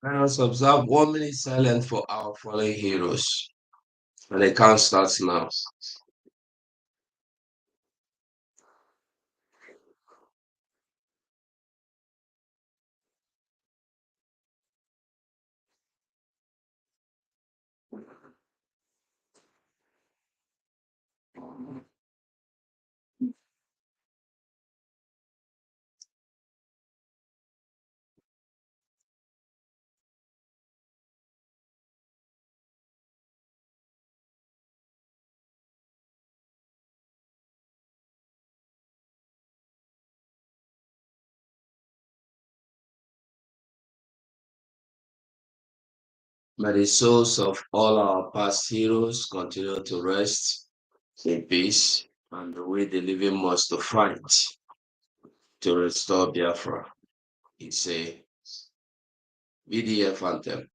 Let us observe 1 minute silence for our fallen heroes. And the count starts now. May the souls of all our past heroes continue to rest in peace, and we the living must to fight to restore Biafra. It's a BDF anthem.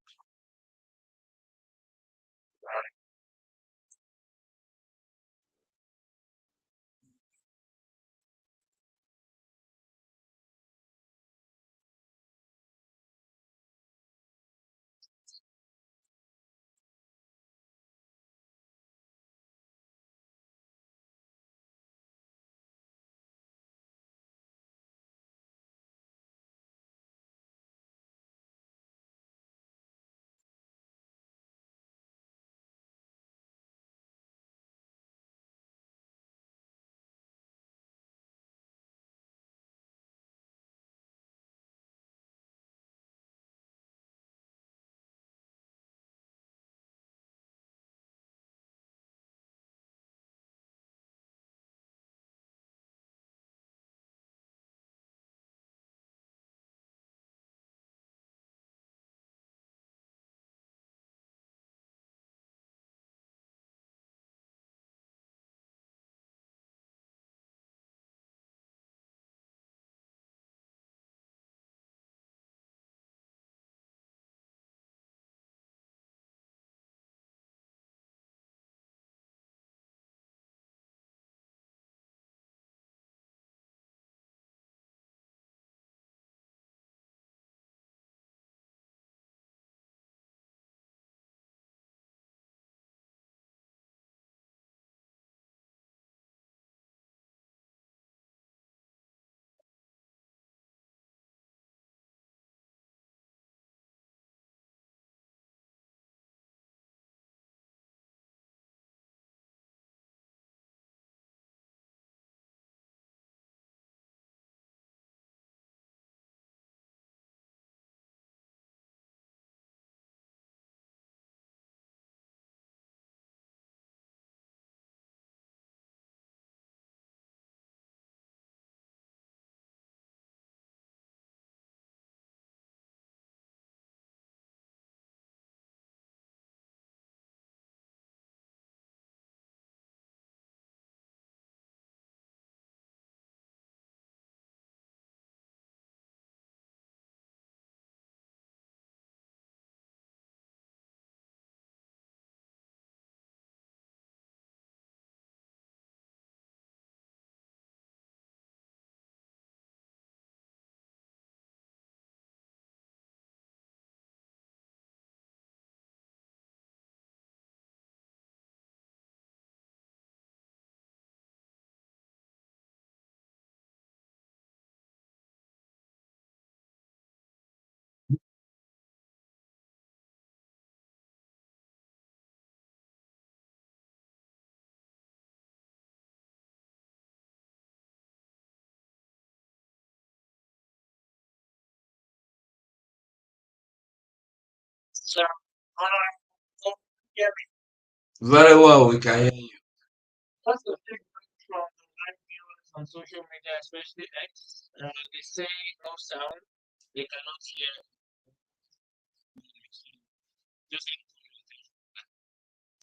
Very well, we can hear you.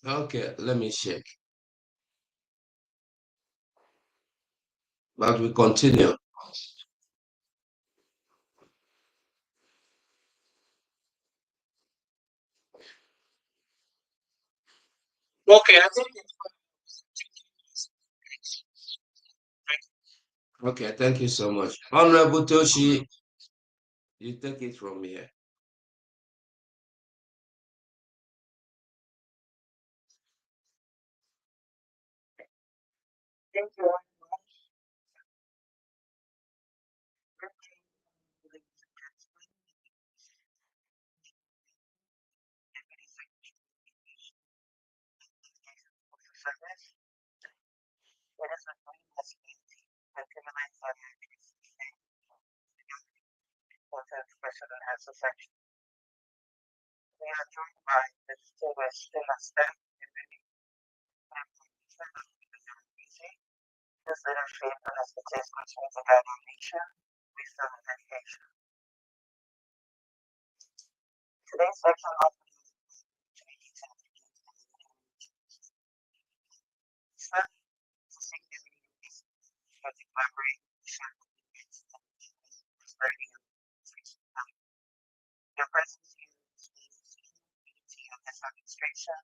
Okay, let me check. But we continue. Okay, thank you so much. Honorable Toshi, you take it from here. Thank you. It is a great possibility that criminalized activities for the expression and has affection. We are joined by the distinguished staff in many his leadership and expertise continue to guide our nation, wisdom, and dedication. Today's section offers opportunities and to seek new meanings for the collaboration prosperity and your presence here is unity of this administration,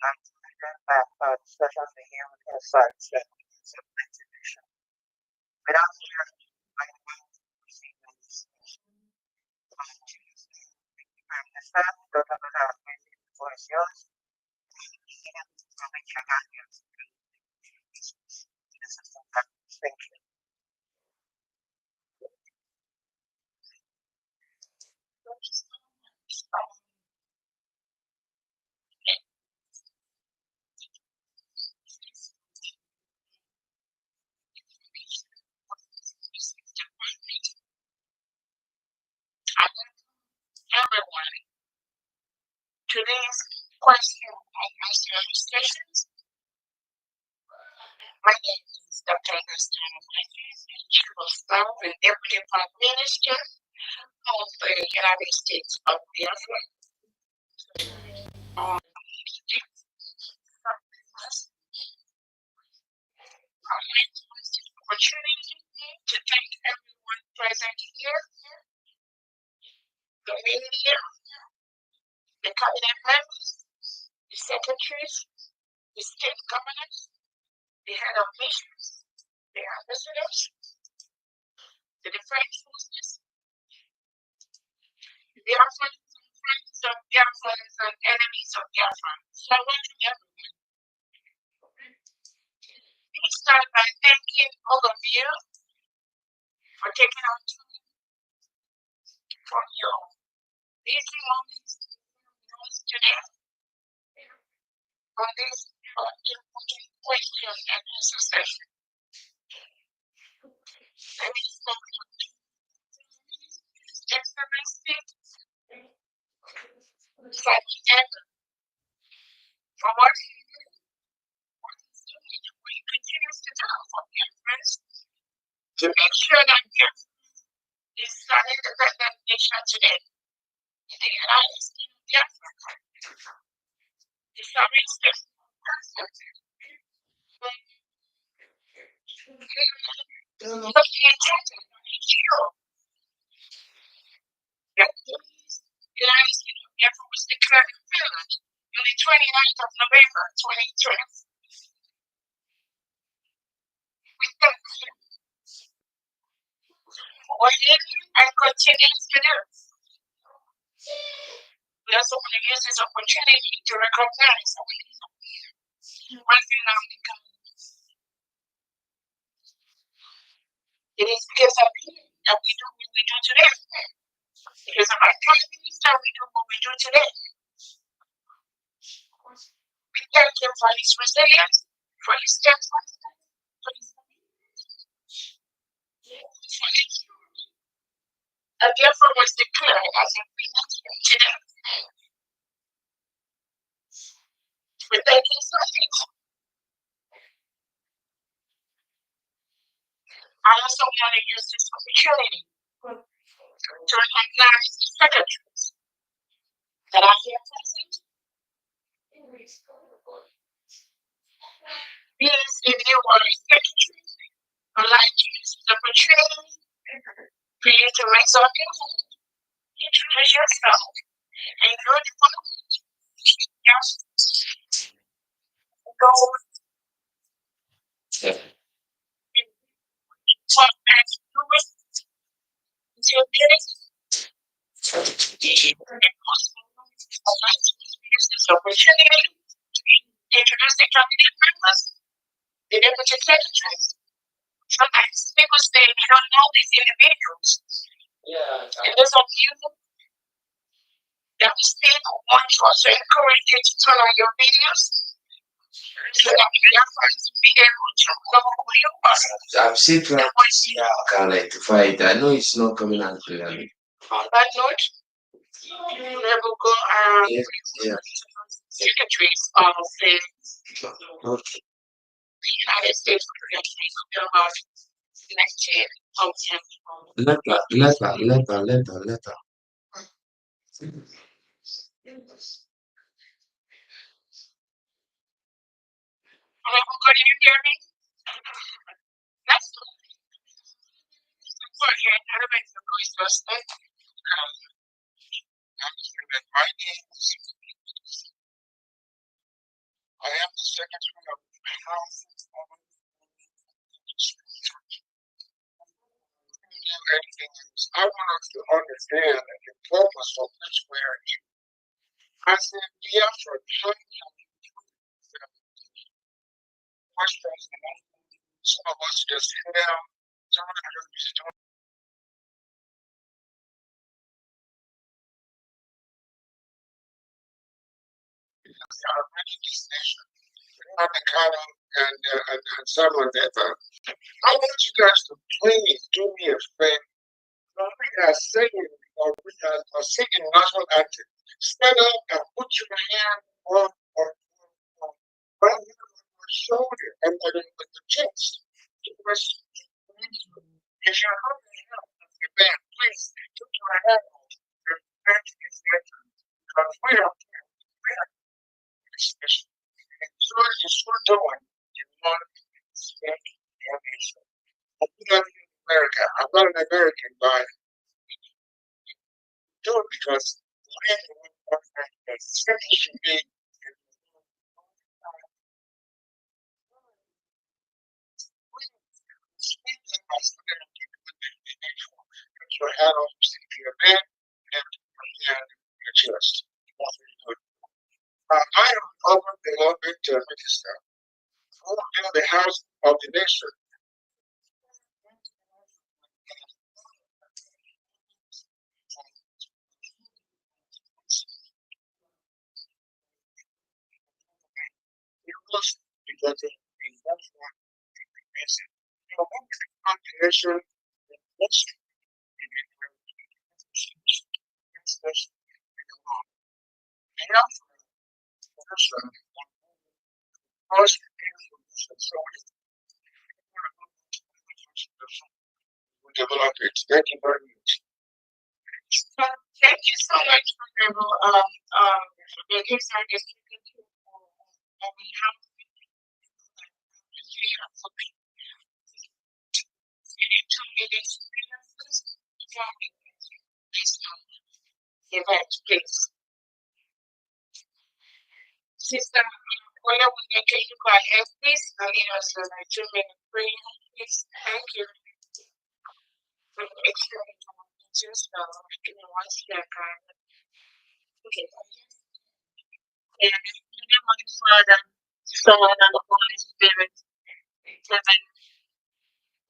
not to identify discussions we hear with insights that supplement vision. Without fear, I invite to proceed with this Prime Minister, Dr. Bernard, the floor is yours. From which your guidance the system. Thank you. Everyone, today's question and answer sessions. My name is Dr. Augustine and Chief of Staff and Deputy Prime Minister of the United States of Biafra. Opportunity to thank everyone present here, the media, the cabinet members, the secretaries, the state governors, the head of missions, the ambassadors, the defense forces, the friends of Biafra and enemies of Biafra. So I welcome everyone. Let me start by thanking all of you for taking our time from your busy moments today on this important question and answer session. Let me start with Excellency Simon Ever for what he's doing and what he continues to do for Biafrans to make sure that Biafra is an independent nation today in the United States of Biafra. The summit step United States of Biafra was declared independent on the 29th of November 2020. We thank him for what he did and continues to do. We also want to use this opportunity to recognize our rising now in government. It is because of him that we do what we do today. Because of our prime minister, we do what we do today. We thank him for his resilience, for his steadfastness, for his and therefore was declared as a free nation today. We thank him so much. I also want to use this opportunity to recognize the secretaries that are here present. Please, if you are a secretary, I'd like to use this opportunity for you to raise up your hand, introduce yourself, and your department. Go talk back to until minutes. I'd like to use this opportunity to introduce the cabinet members they never just educate. Sometimes people say they don't know these individuals. Yeah. And there's some people that we still want to also encourage you to turn on your videos so that your friends will be able to know who you are. I've seen clients, yeah, I can rectify it. I know it's not coming out clearly. On that note, you never go around secretaries of the United States about next year of Letter. Could you hear me? That's important. I don't make the voice respect. My name is I am the secretary of the House of anything else. I want us to understand the purpose of which we are here. I said Biafra, some of us just sit down, some of us just don't. We are running this nation. We're not the kind of and someone that I want you guys to please do me a favor. When we are singing or we are singing national anthem, stand up and put your hand on right here on your shoulder and with the chest. If you're hungry enough with your band, please put your hand on your back is there because we are here. We are special. And so you're still doing, you want to respect your nation. I'm not in America. I'm not an American, but do it because the city should be put your hat on your bed and your chest. I am over the Olympic Minister who in the House of the Nation. It was because of the one message. The nation, develop it. Thank you very much. Thank you so much for the gifts I just given to and we have to get experiences from this event, please. Sister, where we can get you by help, please, and lead us in a 2-minute prayer, please. Thank you. Just give me 1 second. Okay. And in the name of the Father, Son, and the Holy Spirit. Amen.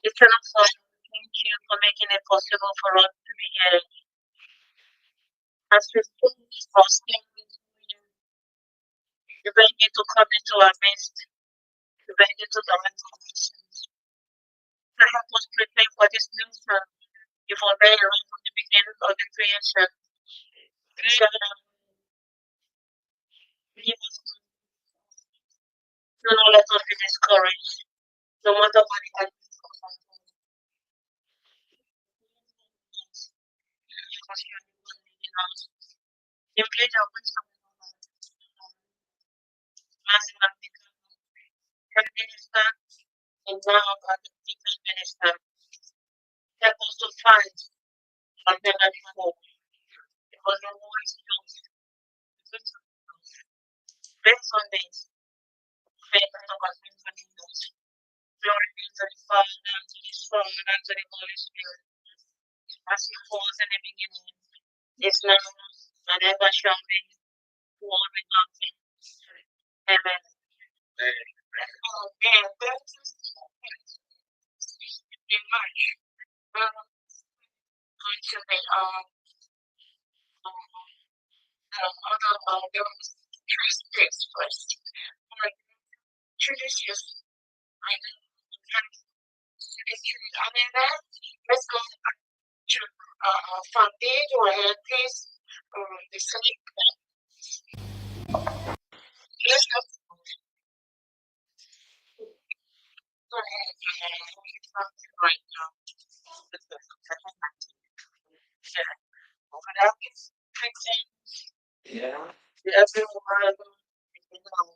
Eternal Father, thank you for making it possible for us to be here. As we finish our statement, we beg you to come into our midst. We beg you to direct our actions. To help us prepare for this new term you've already right from the beginning of the creation. Do not let us be discouraged, no matter what it has been. Because you are the one leading us. Implement your wisdom as an Prime Minister and now as the Defense Minister. Help us to fight like never before. Because the war is closed. Based on this, faith of us is glory be to the Father, and to the Son, and to the Holy Spirit. As it was in the beginning, is now, and ever shall be, world without end. Amen. And that's in March. Going to the other those three states first. Like traditions, I know. Other than that, let's go to foundation or headpiece, the sleep. Let's go ahead and right now. Yeah. Open up, fixing. Yeah. Everyone, you know,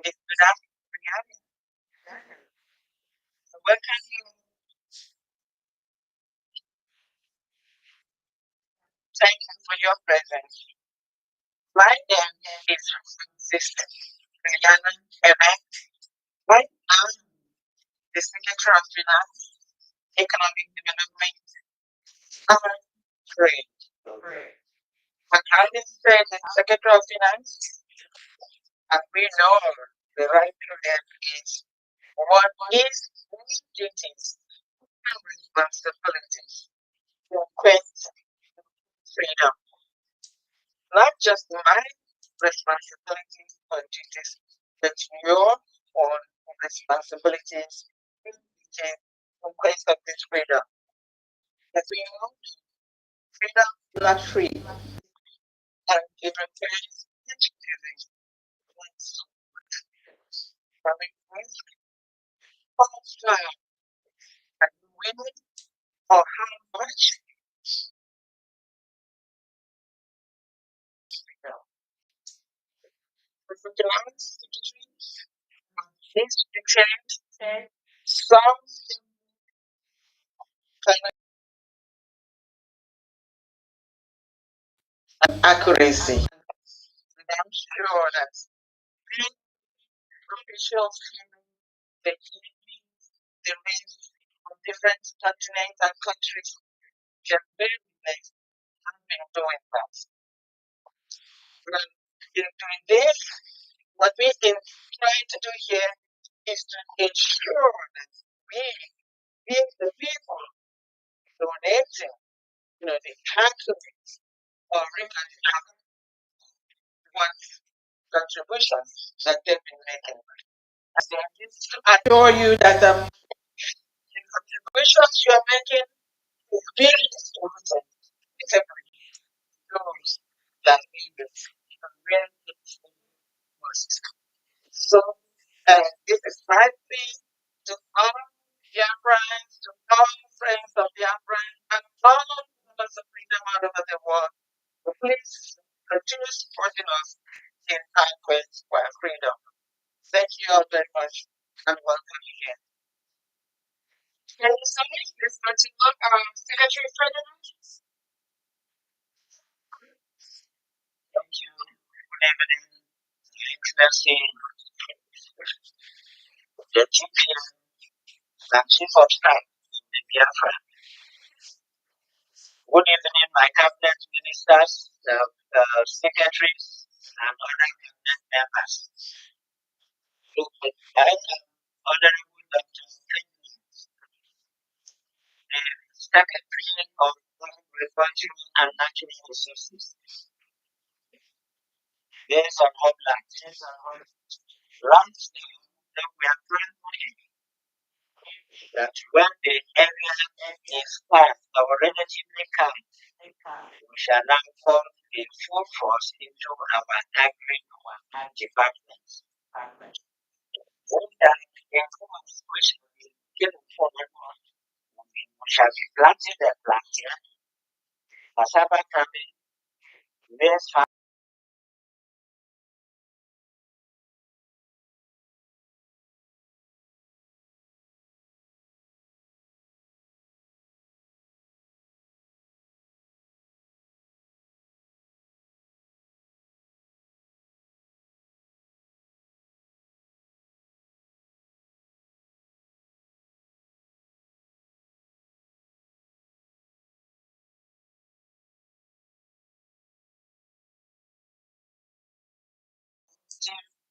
it's without reality. So what can you thank you for your presence? My name is Sister Rihanna Evan. Right now, the Secretary of Finance, Economic Development, and Trade. But having said the Secretary of Finance, and we know the right to them is what is duties and responsibilities to quest freedom. Not just my responsibilities or duties, but your own responsibilities in the quest of this freedom. As we know, freedom is not free, and it requires each living from risk, how far are you willing, or how much freedom. With the last this change some kind of accuracy. And I'm sure that being officials the the race from different continents and countries can very nice have been doing that. And in doing this, what we are trying to do here is to ensure that we the people donating, the taxes or what contributions that they've been making. I assure you that the contributions you are making is very important. It's a those that need it. Really most. So this is my plea to all Biafrans, to all friends of Biafra, and all lovers of freedom all over the world. So please continue supporting us in our quest for freedom. Thank you all very much and welcome again. Thank you so much. Let's continue. Secretary Ferdinand. Thank you. Good evening, Your Excellency, the DPM, and Chief of Staff in the Biafra. Good evening, my cabinet ministers, the secretaries, and other cabinet members. I am Honorable Dr. the Secretary of Agriculture and Natural Resources. Based on homeland, right now, that we are currently that when the area is calm or relatively calm, we shall now come in full force into our agri department. When that includes we shall be given forward, we shall be planting the plantain, cassava farming, maize farming,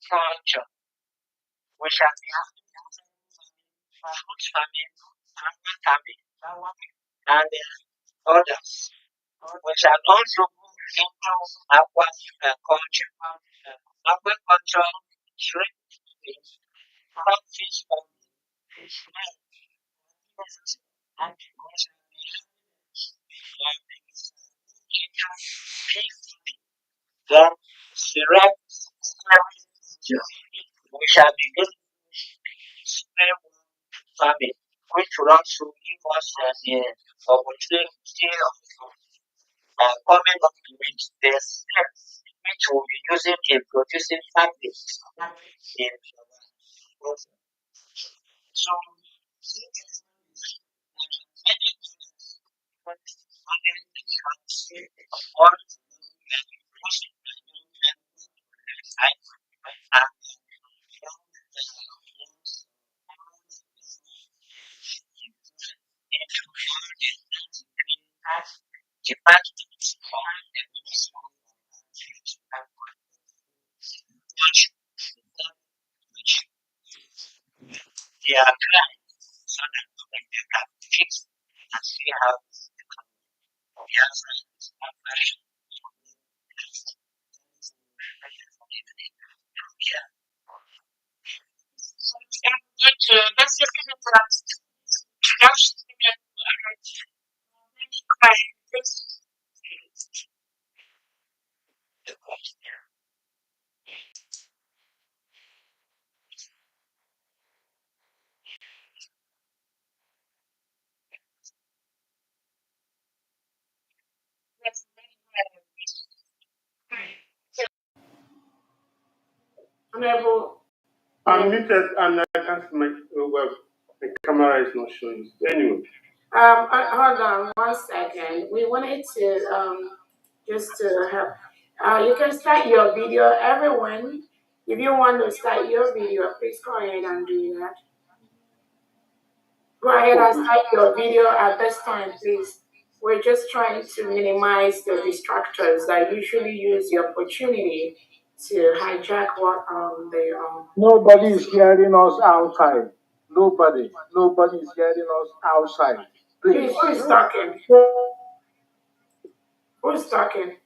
culture. We shall be having fruit farming, animal farming, and others. We shall also move into aquaculture. Aquaculture, shrimp, codfish farming, and we shall be into pig farming. Then, we shall be getting cereal farming, which will also give us the opportunity of coming up with the seeds which we'll be using in producing fabrics in our so many all using and departments for the which they are trying so that they can fix and see how Biafra is operation. Yeah. That's just Honorable. I'm muted and I can't my well, the camera is not showing. Anyway, Hold on 1 second. We wanted to just to help. You can start your video, everyone. If you want to start your video, please go ahead and do that. Go ahead and start your video at this time, please. We're just trying to minimize the distractors that usually use the opportunity to hijack what they Nobody is hearing us outside. Nobody is hearing us outside. Please, Please. who is talking? Who's talking?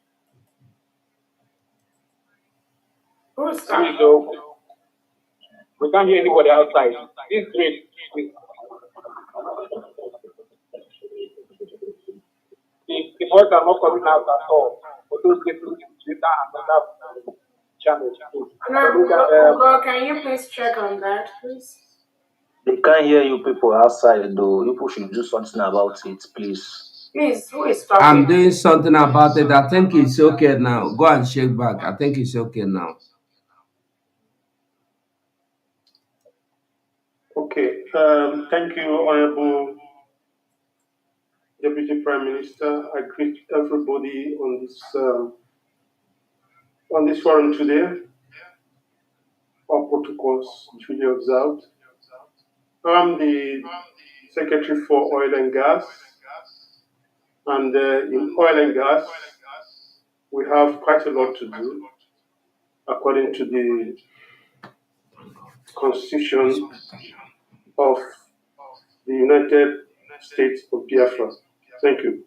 Who's talking? We can't hear anybody outside. This great. The voice are not coming out at all. For those listening to Twitter and other channels, please. Ugo, can you please check on that, please? They can't hear you people outside though. You people should do something about it, please. Please, who is talking? I'm doing something about it. I think it's okay now. Go and shake back. I think it's okay now. okay. Thank you, Honorable Deputy Prime Minister. I greet everybody on this forum today. All protocols duly observed. I'm the Secretary for Oil and Gas, and in oil and gas, we have quite a lot to do according to the Constitution of the United States of Biafra. Thank you.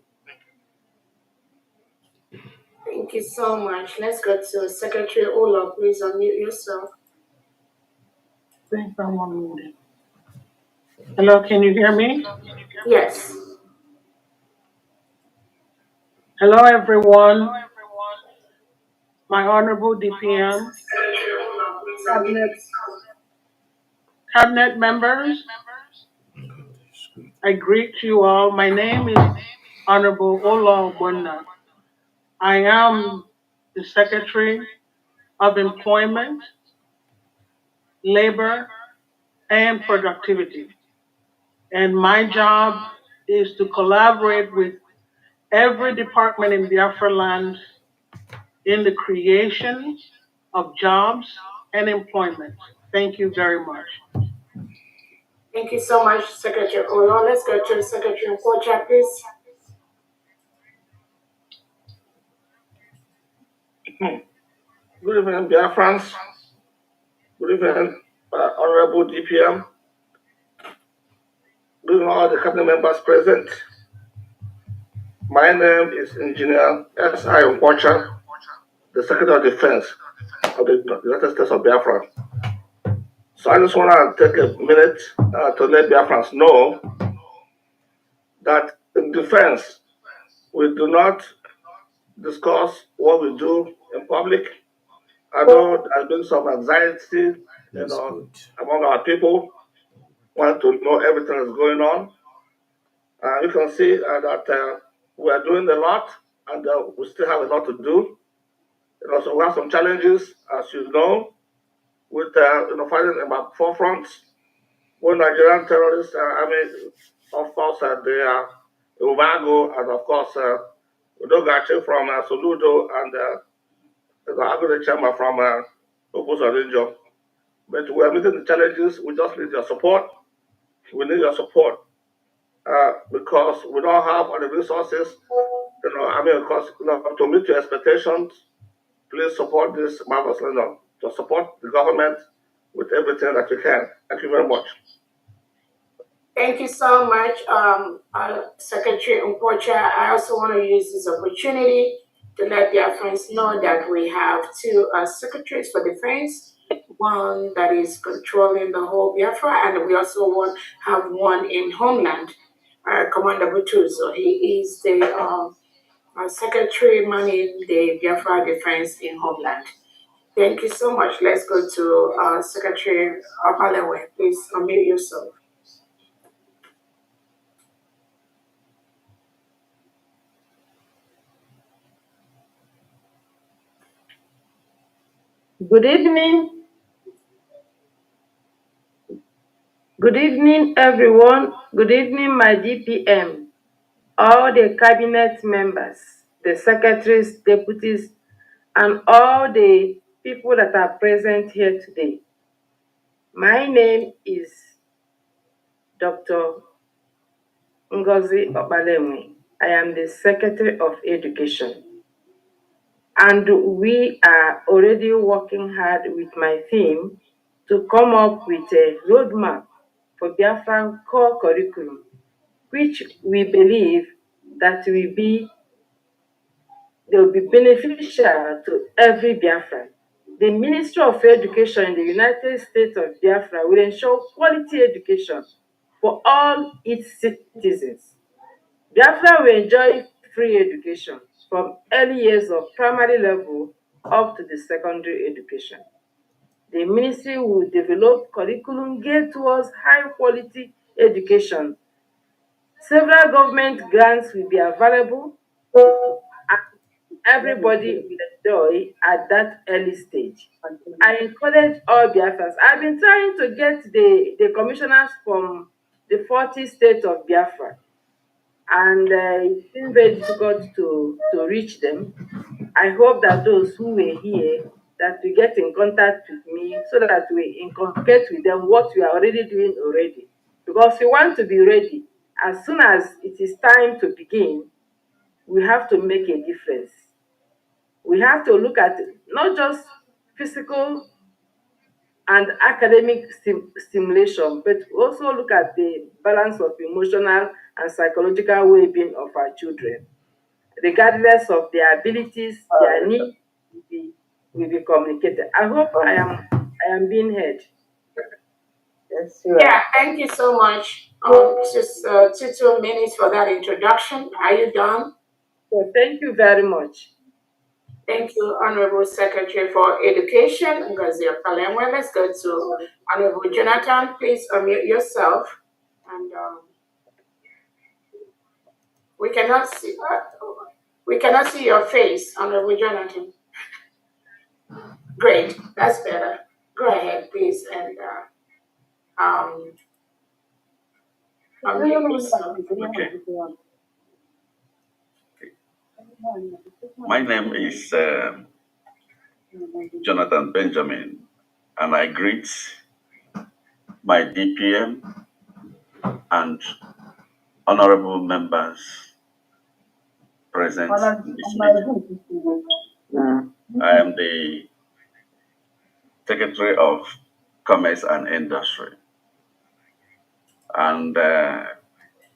Thank you so much. Let's go to Secretary Ola. Please unmute yourself. Think I'm unmuted. Hello, can you hear me? Yes. Hello, everyone. My honorable DPM, cabinet members, I greet you all. My name is Honorable Ola Obonna. I am the Secretary of Employment, Labor, and Productivity. And my job is to collaborate with every department in Biafra land in the creation of jobs and employment. Thank you very much. Thank you so much, Secretary Ola. Let's go to Secretary Nkocha, please. Good evening, Biafrans. Good evening. Honorable DPM, being all the cabinet members present. My name is Engineer S.I. Nkwacha, the Secretary of Defense of the United States of Biafra. So I just want to take a minute to let Biafrans know that in defense, we do not discuss what we do in public. I know there's been some anxiety, among our people, want to know everything that's going on. You can see that we are doing a lot, and we still have a lot to do. So we have some challenges, as you know, with fighting about four fronts. One Nigerian terrorists, of course, they are Ubago, and of course, Udogachi from Soludo, and the Agri Chama from Obosorinjo. But we are meeting the challenges. We just need your support. We need your support because we don't have all the resources. Of course, to meet your expectations, please support this marvelous to support the government with everything that you can. Thank you very much. Thank you so much, Secretary Nkwacha. I also want to use this opportunity to let their friends know that we have two secretaries for defense, one that is controlling the whole Biafra, and we also have one in Homeland, Commander Butuzo. He is the secretary manning the Biafra defense in Homeland. Thank you so much. Let's go to Secretary Opalewe. Please unmute yourself. Good evening. Good evening, everyone. Good evening, my DPM, all the cabinet members, the secretaries, deputies, and all the people that are present here today. My name is Dr. Ngozi Opalewe. I am the Secretary of Education. And we are already working hard with my team to come up with a roadmap for Biafran core curriculum, which we believe that will be beneficial to every Biafran. The Ministry of Education in the United States of Biafra will ensure quality education for all its citizens. Biafra will enjoy free education from early years of primary level up to the secondary education. The ministry will develop curriculum geared towards high quality education. Several government grants will be available and everybody will enjoy at that early stage. I encourage all Biafrans. I've been trying to get the commissioners from the 40 states of Biafra, and it's been very difficult to reach them. I hope that those who were here that we get in contact with me so that we inculcate with them what we are already doing already. Because we want to be ready. As soon as it is time to begin, we have to make a difference. We have to look at not just physical and academic stimulation, but also look at the balance of emotional and psychological well-being of our children. Regardless of their abilities, their needs will be communicated. I hope I am being heard. Yes, yeah, thank you so much. Just 2 minutes for that introduction. Are you done? So thank you very much. Thank you, Honorable Secretary for Education, Ngozi Opalewe. Let's go to Honorable Jonathan. Please unmute yourself. And we cannot see your face, Honorable Jonathan. Great, that's better. Go ahead, please, and unmute yourself. Okay. My name is Jonathan Benjamin, and I greet my DPM and honorable members present in this meeting. I am the Secretary of Commerce and Industry. And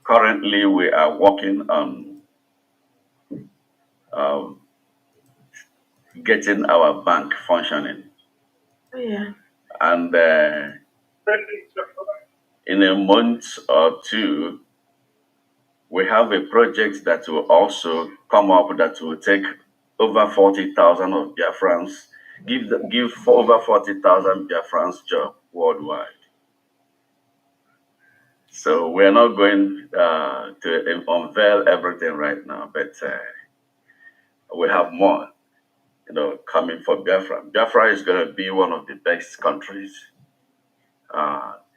currently we are working on getting our bank functioning. Yeah. And in a month or two, we have a project that will also come up that will take over 40,000 of Biafrans, give for over 40,000 Biafrans job worldwide. So we're not going to unveil everything right now, but we have more, coming for Biafra. Biafra is going to be one of the best countries.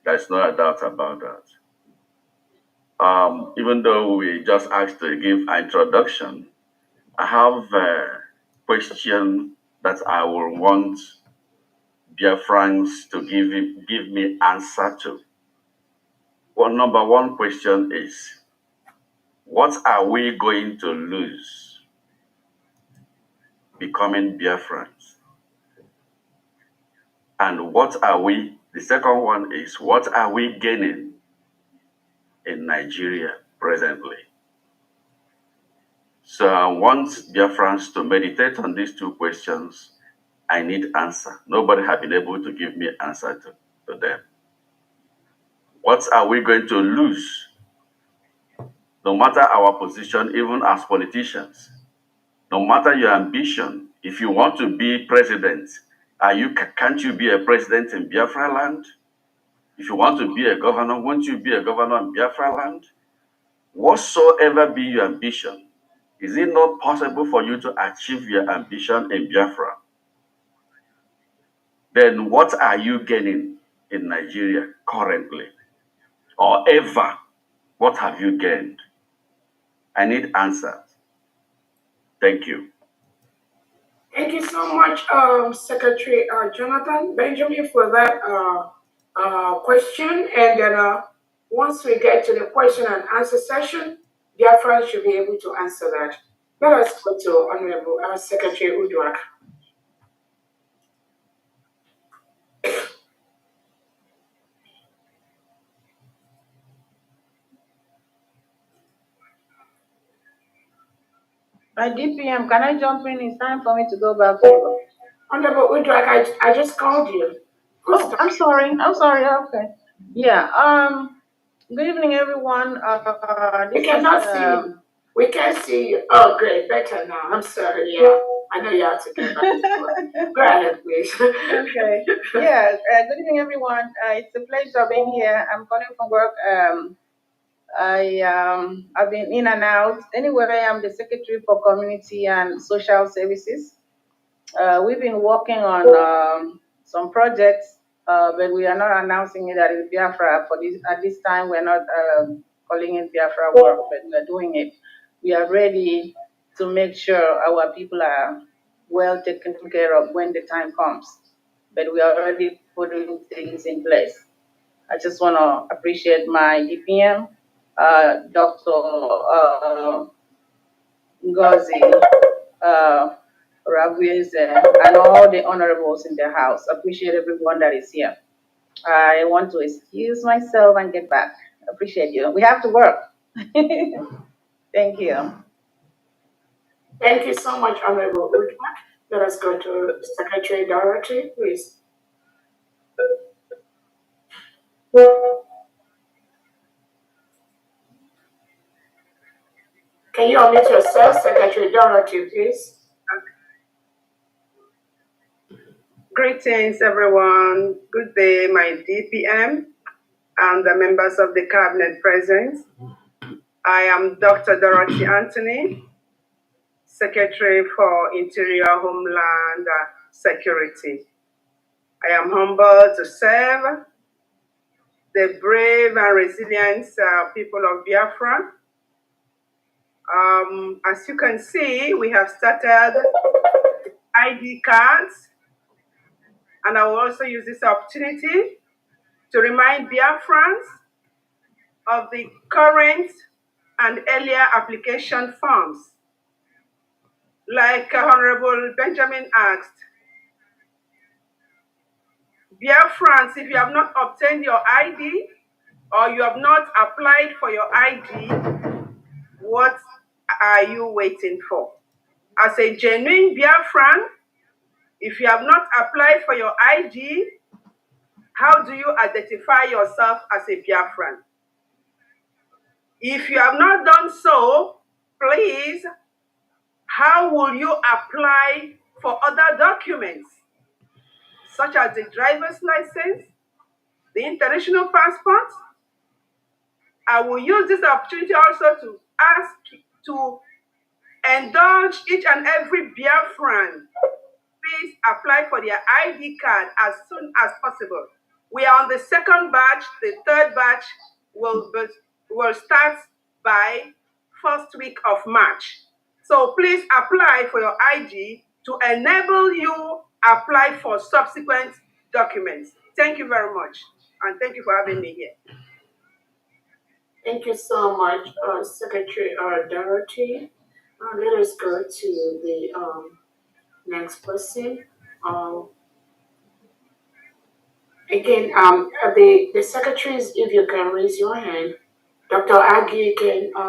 There's no doubt about that. Even though we just asked to give an introduction, I have a question that I will want Biafrans to give me answer to. Well, number one question is, what are we going to lose becoming Biafrans? And the second one is, what are we gaining in Nigeria presently? So I want Biafrans to meditate on these two questions. I need answer. Nobody has been able to give me answer to them. What are we going to lose? No matter our position, even as politicians, no matter your ambition, if you want to be president, can't you be a president in Biafra land? If you want to be a governor, won't you be a governor in Biafra land? Whatsoever be your ambition, is it not possible for you to achieve your ambition in Biafra? Then what are you gaining in Nigeria currently? Or ever? What have you gained? I need answers. Thank you. Thank you so much, Secretary Jonathan Benjamin, for that question. And then once we get to the question and answer session, Biafra should be able to answer that. Let us go to Honorable Secretary Uduak. DPM, can I jump in? It's time for me to go back to. Honorable Uduak, I just called you. Oh, I'm sorry. Okay. Yeah. Good evening, everyone. We cannot see you. We can't see you. Oh, great. Better now. I'm sorry. Yeah. I know you have to get back. Go ahead, please. Okay. Yeah. Good evening, everyone. It's a pleasure being here. I'm calling from work. I've been in and out. Anyway, I'm the Secretary for Community and Social Services. We've been working on some projects, but we are not announcing it at Biafra at this time. We're not calling it Biafra work, but we're doing it. We are ready to make sure our people are well taken care of when the time comes. But we are already putting things in place. I just want to appreciate my DPM, Dr. Ngozi, Raviz, and all the honorables in the house. Appreciate everyone that is here. I want to excuse myself and get back. Appreciate you. We have to work. Thank you. Thank you so much, Honorable Uduak. Let us go to Secretary Dorothy, please. Can you unmute yourself, Secretary Dorothy, please? Greetings, everyone. Good day, my DPM and the members of the cabinet present. I am Dr. Dorothy Anthony, Secretary for Interior Homeland Security. I am humbled to serve the brave and resilient people of Biafra. As you can see, we have started ID cards, and I will also use this opportunity to remind Biafrans of the current and earlier application forms. Like Honorable Benjamin asked, Biafrans, if you have not obtained your ID or you have not applied for your ID, what are you waiting for? As a genuine Biafran, if you have not applied for your ID, how do you identify yourself as a Biafran? If you have not done so, please, how will you apply for other documents, such as the driver's license, the international passport? I will use this opportunity also to ask to indulge each and every Biafran. Please apply for their ID card as soon as possible. We are on the second batch. The third batch will start by first week of March. So please apply for your ID to enable you apply for subsequent documents. Thank you very much, and thank you for having me here. Thank you so much, Secretary Dorothy. Let us go to the next person. Again, the secretaries, if you can raise your hand. Dr. Agi,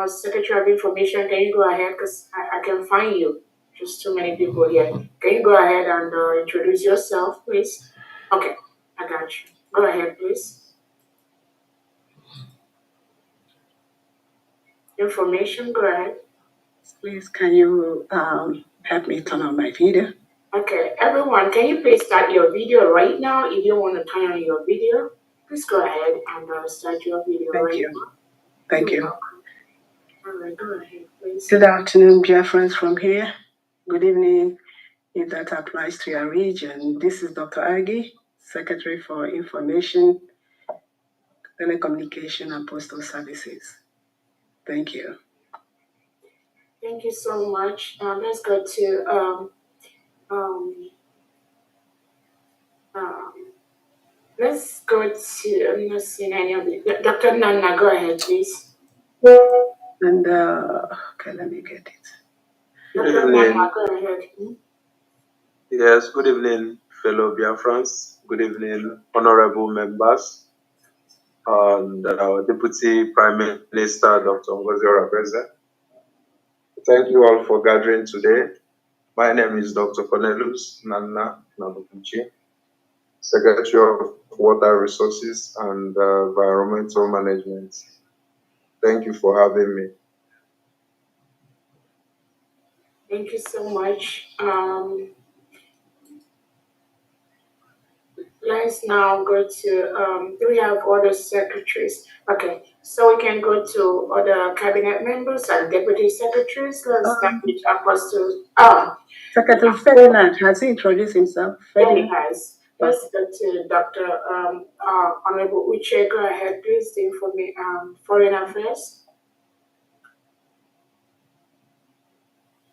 Secretary of Information, can you go ahead? Because I can find you. Just too many people here. Can you go ahead and introduce yourself, please? Okay, I got you. Go ahead, please. Information, go ahead. Please, can you help me turn on my video? Okay, everyone, can you please start your video right now? If you want to turn on your video, please go ahead and start your video Thank right you. now. Thank you. All right, go ahead, please. Good afternoon, dear friends from here. Good evening, if that applies to your region. This is Dr. Agi, Secretary for Information, Telecommunication, and Postal Services. Thank you. Thank you so much. Let's go to let's go to, I'm not seeing any of the, Dr. Nana, go ahead, please. And, okay, let me get it. Dr. Nana, go ahead. Yes, good evening, fellow Biafrans. Good evening, honorable members, and our Deputy Prime Minister, Dr. Ngozi Oraveze. Thank you all for gathering today. My name is Dr. Cornelius Nana Nabukuchi, Secretary of Water Resources and Environmental Management. Thank you for having me. Thank you so much. Let's now go to, do we have other secretaries? Okay, so we can go to other cabinet members and deputy secretaries. Let's start with Apostle. Secretary Ferdinand, has he introduced himself? Yeah, he has. Let's go to Dr. Honorable Uche. Go ahead, please, for me, Foreign Affairs.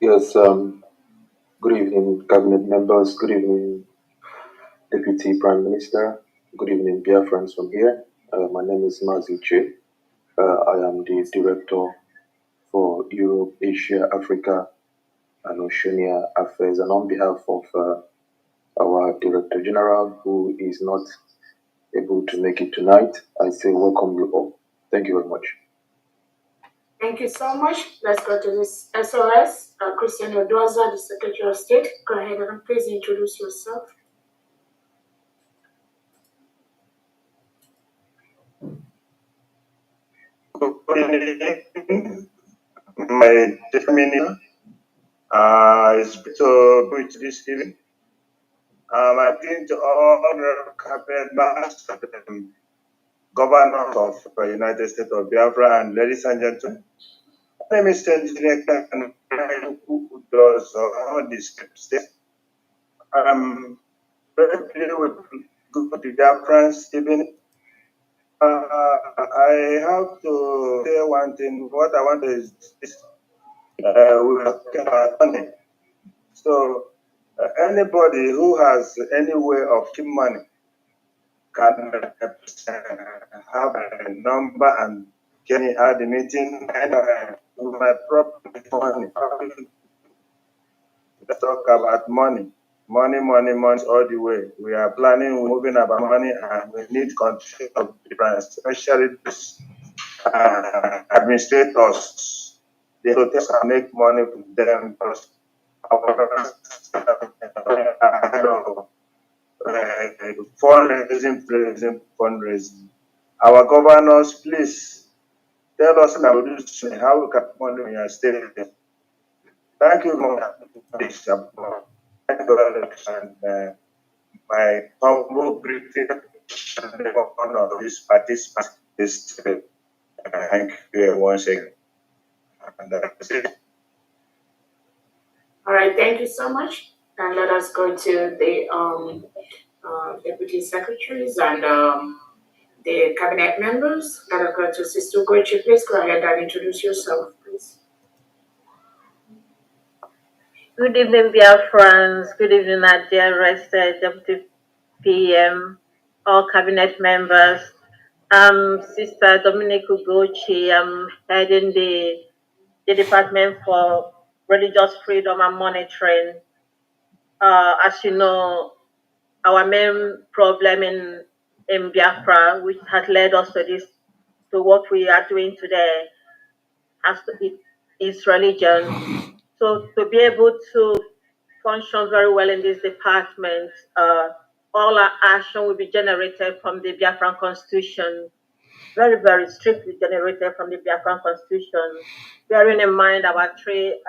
Yes, good evening, cabinet members. Good evening, Deputy Prime Minister. Good evening, Biafrans from here. My name is Mazi Uche. I am the Director for Europe, Asia, Africa, and Oceania Affairs. And on behalf of our Director General, who is not able to make it tonight, I say welcome you all. Thank you very much. Thank you so much. Let's go to this SOS. Christian Odoza, the Secretary of State. Go ahead and please introduce yourself. Good evening, my dear it's good to be to this evening. I think to all the cabinet members, governors of the United States of Biafra, and ladies and gentlemen, my name is Engineer Ken, who does all these steps. I'm very pleased with good Biafrans evening. I have to say one thing. What I want is this. We are talking about money. So anybody who has any way of keeping money can have a number and get me at the meeting and my proper money. Let's talk about money. money all the way. We are planning, we're moving about money, and we need control of difference, especially this, administrators. They protest and make money from them because our fundraising. Our governors, please tell us how we can money in your state. Thank you very much. Thank you very much. And my humble greeting to one of these participants is thank you once again. And that's it. All right, thank you so much. And let us go to the deputy secretaries and the cabinet members. Let us go to Sister Gochi. Please go ahead and introduce yourself, please. Good evening, dear friends. Good evening, Nadia, Rested, Deputy PM, all cabinet members. Sister Dominic Ugochi. I'm heading the Department for Religious Freedom and Monitoring. As you know, our main problem in Biafra, which has led us to what we are doing today, is religion. So to be able to function very well in this department, all our action will be generated from the Biafran Constitution, very, very strictly generated from the Biafran Constitution, bearing in mind our three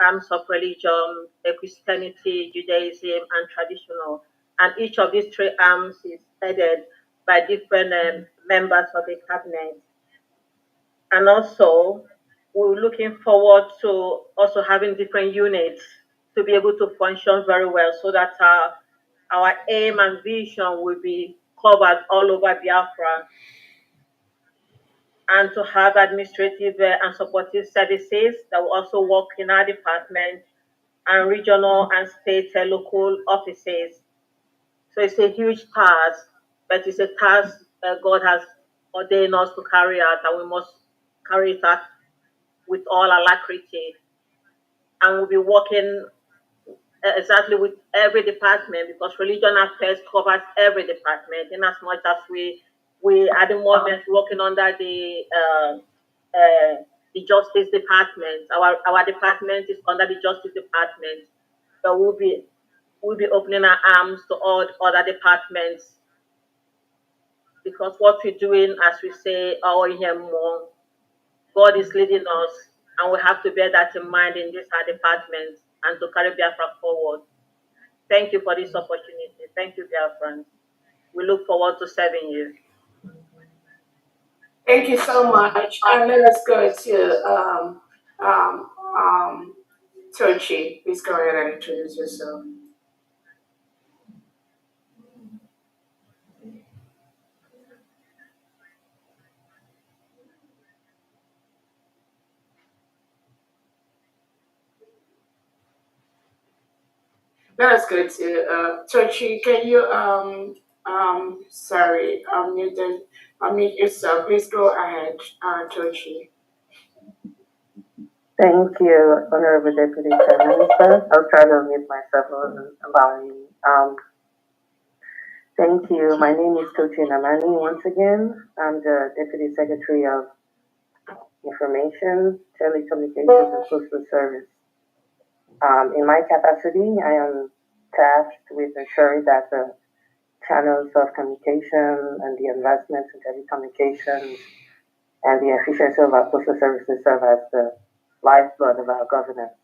arms of religion, Christianity, Judaism, and traditional. And each of these three arms is headed by different members of the cabinet. And also, we're looking forward to also having different units to be able to function very well so that our aim and vision will be covered all over Biafra, and to have administrative and supportive services that will also work in our department and regional and state local offices. So it's a huge task, but it's a task God has ordained us to carry out, and we must carry it out with all alacrity. And we'll be working exactly with every department, because religion affairs covers every department. In as much as we at the moment working under the justice department. Our department is under the justice department, but we'll be opening our arms to all other departments, because what we're doing, as we say, our here more, God is leading us, and we have to bear that in mind in this our department and to carry Biafra forward. Thank you for this opportunity. Thank you, dear friends. We look forward to serving you. Thank you so much. And let us go to Tochi. Please go ahead and introduce yourself. Let us go to Tochi. Can you unmute yourself? Please go ahead, Tochi. Thank you, Honorable Deputy Prime Minister. I'll try to unmute myself on allowing me. Thank you. My name is Tochi Namani once again. I'm the Deputy Secretary of Information, Telecommunications, and Postal Service. In my capacity, I am tasked with ensuring that the channels of communication and the investments in telecommunications and the efficiency of our postal services serve as the lifeblood of our governance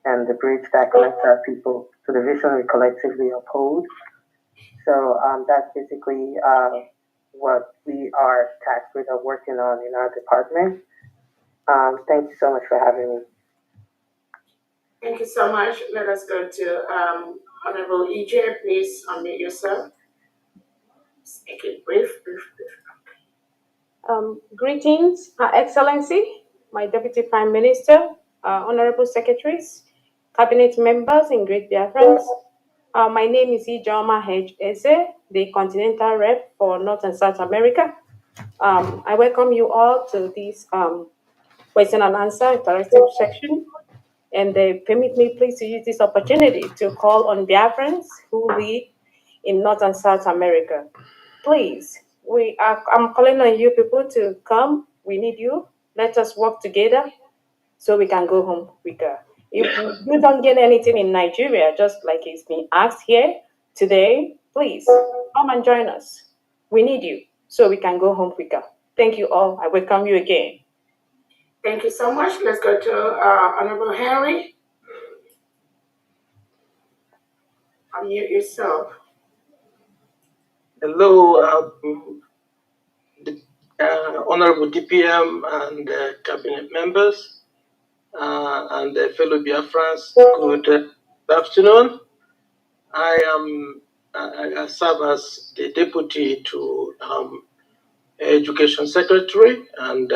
and the bridge that connects our people to the vision we collectively uphold. So that's basically what we are tasked with or working on in our department. Thank you so much for having me. Thank you so much. Let us go to Honorable EJ. Please unmute yourself. Make it brief. Greetings, Her Excellency, my Deputy Prime Minister, Honorable Secretaries, Cabinet members, and great dear friends. My name is Ijoma H. Eze, the Continental Rep for North and South America. I welcome you all to this question and answer interactive section. And permit me please to use this opportunity to call on Biafrans who live in North and South America. Please, I'm calling on you people to come. We need you. Let us work together so we can go home quicker. If you don't get anything in Nigeria, just like it's been asked here today, please come and join us. We need you so we can go home quicker. Thank you all. I welcome you again. Thank you so much. Let's go to Honorable Henry. Unmute yourself. Hello, Honorable DPM and cabinet members and fellow Biafrans. Good afternoon. I serve as the deputy to education secretary, and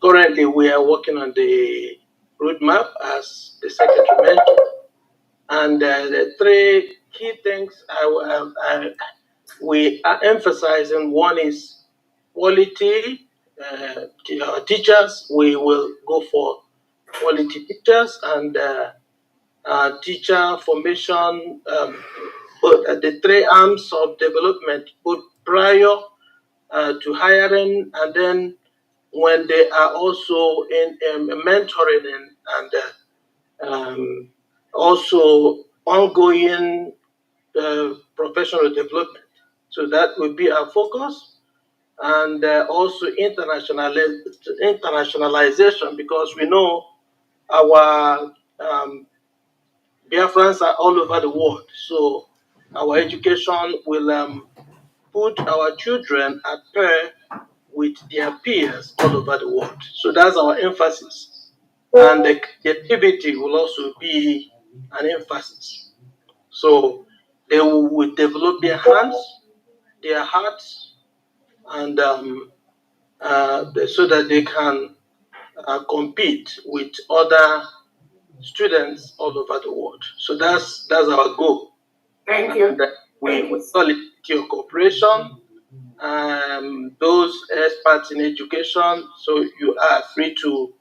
currently we are working on the roadmap as the secretary mentioned. And the three key things we are emphasizing: one is quality teachers. We will go for quality teachers and teacher formation, both the three arms of development, both prior to hiring and then when they are also in mentoring and also ongoing professional development. So that will be our focus. And also internationalization, because we know our Biafrans are all over the world. So our education will put our children at pair with their peers all over the world. So that's our emphasis. And the creativity will also be an emphasis. So they will develop their hands, their hearts, and so that they can compete with other students all over the world. So that's our goal. Thank you. And we call it your cooperation. Those experts in education, so you are free to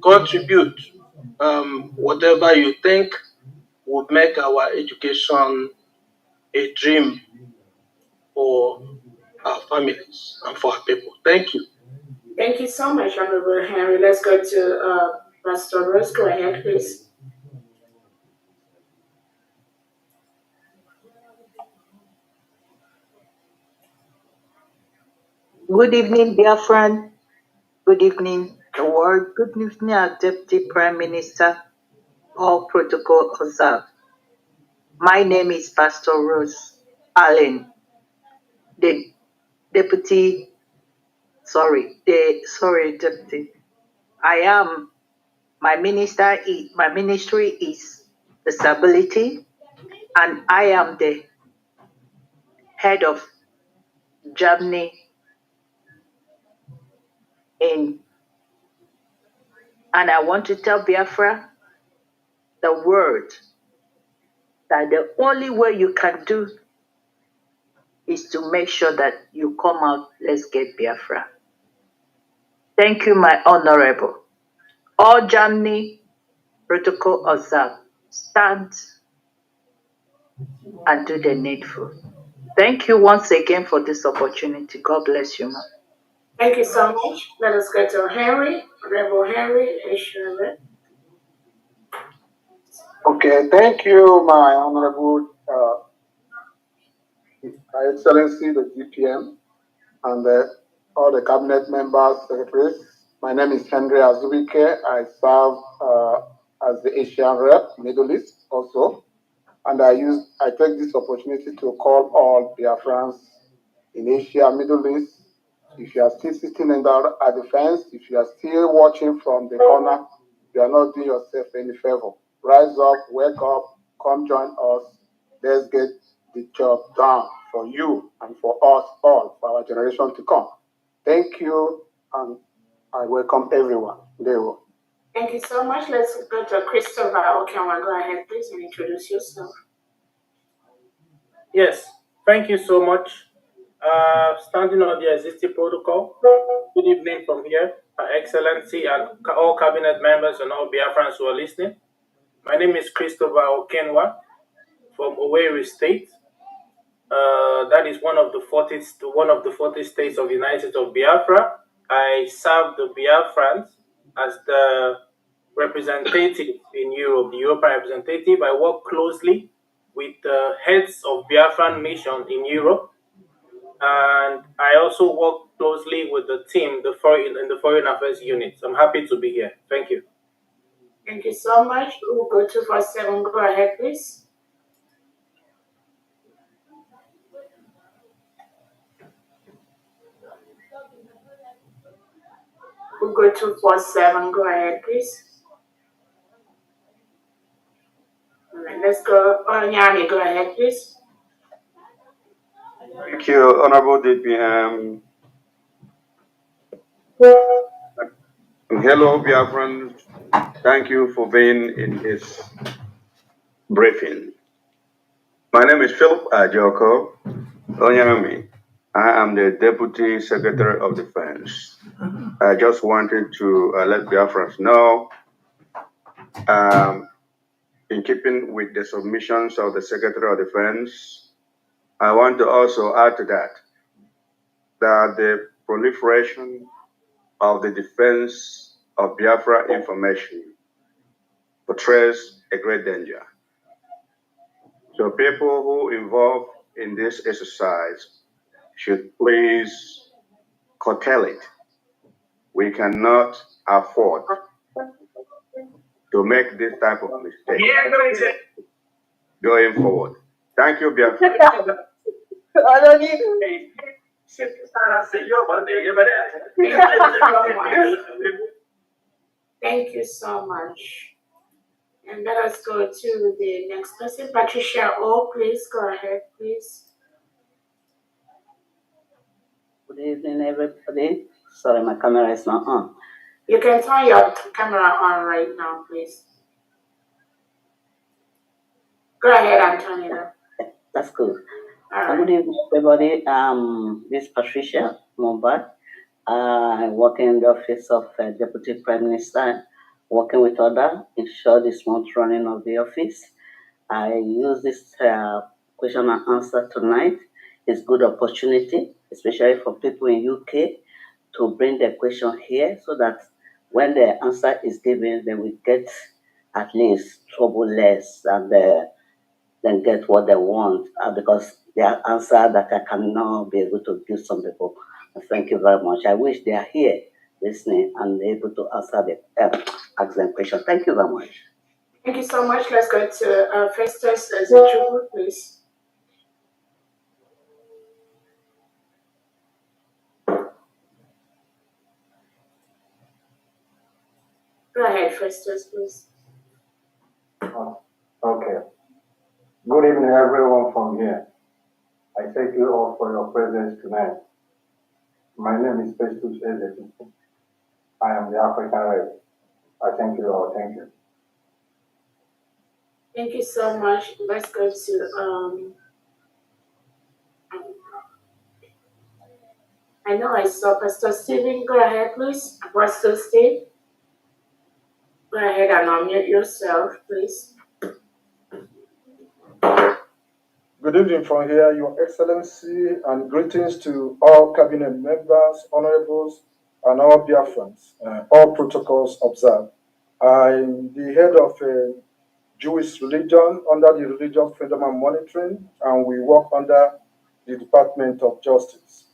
contribute whatever you think would make our education a dream for our families and for our people. Thank you. Thank you so much, Honorable Henry. Let's go to Pastor Rose. Go ahead, please. Good evening, Biafran. Good evening, the world. Good evening, our Deputy Prime Minister. All protocol observed. My name is Pastor Rose Allen, the deputy. Deputy. My ministry is disability, and I am the head of Germany and I want to tell Biafra the word that the only way you can do is to make sure that you come out, let's get Biafra. Thank you, my honorable. All Germany protocol observed. Stand and do the needful. Thank you once again for this opportunity. God bless you, ma'am. Thank you so much. Let us go to Henry, Honorable Henry. Okay, thank you, my honorable Excellency, the DPM, and all the cabinet members, secretaries. My name is Henry Azubike. I serve as the Asian rep, Middle East also. And I take this opportunity to call all Biafrans in Asia, Middle East. If you are still sitting at the fence, if you are still watching from the corner, you are not doing yourself any favor. Rise up, wake up, come join us. Let's get the job done for you and for us all, for our generation to come. Thank you, and I welcome everyone. Dewo. Thank you so much. Let's go to Christopher. Okay, go ahead, please, and introduce yourself. Yes, thank you so much. Standing on the existing protocol, good evening from here, Her Excellency and all cabinet members and all Biafrans who are listening. My name is Christopher Okenwa from Owerri State. That is one of the 40 states of the United States of Biafra. I serve the Biafrans as the representative in Europe, the European representative. I work closely with the heads of Biafran mission in Europe, and I also work closely with the team in the Foreign Affairs unit. I'm happy to be here. Thank you. Thank you so much. We'll go to 47. Go ahead, please. We'll go to 47. Go ahead, please. All right, let's go. Nyami, go ahead, please. Thank you, Honorable DPM. Hello, Biafran. Thank you for being in this briefing. My name is Philip Ajoko Onyami. I am the Deputy Secretary of Defense. I just wanted to let Biafrans know, in keeping with the submissions of the Secretary of Defense, I want to also add to that the proliferation of the defense of Biafra information portrays a great danger. So people who involved in this exercise should please curtail it. We cannot afford to make this type of mistake going forward. Thank you, Biafra. Thank you so much. And let us go to the next person. Patricia O, please go ahead, please. Good evening, everybody. Sorry, my camera is not on. You can turn your camera on right now, please. Go ahead and turn it on. That's good. All Good evening, everybody. This is Patricia Mumbai. I work in the office of Deputy Prime Minister, working with others, ensure the smooth running of the office. I use this question and answer tonight. It's good opportunity, especially for people in UK, to bring their question here so that when the answer is given, they will get at least trouble less and then get what they want because they are answer that I cannot be able to give some people. Thank you very much. I wish they are here listening and able to answer the ask them question. Thank you very much. Thank you so much. Let's go to Festus Ezechiel, please. Go ahead, Festus, please. Okay. Good evening, everyone from here. I thank you all for your presence tonight. My name is Festus Ezechiel. I am the African Red. I thank you all. Thank you. Thank you so much. Let's go to I know I saw Pastor Stephen. Go ahead, please. Pastor Steve. Go ahead and unmute yourself, please. Good evening from here, Your Excellency, and greetings to all cabinet members, honorables, and all Biafrans. All protocols observed. I'm the head of a Jewish religion under the Religious Freedom and Monitoring, and we work under the Department of Justice.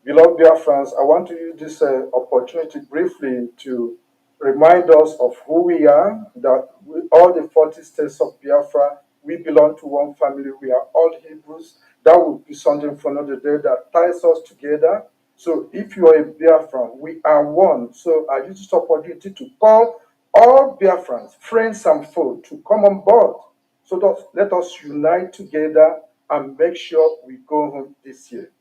Beloved Biafrans, I want to use this opportunity briefly to remind us of who we are, that all the 40 states of Biafra, we belong to one family. We are all Hebrews. That would be something for another day that ties us together. So if you are a Biafran, we are one. So I use this opportunity to call all Biafrans, friends and foes, to come on board. So let us unite together and make sure we go home this year.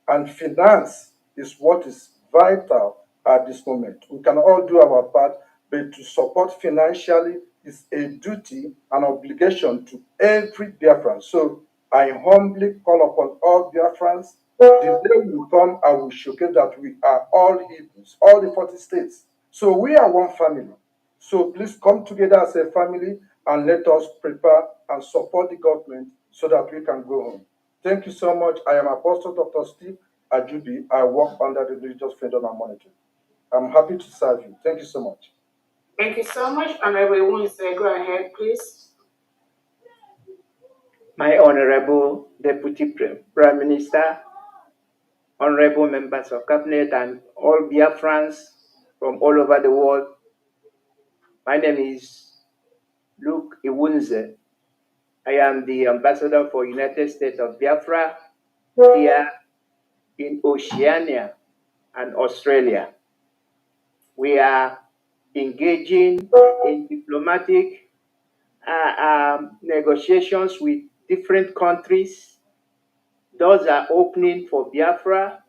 And finance is what is vital at this moment. We can all do our part, but to support financially is a duty and obligation to every Biafran. So I humbly call upon all Biafrans The day will come, I will showcase that we are all Igbos, all the 40 states. So we are one family. So please come together as a family and let us prepare and support the government so that we can go home. Thank you so much. I am Apostle Dr. Steve Ajubi. I work under the Religious Freedom and Monitoring. I'm happy to serve you. Thank you so much. Thank you so much. Honorable Wednesday, go ahead, please. My Honorable Deputy Prime Minister, honorable members of cabinet, and all Biafrans from all over the world. My name is Luke Iwunze. I am the ambassador for United States of Biafra here in Oceania and Australia. We are engaging in diplomatic negotiations with different countries. Doors are opening for Biafra.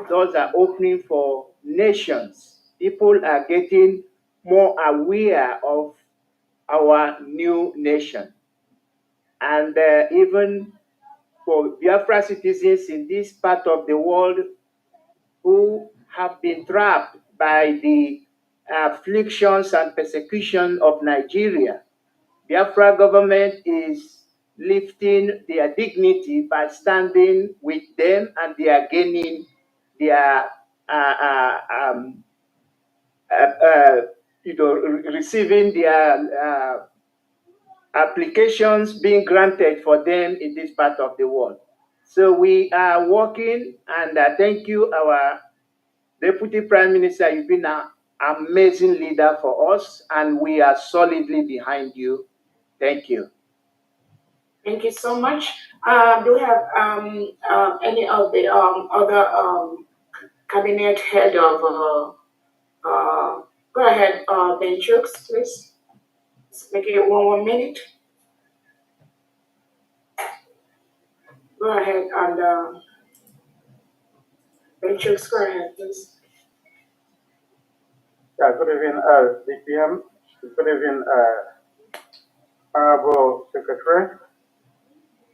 Doors are opening for nations. People are getting more aware of our new nation. And even for Biafra citizens in this part of the world who have been trapped by the afflictions and persecution of Nigeria, Biafra government is lifting their dignity by standing with them, and they are gaining their receiving their applications being granted for them in this part of the world. So we are working, and thank you, our Deputy Prime Minister. You've been an amazing leader for us, and we are solidly behind you. Thank you. Thank you so much. Do we have any of the other cabinet head of? Go ahead, Ben Chooks, please. Let's make it 1 minute. Go ahead and Ben Chooks, go ahead, please. Yeah, good evening, DPM. Good evening, Honorable Secretary.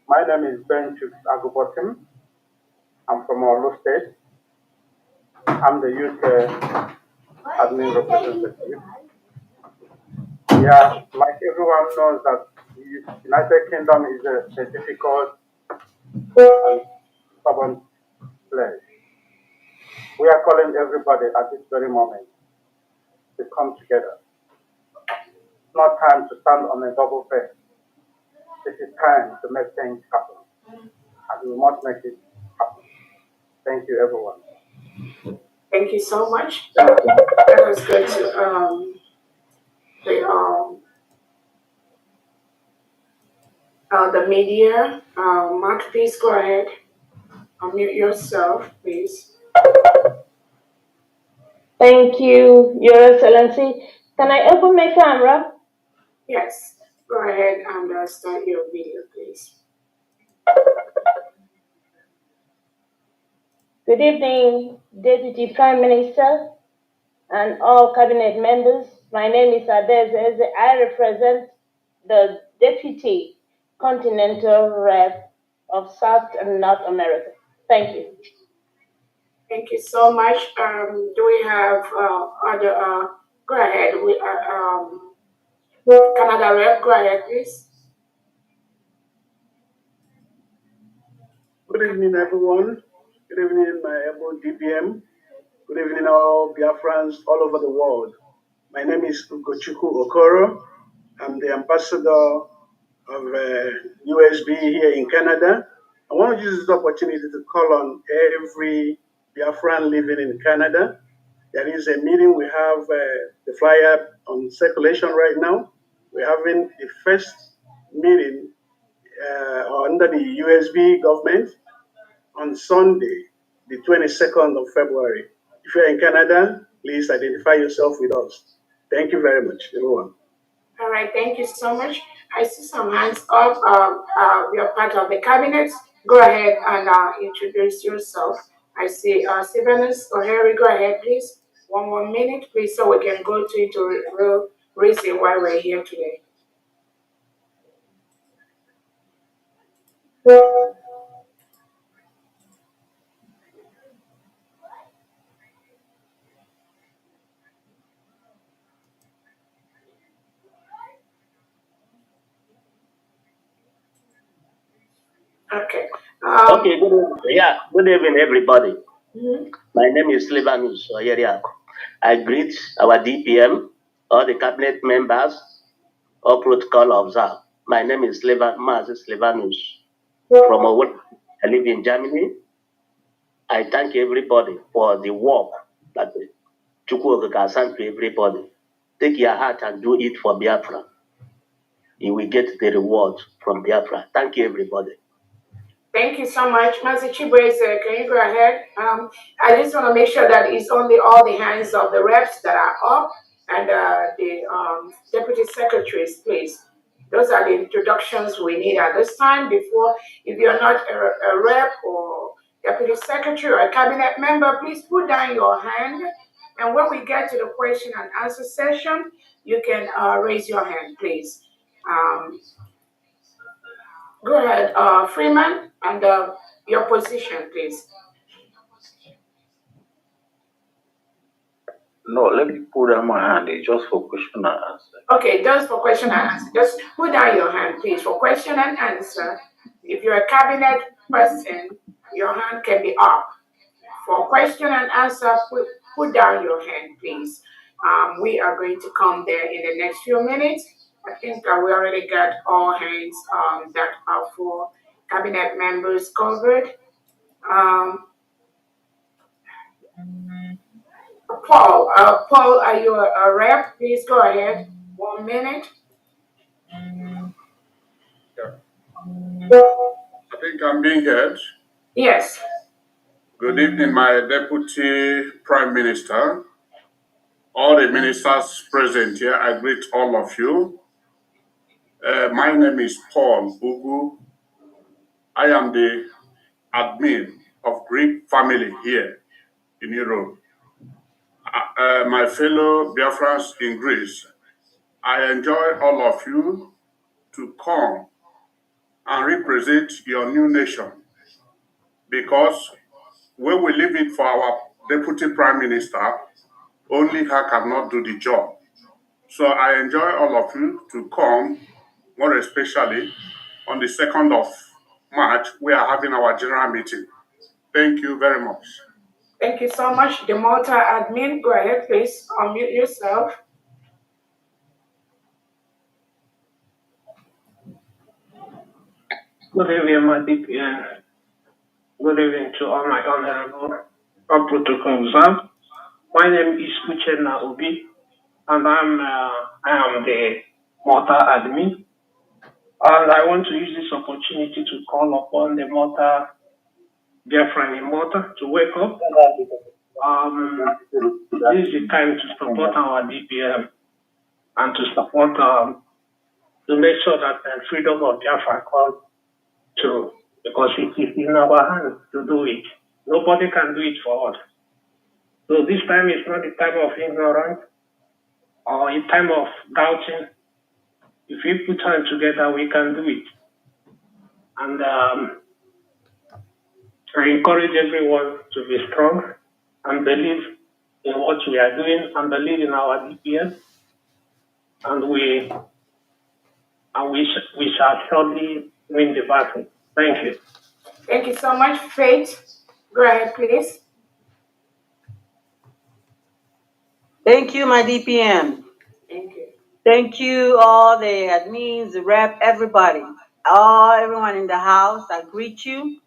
My name is Ben Chooks Agubotim. I'm from Olu State. I'm the youth admin representative. Yeah, like everyone knows that the United Kingdom is a difficult and stubborn place. We are calling everybody at this very moment to come together. It's not time to stand on a double face. This is time to make things happen. And we must make it happen. Thank you, everyone. Thank you so much. Let us go to the media. Mark, please go ahead. Unmute yourself, please. Thank you, Your Excellency. Can I open my camera? Yes. Go ahead and start your video, please. Good evening, Deputy Prime Minister and all cabinet members. My name is Adez Eze. I represent the Deputy Continental Rep of South and North America. Thank you. Thank you so much. Do we have other? Go ahead. We Canada Rep. Go ahead, please. Good evening, everyone. Good evening, my able DPM. Good evening, all Biafrans all over the world. My name is Ugochukwu Okoro. I'm the ambassador of USB here in Canada. I want to use this opportunity to call on every Biafran living in Canada. There is a meeting. We have the flyer on circulation right now. We're having the first meeting under the USB government on Sunday, the 22nd of February. If you're in Canada, please identify yourself with us. Thank you very much, everyone. All right, thank you so much. I see some hands up. You're part of the cabinet. Go ahead and introduce yourself. I see Sylvanus O'Hare. Go ahead, please. 1 minute, please, so we can go into real reason why we're here today. Okay. Okay, good evening. Yeah, good evening, everybody. My name is Levanus Oyeriako. I greet our DPM, all the cabinet members, all protocol observed. My name is Mazis Levanus from Owen. I live in Germany. I thank everybody for the work that Chukwu has sent to everybody. Take your heart and do it for Biafra. You will get the reward from Biafra. Thank you, everybody. Thank you so much. Master Chibueze, can you go ahead? I just want to make sure that it's only all the hands of the reps that are up and the deputy secretaries, please. Those are the introductions we need at this time. Before, if you're not a rep or deputy secretary or a cabinet member, please put down your hand. And when we get to the question and answer session, you can raise your hand, please. Go ahead, Freeman, and your position, please. No, let me put down my hand. It's just for question and answer. Okay, just for question and answer. Just put down your hand, please, for question and answer. If you're a cabinet person, your hand can be up. For question and answer, put down your hand, please. We are going to come there in the next few minutes. I think we already got all hands that are for cabinet members covered. Paul, are you a rep? Please go ahead. 1 minute. I think I'm being heard. Yes. Good evening, my Deputy Prime Minister, all the ministers present here. I greet all of you. My name is Paul Ugu. I am the admin of Greek family here in Europe. My fellow Biafrans in Greece, I enjoy all of you to come and represent your new nation, because when we leave it for our Deputy Prime Minister, only her cannot do the job. So I enjoy all of you to come, more especially on the 2nd of March, we are having our general meeting. Thank you very much. Thank you so much. The Malta admin, go ahead, please. Unmute yourself. Good evening, my DPM. Good evening to all my honorable protocol observed. My name is Uchenna Obi, and I am the Malta admin. And I want to use this opportunity to call upon the Malta Biafran in Malta to wake up. This is the time to support our DPM and to support to make sure that the freedom of Biafra comes true, because it is in our hands to do it. Nobody can do it for us. So this time is not a time of ignorance or a time of doubting. If we put hands together, we can do it. And I encourage everyone to be strong and believe in what we are doing and believe in our DPS. And we shall surely win the battle. Thank you. Thank you so much, Faith. Go ahead, please. Thank you, my DPM. Thank you. Thank you, all the admins, the rep, everybody. Everyone in the house, I greet you.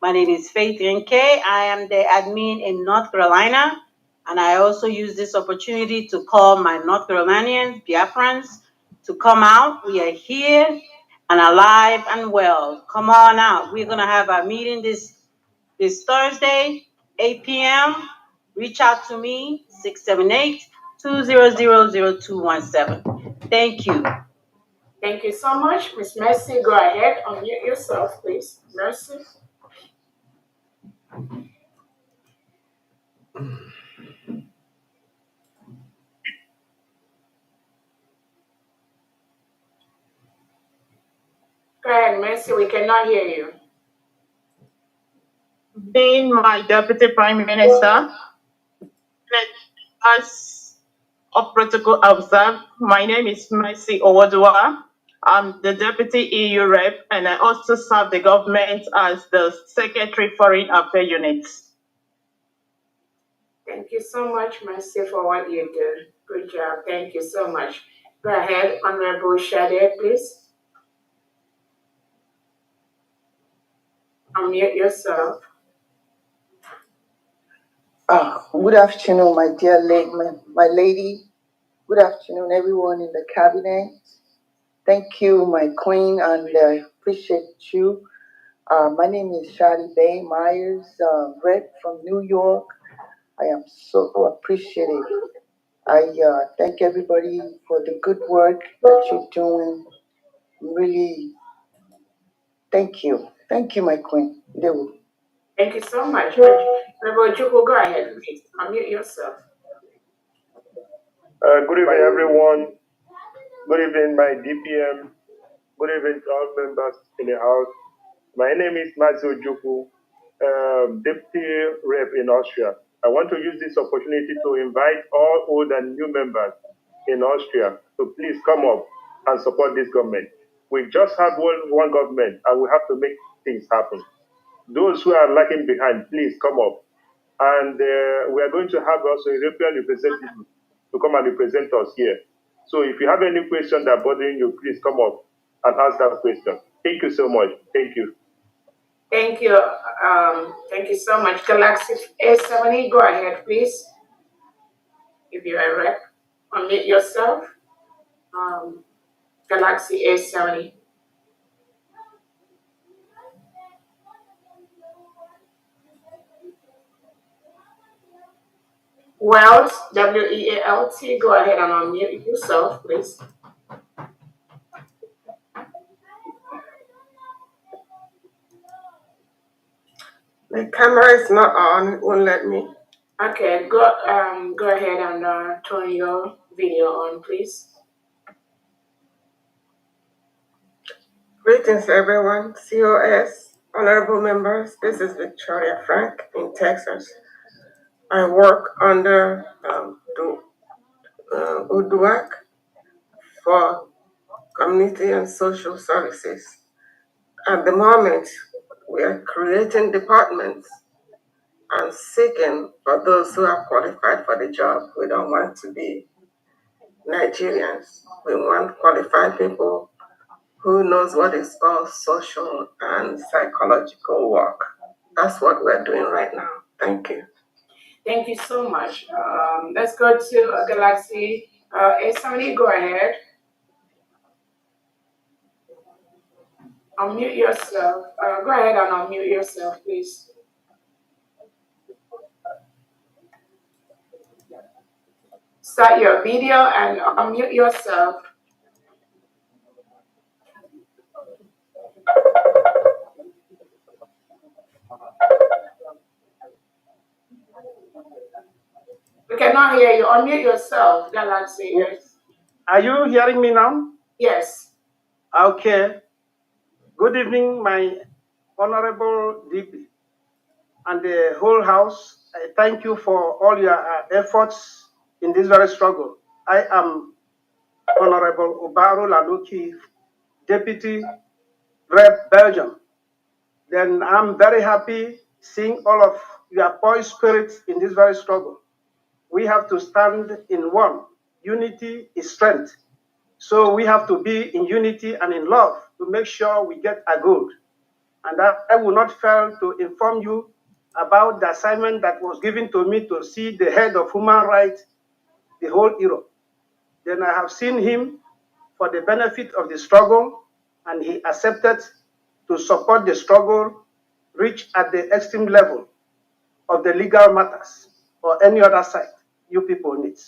My name is Faith NK. I am the admin in North Carolina. And I also use this opportunity to call my North Carolinians, Biafrans, to come out. We are here and alive and well. Come on out. We're going to have our meeting this Thursday, 8 p.m. Reach out to me, 678-200-0217. Thank you. Thank you so much. Miss Mercy, go ahead. Unmute yourself, please. Mercy. Go ahead, Mercy. We cannot hear you. Being my Deputy Prime Minister, as of protocol observed, my name is Mercy Owadua. I'm the Deputy EU Rep, and I also serve the government as the Secretary Foreign Affairs Unit. Thank you so much, Mercy, for what you do. Good job. Thank you so much. Go ahead, Honorable Shade, please. Unmute yourself. Good afternoon, my dear my lady. Good afternoon, everyone in the cabinet. Thank you, my queen, and I appreciate you. My name is Shadi Bay Myers, rep from New York. I am so appreciative. I thank everybody for the good work that you're doing. Really, thank you. Thank you, my queen. Thank you so much. Honorable Juku, go ahead, please. Unmute yourself. Good evening, everyone. Good evening, my DPM. Good evening to all members in the House. My name is Mazio Juku, Deputy Rep in Austria. I want to use this opportunity to invite all old and new members in Austria to please come up and support this government. We just have one government and we have to make things happen. Those who are lagging behind, please come up. And we are going to have also a European representative to come and represent us here. So if you have any question that bothering you, please come up and ask that question. Thank you so much. Thank you. Thank you. Thank you so much. Galaxy A70, go ahead, please. If you are a rep, unmute yourself. Galaxy A70. Welt, W-E-A-L-T, go ahead and unmute yourself, please. The camera is not on, it won't let me. Okay, go ahead and turn your video on, please. Greetings, everyone. COS, honorable members. This is Victoria Frank in Texas. I work under UDUAC for Community and Social Services. At the moment, we are creating departments and seeking for those who are qualified for the job. We don't want to be Nigerians. We want qualified people who knows what is called social and psychological work. That's what we're doing right now. Thank you. Thank you so much. Let's go to Galaxy A70. Go ahead. Unmute yourself. Go ahead and unmute yourself, please. Start your video and unmute yourself. We cannot hear you. Unmute yourself, Galaxy. Yes. Are you hearing me now? Yes. Okay. Good evening, my Honorable DP and the whole House. I thank you for all your efforts in this very struggle. I am Honorable Obaru Lanuki, Deputy Rep Belgium. Then I'm very happy seeing all of your poised spirits in this very struggle. We have to stand in one. Unity is strength. So we have to be in unity and in love to make sure we get a goal. And I will not fail to inform you about the assignment that was given to me to see the head of human rights the whole Europe. Then I have seen him for the benefit of the struggle, and he accepted to support the struggle reach at the extreme level of the legal matters or any other side you people need.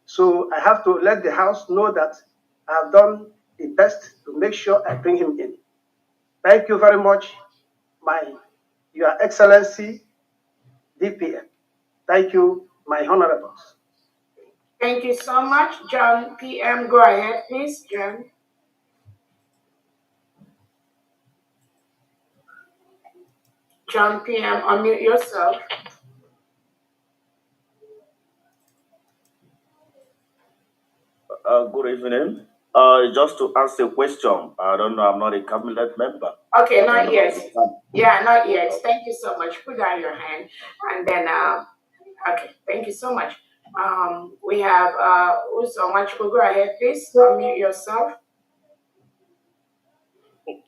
So I have to let the House know that I have done the best to make sure I bring him in. Thank you very much, Your Excellency, DPM. Thank you, my honorables. Thank you so much. John PM, go ahead, please, John. John PM, unmute yourself. Good evening. Just to answer a question, I don't know, I'm not a cabinet member. Okay, I not don't yet. understand. Yeah, not yet. Thank you so much. Put down your hand, and then okay. Thank you so much. We have Uso Machuku. Go ahead, please. Unmute yourself.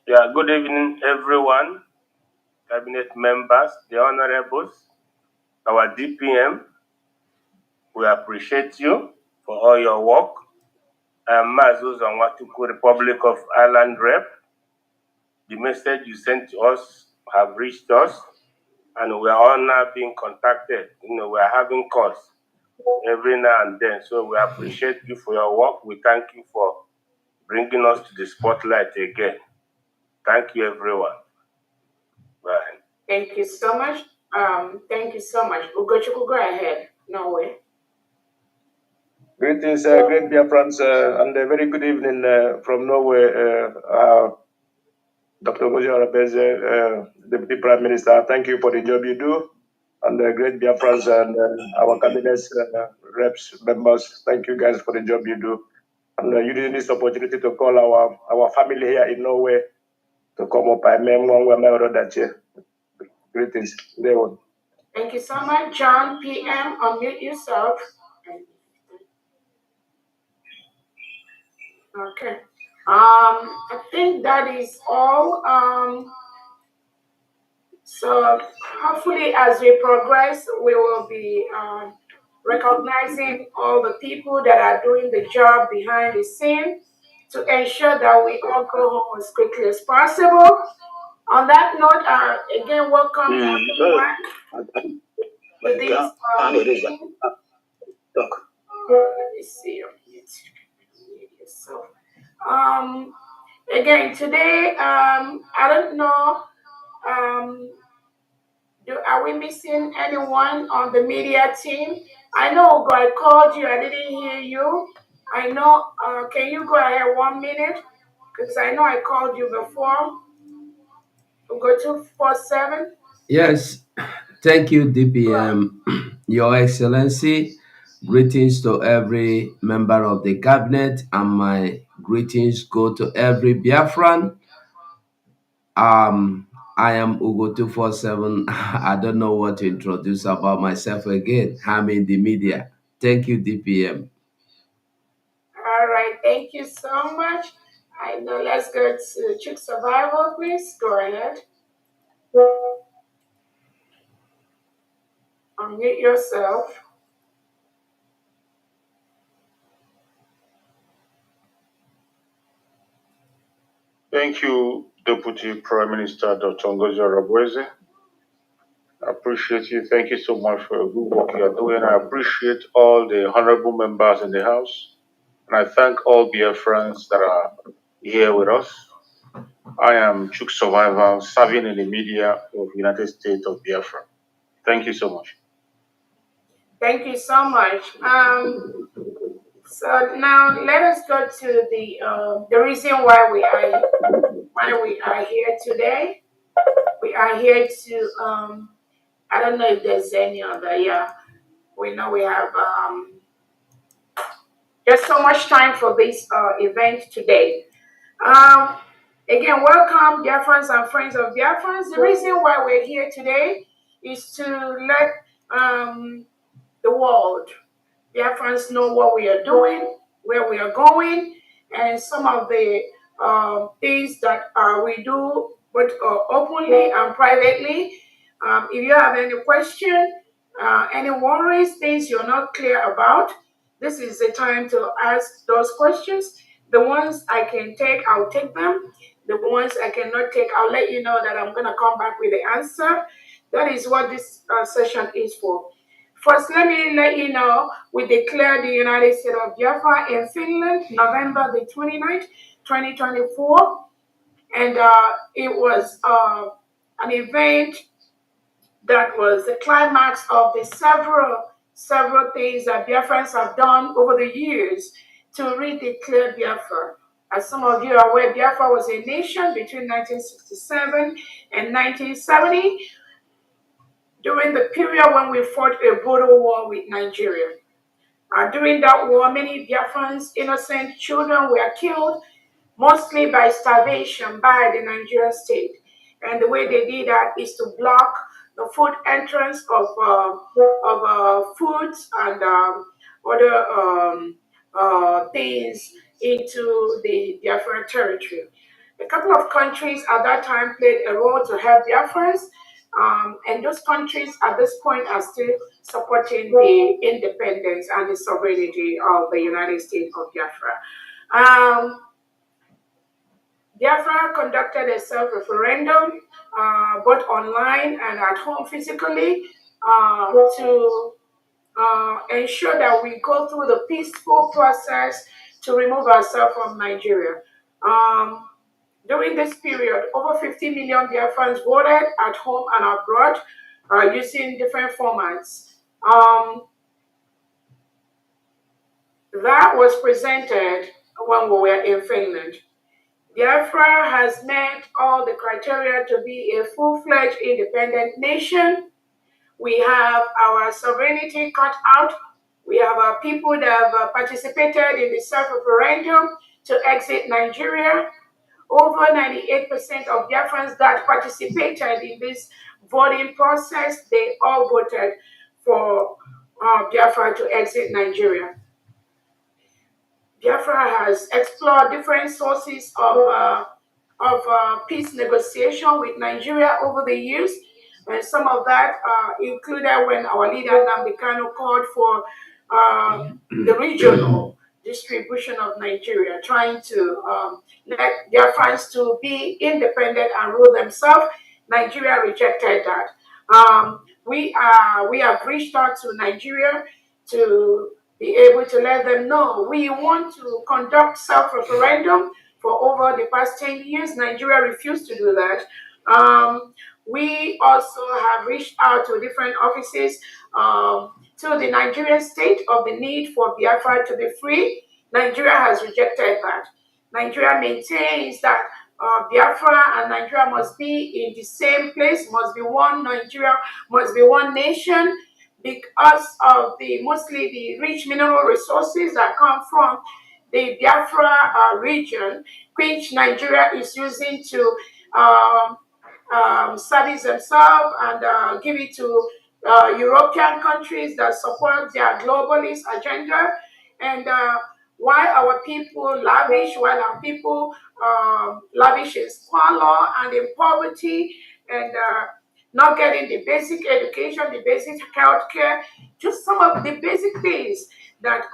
Yeah, good evening, everyone, cabinet members, the honorables, our DPM. We appreciate you for all your work. I'm Mazuz Onwatuku, Republic of Ireland Rep. The message you sent to us have reached us, and we are all now being contacted. We are having calls every now and then. So we appreciate you for your work. We thank you for bringing us to the spotlight again. Thank you, everyone. Bye. Thank you so much. Thank you so much. Ugochukwu, go ahead. Norway. Greetings, great Biafrans, and a very good evening from Norway. Dr. Mojo Arabeze, Deputy Prime Minister, thank you for the job you do. And great Biafrans and our cabinet reps, members, thank you guys for the job you do. And using this opportunity to call our family here in Norway to come up. I mean, one way or another. Greetings. Thank you so much, John PM. Unmute yourself. Okay. I think that is all. So hopefully, as we progress, we will be recognizing all the people that are doing the job behind the scene to ensure that we all go home as quickly as possible. On that note, again, welcome everyone to this meeting. Let me see your yourself. Again, today, I don't know, are we missing anyone on the media team? I know I called you, I didn't hear you. I know, can you go ahead 1 minute? Because I know I called you before. We'll go 247. Yes, thank you, DPM. Your Excellency, greetings to every member of the cabinet, and my greetings go to every Biafran. I am Ugo 247. I don't know what to introduce about myself again. I'm in the media. Thank you, DPM. All right, thank you so much. I know, let's go to Chick Survival, please. Go ahead. Unmute yourself. Thank you, Deputy Prime Minister Dr. Ngozi Arabweze. I appreciate you. Thank you so much for the good work you are doing. I appreciate all the honorable members in the House. And I thank all Biafrans that are here with us. I am Chuk Survivor, serving in the media of the United States of Biafra. Thank you so much. Thank you so much. So now let us go to the reason why we are here today. We are here to I don't know if there's any other. Yeah, we know we have just so much time for this event today. Again, welcome, Biafrans and friends of Biafrans. The reason why we're here today is to let the world, Biafrans, know what we are doing, where we are going, and some of the things that we do both openly and privately. If you have any question, any worries, things you're not clear about, this is the time to ask those questions. The ones I can take, I'll take them. The ones I cannot take, I'll let you know that I'm going to come back with the answer. That is what this session is for. First, let me let you know, we declared the United States of Biafra in Finland, November the 29th, 2024. And it was an event that was the climax of the several things that Biafrans have done over the years to redeclare Biafra. As some of you are aware, Biafra was a nation between 1967 and 1970, during the period when we fought a brutal war with Nigeria. During that war, many Biafrans, innocent children, were killed, mostly by starvation by the Nigerian state. And the way they did that is to block the food entrance of foods and other things into the Biafran territory. A couple of countries at that time played a role to help Biafrans, and those countries at this point are still supporting the independence and the sovereignty of the United States of Biafra. Biafra conducted a self-referendum, both online and at home physically, to ensure that we go through the peaceful process to remove ourselves from Nigeria. During this period, over 50 million Biafrans voted at home and abroad using different formats. That was presented when we were in Finland. Biafra has met all the criteria to be a full-fledged independent nation. We have our sovereignty cut out. We have our people that have participated in the self-referendum to exit Nigeria. Over 98% of Biafrans that participated in this voting process, they all voted for Biafra to exit Nigeria. Biafra has explored different sources of peace negotiation with Nigeria over the years. And some of that included when our leader Nnamdi Kanu called for the regional distribution of Nigeria, trying to let Biafrans to be independent and rule themselves. Nigeria rejected that. We have reached out to Nigeria to be able to let them know we want to conduct self-referendum. For over the past 10 years, Nigeria refused to do that. We also have reached out to different offices to the Nigerian state of the need for Biafra to be free. Nigeria has rejected that. Nigeria maintains that Biafra and Nigeria must be in the same place, must be one Nigeria, must be one nation, because of mostly the rich mineral resources that come from the Biafra region, which Nigeria is using to service themselves and give it to European countries that support their globalist agenda. And while our people lavish in squalor and in poverty and not getting the basic education, the basic health care, just some of the basic things that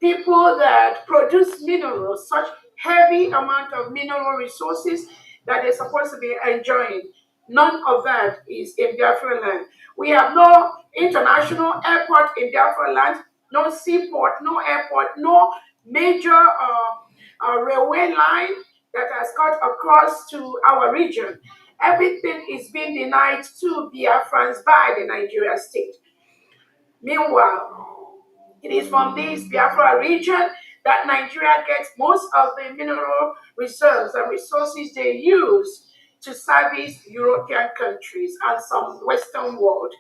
people that produce minerals, such heavy amount of mineral resources that they're supposed to be enjoying. None of that is in Biafra land. We have no international airport in Biafra land, no seaport, no airport, no major railway line that has cut across to our region. Everything is being denied to Biafrans by the Nigeria state. Meanwhile, it is from this Biafra region that Nigeria gets most of the mineral reserves and resources they use to service European countries and some Western world.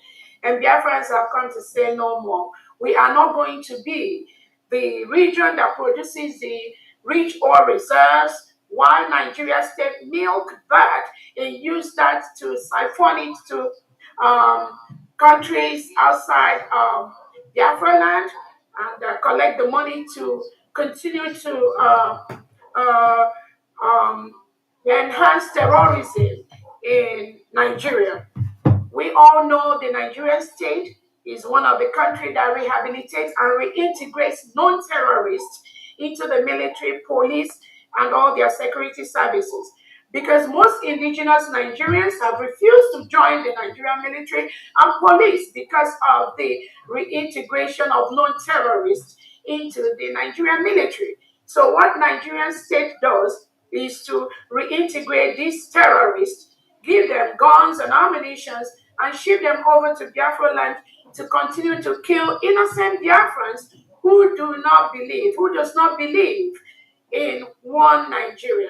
And Biafrans have come to say no more. We are not going to be the region that produces the rich oil reserves, while Nigeria state milk that and use that to siphon it to countries outside Biafra land and collect the money to continue to enhance terrorism in Nigeria. We all know the Nigerian state is one of the countries that rehabilitates and reintegrates non-terrorists into the military, police, and all their security services. Because most indigenous Nigerians have refused to join the Nigerian military and police because of the reintegration of non-terrorists into the Nigerian military. So what Nigerian state does is to reintegrate these terrorists, give them guns and ammunition, and ship them over to Biafra land to continue to kill innocent Biafrans who does not believe in one Nigeria.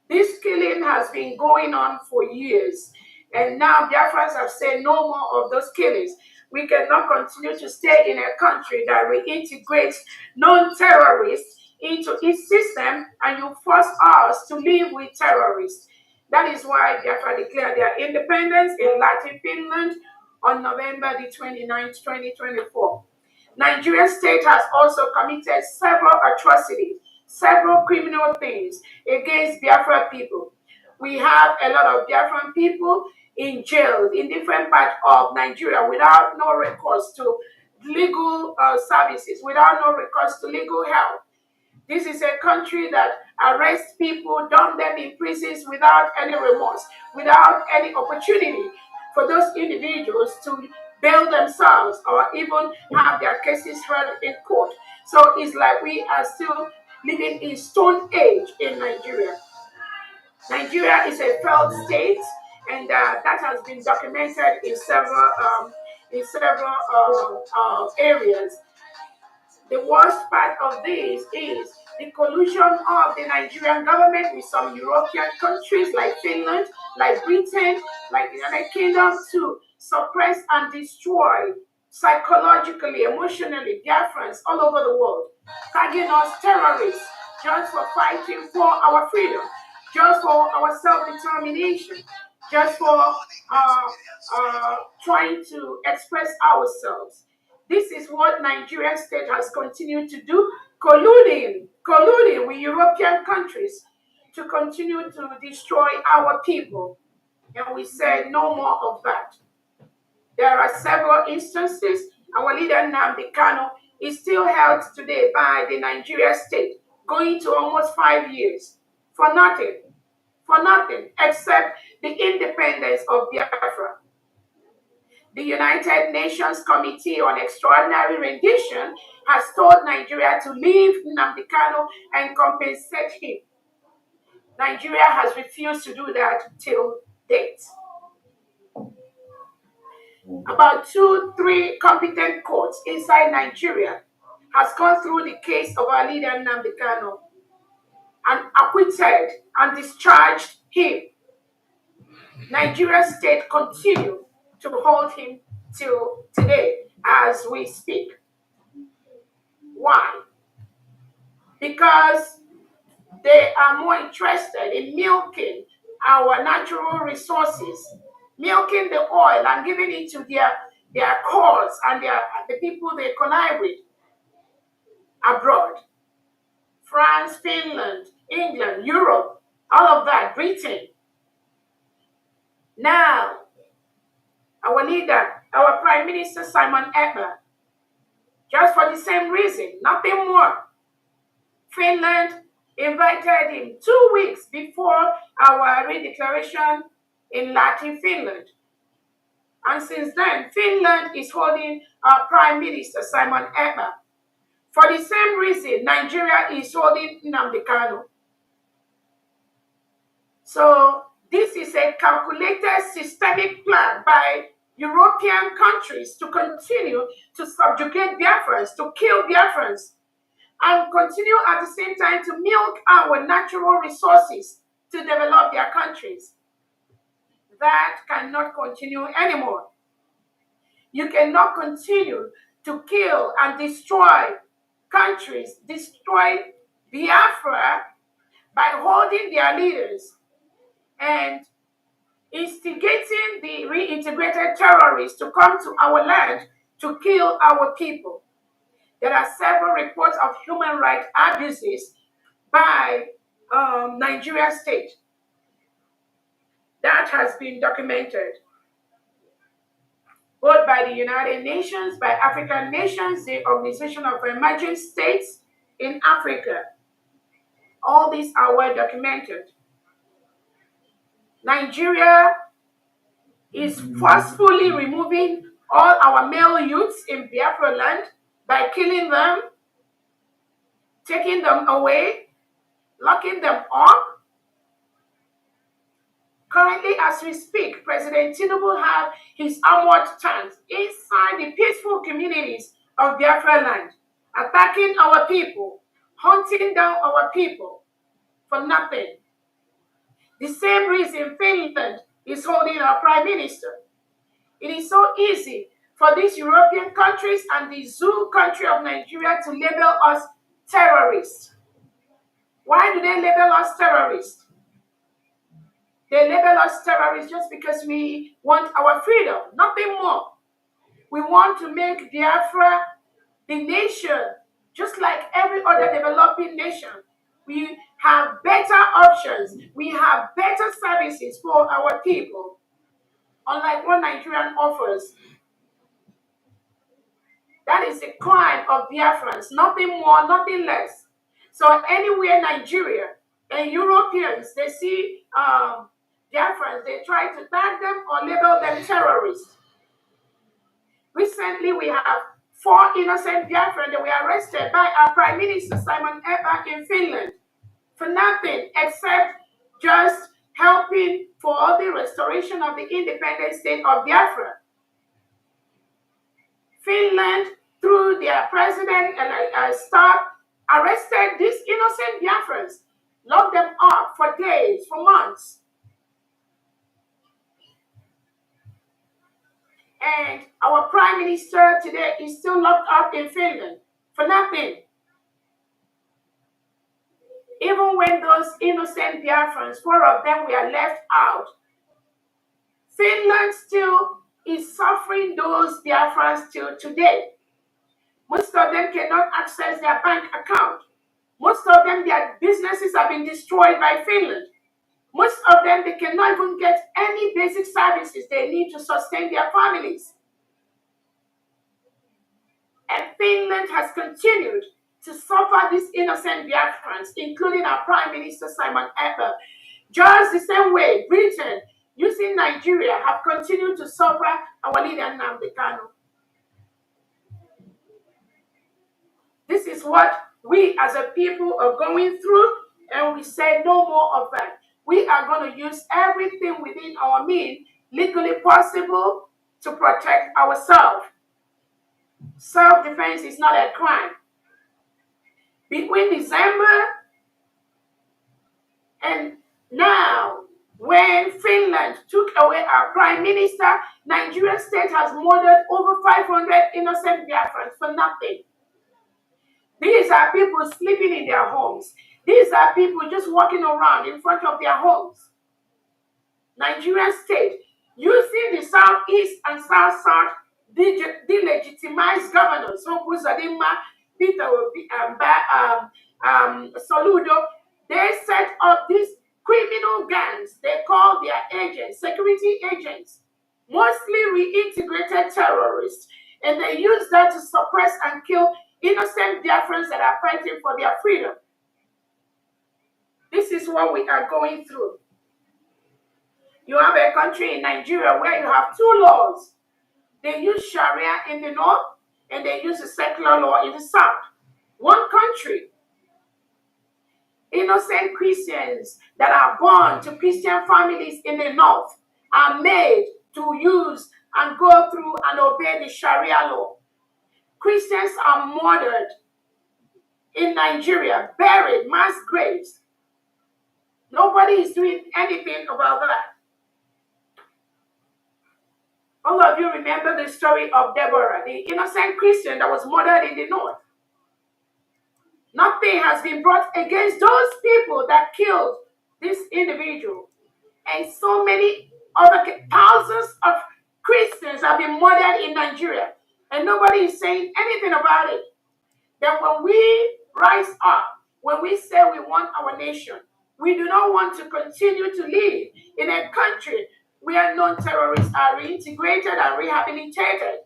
This killing has been going on for years, and now Biafrans have said no more of those killings. We cannot continue to stay in a country that reintegrates non-terrorists into its system and you force us to live with terrorists. That is why Biafra declared their independence in Latin Finland on November the 29th, 2024. Nigerian state has also committed several atrocities, several criminal things against Biafra people. We have a lot of Biafran people in jail in different parts of Nigeria without no recourse to legal services, without no recourse to legal help. This is a country that arrests people, dump them in prisons without any remorse, without any opportunity for those individuals to bail themselves or even have their cases heard in court. So it's like we are still living in stone age in Nigeria. Nigeria is a failed state, and that has been documented in several areas. The worst part of this is the collusion of the Nigerian government with some European countries like Finland, like Britain, like the United Kingdom to suppress and destroy psychologically, emotionally Biafrans all over the world, tagging us terrorists just for fighting for our freedom, just for our self-determination, just for trying to express ourselves. This is what Nigerian state has continued to do, colluding with European countries to continue to destroy our people. And we said no more of that. There are several instances. Our leader Nnamdi Kanu is still held today by the Nigeria state, going to almost 5 years for nothing, except the independence of Biafra. The United Nations Committee on Extraordinary Rendition has told Nigeria to leave Nnamdi Kanu and compensate him. Nigeria has refused to do that till date. About 2-3 competent courts inside Nigeria has gone through the case of our leader Nnamdi Kanu and acquitted and discharged him. Nigeria state continue to hold him till today as we speak. Why? Because they are more interested in milking our natural resources, milking the oil and giving it to their COS and the people they connive with abroad. France, Finland, England, Europe, all of that, Britain. Now, our leader, our Prime Minister Simon Ekpa, just for the same reason, nothing more. Finland invited him 2 weeks before our redeclaration in Latin Finland. And since then, Finland is holding our Prime Minister Simon Ekpa. For the same reason, Nigeria is holding Nnamdi Kanu. So this is a calculated systemic plan by European countries to continue to subjugate Biafrans, to kill Biafrans, and continue at the same time to milk our natural resources to develop their countries. That cannot continue anymore. You cannot continue to kill and destroy countries, destroy Biafra by holding their leaders and instigating the reintegrated terrorists to come to our land to kill our people. There are several reports of human rights abuses by Nigeria state. That has been documented both by the United Nations, by African nations, the Organization of Emerging States in Africa. All these are well documented. Nigeria is forcefully removing all our male youths in Biafra land by killing them, taking them away, locking them up. Currently, as we speak, President Tinubu has his armored tanks inside the peaceful communities of Biafra land, attacking our people, hunting down our people for nothing. The same reason Finland is holding our Prime Minister. It is so easy for these European countries and the zoo country of Nigeria to label us terrorists. Why do they label us terrorists? They label us terrorists just because we want our freedom, nothing more. We want to make Biafra the nation, just like every other developing nation. We have better options. We have better services for our people, unlike what Nigerian offers. That is the crime of Biafrans, nothing more, nothing less. So anywhere Nigeria and Europeans, they see Biafrans, they try to tag them or label them terrorists. Recently, we have 4 innocent Biafrans that were arrested by our Prime Minister Simon Ekpa in Finland for nothing except just helping for the restoration of the independent state of Biafra. Finland, through their president and staff, arrested these innocent Biafrans, locked them up for days, for months. And our Prime Minister today is still locked up in Finland for nothing. Even when those innocent Biafrans, 4 of them were left out, Finland still is suffering those Biafrans till today. Most of them cannot access their bank account. Most of them, their businesses have been destroyed by Finland. Most of them, they cannot even get any basic services they need to sustain their families. And Finland has continued to suffer these innocent Biafrans, including our Prime Minister Simon Ekpa. Just the same way Britain, using Nigeria, have continued to suffer our leader Nnamdi Kanu. This is what we as a people are going through, and we say no more of that. We are going to use everything within our means, legally possible, to protect ourselves. Self-defense is not a crime. Between December and now, when Finland took away our Prime Minister, Nigeria state has murdered over 500 innocent Biafrans for nothing. These are people sleeping in their homes. These are people just walking around in front of their homes. Nigerian state, using the Southeast and South-South delegitimized governors, Zadima, Peter Obi, Soludo, they set up these criminal gangs. They call their agents, security agents, mostly reintegrated terrorists, and they use that to suppress and kill innocent Biafrans that are fighting for their freedom. This is what we are going through. You have a country in Nigeria where you have 2 laws. They use Sharia in the north, and they use the secular law in the south. One country. Innocent Christians that are born to Christian families in the north are made to use and go through and obey the Sharia law. Christians are murdered in Nigeria, buried, mass graves. Nobody is doing anything about that. All of you remember the story of Deborah, the innocent Christian that was murdered in the north. Nothing has been brought against those people that killed this individual. And so many other thousands of Christians have been murdered in Nigeria. And nobody is saying anything about it. That when we rise up, when we say we want our nation, we do not want to continue to live in a country where non-terrorists are reintegrated and rehabilitated.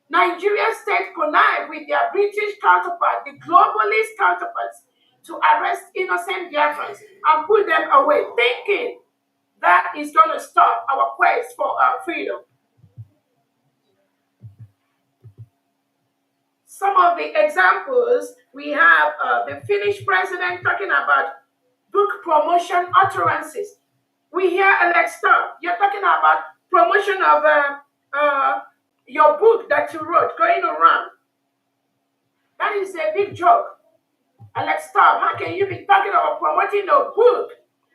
Nigeria state connived with their British counterpart, the globalist counterparts, to arrest innocent Biafrans and put them away, thinking that is going to stop our quest for our freedom. Some of the examples, we have the Finnish president talking about book promotion utterances. We hear Alex Stubb, you're talking about promotion of your book that you wrote going around. That is a big joke. Alex Stubb, how can you be talking about promoting a book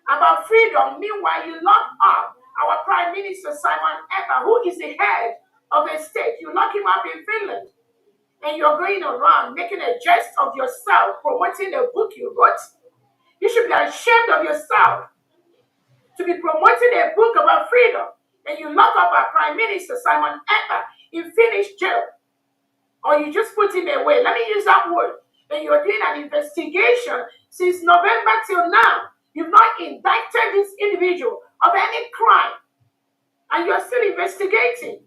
about freedom? Meanwhile, you lock up our Prime Minister Simon Ekpa, who is the head of a state. You lock him up in Finland, and you're going around making a jest of yourself, promoting a book you wrote. You should be ashamed of yourself to be promoting a book about freedom, and you lock up our Prime Minister Simon Ekpa in Finnish jail, or you just put him away. Let me use that word. And you're doing an investigation since November till now. You've not indicted this individual of any crime, and you're still investigating.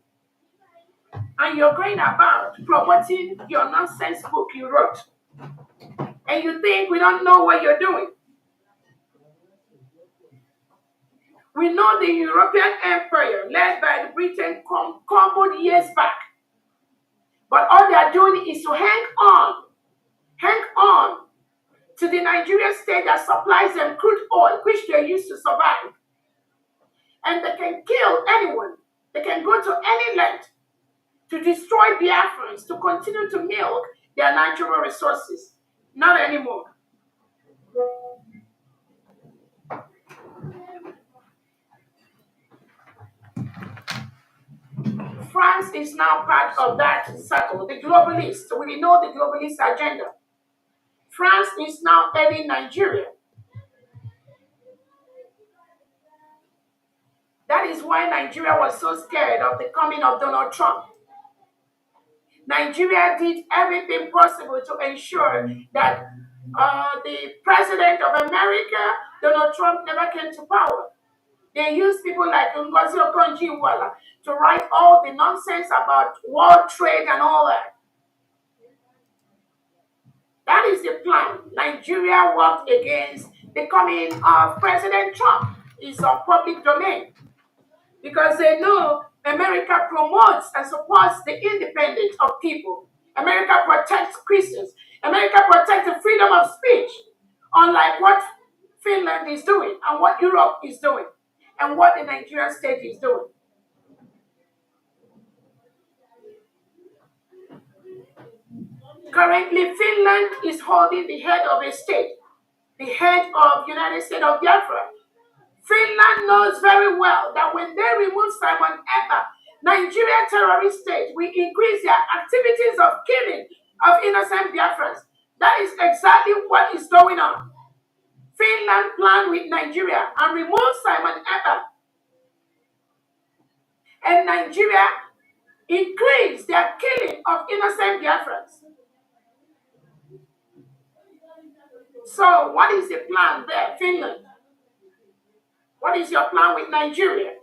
And you're going about promoting your nonsense book you wrote. And you think we don't know what you're doing. We know the European Empire, led by the Britain, crumbled years back. But all they are doing is to hang on to the Nigerian state that supplies them crude oil, which they use to survive. And they can kill anyone. They can go to any length to destroy Biafrans, to continue to milk their natural resources. Not anymore. France is now part of that circle, the globalists. We know the globalist agenda. France is now aiding Nigeria. That is why Nigeria was so scared of the coming of Donald Trump. Nigeria did everything possible to ensure that the president of America, Donald Trump, never came to power. They used people like Ngozi Okonjo-Iweala to write all the nonsense about world trade and all that. That is the plan. Nigeria worked against the coming of President Trump. It's on public domain. Because they know America promotes and supports the independence of people. America protects Christians. America protects the freedom of speech, unlike what Finland is doing and what Europe is doing and what the Nigerian state is doing. Currently, Finland is holding the head of a state, the head of United States of Biafra. Finland knows very well that when they remove Simon Ekpa, Nigeria terrorist state will increase their activities of killing of innocent Biafrans. That is exactly what is going on. Finland planned with Nigeria and removed Simon Ekpa. And Nigeria increased their killing of innocent Biafrans. So what is the plan there, Finland? What is your plan with Nigeria?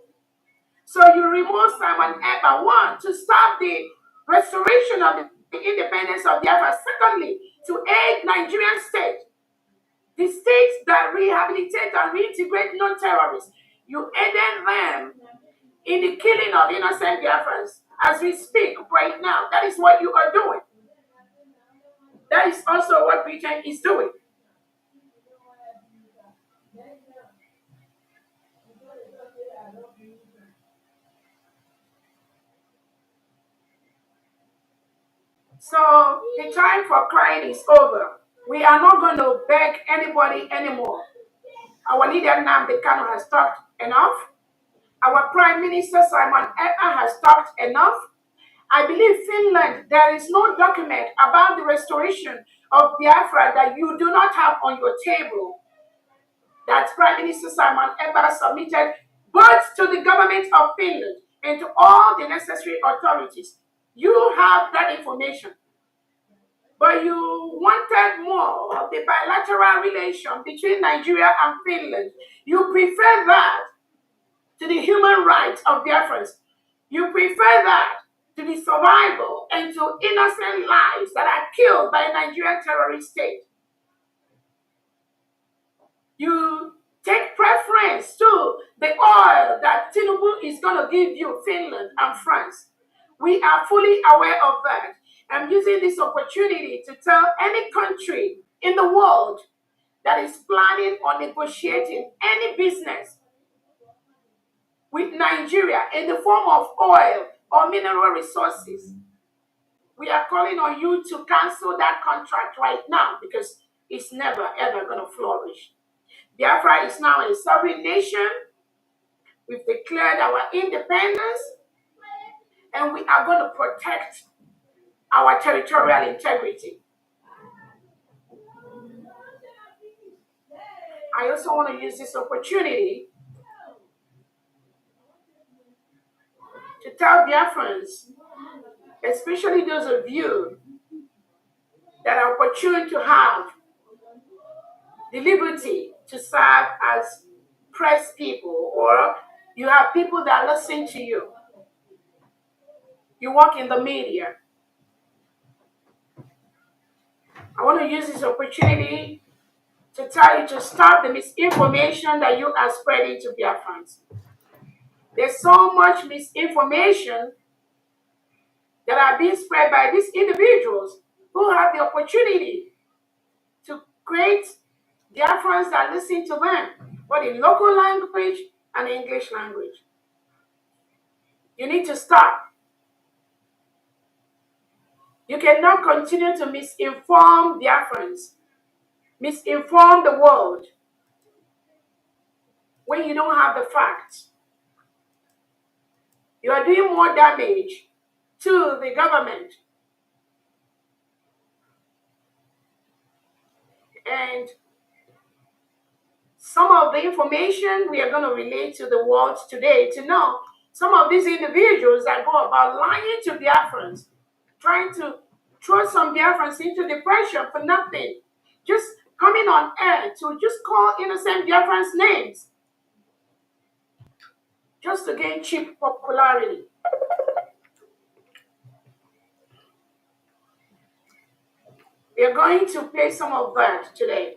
So you remove Simon Ekpa, one, to stop the restoration of the independence of Biafra. Secondly, to aid Nigerian state, the states that rehabilitate and reintegrate non-terrorists. You aided them in the killing of innocent Biafrans. As we speak right now, that is what you are doing. That is also what Britain is doing. So the time for crying is over. We are not going to beg anybody anymore. Our leader Nnamdi Kanu has talked enough. Our Prime Minister Simon Ekpa has talked enough. I believe Finland, there is no document about the restoration of Biafra that you do not have on your table. That Prime Minister Simon Ekpa submitted both to the government of Finland and to all the necessary authorities. You have that information. But you wanted more of the bilateral relation between Nigeria and Finland. You prefer that to the human rights of Biafrans. You prefer that to the survival and to innocent lives that are killed by a Nigerian terrorist state. You take preference to the oil that Tinubu is going to give you, Finland and France. We are fully aware of that. I'm using this opportunity to tell any country in the world that is planning or negotiating any business with Nigeria in the form of oil or mineral resources. We are calling on you to cancel that contract right now because it's never ever going to flourish. Biafra is now a sovereign nation. We've declared our independence. and we are going to protect our territorial integrity. I also want to use this opportunity to tell Biafrans, especially those of you that are opportune to have the liberty to serve as press people, or you have people that listen to you. You work in the media. I want to use this opportunity to tell you to stop the misinformation that you are spreading to Biafrans. There's so much misinformation that are being spread by these individuals who have the opportunity to create Biafrans that listen to them, both in local language and English language. You need to stop. You cannot continue to misinform Biafrans, misinform the world when you don't have the facts. You are doing more damage to the government. And some of the information we are going to relate to the world today to know some of these individuals that go about lying to Biafrans, trying to throw some Biafrans into depression for nothing, just coming on air to just call innocent Biafrans names just to gain cheap popularity. We are going to play some of that today.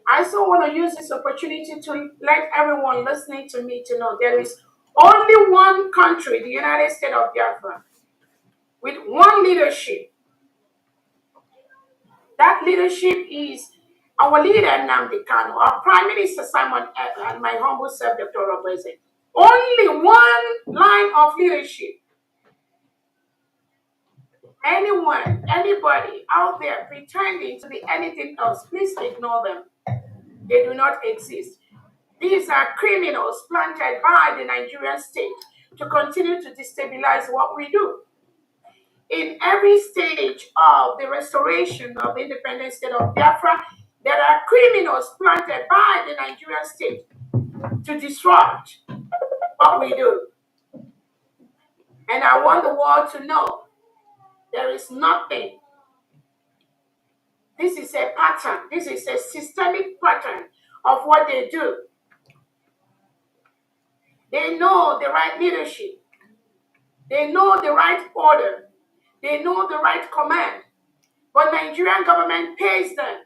I also want to use this opportunity to let everyone listening to me to know there is only one country, the United States of Biafra, with one leadership. That leadership is our leader, Nnamdi Kanu, our Prime Minister, Simon Ekpa, and my humble self, Dr. Robese. Only one line of leadership. Anyone, anybody out there pretending to be anything else, please ignore them. They do not exist. These are criminals planted by the Nigerian state to continue to destabilize what we do. In every stage of the restoration of the independent state of Biafra, there are criminals planted by the Nigerian state to disrupt what we do. And I want the world to know there is nothing. This is a pattern. This is a systemic pattern of what they do. They know the right leadership. They know the right order. They know the right command. But Nigerian government pays them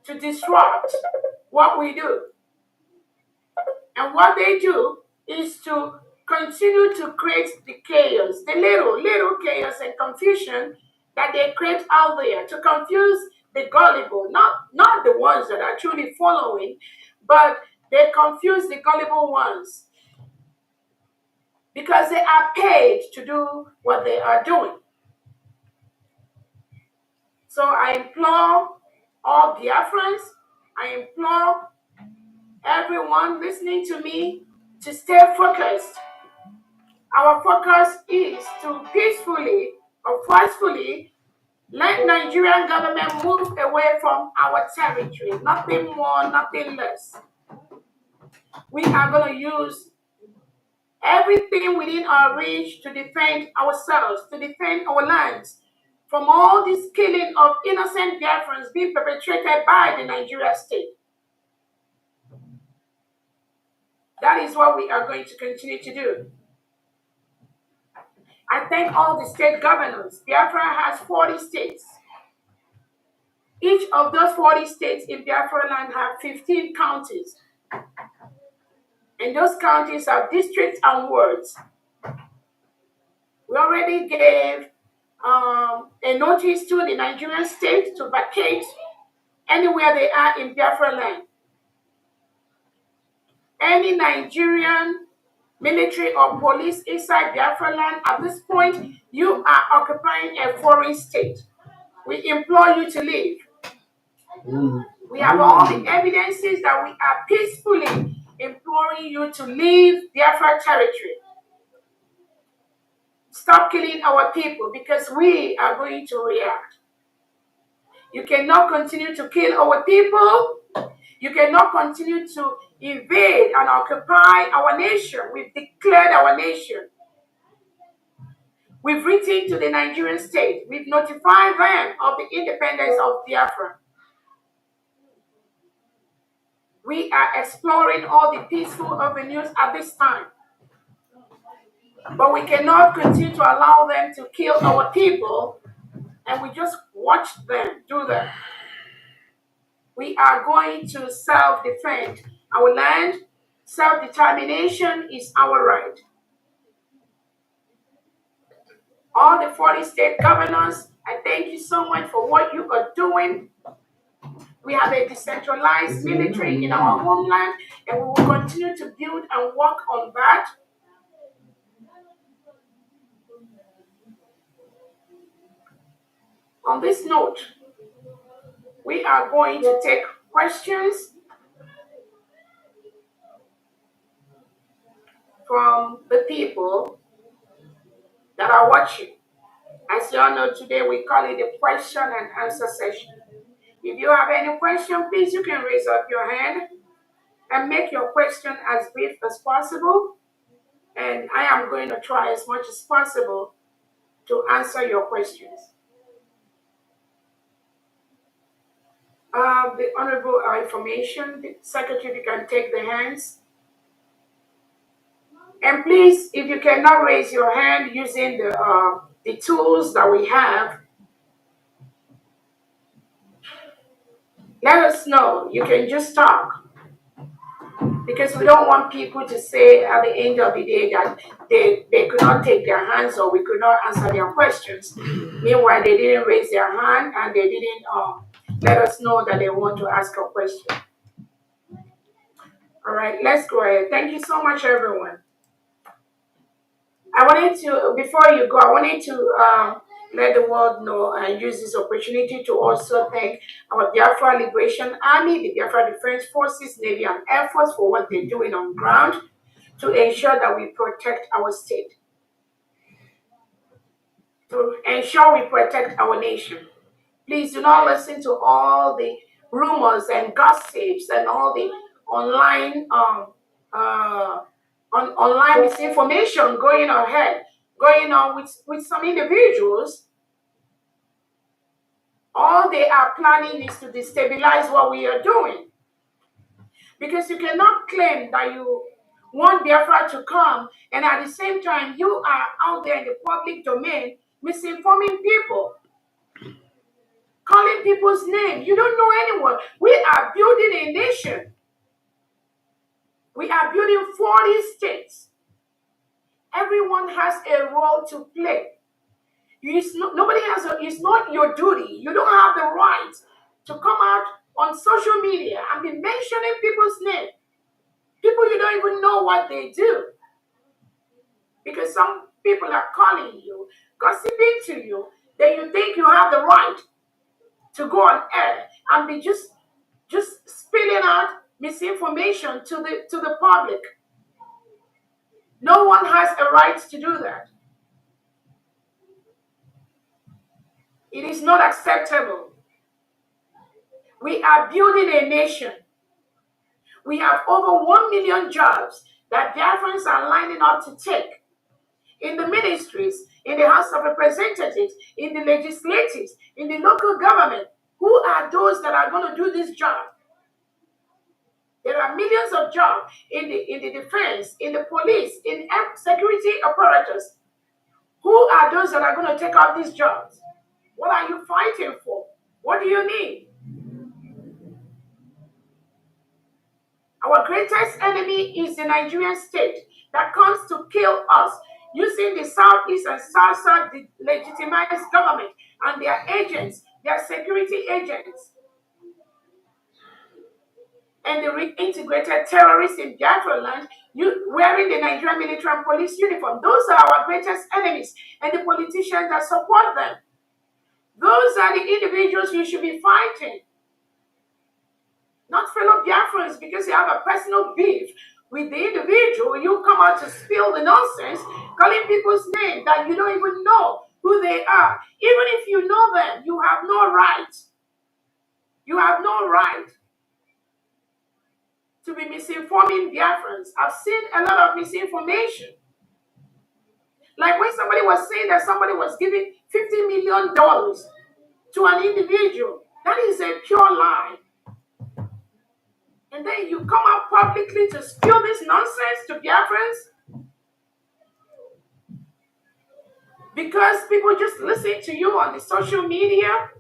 to disrupt what we do. And what they do is to continue to create the chaos, the little chaos and confusion that they create out there to confuse the gullible, not the ones that are truly following, but they confuse the gullible ones because they are paid to do what they are doing. So I implore all Biafrans, I implore everyone listening to me to stay focused. Our focus is to peacefully or forcefully let Nigerian government move away from our territory. Nothing more, nothing less. We are going to use everything within our reach to defend ourselves, to defend our lands from all this killing of innocent Biafrans being perpetrated by the Nigerian state. That is what we are going to continue to do. I thank all the state governors. Biafra has 40 states. Each of those 40 states in Biafra land have 15 counties. And those counties are districts and wards. We already gave a notice to the Nigerian state to vacate anywhere they are in Biafra land. Any Nigerian military or police inside Biafra land, at this point, you are occupying a foreign state. We implore you to leave. We have all the evidences that we are peacefully imploring you to leave Biafra territory. stop killing our people, because we are going to react. You cannot continue to kill our people. You cannot continue to invade and occupy our nation. We've declared our nation. We've written to the Nigerian state. We've notified them of the independence of Biafra. We are exploring all the peaceful avenues at this time. But we cannot continue to allow them to kill our people, and we just watch them do that. We are going to self-defend our land. Self-determination is our right. All the 40 state governors, I thank you so much for what you are doing. We have a decentralized military in our homeland, and we will continue to build and work on that. On this note, we are going to take questions from the people that are watching. As you all know, today we call it a question and answer session. If you have any question, please, you can raise up your hand and make your question as brief as possible. And I am going to try as much as possible to answer your questions. The honorable information, the secretary, you can take the hands. And please, if you cannot raise your hand using the tools that we have, let us know. You can just talk. Because we don't want people to say at the end of the day that they could not take their hands or we could not answer their questions. Meanwhile, they didn't raise their hand and they didn't let us know that they want to ask a question. All right, let's go ahead. Thank you so much, everyone. I wanted to, before you go, I wanted to let the world know and use this opportunity to also thank our Biafra Liberation Army, the Biafra Defense Forces, Navy, and Air Force for what they're doing on ground to ensure that we protect our state, to ensure we protect our nation. Please do not listen to all the rumors and gossips and all the online online misinformation going on with some individuals. All they are planning is to destabilize what we are doing. Because you cannot claim that you want Biafra to come and at the same time you are out there in the public domain misinforming people, calling people's names. You don't know anyone. We are building a nation. We are building 40 states. Everyone has a role to play. It's not your duty. You don't have the right to come out on social media and be mentioning people's name. People you don't even know what they do. Because some people are calling you, gossiping to you, then you think you have the right to go on air and be just spilling out misinformation to the public. No one has a right to do that. It is not acceptable. We are building a nation. We have over 1 million jobs that Biafrans are lining up to take in the ministries, in the House of Representatives, in the legislatives, in the local government. Who are those that are going to do this job? There are millions of jobs in the defense, in the police, in security apparatus. Who are those that are going to take up these jobs? What are you fighting for? What do you need? Our greatest enemy is the Nigerian state that comes to kill us using the Southeast and South legitimized government and their agents, their security agents, and the reintegrated terrorists in Biafra land wearing the Nigerian military and police uniform. Those are our greatest enemies and the politicians that support them. Those are the individuals you should be fighting. Not fellow Biafrans because they have a personal beef with the individual, you come out to spill the nonsense, calling people's names that you don't even know who they are. Even if you know them, you have no right. You have no right to be misinforming Biafrans. I've seen a lot of misinformation. Like when somebody was saying that somebody was giving $50 million to an individual. That is a pure lie. And then you come out publicly to spill this nonsense to Biafrans because people just listen to you on the social media.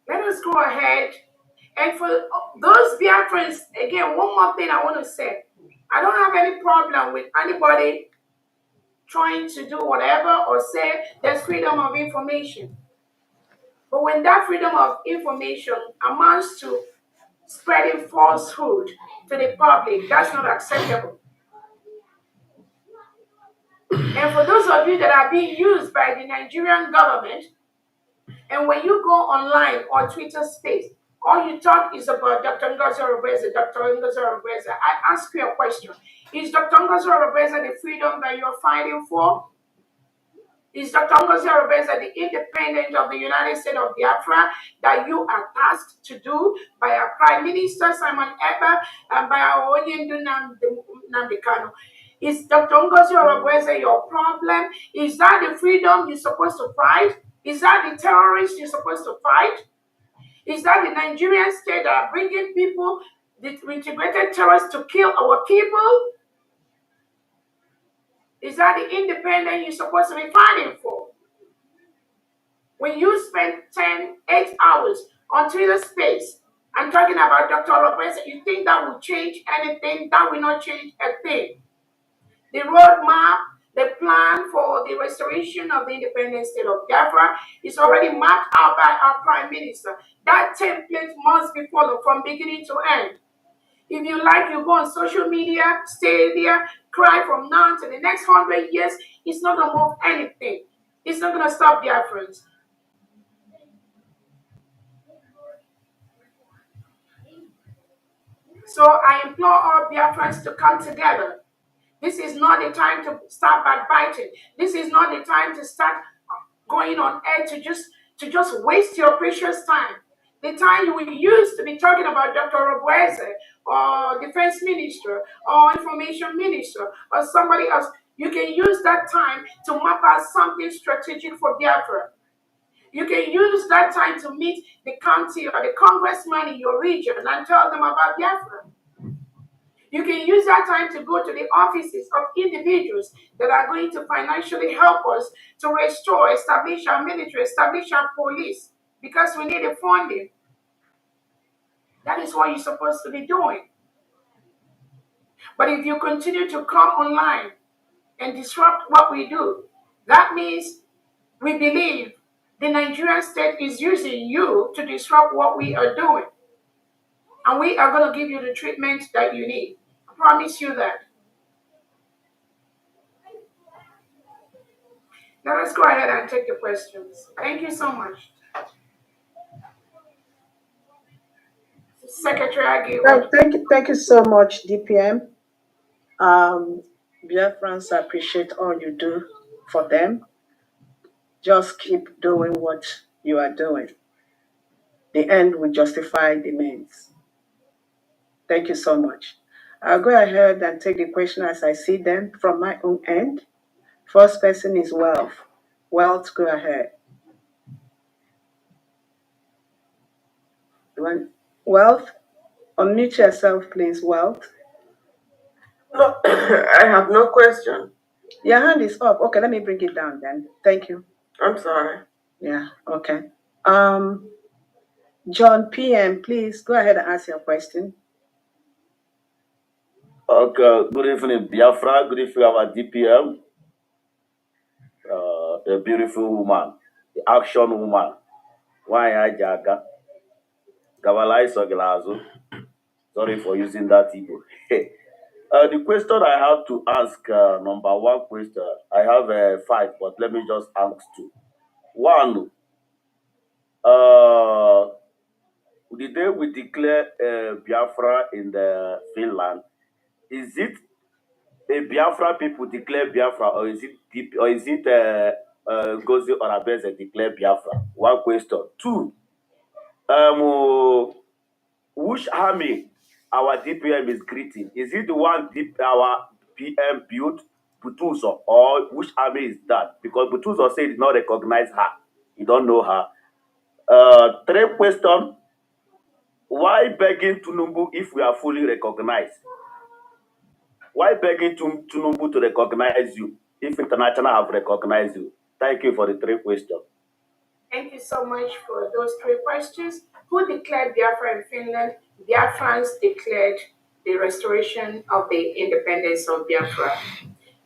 Let us go ahead. And for those Biafrans, again, one more thing I want to say. I don't have any problem with anybody trying to do whatever or say there's freedom of information. But when that freedom of information amounts to spreading falsehood to the public, that's not acceptable. And for those of you that are being used by the Nigerian government, and when you go online or Twitter space, all you talk is about Dr. Ngozi Orebeze, Dr. Ngozi Orebeze. I ask you a question. Is Dr. Ngozi Orebeze the freedom that you're fighting for? Is Dr. Ngozi Orebeze the independent of the United States of Biafra that you are tasked to do by our Prime Minister, Simon Ekpa, and by our Onyendu Nnamdi Kanu? Is Dr. Ngozi Orebeze your problem? Is that the freedom you're supposed to fight? Is that the terrorists you're supposed to fight? Is that the Nigerian state that are bringing people, the integrated terrorists to kill our people? Is that the independent you're supposed to be fighting for? When you spend 8 hours on Twitter space and talking about Dr. Orebeze, you think that will change anything? That will not change a thing. The roadmap, the plan for the restoration of the independent state of Biafra is already mapped out by our Prime Minister. That template must be followed from beginning to end. If you like, you go on social media, stay there, cry from now to the next 100 years. It's not going to move anything. It's not going to stop Biafrans. So I implore all Biafrans to come together. This is not the time to start backbiting. This is not the time to start going on air to just waste your precious time. The time you will use to be talking about Dr. Orebeze or Defense Minister or Information Minister or somebody else, you can use that time to map out something strategic for Biafra. You can use that time to meet the county or the congressman in your region and tell them about Biafra. You can use that time to go to the offices of individuals that are going to financially help us to restore, establish our military, establish our police, because we need the funding. That is what you're supposed to be doing. But if you continue to come online and disrupt what we do, that means we believe the Nigerian state is using you to disrupt what we are doing. And we are going to give you the treatment that you need. I promise you that. Now let's go ahead and take the questions. Thank you so much. Secretary Aguilar. Thank you so much, DPM. Biafrans appreciate all you do for them. Just keep doing what you are doing. The end will justify the means. Thank you so much. I'll go ahead and take the question as I see them from my own end. First person is Wealth. Wealth, go ahead. Wealth, unmute yourself, please, Wealth. No, I have no question. Your hand is up. Okay, let me bring it down then. Thank you. I'm sorry. Yeah, okay. John PM, please go ahead and ask your question. Okay, good evening, Biafra. Good evening, our DPM. The beautiful woman, the action woman. Why I jaga? Gavalai Soglazo. Sorry for using that ego. The question I have to ask, number one question, I have 5, but let me just ask 2. One, the day we declare Biafra in the Finland, is it a Biafra people declare Biafra, or is it Gozi or Abeze declare Biafra? One question. Two, which army our DPM is greeting? Is it the one our PM built, Butuzo, or which army is that? Because Butuzo said he did not recognize her. He don't know her. Third question, why begging Tunumbu if we are fully recognized? Why begging Tunumbu to recognize you if international have recognized you? Thank you for the three questions. Thank you so much for those three questions. Who declared Biafra in Finland? Biafrans declared the restoration of the independence of Biafra.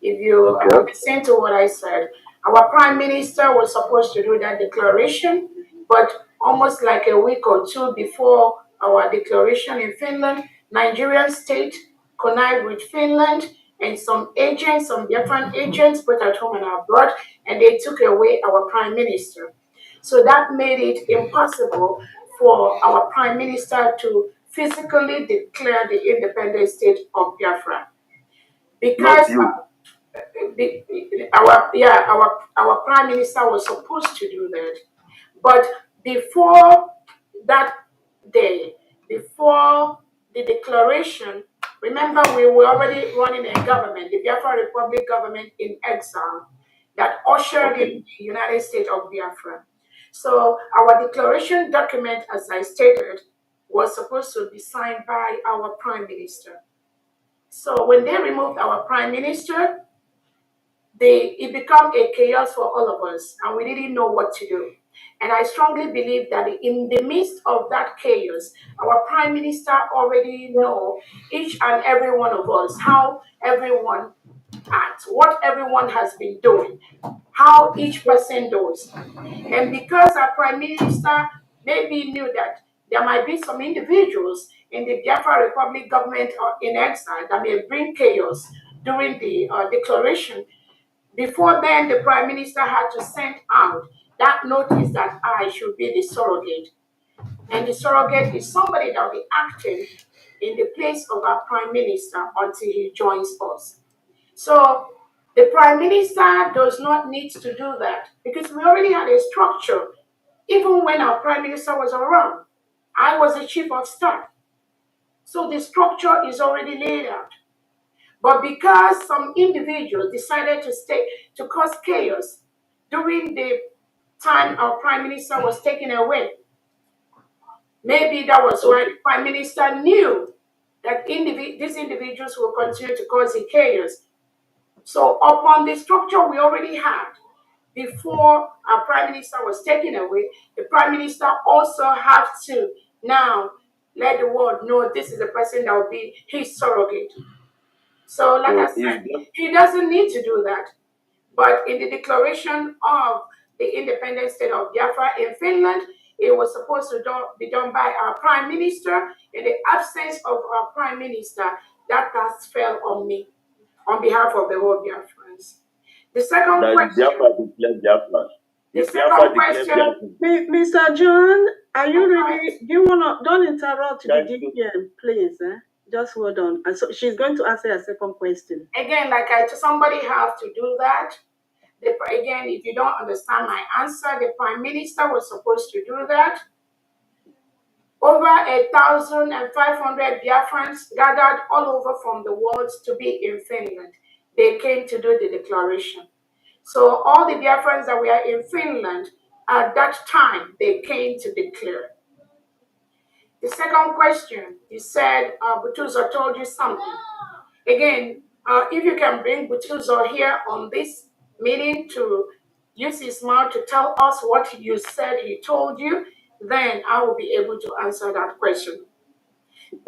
If you listen to what I said, our prime minister was supposed to do that declaration, but almost like a week or two before our declaration in Finland, Nigerian state connived with Finland and some agents, some Biafran agents, both at home and abroad, and they took away our prime minister. So that made it impossible for our prime minister to physically declare the independent state of Biafra. Because our prime minister was supposed to do that, but before that day, before the declaration, remember we were already running a government, the Biafra Republic government in exile, that ushered in the United States of Biafra. So our declaration document, as I stated, was supposed to be signed by our prime minister. So when they removed our prime minister, it became a chaos for all of us, and we didn't know what to do. And I strongly believe that in the midst of that chaos, our prime minister already know each and every one of us, how everyone acts, what everyone has been doing, how each person does. And because our prime minister maybe knew that there might be some individuals in the Biafra Republic government or in exile that may bring chaos during the declaration, before then, the prime minister had to send out that notice that I should be the surrogate. And the surrogate is somebody that will be acting in the place of our prime minister until he joins us. So the prime minister does not need to do that because we already had a structure. Even when our prime minister was around, I was the chief of staff. So the structure is already laid out. But because some individuals decided to cause chaos during the time our prime minister was taken away, maybe that was why the prime minister knew that these individuals will continue to cause the chaos. So upon the structure we already had, before our prime minister was taken away, the prime minister also had to now let the world know this is the person that will be his surrogate. So, like I said, he doesn't need to do that. But in the declaration of the independent state of Biafra in Finland, it was supposed to be done by our prime minister. In the absence of our prime minister, that task fell on me, on behalf of the whole Biafrans. The second question. Mr. John, are you really? Do you wanna? Don't interrupt the DPM, please. Just hold on. And so she's going to answer a second question. Again, somebody has to do that. Again, if you don't understand my answer, the prime minister was supposed to do that. Over 1,500 Biafrans gathered all over from the world to be in Finland. They came to do the declaration. So all the Biafrans that were in Finland at that time, they came to declare. The second question, you said Butuzo told you something. Again, if you can bring Butuzo here on this meeting to use his mouth to tell us what you said he told you, then I will be able to answer that question.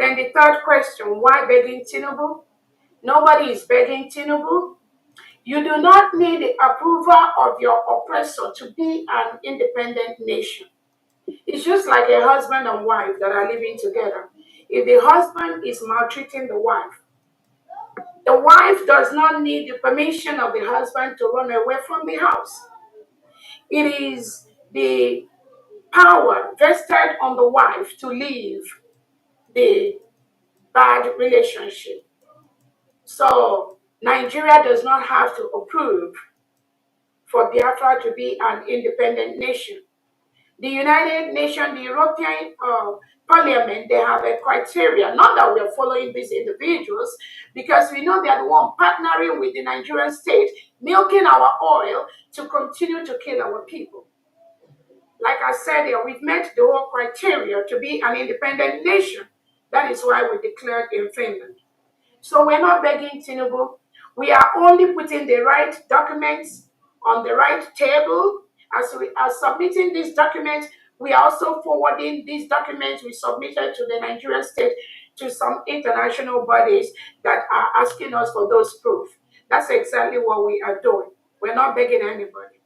Then the third question, why begging Tinubu? Nobody is begging Tinubu. You do not need the approval of your oppressor to be an independent nation. It's just like a husband and wife that are living together. If the husband is maltreating the wife does not need the permission of the husband to run away from the house. It is the power vested on the wife to leave the bad relationship. So Nigeria does not have to approve for Biafra to be an independent nation. The United Nations, the European Parliament, they have a criteria, not that we are following these individuals, because we know they are the one partnering with the Nigerian state, milking our oil to continue to kill our people. Like I said here, we've met the whole criteria to be an independent nation. That is why we declared in Finland. So we're not begging Tinubu. We are only putting the right documents on the right table. As we are submitting these documents, we are also forwarding these documents we submitted to the Nigerian state to some international bodies that are asking us for those proof. That's exactly what we are doing. We're not begging anybody.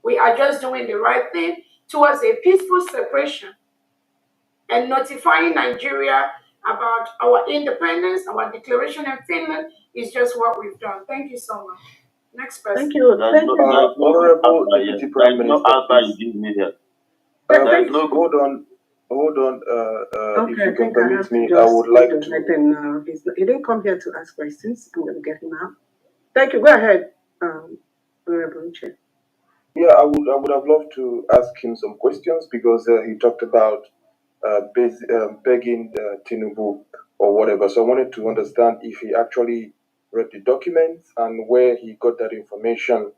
We are just doing the right thing towards a peaceful separation and notifying Nigeria about our independence, our declaration in Finland is just what we've done. Thank you so much. Next person. Thank you. Thank you. Honorable Deputy Prime Minister. No answer you give me here. Hold on. Okay, if you I can think I have permit to me, just I would like to. let him know. He didn't come here to ask questions. I'm going to get him out. Thank you. Go ahead, Honorable Chair. Yeah, I would have loved to ask him some questions because he talked about begging Tinubu or whatever. So I wanted to understand if he actually read the documents and where he got that information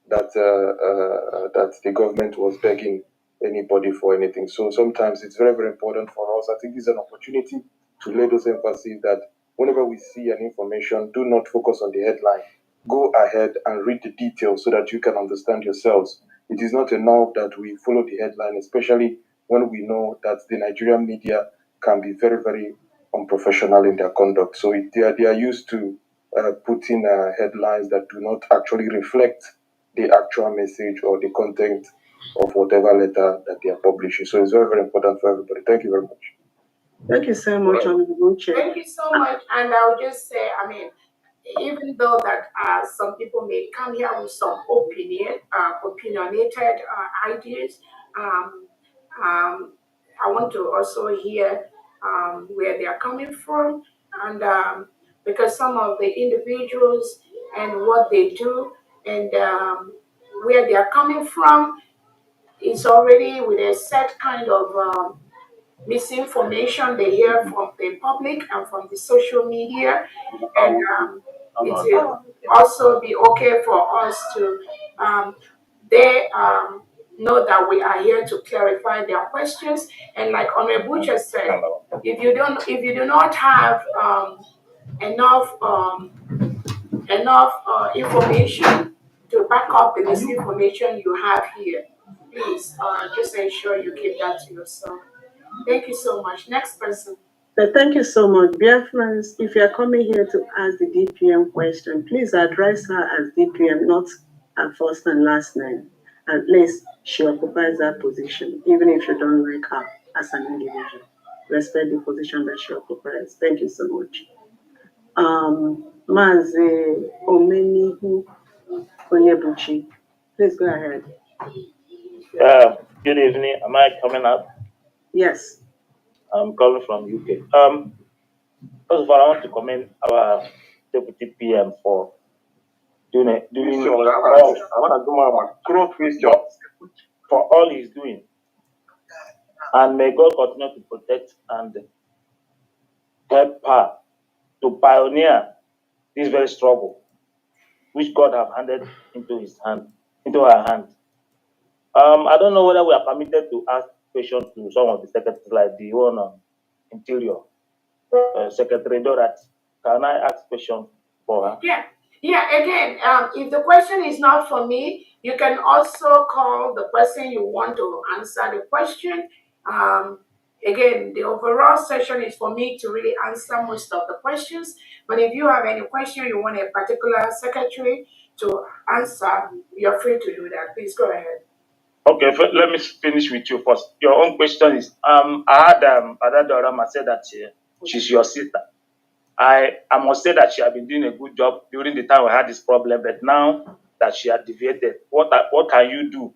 that that the government was begging anybody for anything. So sometimes it's very, very important for us. I think this is an opportunity to lay those emphasis that whenever we see an information, do not focus on the headline. Go ahead and read the details so that you can understand yourselves. It is not enough that we follow the headline, especially when we know that the Nigerian media can be very, very unprofessional in their conduct. So they are used to putting headlines that do not actually reflect the actual message or the content of whatever letter that they are publishing. So it's very, very important for everybody. Thank you very much. Thank you so much, Honorable Chair. Thank you so much. And I'll just say, I mean, even though that some people may come here with some opinionated ideas, I want to also hear where they are coming from, and because some of the individuals and what they do and where they are coming from is already with a set kind of misinformation they hear from the public and from the social media, and it will also be okay for us to they know that we are here to clarify their questions. And like Honorable Butcher said, if you do not have enough information to back up the misinformation you have here, please just ensure you keep that to yourself. Thank you so much. Next person. Thank you so much. Dear friends, if you are coming here to ask the DPM question, please address her as DPM, not her first and last name. At least she occupies that position, even if you don't like her as an individual. Respect the position that she occupies. Thank you so much. Mazi Omenihu Onyebuchi, please go ahead. Good evening. Am I coming up? Yes. I'm calling from UK. First of all, I want to commend our Deputy PM for doing for all he's doing. And may God continue to protect and help her to pioneer this very struggle, which God have handed into her hand. I don't know whether we are permitted to ask questions to some of the secretaries, like the one on Interior, Secretary Dorat. Can I ask questions for her? Yeah. Again, if the question is not for me, you can also call the person you want to answer the question. Again, the overall session is for me to really answer most of the questions. But if you have any question you want a particular secretary to answer, you're free to do that. Please go ahead. Okay, let me finish with you first. Your own question is, I had Adadorama said that she's your sister. I must say that she has been doing a good job during the time we had this problem, but now that she has deviated, what can you do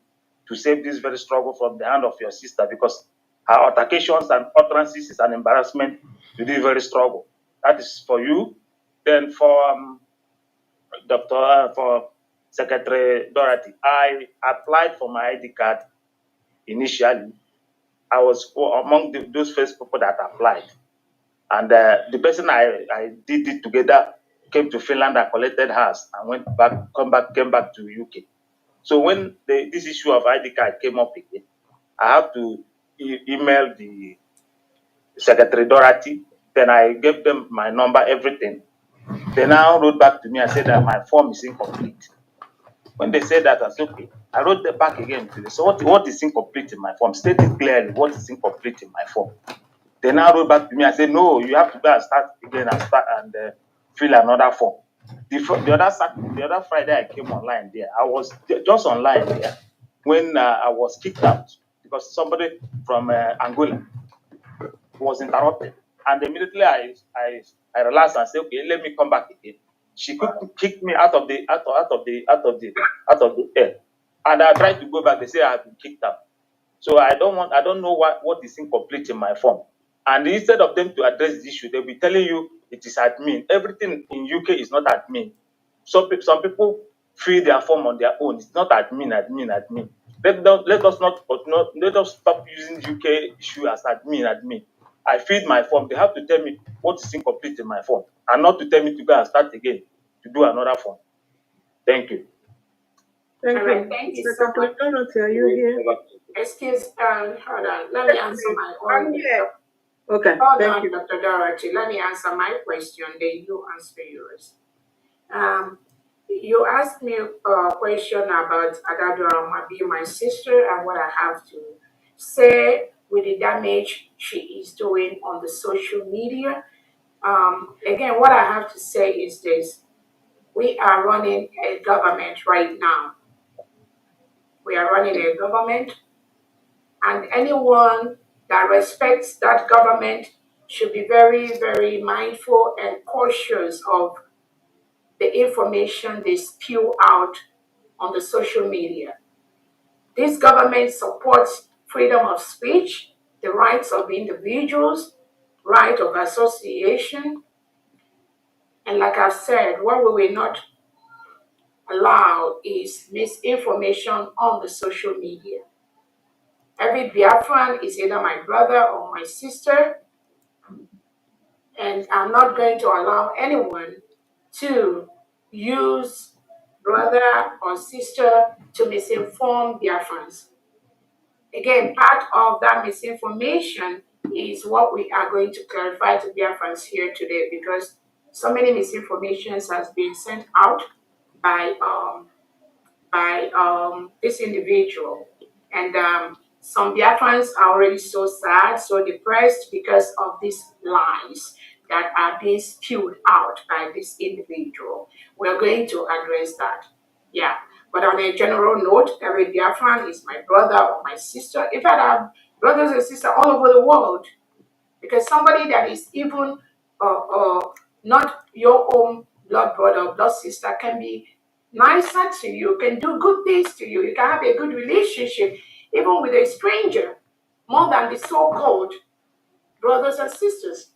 to save this very struggle from the hand of your sister, because her altercations and utterances is an embarrassment to this very struggle. That is for you. Then for for Secretary Dorothy, I applied for my ID card initially. I was among those first people that applied. And the person I did it together came to Finland and collected hers and came back to UK. So when this issue of ID card came up again, I have to email the Secretary Dorothy. Then I gave them my number, everything. They now wrote back to me and said that my form is incomplete. When they said that, I said, okay. I wrote them back again today. So what is incomplete in my form? State it clearly what is incomplete in my form. They now wrote back to me and said, no, you have to go and start again and fill another form. The other Friday I came online there. I was just online there when I was kicked out because somebody from Angola was interrupted. And immediately I relaxed and said, okay, let me come back again. She kicked me out of the air. And I tried to go back. They say I have been kicked out. So I don't know what is incomplete in my form. And instead of them to address the issue, they'll be telling you it is admin. Everything in UK is not admin. Some people fill their form on their own. It's not admin. Let us stop using UK issue as admin. I filled my form. They have to tell me what is incomplete in my form, and not to tell me to go and start again to do another form. Thank you. Thank you. Thank you so much. Dorothy, are you here? Excuse, hold on. Let me answer my own. I'm here. Okay, Hold thank on, you. Dr. Dorothy. Let me answer my question, then you answer yours. You asked me a question about Adadora being my sister and what I have to say with the damage she is doing on the social media. Again, what I have to say is this. We are running a government right now. We are running a government, and anyone that respects that government should be very, very mindful and cautious of the information they spew out on the social media. This government supports freedom of speech, the rights of individuals, right of association, and like I've said, what we will not allow is misinformation on the social media. Every Biafran is either my brother or my sister, and I'm not going to allow anyone to use brother or sister to misinform Biafrans. Again, part of that misinformation is what we are going to clarify to Biafrans here today, because so many misinformations has been sent out by this individual. And some Biafrans are already so sad, so depressed because of these lies that are being spewed out by this individual. We're going to address that. Yeah. But on a general note, every Biafran is my brother or my sister. In fact, I have brothers and sisters all over the world. Because somebody that is even not your own blood brother or blood sister can be nicer to you, can do good things to you. You can have a good relationship, even with a stranger, more than the so-called brothers and sisters.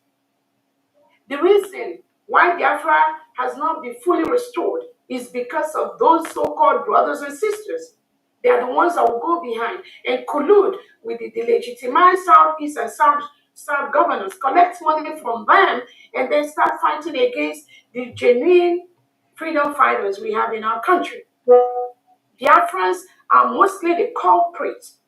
The reason why Biafra has not been fully restored is because of those so-called brothers and sisters. They are the ones that will go behind and collude with the delegitimized Southeast and South governors, collect money from them, and then start fighting against the genuine freedom fighters we have in our country. Biafrans are mostly the culprits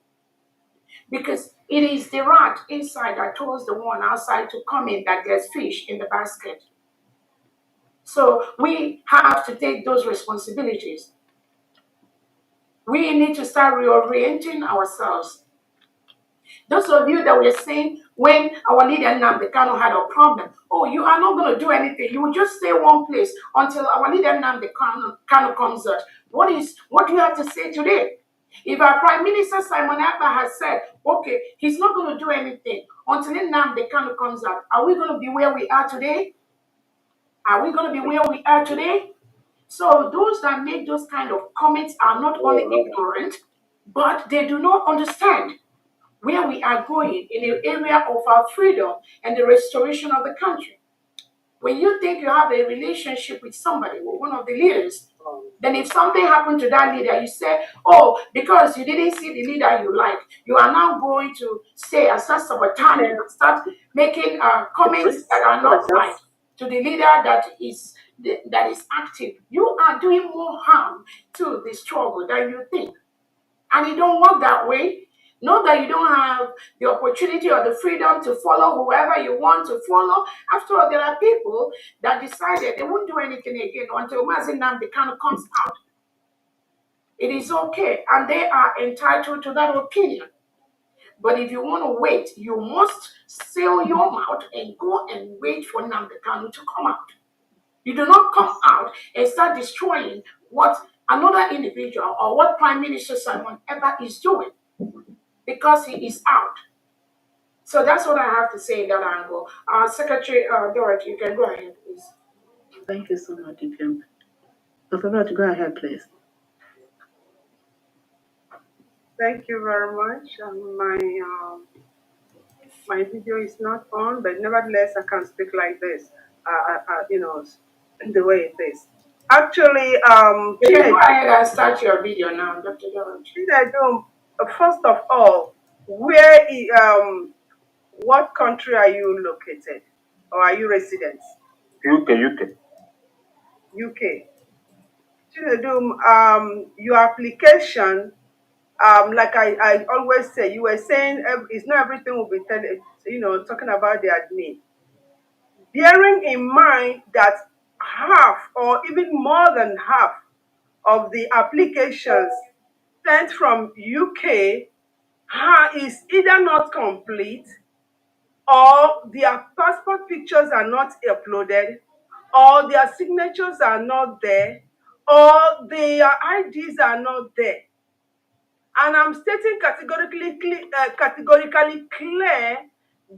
because it is the rat inside that tells the one outside to come in that there's fish in the basket. So we have to take those responsibilities. We need to start reorienting ourselves. Those of you that were saying when our leader Nnamdi Kanu had a problem, oh, you are not going to do anything. You will just stay one place until our leader Nnamdi Kanu comes out. What do you have to say today? If our Prime Minister Simon Ekpa has said, okay, he's not going to do anything until Nnamdi Kanu comes out, are we going to be where we are today? Are we going to be where we are today? So those that make those kind of comments are not only ignorant, but they do not understand where we are going in the area of our freedom and the restoration of the country. When you think you have a relationship with somebody, with one of the leaders, then if something happened to that leader, you say, oh, because you didn't see the leader you like, you are now going to say and start sabotaging, start making comments that are not right to the leader that is active. You are doing more harm to the struggle than you think. And it don't work that way. Know that you don't have the opportunity or the freedom to follow whoever you want to follow. After all, there are people that decided they won't do anything again until Mazi Nnamdi Kanu comes out. It is okay, and they are entitled to that opinion. But if you want to wait, you must seal your mouth and go and wait for Nnamdi Kanu to come out. You do not come out and start destroying what another individual or what Prime Minister Simon Eber is doing because he is out. So that's what I have to say in that angle. Secretary Dorothy, you can go ahead, please. Thank you so much, DPM. Dr. Dorothy, go ahead, please. Thank you very much. My video is not on, but nevertheless, I can speak like this. The way it is. Actually, you can go ahead and start your video now, Dr. Dorothy. First of all, what country are you located, or are you residents? UK. Chinedum, your application, like I always say, you were saying it's not everything will be talking about the admin. Bearing in mind that half or even more than half of the applications sent from UK is either not complete, or their passport pictures are not uploaded, or their signatures are not there, or their IDs are not there. And I'm stating categorically clear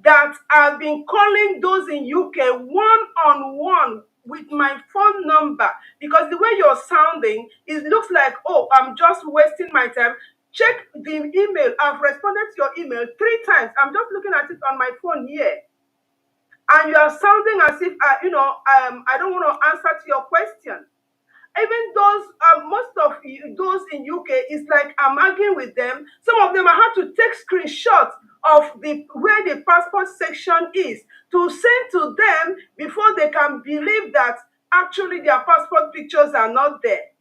that I've been calling those in UK one-on-one with my phone number, because the way you're sounding, it looks like, oh, I'm just wasting my time. Check the email. I've responded to your email 3 times. I'm just looking at it on my phone here. And you are sounding as if, I don't want to answer to your question. Even those, most of those in UK, it's like I'm arguing with them. Some of them I have to take screenshots of where the passport section is to send to them before they can believe that actually their passport pictures are not there.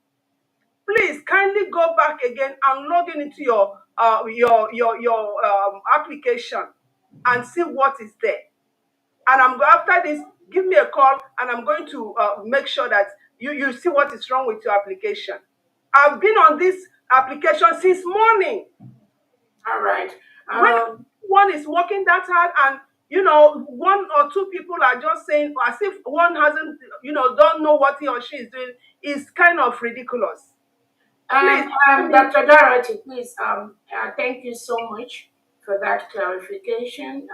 Please kindly go back again and log in into your application and see what is there. And after this, give me a call, and I'm going to make sure that you see what is wrong with your application. I've been on this application since morning. All right. When one is working that hard, and 1 or 2 people are just saying as if one hasn't, don't know what he or she is doing, is kind of ridiculous. Please, Dr. Dorothy, please, thank you so much for that clarification.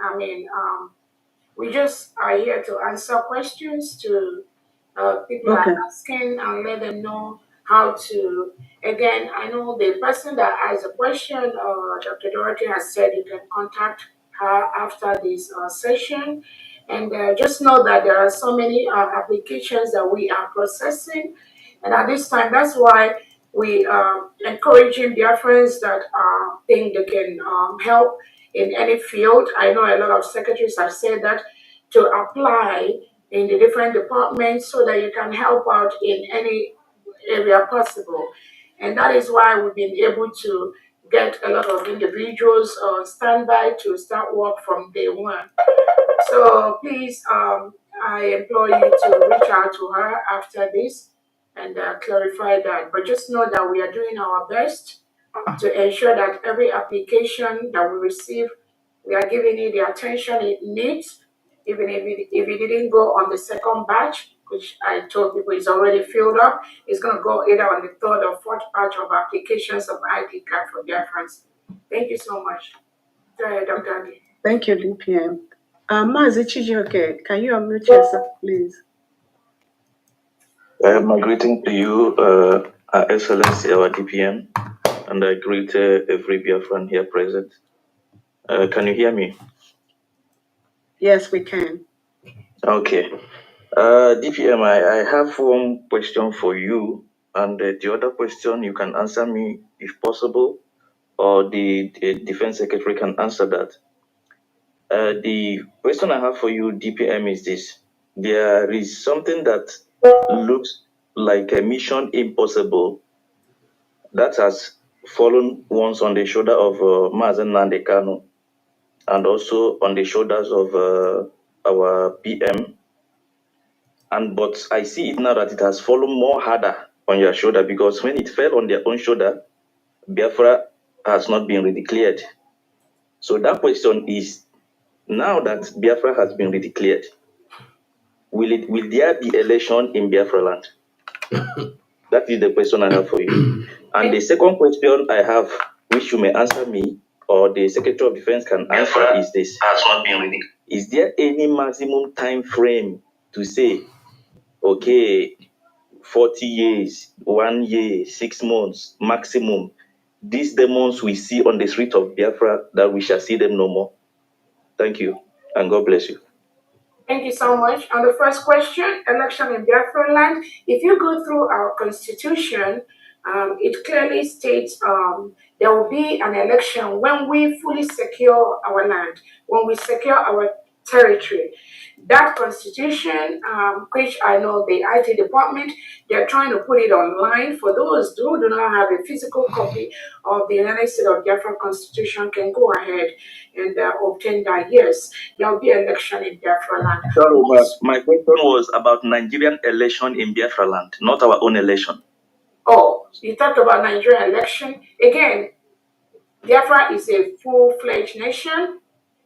We just are here to answer questions to people are asking and let them know how to. Again, I know the person that has a question, Dr. Dorothy has said you can contact her after this session. And just know that there are so many applications that we are processing. And at this time, that's why we are encouraging Biafrans that think they can help in any field. I know a lot of secretaries have said that to apply in the different departments so that you can help out in any area possible. And that is why we've been able to get a lot of individuals on standby to start work from day one. So please, I implore you to reach out to her after this and clarify that. But just know that we are doing our best to ensure that every application that we receive, we are giving it the attention it needs. Even if it didn't go on the second batch, which I told people is already filled up, it's going to go either on the 3rd or 4th batch of applications of ID card for Biafrans. Thank you so much. Go ahead, Dr. Adi. Thank you, DPM. Mazi Chijioke, can you unmute yourself, please? My greeting to you, Excellency, our DPM, and I greet every Biafran here present. Can you hear me? Yes, we can. Okay. DPM, I have one question for you, and the other question you can answer me if possible, or the Defense Secretary can answer that. The question I have for you, DPM, is this. There is something that looks like a mission impossible that has fallen once on the shoulder of Mazen Nandekano and also on the shoulders of our PM. But I see it now that it has fallen more harder on your shoulder, because when it fell on their own shoulder, Biafra has not been redeclared. So that question is, now that Biafra has been redeclared, will there be election in Biafra land? That is the question I have for you. And the second question I have, which you may answer me, or the Secretary of Defense can answer, is this. Has not been redeclared. Is there any maximum time frame to say, okay, 40 years, 1 year, 6 months, maximum, these demons we see on the street of Biafra, that we shall see them no more? Thank you, and God bless you. Thank you so much. On the first question, election in Biafra land, if you go through our constitution, it clearly states there will be an election when we fully secure our land, when we secure our territory. That constitution, which I know the IT department, they're trying to put it online. For those who do not have a physical copy of the United States of Biafra constitution, can go ahead and obtain that. Yes, there will be election in Biafra land. Sorry, my question was about Nigerian election in Biafra land, not our own election. Oh, you talked about Nigerian election. Again, Biafra is a full-fledged nation,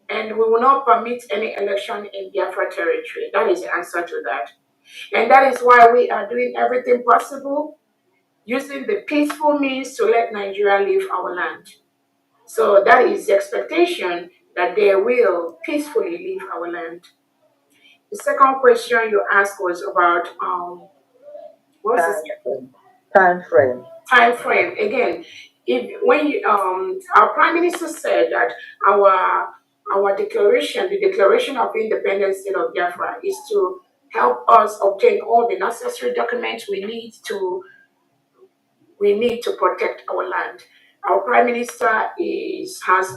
and we will not permit any election in Biafra territory. That is the answer to that. And that is why we are doing everything possible, using the peaceful means to let Nigeria leave our land. So that is the expectation, that they will peacefully leave our land. The second question you asked was about what's this? Time frame. Time frame. Again, our Prime Minister said that our declaration, the Declaration of Independence State of Biafra, is to help us obtain all the necessary documents we need to protect our land. Our Prime Minister has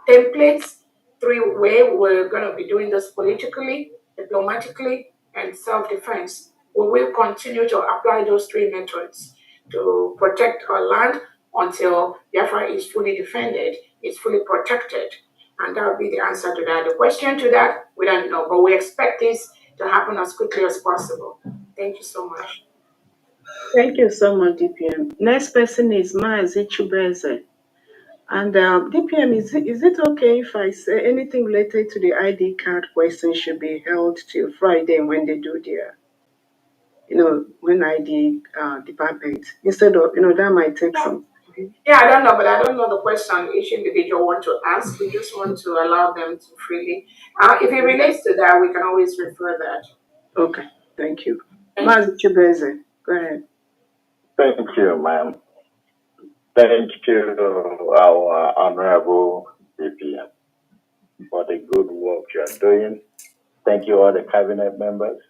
templates, 3 ways we're going to be doing this: politically, diplomatically, and self-defense. We will continue to apply those 3 methods to protect our land until Biafra is fully defended, is fully protected. And that will be the answer to that. The question to that, we don't know, but we expect this to happen as quickly as possible. Thank you so much. Thank you so much, DPM. Next person is Maazi Chubeze. And DPM, is it okay if I say anything related to the ID card question should be held till Friday when they do their, when ID department, instead of, that might take some. Yeah, I don't know, but I don't know the question each individual want to ask. We just want to allow them to freely. If it relates to that, we can always refer that. Okay, thank you. Maazi Chubeze, go ahead. Thank you, ma'am. Thank you, our Honorable DPM, for the good work you are doing. Thank you, all the cabinet members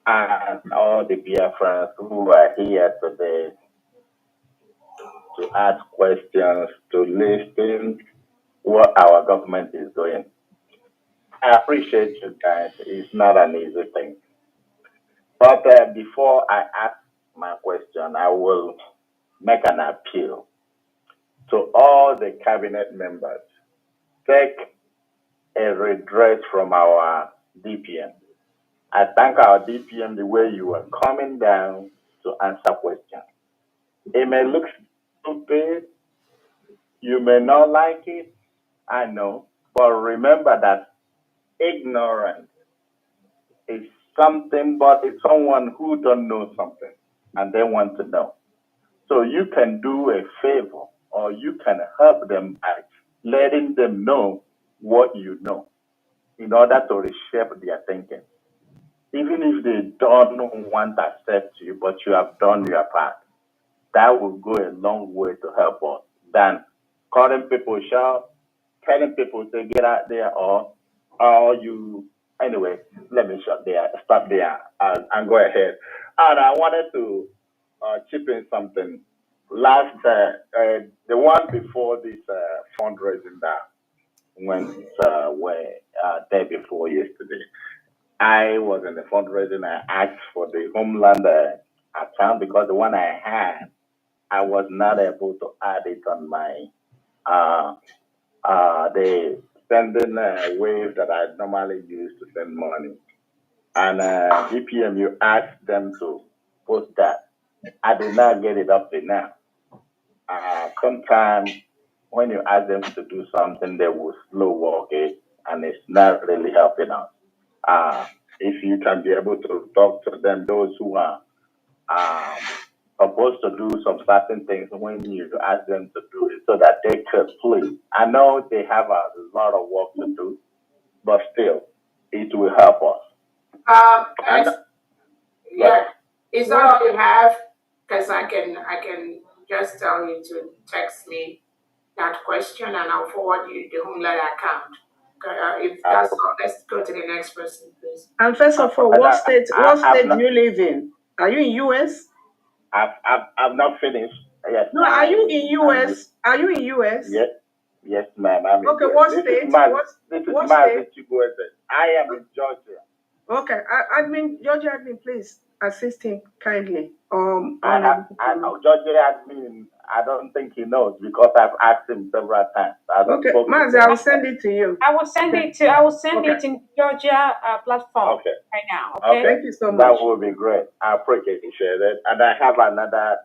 and all the Biafrans who are here today to ask questions, to listen what our government is doing. I appreciate you guys. It's not an easy thing. But before I ask my question, I will make an appeal to all the cabinet members. Take a redress from our DPM. I thank our DPM the way you are coming down to answer questions. It may look stupid, you may not like it, I know, but remember that ignorance is something, but it's someone who don't know something and they want to know. So you can do a favor, or you can help them by letting them know what you know in order to reshape their thinking. Even if they don't want to accept you, but you have done your part. that will go a long way to help us than calling people short, telling people to get out there, or you. Anyway, let me stop there, and go ahead. And I wanted to chip in something. The one before this fundraising that went way day before yesterday, I was in the fundraising. I asked for the Homeland account because the one I had, I was not able to add it on my uh, the sending wave that I normally use to send money. And DPM, you asked them to post that. I did not get it up to now. Sometimes when you ask them to do something, they will slow walk it, and it's not really helping us. If you can be able to talk to them, those who are um, supposed to do some certain things when you ask them to do it so that they could please. I know they have a lot of work to do, but still, it will help us. Yeah, is that all you have? Because I can just tell you to text me that question and I'll forward you the Homeland account. If that's all, let's go to the next person, please. And first of all, what state do you live in? Are you in US? I've not finished. Yes. No, are you in US? Are you in US? Yes, ma'am. I'm okay, in what this state? Is my, what this is what my state? I am in Georgia. Okay, Georgia admin, please assist him kindly. Georgia admin, I don't think he knows because I've asked him several times. Okay, Mazi, I will send it to you. I will send it in Georgia platform right now. Okay. Thank you so much. That would be great. I appreciate it. And I have another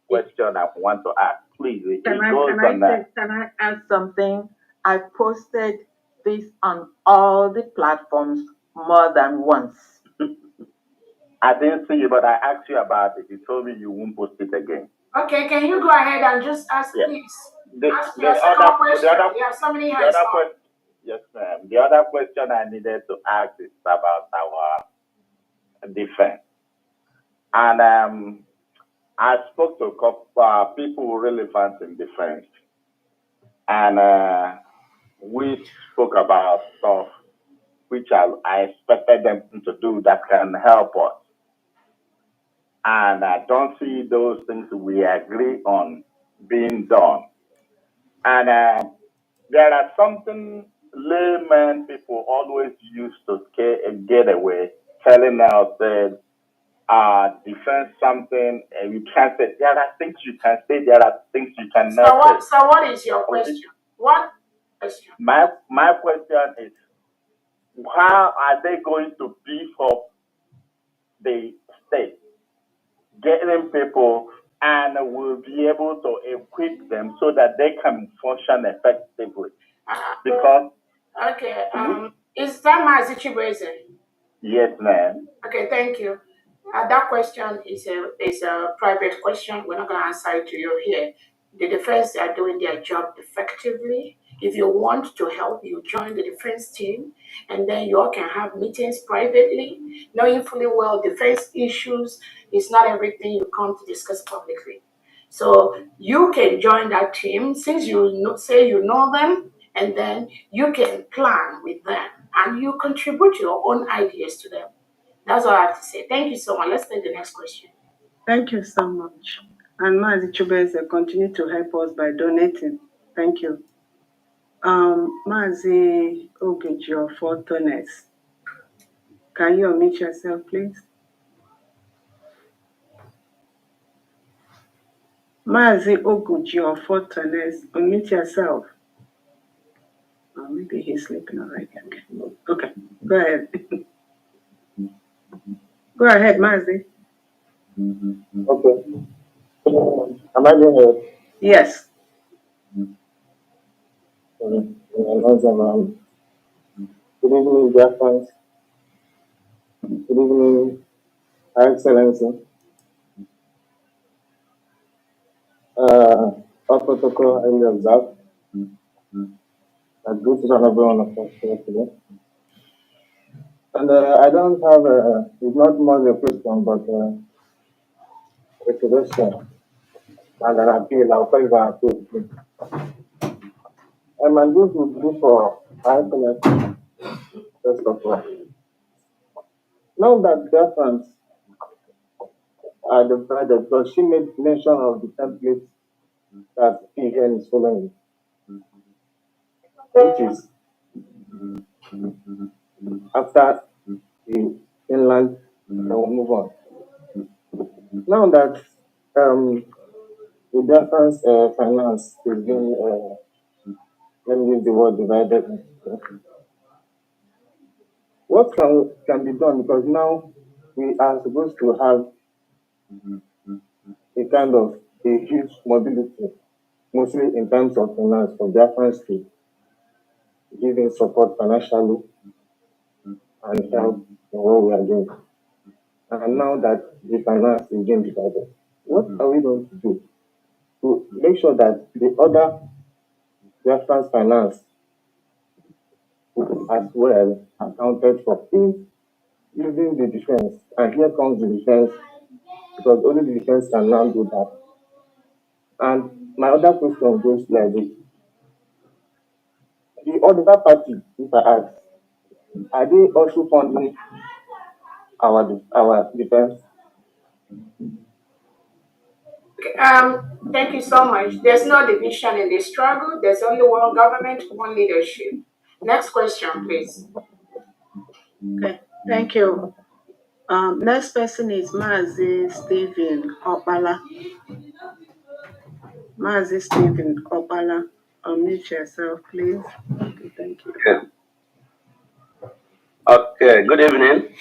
question I want to ask. Please, Can I add something? I posted this on all the platforms more than once. I didn't see you, but I asked you about it. You told me you won't post it again. Okay, can you go ahead and just ask, please? Ask your second question. You have so many hands up. Yes, ma'am. The other question I needed to ask is about our defense. And I spoke to a couple people relevant in defense. And we spoke about stuff which I expected them to do that can help us. And I don't see those things we agree on being done. And there are something layman people always used to get away, telling us that defense something, and you can't say. There are things you can say. There are things you cannot say. So what is your question? What question? My question is, how are they going to beef up the state, getting people, and will be able to equip them so that they can function effectively? Because is that Mazi Chibweze? Yes, ma'am. Okay, thank you. That question is a private question. We're not going to answer it to you here. The defense are doing their job effectively. If you want to help, you join the defense team, and then you all can have meetings privately, knowing fully well defense issues is not everything you come to discuss publicly. So you can join that team since say you know them, and then you can plan with them and you contribute your own ideas to them. That's all I have to say. Thank you so much. Let's take the next question. Thank you so much. And Mazi Chubeze, continue to help us by donating. Thank you. Mazi Ogejo Fortunes. Can you unmute yourself, please? Mazi Ogejo Fortunes, unmute yourself. Oh, maybe he's sleeping already. Okay, go ahead. Go ahead, Mazi. Okay. Am I being heard? Yes. Awesome. Good evening, dear friends. Good evening, Her Excellency. All protocol I observed. I greet each and every one of us here today. And I don't have it's not more a question, but a suggestion. and an appeal. I'll call it an appeal. And this will be for Excellency, first of all. Now that Biafrans are divided, because she made mention of the template that PN is following, which is after the inland, then we'll move on. Now that the Biafrans finance is being, let me use the word divided, what can be done? Because now we are supposed to have a kind of a huge mobility, mostly in terms of finance for Biafrans to giving support financially and help in what we are doing. And now that the finance is being divided, what are we going to do to make sure that the other Biafran's finance as well accounted for in using the defense? And here comes the defense, because only the defense can now do that. And my other question goes like this: the other party, if I ask, are they also funding our defense? Thank you so much. There's no division in this struggle. There's only one government, one leadership. Next question, please. Okay, thank you. Next person is Mazi Stephen Opala. Mazi Stephen Opala, unmute yourself, please. Okay, thank you. Okay, good evening.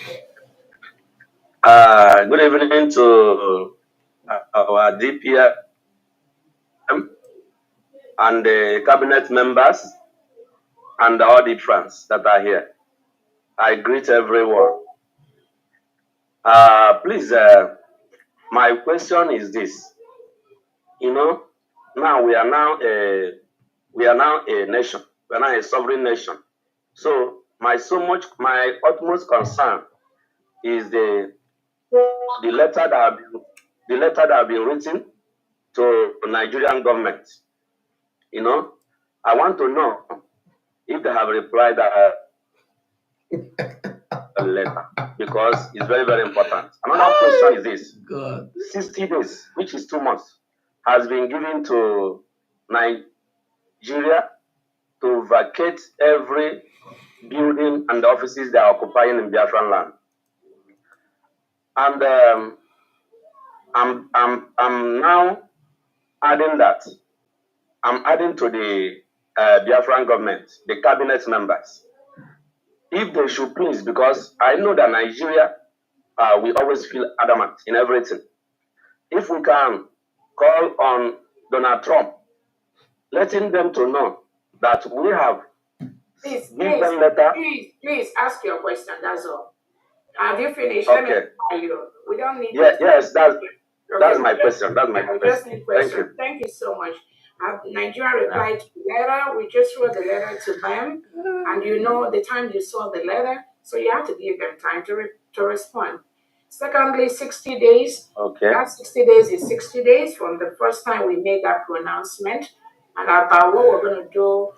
Good evening to our DPM and the cabinet members and all the friends that are here. I greet everyone. Please, my question is this. You know, now we are now a nation. We are now a sovereign nation. So my utmost concern is the letter that have been written to the Nigerian government. You know, I want to know if they have replied that letter, because it's very, very important. Another question is this: God. 60 days, which is 2 months, has been given to Nigeria to vacate every building and offices they are occupying in Biafran land. And I'm now adding that. I'm adding to the Biafran government, the cabinet members, if they should please, because I know that Nigeria, we always feel adamant in everything. If we can call on Donald Trump, letting them to know that we have Please ask your question. That's all. Have you finished? Okay. Let me tell you. We don't need. Yes, that's my question. That's my we question. just need question. Thank you so much. Nigeria replied to the letter. We just wrote the letter to them, and you know the time you saw the letter, so you have to give them time to respond. Secondly, 60 days. Okay. That 60 days is 60 days from the first time we made that pronouncement, and about what we're going to do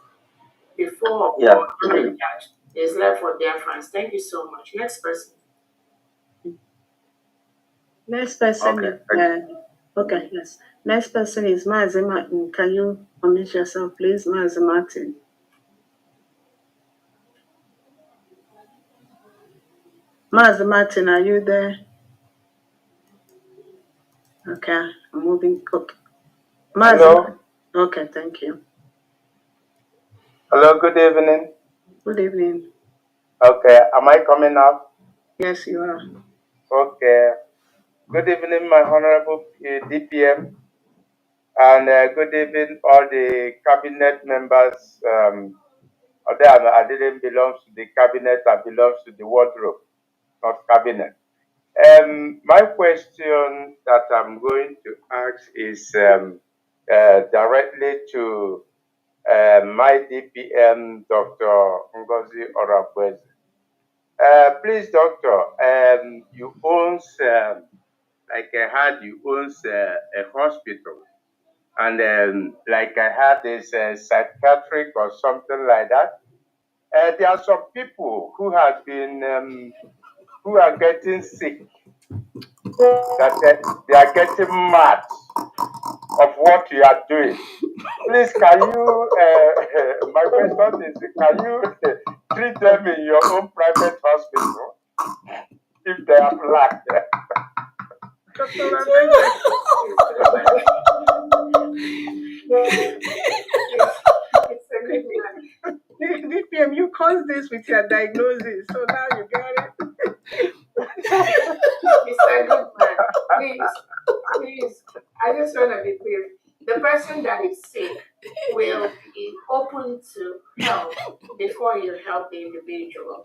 before or during that is left for their friends. Thank you so much. Next person. Next person okay, yes. Next person is Mazi Martin. Can you unmute yourself, please, Mazi Martin? Mazi Martin, are you there? Okay, I'm moving. Okay. Mazi. Hello. Okay, thank you. Hello, good evening. Good evening. Okay, am I coming up? Yes, you are. Okay. Good evening, my honorable DPM, and good evening, all the cabinet members. Although I didn't belong to the cabinet, I belong to the wardrobe, not cabinet. My question that I'm going to ask is directly to my DPM, Dr. Ngozi Orakweze. Please, doctor, you own, like I heard, you own a hospital. and like I had this psychiatric or something like that. There are some people who have been who are getting sick, that they are getting mad of what you are doing. Please, can you? My question is, can you treat them in your own private hospital if they are black? DPM, you caused this with your diagnosis, so now you got it. Mr. Goodman, please, I just want to be clear. The person that is sick will be open to help before you help the individual.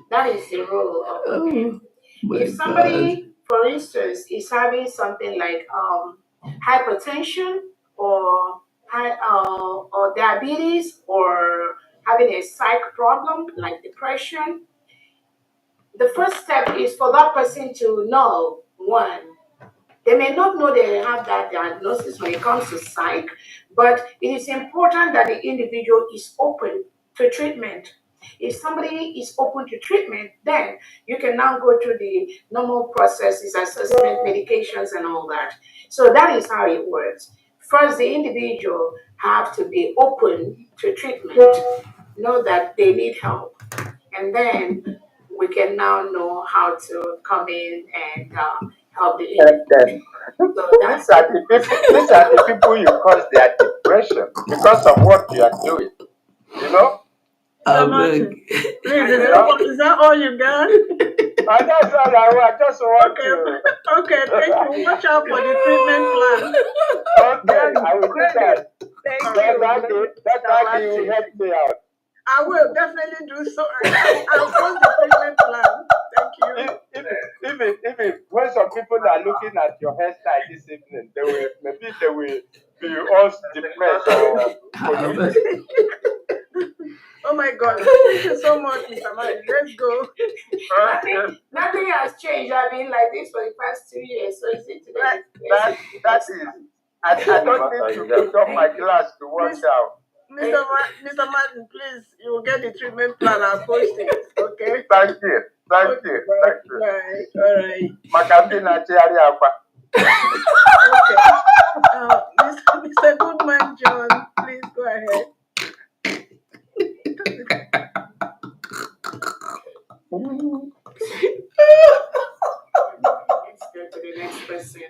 That is the rule of the game. If somebody, for instance, is having something like hypertension or or diabetes or having a psych problem like depression, the first step is for that person to know one. They may not know they have that diagnosis when it comes to psych, but it is important that the individual is open to treatment. If somebody is open to treatment, then you can now go through the normal processes, assessment, medications, and all that. So that is how it works. First, the individual have to be open to treatment, know that they need help, and then we can now know how to come in and help the individual. So that's These are the people you cause their depression because of what you are doing. You know? Martin, please, is that all you got? That's all I just want to. Okay, thank you. Watch out for the treatment plan. Okay, I will do that. Thank you. That's how you help me out. I will definitely do so. I'll post the treatment plan. Thank you. Even when some people are looking at your hairstyle this evening, they will be all depressed or Oh my God! Thank you so much, Mr. Man. Let's go. Nothing has changed. I've been like this for the past 2 years. So is it today? That is. I don't need to put on my glass to watch out. Mr. Martin, please, you will get the treatment plan. I'll post it. Okay. Thank you. Thank you. Right. All right. Makapina chiari apa. Okay. Mr. Goodman, John, please go ahead. Let's go to the next person.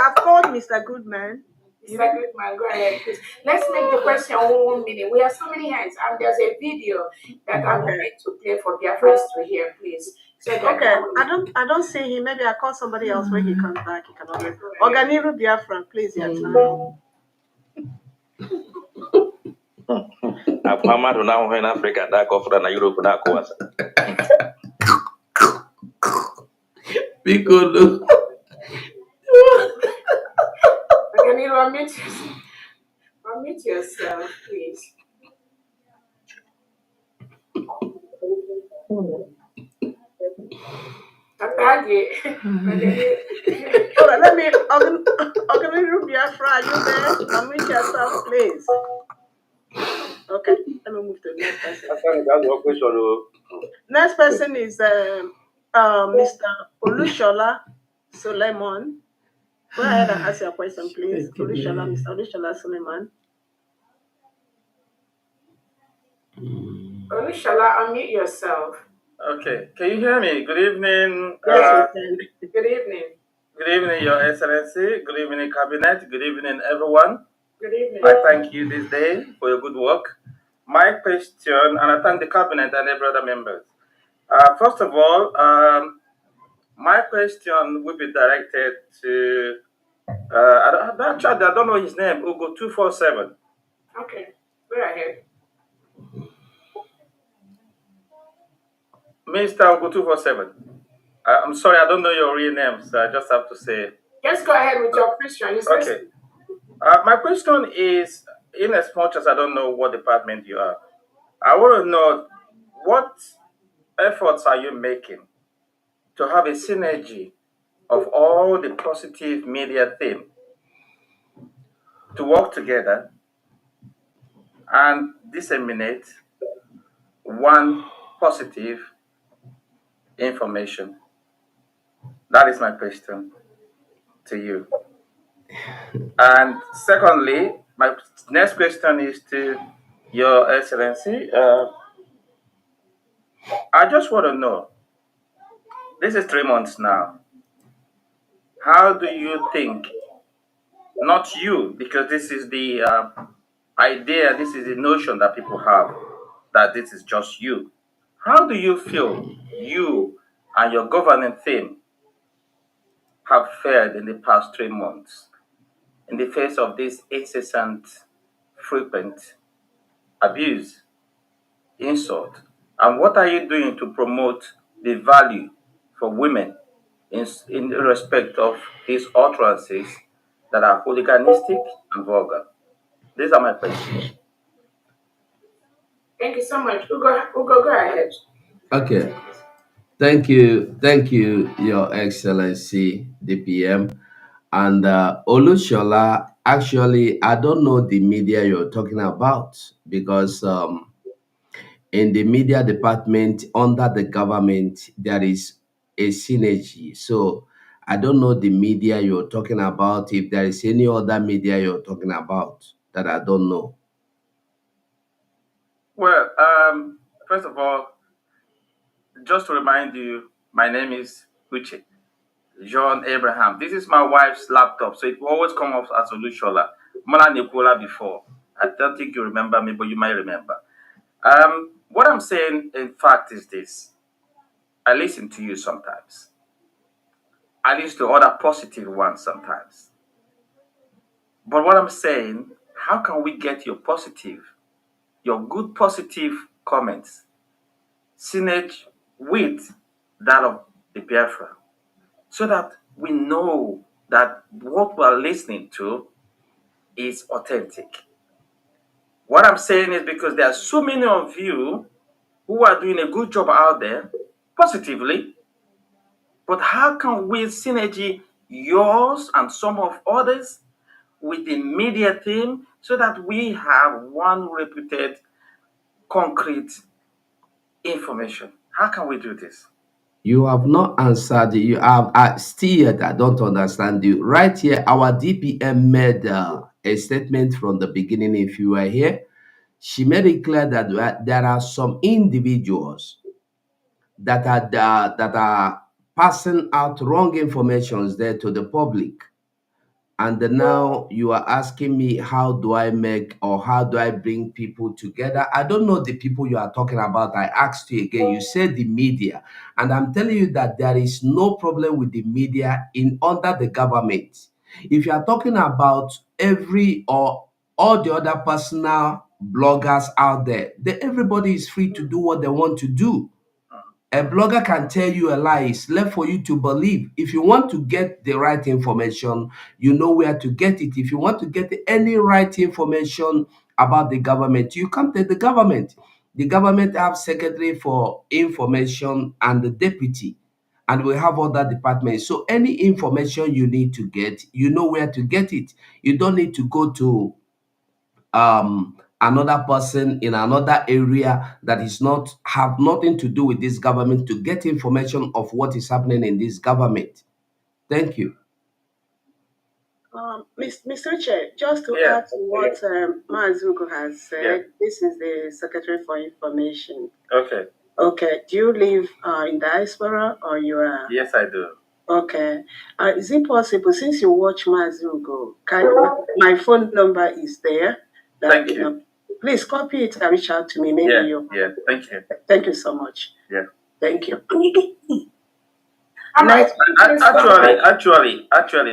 I've called Mr. Goodman. Mr. Goodman, go ahead, please. Let's make the question 1 minute. We have so many hands, and there's a video that I'm going to play for Biafrans to hear, please. So okay, I don't see him. Maybe I'll call somebody else when he comes back. He can always Organiru Biafran, please, your time. Muhammad now in Africa, that offer na Europe na COS. Piccolo. Organiru, unmute yourself, please. Let me Organiru Biafra, are you there? Unmute yourself, please. Okay, let me move to the next person. Next person is Mr. Olushola Suleiman. Go ahead and ask your question, please. Olushola, Mr. Olushola Suleiman. Olushola, unmute yourself. Okay, can you hear me? Good evening. Yes, we can. Good evening. Good evening, Your Excellency. Good evening, Cabinet. Good evening, everyone. Good evening. I thank you this day for your good work. My question, and I thank the Cabinet and every other members. First of all, my question will be directed to, I don't know his name, Ugo 247. Okay, go ahead. Mr. Ugo 247. I'm sorry, I don't know your real name, so I just have to say. Just go ahead with your question. Okay. My question is, in as much as I don't know what department you are, I want to know what efforts are you making to have a synergy of all the positive media theme to work together and disseminate one positive information? That is my question to you. And secondly, my next question is to Your Excellency. I just want to know, this is 3 months now. How do you think, not you, because this is the idea, this is the notion that people have, that this is just you. How do you feel you and your governing team have fared in the past 3 months in the face of this incessant, frequent abuse, insult? And what are you doing to promote the value for women in respect of these utterances that are hooliganistic and vulgar? These are my questions. Thank you so much. Ugo, go ahead. Okay. Thank you, Your Excellency, DPM. And Olushola, actually, I don't know the media you're talking about because in the media department under the government, there is a synergy. So I don't know the media you're talking about. If there is any other media you're talking about that I don't know. Well, first of all, just to remind you, my name is Uche, John Abraham. This is my wife's laptop, so it will always come off as Olushola. Mala Nikola before. I don't think you remember me, but you might remember. What I'm saying, in fact, is this. I listen to you sometimes. I listen to other positive ones sometimes. But what I'm saying, how can we get your good positive comments, synergy with that of the Biafra, so that we know that what we're listening to is authentic? What I'm saying is because there are so many of you who are doing a good job out there positively, but how can we synergy yours and some of others with the media team so that we have one reputed, concrete information? How can we do this? You have not answered. You have still. I don't understand you. Right here, our DPM made a statement from the beginning. If you were here, she made it clear that there are some individuals that are passing out wrong informations there to the public. And now you are asking me, how do I make or how do I bring people together? I don't know the people you are talking about. I asked you again, you said the media. And I'm telling you that there is no problem with the media under the government. If you are talking about every or all the other personal bloggers out there, everybody is free to do what they want to do. A blogger can tell you a lie. It's left for you to believe. If you want to get the right information, you know where to get it. If you want to get any right information about the government, you contact the government. The government have secretary for information and the deputy, and we have other departments. So any information you need to get, you know where to get it. You don't need to go to another person in another area that is not have nothing to do with this government to get information of what is happening in this government. Thank you. Mr. Chair, just to add to what Mazuko has said, this is the Secretary for Information. Okay. Okay. Do you live in diaspora or you are? Yes, I do. Okay. Is it possible, since you watch Mazuko, my phone number is there? Thank you. Please copy it and reach out to me. Maybe Thank you. Thank you so much. Yeah. Thank you. Actually,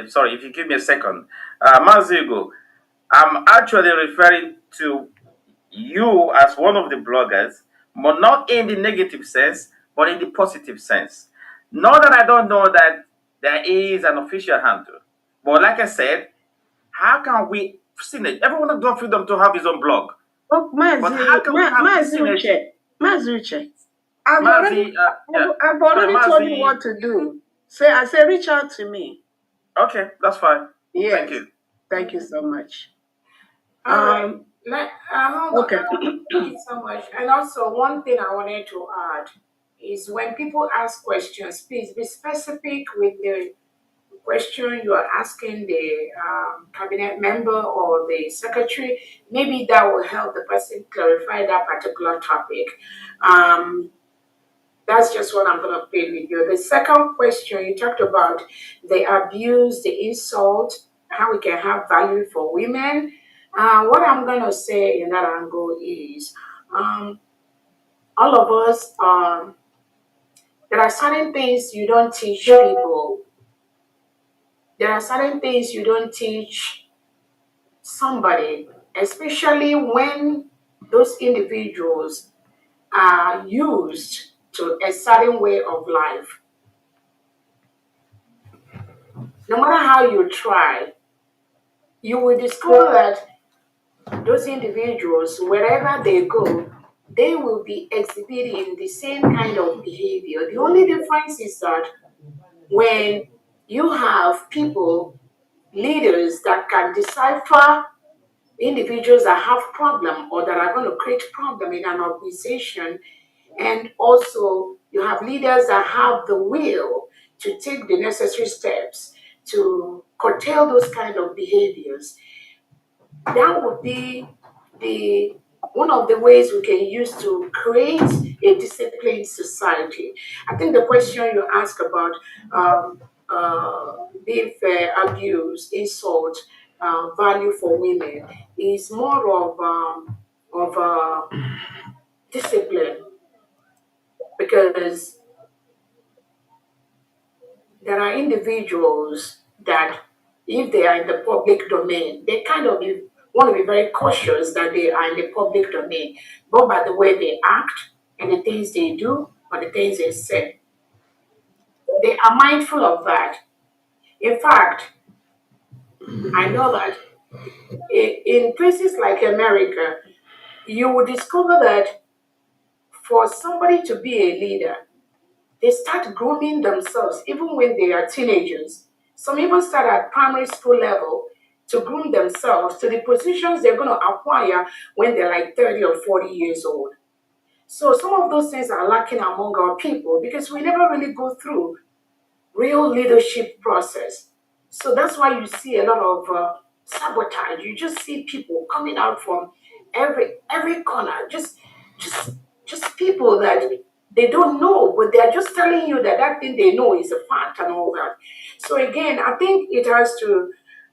sorry, if you give me a second. Mazigo, I'm actually referring to you as one of the bloggers, but not in the negative sense, but in the positive sense. Not that I don't know that there is an official handle, but like I said, how can we synergy? Everyone has got freedom to have his own blog. Oh, but how can we have synergy? Mazuche, I've already told you what to do. I say reach out to me. Okay, that's fine. Yes. Thank you. Thank you so much. All right. Hold Okay. on. Thank you so much. And also, one thing I wanted to add is when people ask questions, please be specific with the question you are asking the cabinet member or the secretary. Maybe that will help the person clarify that particular topic. Um, that's just what I'm going to pay with you. The second question, you talked about the abuse, the insult, how we can have value for women. What I'm going to say in that angle is all of us, there are certain things you don't teach people. There are certain things you don't teach somebody, especially when those individuals are used to a certain way of life. No matter how you try, you will discover that those individuals, wherever they go, they will be exhibiting the same kind of behavior. The only difference is that when you have people, leaders that can decipher individuals that have problem or that are going to create problem in an organization, and also you have leaders that have the will to take the necessary steps to curtail those kind of behaviors, that would be the one of the ways we can use to create a disciplined society. I think the question you asked about being fair, abuse, insult, value for women is more of discipline, because there are individuals that, if they are in the public domain, they kind of want to be very cautious that they are in the public domain, both by the way they act and the things they do or the things they say. They are mindful of that. In fact, I know that in places like America, you will discover that for somebody to be a leader, they start grooming themselves even when they are teenagers. Some even start at primary school level to groom themselves to the positions they're going to acquire when they're like 30 or 40 years old. So some of those things are lacking among our people because we never really go through real leadership process. So that's why you see a lot of sabotage. You just see people coming out from every corner, just just people that they don't know, but they're just telling you that that thing they know is a fact and all that. So again, I think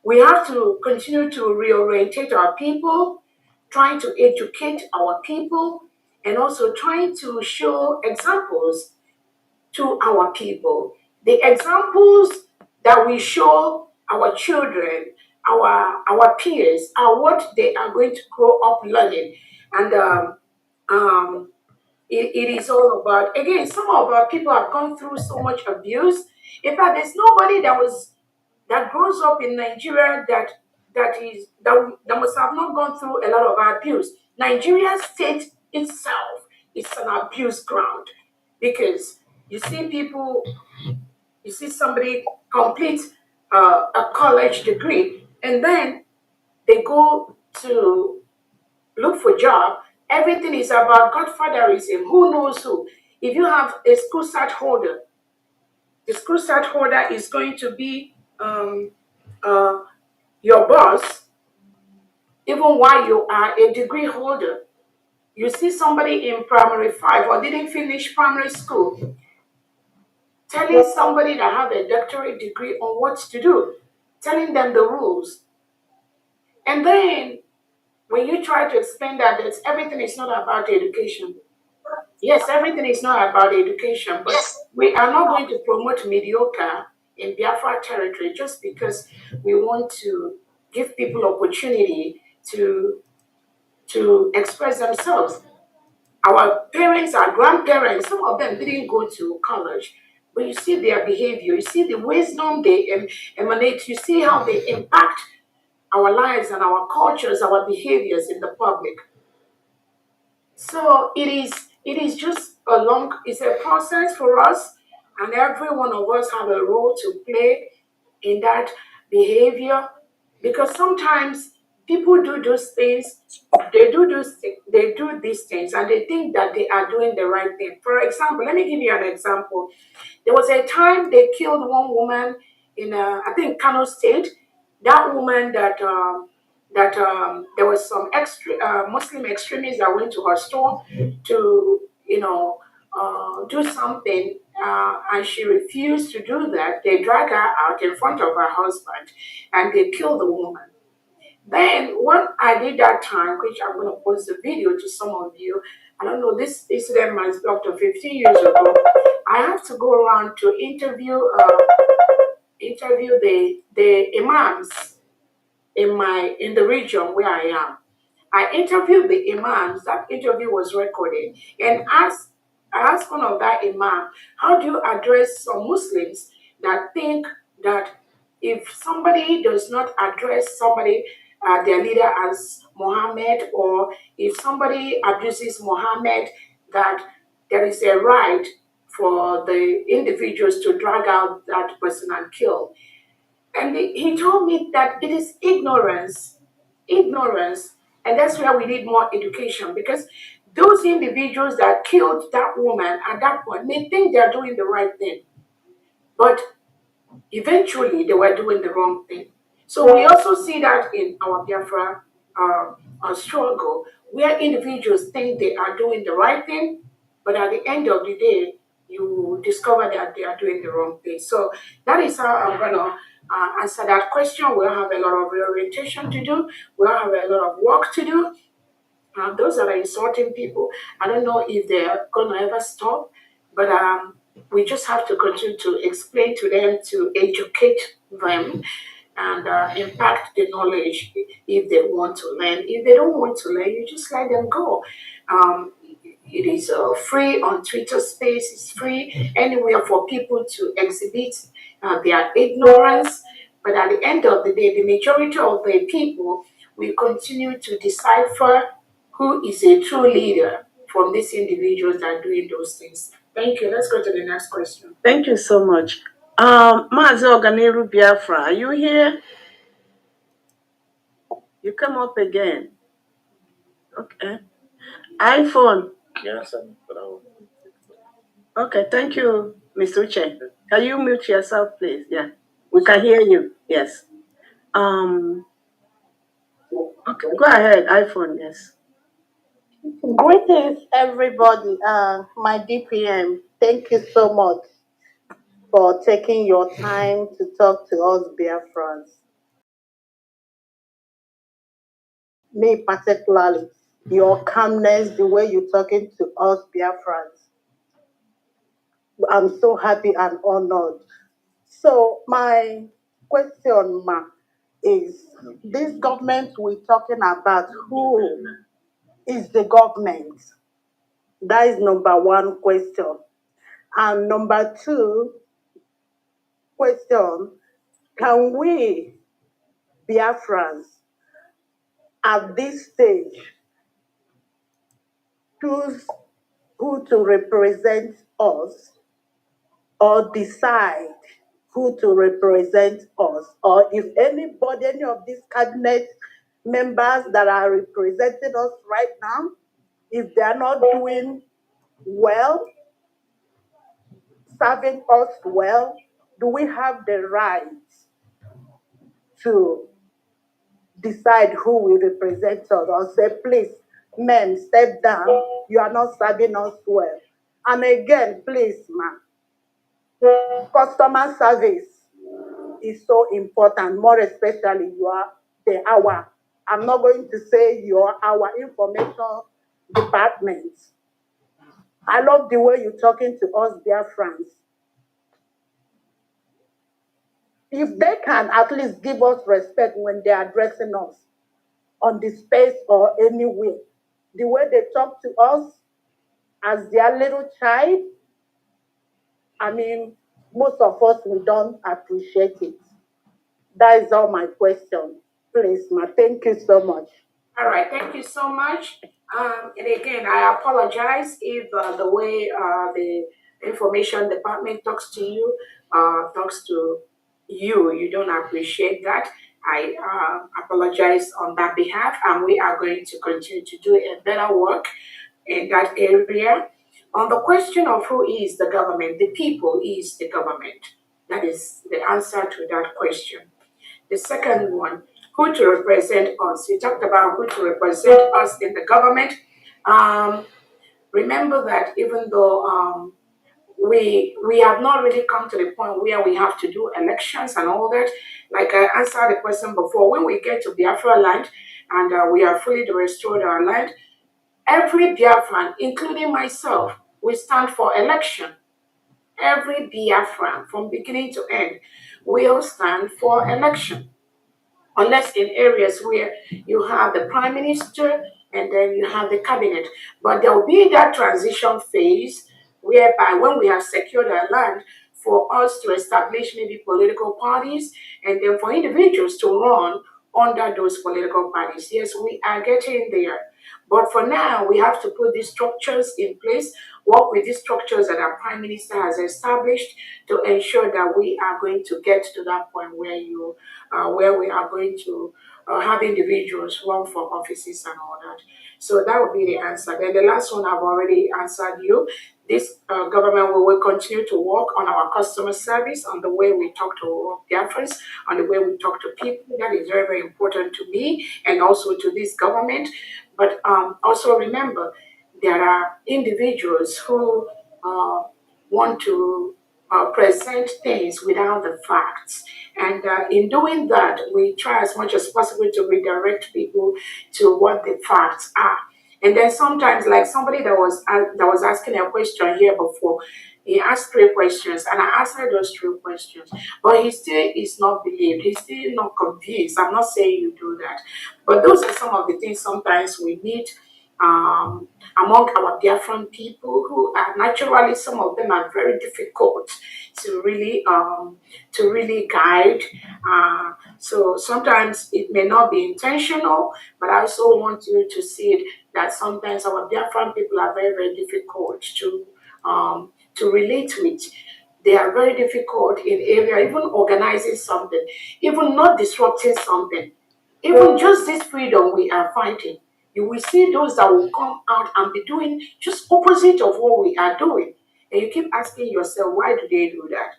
we have to continue to reorientate our people, trying to educate our people, and also trying to show examples to our people. The examples that we show our children, our peers, are what they are going to grow up learning. And it is all about, again, some of our people have gone through so much abuse. In fact, there's nobody that grows up in Nigeria that must have not gone through a lot of abuse. Nigeria state itself is an abuse ground, because you see people, you see somebody complete a college degree, and then they go to look for job. Everything is about godfatherism. Who knows who? If you have a school cert holder, the school cert holder is going to be uh, your boss, even while you are a degree holder. You see somebody in primary 5 or didn't finish primary school telling somebody that have a doctorate degree on what to do, telling them the rules. And then when you try to explain that everything is not about education. Yes, everything is not about education, but we are not going to promote mediocre in Biafra territory just because we want to give people opportunity to express themselves. Our parents, our grandparents, some of them didn't go to college, but you see their behavior, you see the wisdom they emanate, you see how they impact our lives and our cultures, our behaviors in the public. So it is just it's a process for us. And every one of us have a role to play in that behavior, because sometimes people do those things, they do these things and they think that they are doing the right thing. For example, let me give you an example. There was a time they killed one woman in I think Kano State. That woman that there was some Muslim extremists that went to her store to do something, and she refused to do that. They dragged her out in front of her husband and they killed the woman. Then what I did that time, which I'm going to post the video to some of you, I don't know, this incident must be up to 15 years ago. I have to go around to interview the imams in the region where I am. I interviewed the imams. That interview was recorded, and I asked one of that imam, how do you address some Muslims that think that if somebody does not address somebody, their leader, as Muhammad, or if somebody abuses Muhammad, that there is a right for the individuals to drag out that person and kill. And he told me that it is ignorance, and that's where we need more education, because those individuals that killed that woman at that point may think they are doing the right thing, but eventually they were doing the wrong thing. So we also see that in our Biafra struggle, where individuals think they are doing the right thing, but at the end of the day, you discover that they are doing the wrong thing. So that is how I'm going to answer that question. We'll have a lot of reorientation to do. We'll have a lot of work to do. Those that are insulting people, I don't know if they're going to ever stop, but we just have to continue to explain to them, to educate them, and impact the knowledge if they want to learn. If they don't want to learn, you just let them go. It is free on Twitter Space. It's free anywhere for people to exhibit their ignorance. But at the end of the day, the majority of the people will continue to decipher who is a true leader from these individuals that are doing those things. Thank you. Let's go to the next question. Thank you so much. Mazi Oganeru Biafra, are you here? You come up again. Okay. iPhone. Yes, Okay, thank you, Mr. Uche. Can you mute yourself, please? Yeah. We can hear you. Yes. Okay, go ahead, iPhone, yes. Greetings, everybody. My DPM, thank you so much for taking your time to talk to us, Biafrans. Me particularly, your calmness, the way you're talking to us, Biafrans. I'm so happy and honored. So my question, Ma, is this government we're talking about, who is the government? That is number one question. And number two question, can we, Biafrans, at this stage, choose who to represent us or decide who to represent us? Or if anybody, any of these cabinet members that are representing us right now, if they are not doing well, serving us well, do we have the right to decide who will represent us or say, please, men, step down, you are not serving us well? And again, please, ma'am, customer service is so important, more especially you are our, I'm not going to say our information department. I love the way you're talking to us, dear friends. If they can at least give us respect when they're addressing us on the space or anywhere, the way they talk to us as their little child, I mean, most of us, we don't appreciate it. That is all my question. Please, ma, thank you so much. All right, thank you so much. And again, I apologize if the way information department talks to you, you don't appreciate that. I apologize on that behalf, and we are going to continue to do a better work in that area. On the question of who is the government, the people is the government. That is the answer to that question. The second one, who to represent us. You talked about who to represent us in the government. Remember that even though we have not really come to the point where we have to do elections and all that. Like I answered the question before, when we get to Biafra land and we are fully restored our land, every Biafran, including myself, we stand for election. Every Biafran, from beginning to end, will stand for election. Unless in areas where you have the prime minister and then you have the cabinet. But there will be that transition phase whereby when we have secured our land, for us to establish maybe political parties and then for individuals to run under those political parties. Yes, we are getting there. But for now, we have to put these structures in place, work with these structures that our Prime Minister has established to ensure that we are going to get to that point where we are going to have individuals run for offices and all that. So that would be the answer. Then the last one I've already answered you. This government will continue to work on our customer service, on the way we talk to Biafrans, on the way we talk to people. That is very, very important to me and also to this government. But also remember, there are individuals who want to present things without the facts. And in doing that, we try as much as possible to redirect people to what the facts are. And then sometimes, like somebody that was asking a question here before, he asked 3 questions, and I answered those 3 questions. But he still is not believed. He's still not convinced. I'm not saying you do that, but those are some of the things sometimes we need among our Biafran people who are naturally, some of them are very difficult to really guide. So sometimes it may not be intentional, but I also want you to see it that sometimes our Biafran people are very, very difficult to relate with. They are very difficult in area, even organizing something, even not disrupting something. Even just this freedom we are fighting, you will see those that will come out and be doing just opposite of what we are doing. And you keep asking yourself, why do they do that?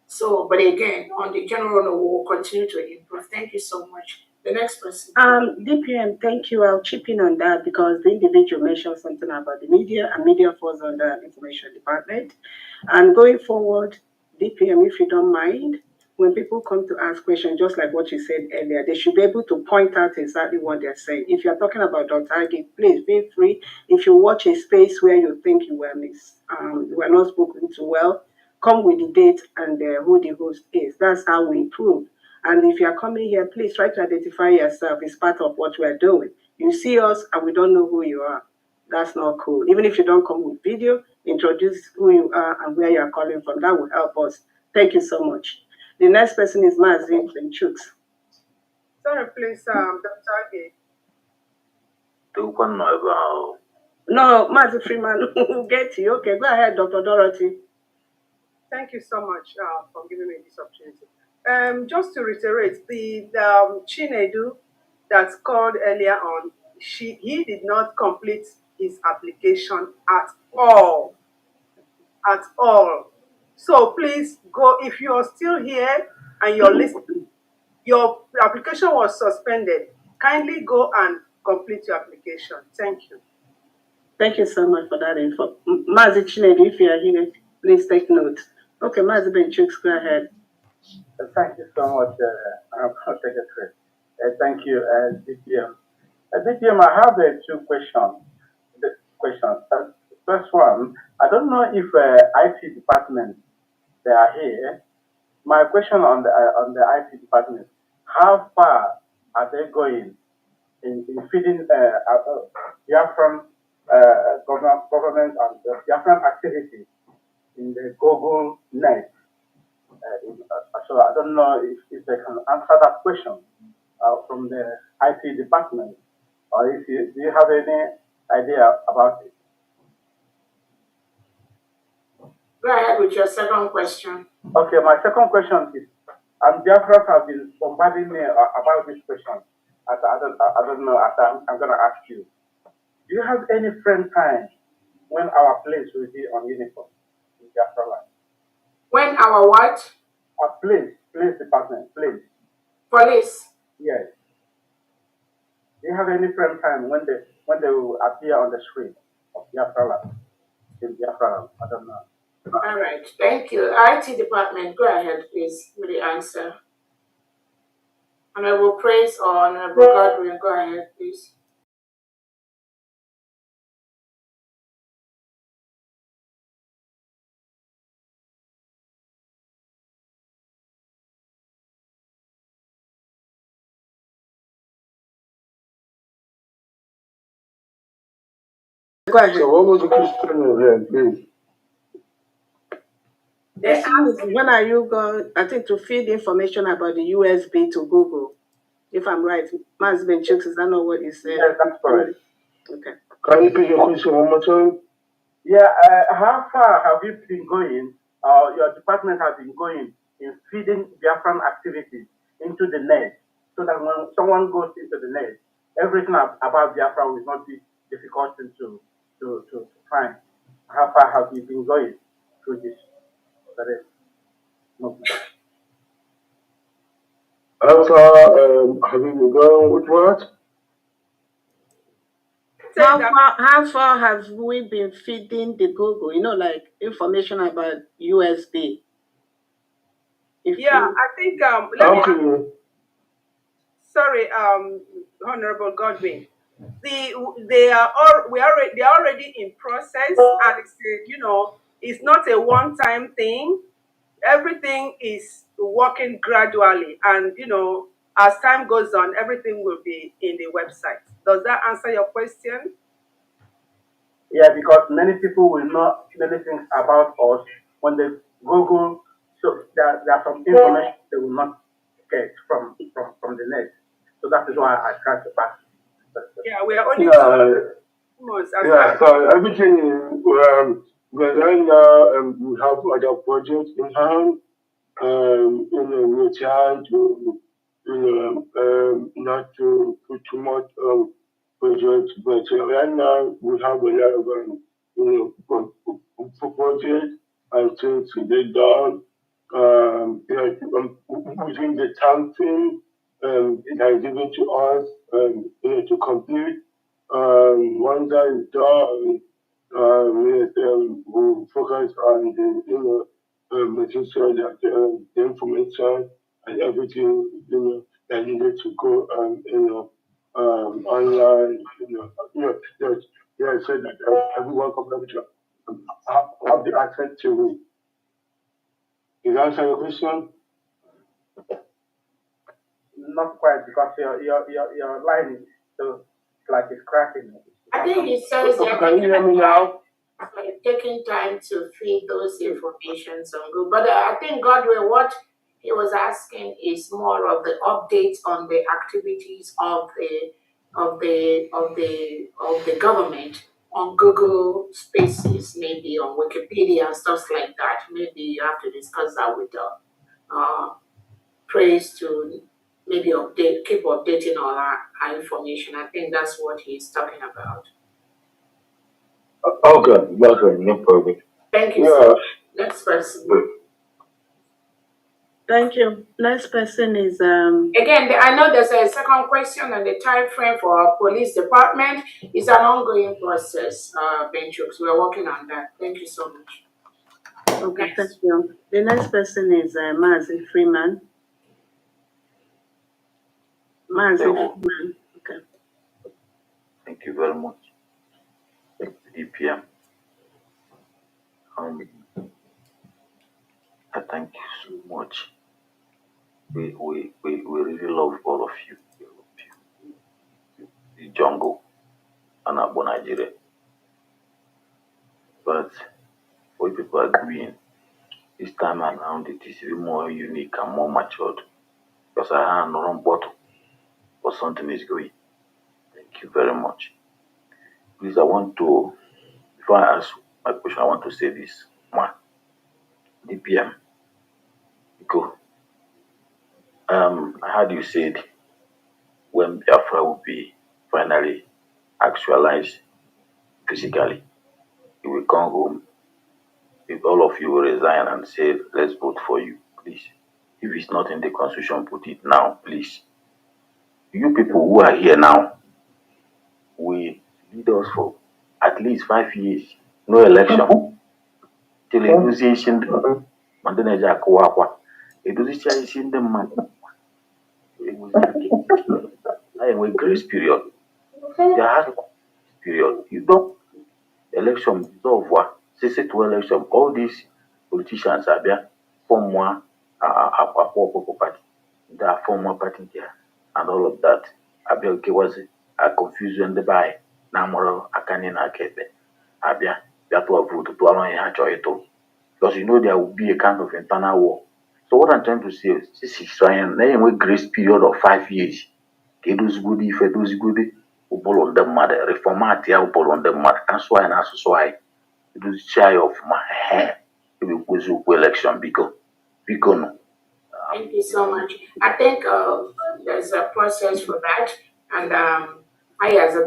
So, but again, on the general note, we will continue to improve. Thank you so much. The next person. DPM, thank you. I'll chip in on that because the individual mentioned something about the media, and media falls under information department. And going forward, DPM, if you don't mind, when people come to ask questions, just like what you said earlier, they should be able to point out exactly what they're saying. If you're talking about Dr. Agi, please feel free. If you watch a space where you think you were not spoken to well, come with the date and who the host is. That's how we improve. And if you're coming here, please try to identify yourself. It's part of what we're doing. You see us and we don't know who you are. That's not cool. Even if you don't come with video, introduce who you are and where you're calling from. That will help us. Thank you so much. The next person is Mazin Benchuk. Sorry, please, Dr. Age. No, Mazin Freeman will get you. Okay, go ahead, Dr. Dorothy. Thank you so much for giving me this opportunity. Just to reiterate, the Chinedu that's called earlier on, he did not complete his application at all. At all. So please go, if you're still here and you're listening, your application was suspended. Kindly go and complete your application. Thank you. Thank you so much for that info. Mazi Chinedu, if you are here, please take note. Okay, Mazi Benchuk, go ahead. Thank you so much, Secretary. Thank you, DPM. DPM, I have 2 questions. First one, I don't know if IT department they are here. My question on the IT department: how far are they going in feeding Biafran government and Biafran activity in the Google Net? So I don't know if they can answer that question from the IT department, or if do you have any idea about it? Go ahead with your second question. Okay, my second question is, Biafra have been bombarding me about this question. I don't know. I'm going to ask you. Do you have any frame time when our place will be on uniform in Biafra land? When our what? Our police department, police. Police. Yes. Do you have any frame time when they will appear on the street of Biafra land? In Biafra land? I don't know. All right, thank you. IT department, go ahead, please, with the answer. Honorable Praise or Honorable Godwin, go ahead, please. Go ahead. So what was the question again, please? They asked, when are you going, I think, to feed information about the USB to Google? If I'm right, Mas Benchuk, is that not what you said? Yes, that's correct. Okay. Can you repeat your question one more time? Yeah, how far have you been going, your department has been going in feeding Biafran activities into the net, so that when someone goes into the net, everything about Biafra will not be difficult to find. How far have you been going through this? How far have you been going with what? How far have we been feeding the Google? Like information about USB. I think sorry, Honorable Godwin. They're already in process, and it's not a one-time thing. Everything is working gradually, and as time goes on, everything will be in the website. Does that answer your question? Yeah, because many people will know many things about us when they Google. So there are some information they will not get from the net. So that is why I try to pass. Yeah, we are only So everything right now we have other projects in hand. We're trying to not to put too much projects, but right now we have a lot of projects and things to get done. Within the time frame that is given to us to complete. Once that is done, we'll focus on the making sure that the information and everything that needed to go online. So that everyone can have the access to it. Is that answer your question? Not quite, because your line is so like it's cracking. I think it says Can you hear me now? Taking time to feed those informations on Google. But I think Godwin, what he was asking is more of the updates on the activities of the government on Google Spaces, maybe on Wikipedia and stuff like that. Maybe you have to discuss that with Praise to maybe keep updating all our information. I think that's what he's talking about. Okay, no problem. Thank you, sir. Next person. Thank you. Next person is Again, I know there's a second question, and the time frame for our police department is an ongoing process. Benchooks, we're working on that. Thank you so much. Okay, thank you. The next person is Mazi Freeman. Mazi Freeman. Okay. Thank you very much. DPM. I thank you so much. We really love all of you. The jungle and Abo Nigeria. But what people are doing this time around, it is even more unique and more matured. Because I have no wrong bottle, but something is going. Thank you very much. Please, before I ask my question, I want to say this. Man, DPM, because I heard you said when Biafra will be finally actualized physically, you will come home. If all of you will resign and say, let's vote for you, please. If it's not in the constitution, put it now, please. You people who are here now will lead us for at least 5 years. No election. Till negotiation. Mandaneja akụwa akwa. Edozicha isi ndị mmadụ. I am a grace period. There has a period. You don't election dissolve what? Say to election. All these politicians are there. Form one party. There are form one party there. And all of that. Abia okay was a confusion the buy. Na moro akani na kebe. Abia. That will vote to allow you to. Because you know there will be a kind of internal war. So what I'm trying to say is this is trying a grace period of 5 years. Those good if those good upol on the mother reformat ya upol on the mother. That's why and that's why it was shy of my hair. It was election because no. Thank you so much. I think there's a process for that, and I as a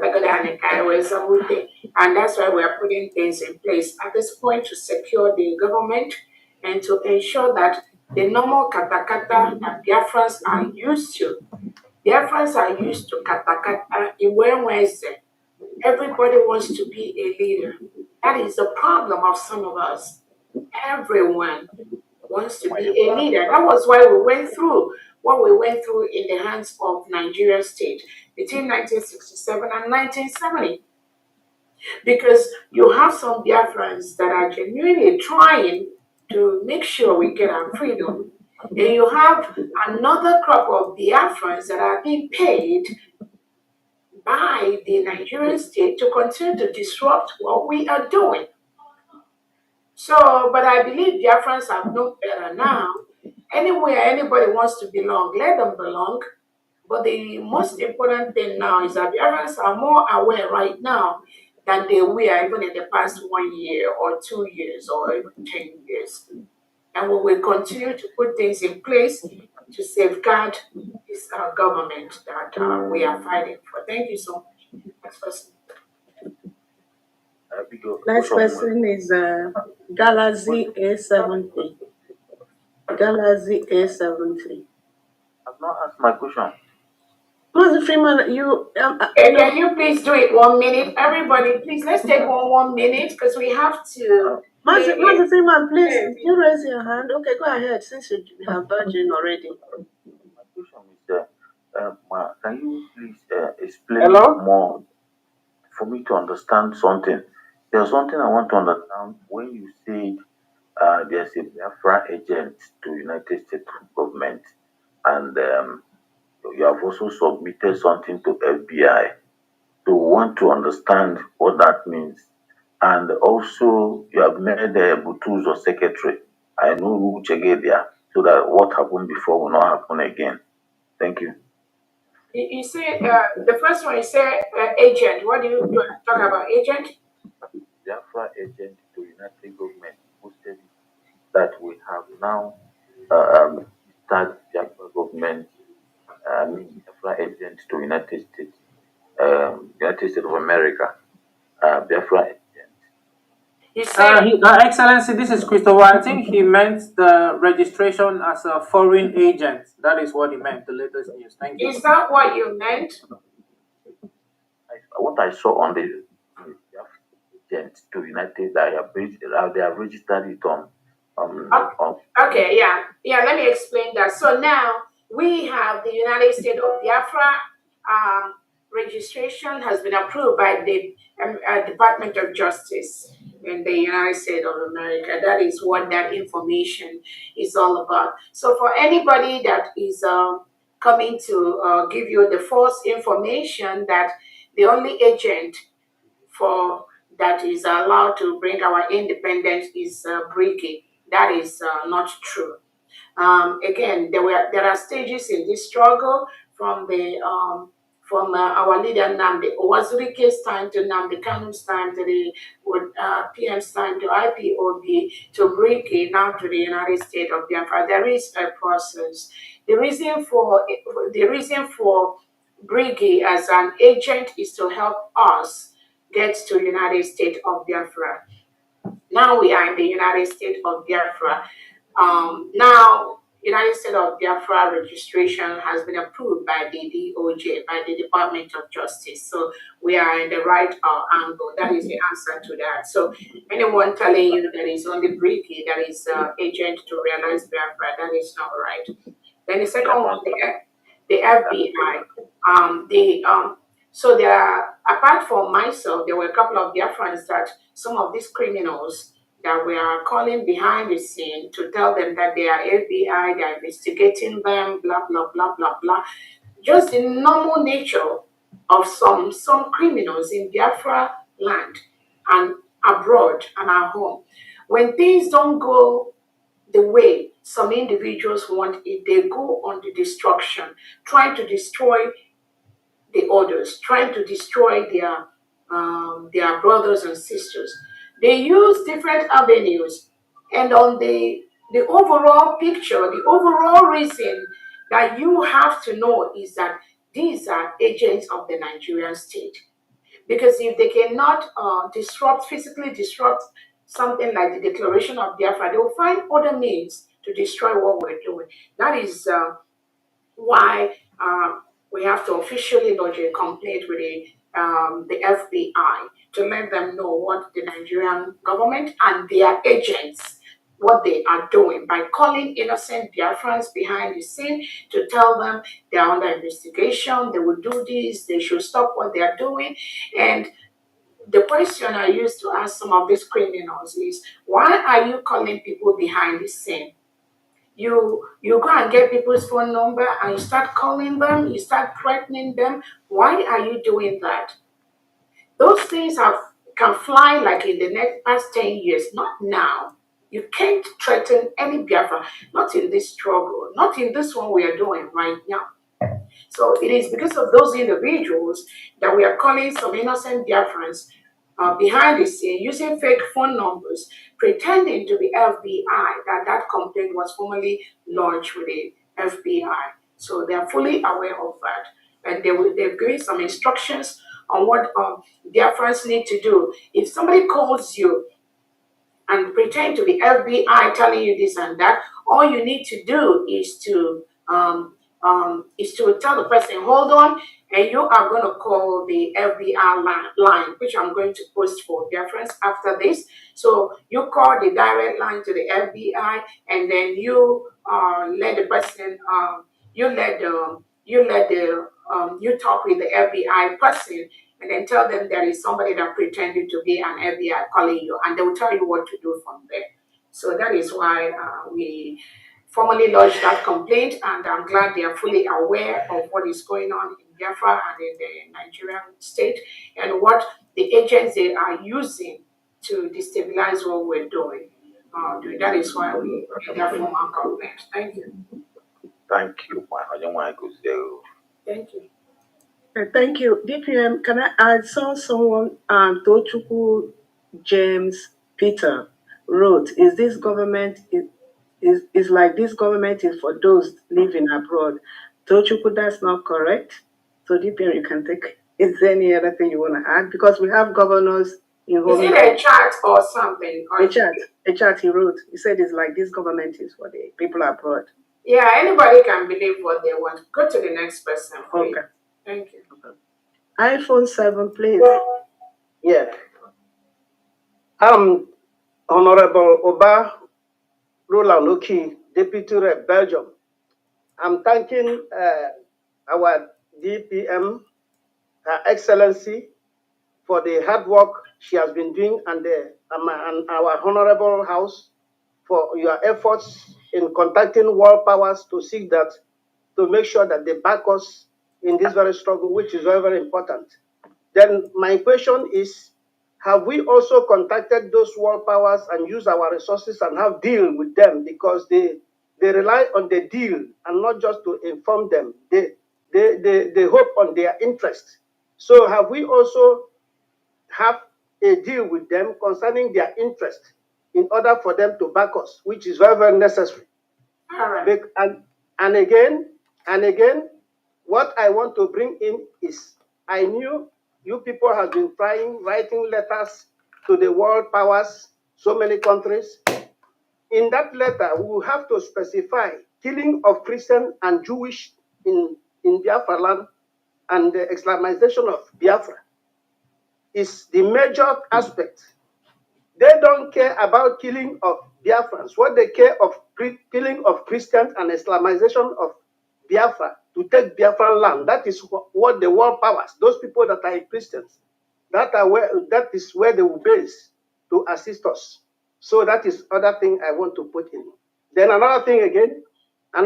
and that's why we are putting things in place at this point to secure the government and to ensure that the normal katakata that Biafrans are used to. Biafrans are used to katakata in Wednesday. Everybody wants to be a leader. That is the problem of some of us. Everyone wants to be a leader. That was why we went through what we went through in the hands of Nigerian state between 1967 and 1970. Because you have some Biafrans that are genuinely trying to make sure we get our freedom. And you have another crop of Biafrans that are being paid by the Nigerian state to continue to disrupt what we are doing. So, but I believe Biafrans have known better now. Anywhere anybody wants to belong, let them belong. But the most important thing now is that Biafrans are more aware right now than they were even in the past 1 year or 2 years or even 10 years. And we will continue to put things in place to safeguard this government that we are fighting for. Thank you so much. Next person. Next person is Galaxy A70. Galaxy A70. I've not asked my question. Master Freeman, you. Can you please do it 1 minute? Everybody, please, let's take 1 minute because we have to. Master Freeman, please, you raise your hand. Okay, go ahead since you have virgin already. My question is can you please explain more for me to understand something? There's something I want to understand when you said there's a Biafra agent to United States government, and you have also submitted something to FBI. To want to understand what that means, and also you have made Butu's or secretary. I know who Chegedia, so that what happened before will not happen again. Thank you. You say the first one. You say agent. What do you talk about? Agent. Biafra agent to United government posted that we have now start Biafra government. Biafra agent to United States, United States of America. Biafra agent. Excellency, this is Christopher. I think he meant the registration as a foreign agent. That is what he meant, the latest news. Thank you. Is that what you meant? What I saw on the agent to United, they have registered it on. Okay, yeah. Let me explain that. So now we have the United States of Biafra. Registration has been approved by the Department of Justice in the United States of America. That is what that information is all about. So for anybody that is coming to give you the false information that the only agent for that is allowed to bring our independence is Brigade, that is not true. Again, there are stages in this struggle from the from our leader Namdi Owazurike's time to Namdi Kanu's time to the PM's time to IPOB to Briki now to the United States of Biafra. There is a process. The reason for Brigi as an agent is to help us get to United States of Biafra. Now we are in the United States of Biafra. Now, United States of Biafra registration has been approved by the DOJ, by the Department of Justice. So we are in the right angle. That is the answer to that. So anyone telling you that it's only Bricky that is agent to realize Biafra, that is not right. Then the second one, the FBI. So there are, apart from myself, there were a couple of Biafrans that some of these criminals that we are calling behind the scene to tell them that they are FBI, they are investigating them, blah, blah, blah, blah, blah. Just the normal nature of some criminals in Biafra land and abroad and at home. When things don't go the way some individuals want it, they go on the destruction, trying to destroy the others, trying to destroy their brothers and sisters. They use different avenues, and on the overall picture, the overall reason that you have to know is that these are agents of the Nigerian state. Because if they cannot physically disrupt something like the Declaration of Biafra, they will find other means to destroy what we're doing. That is why we have to officially lodge a complaint with the FBI to let them know what the Nigerian government and their agents, what they are doing by calling innocent Biafrans behind the scene to tell them they are under investigation, they will do this, they should stop what they are doing. And the question I used to ask some of these criminals is, why are you calling people behind the scene? You go and get people's phone number and you start calling them, you start threatening them. Why are you doing that? Those things can fly like in the next past 10 years, not now. You can't threaten any Biafra, not in this struggle, not in this one we are doing right now. So it is because of those individuals that we are calling some innocent Biafrans behind the scene using fake phone numbers, pretending to be FBI, that complaint was formally launched with the FBI. So they are fully aware of that. And they've given some instructions on what Biafrans need to do. If somebody calls you and pretend to be FBI telling you this and that, all you need to do is to tell the person, hold on, and you are going to call the FBI line, which I'm going to post for reference after this. So you call the direct line to the FBI, and then you let the person, you talk with the FBI person, and then tell them there is somebody that pretended to be an FBI calling you, and they will tell you what to do from there. So that is why we formally lodged that complaint, and I'm glad they are fully aware of what is going on in Biafra and in the Nigerian state, and what the agents they are using to destabilize what we're doing. That is why we made that formal complaint. Thank you. Thank you, my good. Thank you. Thank you. DPM, I saw someone, Tochukwu James Peter wrote, is this government, is like this government is for those living abroad. Tochukwu, that's not correct. So DPM, you can take, is there any other thing you want to add? Because we have governors in home. Is it a chart or something? Or a chart he wrote. He said it's like this government is for the people abroad. Yeah, anybody can believe what they want. Go to the next person, please. Okay. Thank you. iPhone 7, please. Yeah. I'm Honorable Oba Roland Oki, Deputy Rep, Belgium. I'm thanking our DPM, Her Excellency, for the hard work she has been doing, and our Honorable House for your efforts in contacting world powers to seek that, to make sure that they back us in this very struggle, which is very, very important. Then my question is, have we also contacted those world powers and used our resources and have deal with them, because they rely on the deal and not just to inform them. They they hope on their interest. So have we also have a deal with them concerning their interest in order for them to back us, which is very, very necessary. All right. And again, what I want to bring in is I knew you people have been writing letters to the world powers, so many countries. In that letter, we will have to specify killing of Christian and Jewish in Biafra land and the Islamization of Biafra is the major aspect. They don't care about killing of Biafrans. What they care of killing of Christians and Islamization of Biafra to take Biafran land. That is what the world powers, those people that are Christians, that is where they will base to assist us. So that is other thing I want to put in. Then another thing again I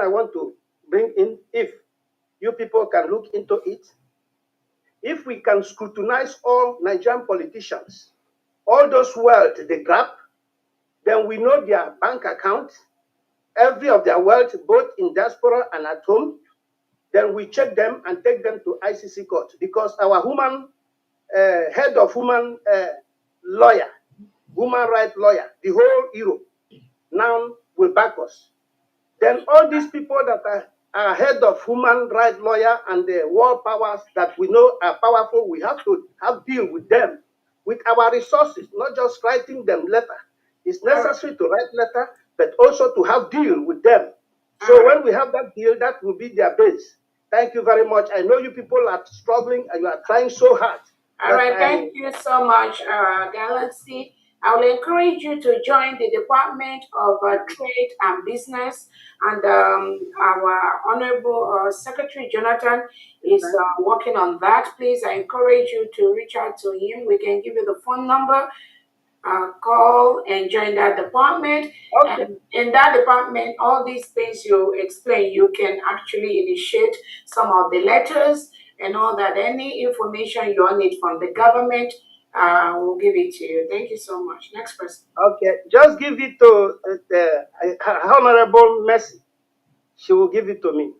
want to bring in, if you people can look into it, if we can scrutinize all Nigerian politicians, all those wealth they grab, then we know their bank account, every of their wealth, both in diaspora and at home. Then we check them and take them to ICC court, because our head of human rights lawyer, the whole Europe now will back us. Then all these people that are head of human rights lawyer and the world powers that we know are powerful, we have to have deal with them with our resources, not just writing them letter. It's necessary to write letter, but also to have deal with them. So when we have that deal, that will be their base. Thank you very much. I know you people are struggling and you are trying so hard. All right, thank you so much, Galaxy. I will encourage you to join the Department of Trade and Business, and our Honorable Secretary Jonathan is working on that. Please, I encourage you to reach out to him. We can give you the phone number. Call and join that department. Okay. And in that department, all these things you explain, you can actually initiate some of the letters and all that. Any information you need from the government, we'll give it to you. Thank you so much. Next person. Okay, just give it to the Honorable Mercy. She will give it to me.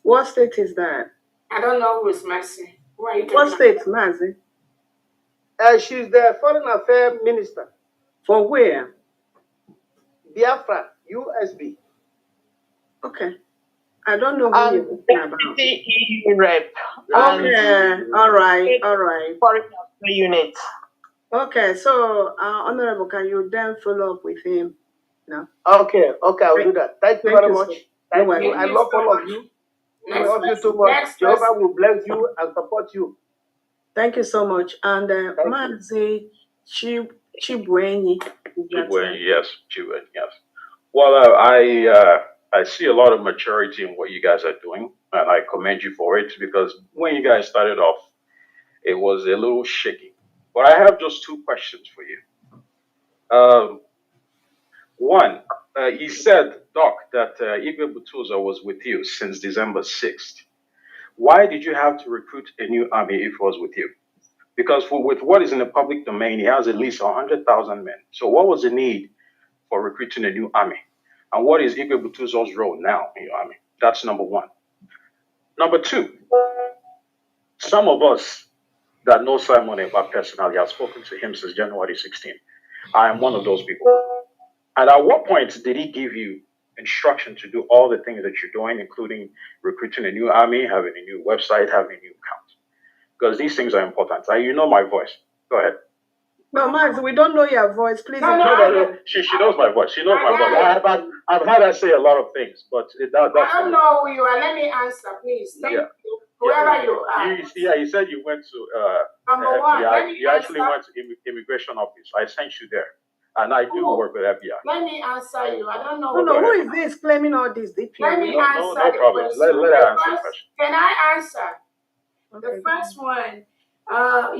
What state is that? I don't know who is Mercy. Who are you talking What state, about? Mazi? She's the Foreign Affairs Minister. For where? Biafra, USB. Okay. I don't know who you're talking about. EU rep. Okay, all right. Foreign Affairs unit. Okay, so Honorable, can you then follow up with him? No. Okay, I'll do that. Thank you very much. Thank you. I love all of you. I love you too much. Jehovah will bless you and support you. Thank you so much. And Mazi Chibwenyi. Chibwenyi, yes. Well, I see a lot of maturity in what you guys are doing, and I commend you for it, because when you guys started off, it was a little shaky. But I have just two questions for you. One, you said, Doc, that Igwe Butuza was with you since December 6th. Why did you have to recruit a new army if it was with you? Because with what is in the public domain, he has at least 100,000 men. So what was the need for recruiting a new army? And what is Igwe Butuza's role now in your army? That's number one. Number two, some of us that know Simon Ekpa personally have spoken to him since January 16. I am one of those people. And at what point did he give you instruction to do all the things that you're doing, including recruiting a new army, having a new website, having a new account? Because these things are important. You know my voice. Go ahead. No, Max, we don't know your voice. Please. No. She knows my voice. She knows my voice. I've heard her say a lot of things, but that's. I don't know who you are. Let me answer, please. Thank you. Whoever you are. You said you went to. Number one, you actually went to immigration office. I sent you there, and I do work with FBI. Let me answer you. I don't know. No, who is this claiming all this DPM? Let me answer no problem. Let her answer the question. Can I answer? Okay. The first one,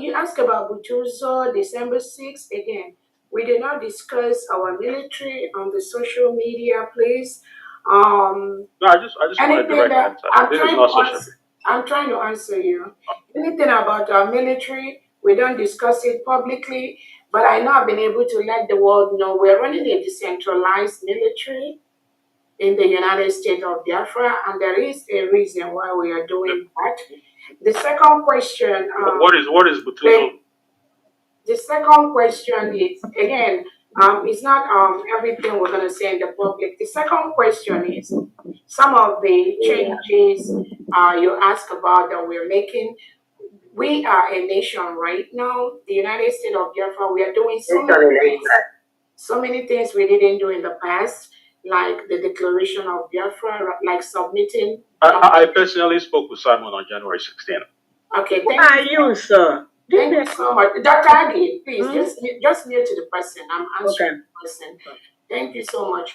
you asked about Butuzo, December 6th. Again, we did not discuss our military on the social media, please. No, I just want to direct answer. I'm trying to answer you. Anything about our military, we don't discuss it publicly, but I know I've been able to let the world know we're running a decentralized military. in the United States of Biafra, and there is a reason why we are doing that. The second question. What is Butuzo? The second question is, again, it's not everything we're going to say in the public. The second question is some of the changes you ask about that we're making. We are a nation right now, the United States of Biafra. We are doing so many things we didn't do in the past, like the Declaration of Biafra, like submitting. I personally spoke with Simon on January 16th. Okay, thank you, sir. Thank you so much. Dr. Aggie, please, just mute to the person. I'm answering the person. Thank you so much.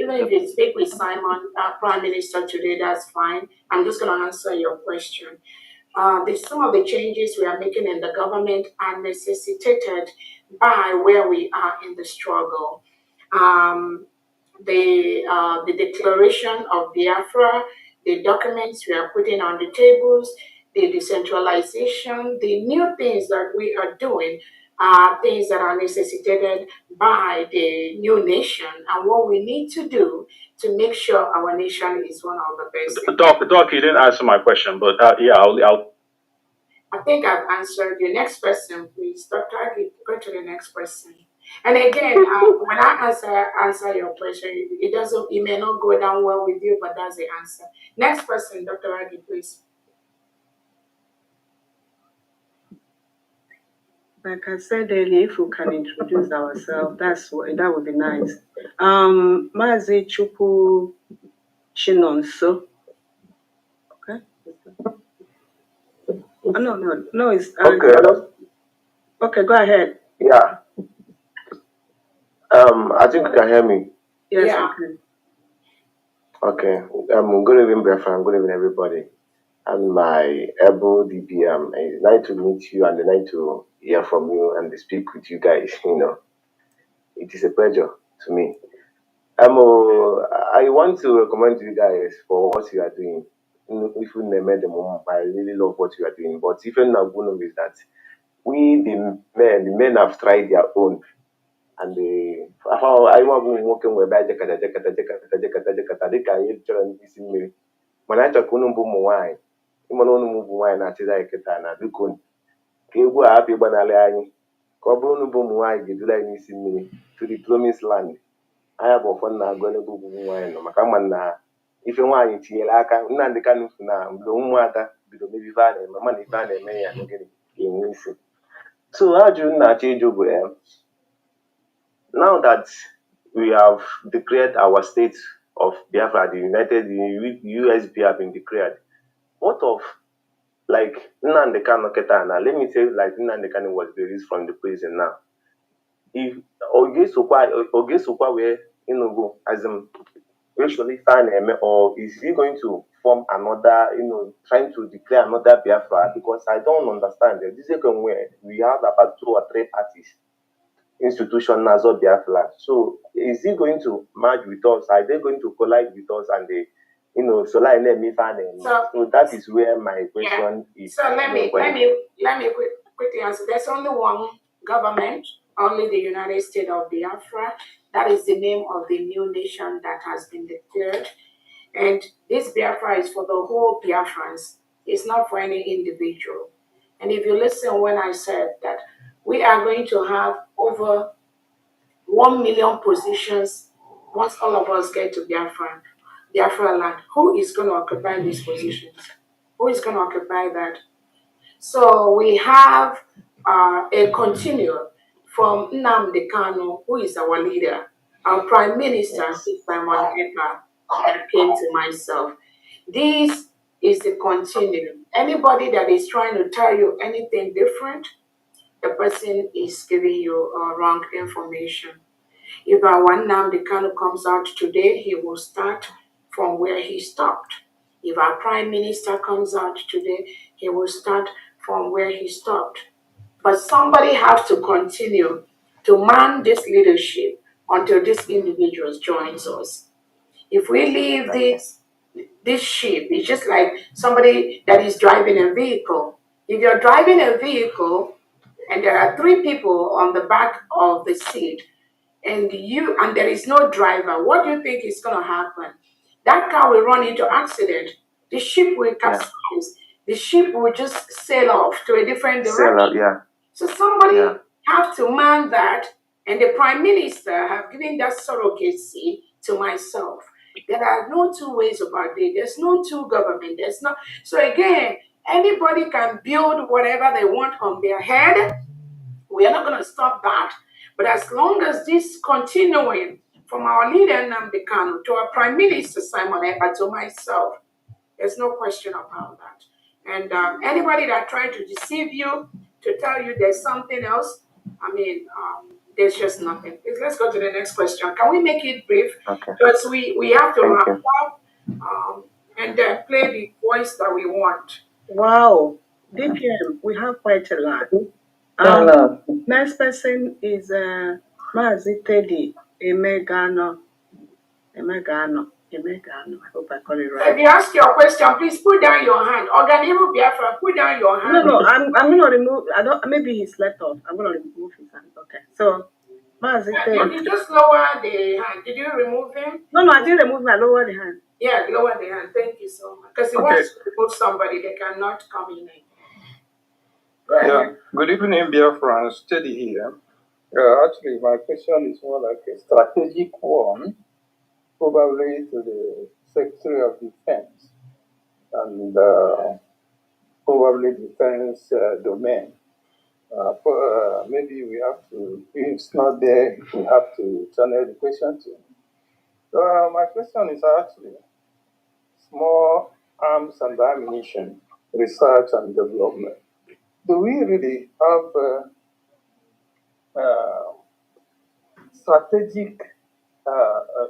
Even if you speak with Simon, Prime Minister today, that's fine. I'm just going to answer your question. Some of the changes we are making in the government are necessitated by where we are in the struggle. The declaration of Biafra, the documents we are putting on the tables, the decentralization, the new things that we are doing are things that are necessitated by the new nation and what we need to do to make sure our nation is one of the best. Doc, you didn't answer my question, but yeah, I'll. I think I've answered you. Next person, please. Dr. Aggie, go to the next person. And again, when I answer your question, it may not go down well with you, but that's the answer. Next person, Dr. Aggie, please. Like I said earlier, if we can introduce ourselves, that would be nice. Mazi Chupu Chinonso. Okay. No, it's okay. Okay, go ahead. Yeah. I think you can hear me. Yes, yeah. I can. Okay. Good evening, Biafra. Good evening, everybody. I'm my able DPM. It's nice to meet you and nice to hear from you and speak with you guys. It is a pleasure to me. I want to recommend you guys for what you are doing. If you never the moment, I really love what you are doing. But even now, is that we the men have tried their own. And I want to work with Jakata. When I talk to wine, na Chizaketa na Dukun, Kibu happy banale, Cobrunu boom wine, Gidula in Simi, to the promised land. I have often now going to boom wine, Makamana. If you want it, Yelaka, Nandikan now, Blumata, maybe Valley, Mamma Valley, May and again in Nisi. So, how do you not change over? Now that we have declared our state of Biafra, the USB have been declared, what of like Nnamdi Kanu Ketana? Let me say, like Nnamdi Kanu was released from the prison now. If Ogesukwa where go as usually find or is he going to form another, trying to declare another Biafra? Because I don't understand that this is where we have about 2 or 3 parties. Institution as of Biafra. So is he going to merge with us? Are they going to collide with us and they, so that is where my question is. So let me quickly answer. There's only one government, only the United States of Biafra. That is the name of the new nation that has been declared. And this Biafra is for the whole Biafrans. It's not for any individual. And if you listen when I said that we are going to have over 1 million positions once all of us get to Biafra land. Who is going to occupy these positions? Who is going to occupy that? So we have a continuum from Nnamdi Kanu, who is our leader, our Prime Minister, Simon Ekpa, that came to myself. This is the continuum. Anybody that is trying to tell you anything different, the person is giving you wrong information. If our Nnamdi Kanu comes out today, he will start from where he stopped. If our Prime Minister comes out today, he will start from where he stopped. But somebody has to continue to man this leadership until this individual joins us. If we leave this ship, it's just like somebody that is driving a vehicle. If you're driving a vehicle and there are 3 people on the back of the seat, and there is no driver, what do you think is going to happen? That car will run into accident. The ship will capsize. The ship will just sail off to a different direction. So somebody have to man that, and the prime minister have given that surrogacy to myself. There are no two ways about it. There's no two government. There's no. So again, anybody can build whatever they want on their head. We are not going to stop that. But as long as this continuing from our leader Nnamdi Kanu to our Prime Minister Simon Ekpa to myself, there's no question about that. And anybody that tried to deceive you, to tell you there's something else, I mean, there's just nothing. Let's go to the next question. Can we make it brief? Okay. Because we have to wrap up and then play the voice that we want. Wow, DPM, we have quite a lot. Next person is Mazi Teddy Emegano. I hope I call it right. If you ask your question, please put down your hand. Organimo Biafra, put down your hand. No, I'm gonna remove. I don't. Maybe he slept off. I'm gonna remove his hand. Okay. So, Mazi Teddy. You just lower the hand. Did you remove him? No, I didn't remove him. I lowered the hand. Yeah, lower the hand. Thank you so much. Because he wants to remove somebody, they cannot come in. Yeah. Good evening, Biafra. Steady here. Actually, my question is more like a strategic one, probably to the Secretary of Defense and probably defense domain. Maybe we have to, if it's not there, we have to channel the question to him. So my question is actually small arms and ammunition, research and development. Do we really have strategic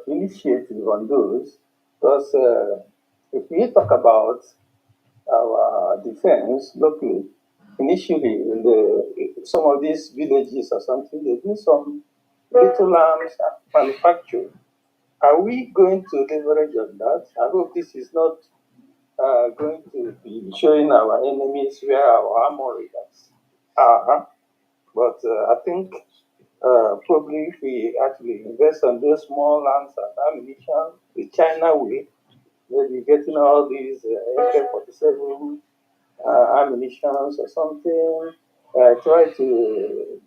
initiative on those? Because if we talk about our defense locally, initially in some of these villages or something, they do some little arms manufacture. Are we going to leverage on that? I hope this is not going to be showing our enemies where our armory are. But I think probably if we actually invest on those small arms and ammunition the China way, maybe getting all these AK-47 ammunitions or something, try to,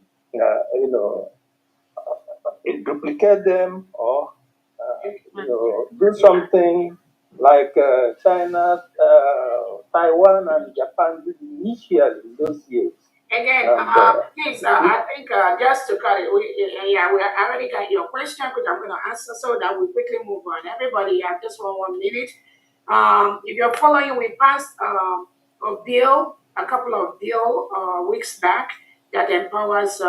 duplicate them or, do something like China, Taiwan, and Japan did initially in those years. Again, please, I think just to cut it, we already got your question, which I'm going to answer so that we quickly move on. Everybody have just 1 minute. If you're following, we passed a bill, a couple of bill weeks back that empowers,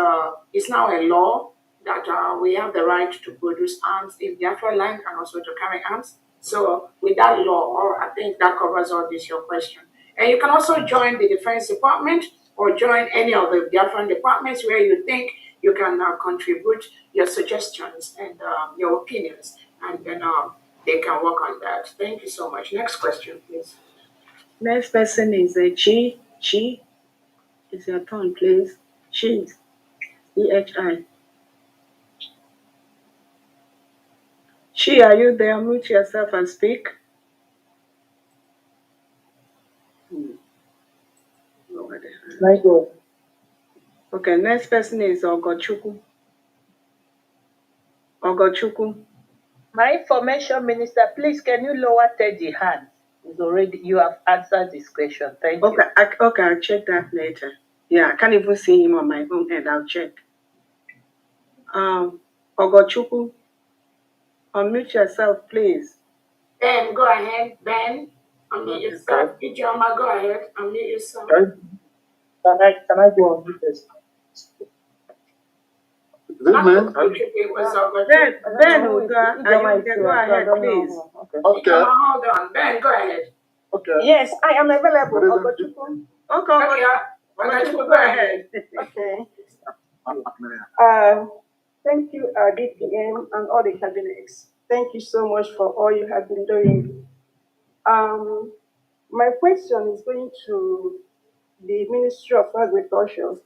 it's now a law that we have the right to produce arms in Biafra land and also to carry arms. So with that law, I think that covers all this, your question. And you can also join the Defense Department or join any of the different departments where you think you can contribute your suggestions and your opinions, and then they can work on that. Thank you so much. Next question, please. Next person is Chi. Chi, it's your turn, please. Chi, E-H-I. Chi, are you there? Mute yourself and speak. Okay, next person is Ogochukwu. My information minister, please can you lower Teddy hand? You have answered this question. Thank you. Okay, I'll check that later. Yeah, I can't even see him on my own end. I'll check. Ogochukwu, unmute yourself, please. Ben, go ahead. Ben, unmute yourself. Ijoma, go ahead. Unmute yourself. Can I go on this? Ben, go ahead, please. Okay. Hold on. Ben, go ahead. Okay. Yes, I am available. Okay, go ahead. Okay. Thank you, DPM and all the cabinets. Thank you so much for all you have been doing. My question is going to the Ministry of Agriculture.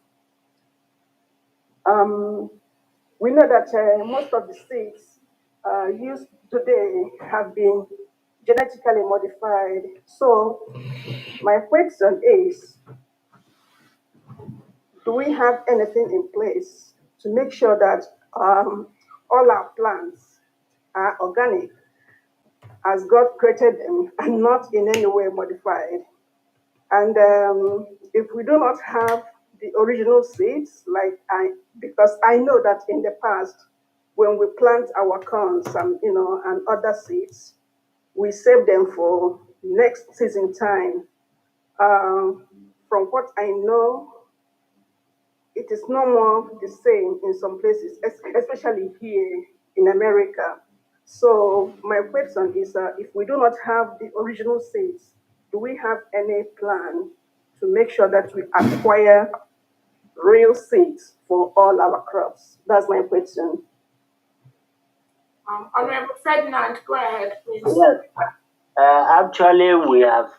We know that most of the seeds used today have been genetically modified. So my question is, do we have anything in place to make sure that all our plants are organic as God created them and not in any way modified? And if we do not have the original seeds, because I know that in the past, when we plant our corns and other seeds, we save them for next season time. From what I know, it is no more the same in some places, especially here in America. So my question is, if we do not have the original seeds, do we have any plan to make sure that we acquire real seeds for all our crops? That's my question. Honorable Ferdinand, go ahead, please. Yes. Actually, we have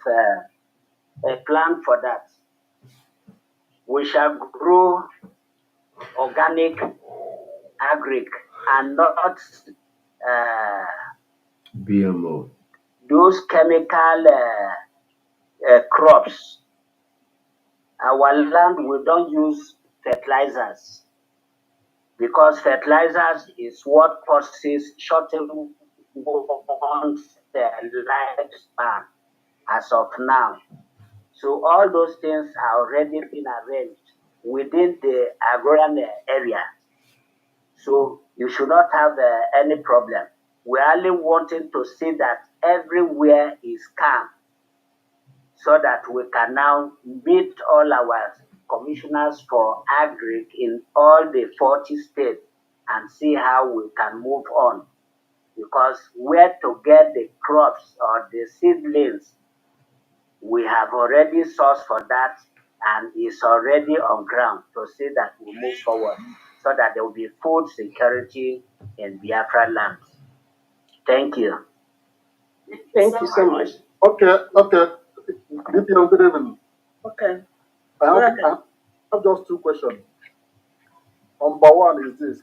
a plan for that. We shall grow organic agric and not BMO. those chemical crops. Our land, we don't use fertilizers because fertilizers is what causes shortening one's lifespan as of now. So all those things are already been arranged within the agrarian area. So you should not have any problem. We're only wanting to see that everywhere is calm so that we can now meet all our commissioners for agric in all the 40 states and see how we can move on. Because where to get the crops or the seedlings, we have already sourced for that and it's already on ground to see that we move forward so that there will be food security in Biafra land. Thank you. Thank you so much. Okay. DPM, good evening. Okay. I have just two questions. Number one is this,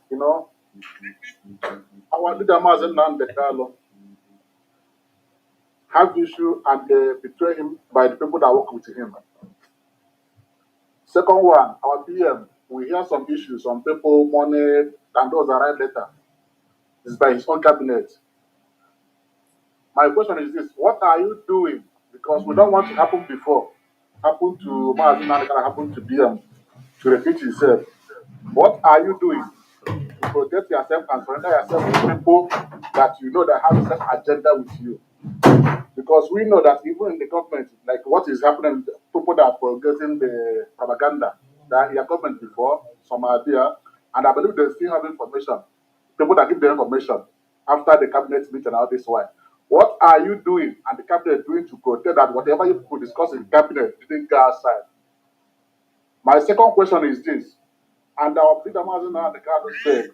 our leader Mazen Nandekalo have issue and they betray him by the people that work with him. Second one, our PM, we hear some issues, some people, money, and those arrive later. It's by his own cabinet. My question is this, what are you doing? Because we don't want to happen before. Happen to Mazen Nandekalo, happen to PM, to repeat itself. What are you doing to protect yourself and surrender yourself to people that you know that have the same agenda with you? Because we know that even in the government, like what is happening, people that are promulgating the propaganda, that in your government before, some are there, and I believe they still have information. People that give the information after the cabinet meeting and all this while. What are you doing and the cabinet doing to protect that whatever you could discuss in cabinet didn't go outside? My second question is this, and our leader Mazina the Cardo said,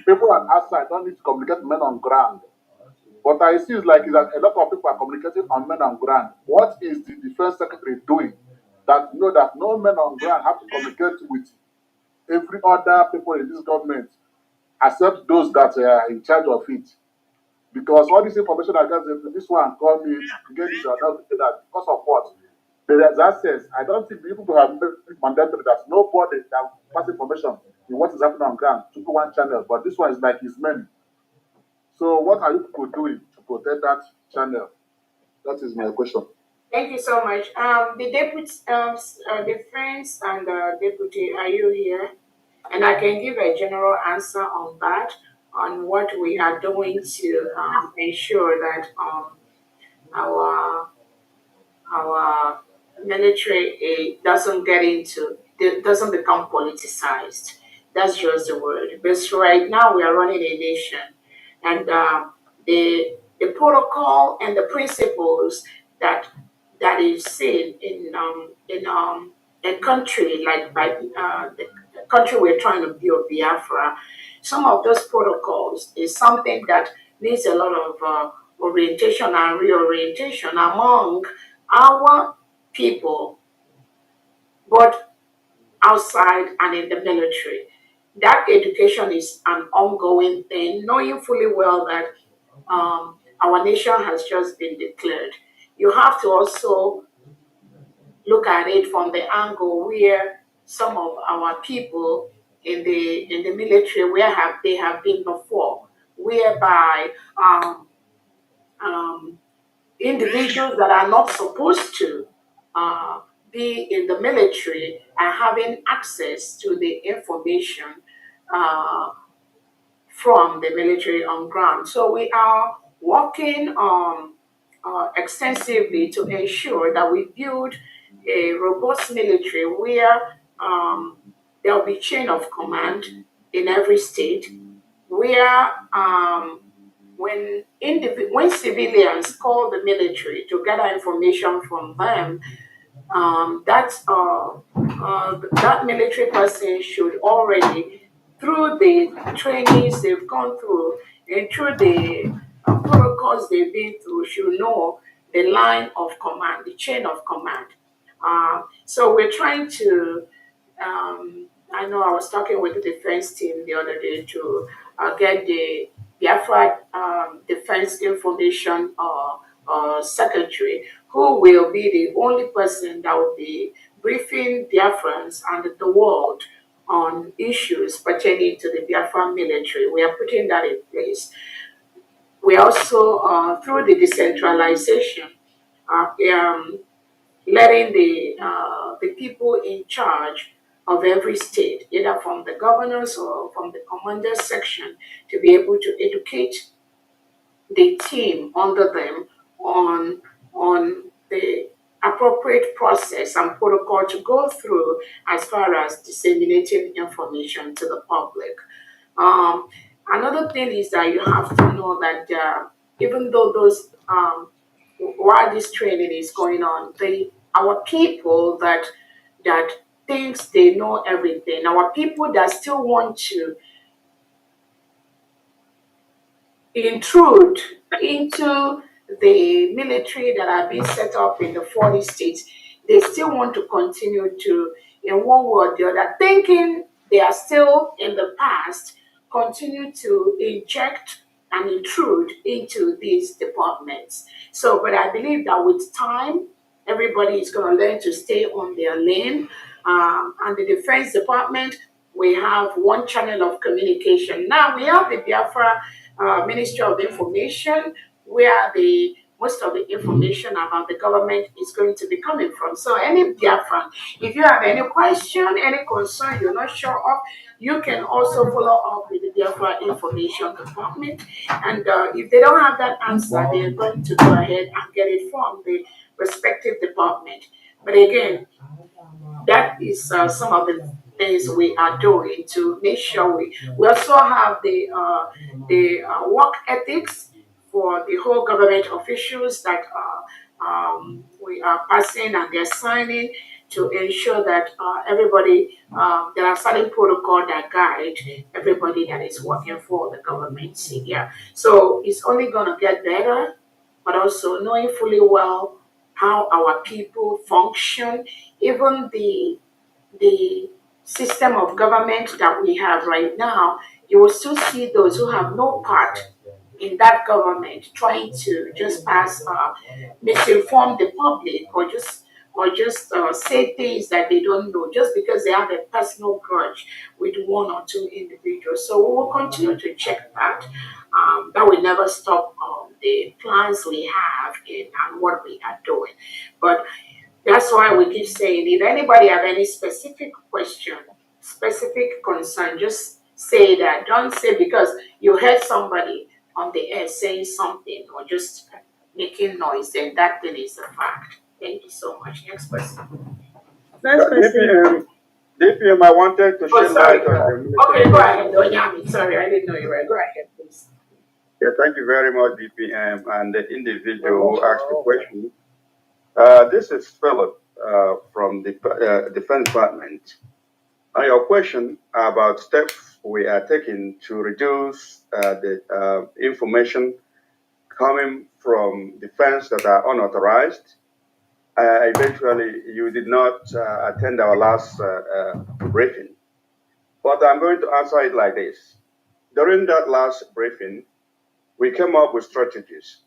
people are outside don't need to communicate with men on ground. What I see is like is that a lot of people are communicating on men on ground. What is the defense secretary doing that you know that no men on ground have to communicate with every other people in this government except those that are in charge of it? Because all this information I got, this one called me to get this or that because of what? There's access. I don't think people have made mandatory that nobody can pass information in what is happening on ground to one channel, but this one is like his many. So what are you people doing to protect that channel? That is my question. Thank you so much. The deputy, defense and deputy, are you here? And I can give a general answer on that, on what we are doing to ensure that our military doesn't doesn't become politicized. That's just the word. Because right now we are running a nation, and the protocol and the principles that is seen in a country like by the country we're trying to build, Biafra. Some of those protocols is something that needs a lot of orientation and reorientation among our people, both outside and in the military. that education is an ongoing thing, knowing fully well that our nation has just been declared. You have to also look at it from the angle where some of our people in the military, they have been before, whereby individuals that are not supposed to be in the military are having access to the information uh, from the military on ground. So we are working extensively to ensure that we build a robust military where there will be chain of command in every state, where when civilians call the military to gather information from them, that military person should already, through the trainings they've gone through and through the protocols they've been through, should know the line of command, the chain of command. So we're trying to. I know I was talking with the defense team the other day to get the Biafra Defense Information Secretary, who will be the only person that will be briefing Biafrans and the world on issues pertaining to the Biafra military. We are putting that in place. We also, through the decentralization, letting the people in charge of every state, either from the governors or from the commander section, to be able to educate the team under them on the appropriate process and protocol to go through as far as disseminating information to the public. Another thing is that you have to know that even though while this training is going on, our people that thinks they know everything, our people that still want to intrude into the military that are being set up in the 40 states, they still want to continue to, in one way or the other, thinking they are still in the past, continue to inject and intrude into these departments. So, but I believe that with time, everybody is going to learn to stay on their lane. And the Defense Department, we have one channel of communication. Now we have the Biafra Ministry of Information, where most of the information about the government is going to be coming from. So any Biafran, if you have any question, any concern you're not sure of, you can also follow up with the Biafra Information Department. And if they don't have that answer, they're going to go ahead and get it from the respective department. But again, that is some of the things we are doing to make sure we also have the work ethics for the whole government officials that we are passing and they're signing to ensure that everybody, there are certain protocol that guide everybody that is working for the government here. So it's only going to get better, but also knowing fully well how our people function, even the system of government that we have right now, you will still see those who have no part in that government trying to just misinform the public or just say things that they don't know just because they have a personal grudge with one or two individuals. So we will continue to check that. That will never stop the plans we have and what we are doing. But that's why we keep saying, if anybody have any specific question, specific concern, just say that. Don't say because you heard somebody on the air saying something or just making noise, then that thing is a fact. Thank you so much. Next question. Next question. DPM, I wanted to shed sorry. light on the Okay, go ahead, Onyami. Sorry, I didn't know you were. Go ahead, please. Yeah, thank you very much, DPM, and the individual who asked the question. This is Philip from the Defense Department. On your question about steps we are taking to reduce the information coming from defense that are unauthorized, eventually you did not attend our last briefing. But I'm going to answer it like this. During that last briefing, we came up with strategies.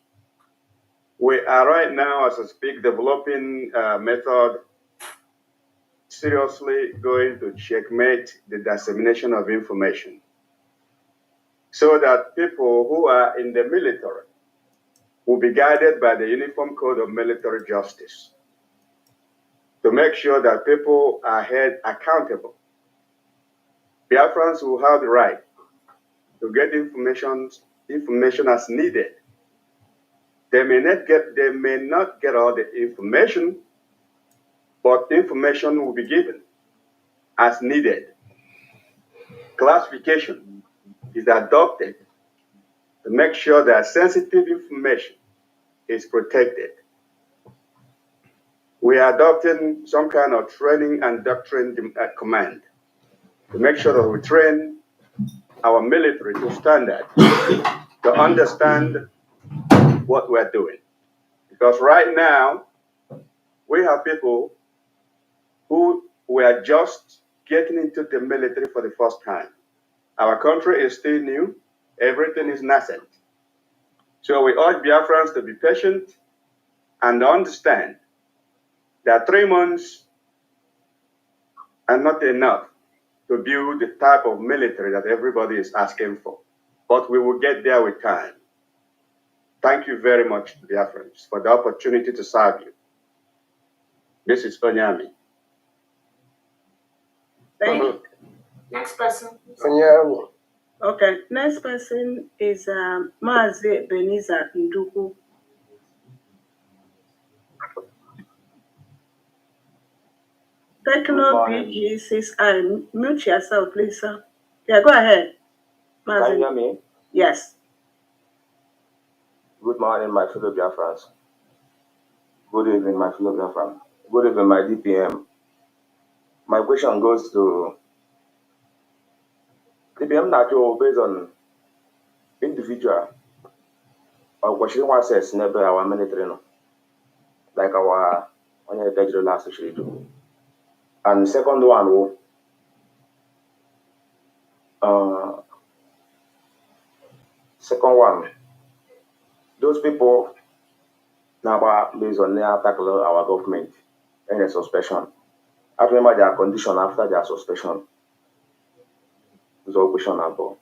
We are right now, as I speak, developing a method seriously going to checkmate the dissemination of information so that people who are in the military will be guided by the Uniform Code of Military Justice to make sure that people are held accountable. Biafrans will have the right to get information as needed. They may not get all the information, but information will be given as needed. Classification is adopted to make sure that sensitive information is protected. We are adopting some kind of training and doctrine command to make sure that we train our military to standard to understand what we're doing. Because right now, we have people who were just getting into the military for the first time. Our country is still new. Everything is nascent. So we urge Biafrans to be patient and understand that 3 months are not enough to build the type of military that everybody is asking for. But we will get there with time. Thank you very much, Biafrans, for the opportunity to serve you. This is Onyami. Thank you. Next person. Onyami. Okay, next person is Mazi Beniza Nduku. Techno BG says, mute yourself, please, sir. Yeah, go ahead. Mazi. Can you hear me? Yes. Good morning, my fellow Biafrans. Good evening, my fellow Biafrans. Good evening, my DPM. My question goes to DPM Nacho based on individual or question access never our military, no? Like our on last actually do. And the second one, those people now based on their tackle our government and a suspension. I remember their condition after their suspension. It's all questionable.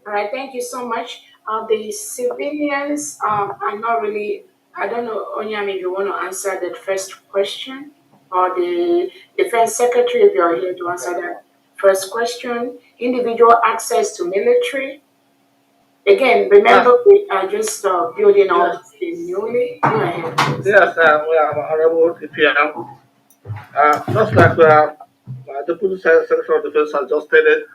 All right, thank you so much. The civilians are not really, I don't know, Onyami, if you want to answer that first question, or the defense secretary, if you're here to answer that first question. Individual access to military. Again, remember, we are just building up the newly. Go ahead. Yes, we are honorable DPM. Just like the Deputy Secretary of Defense has just stated,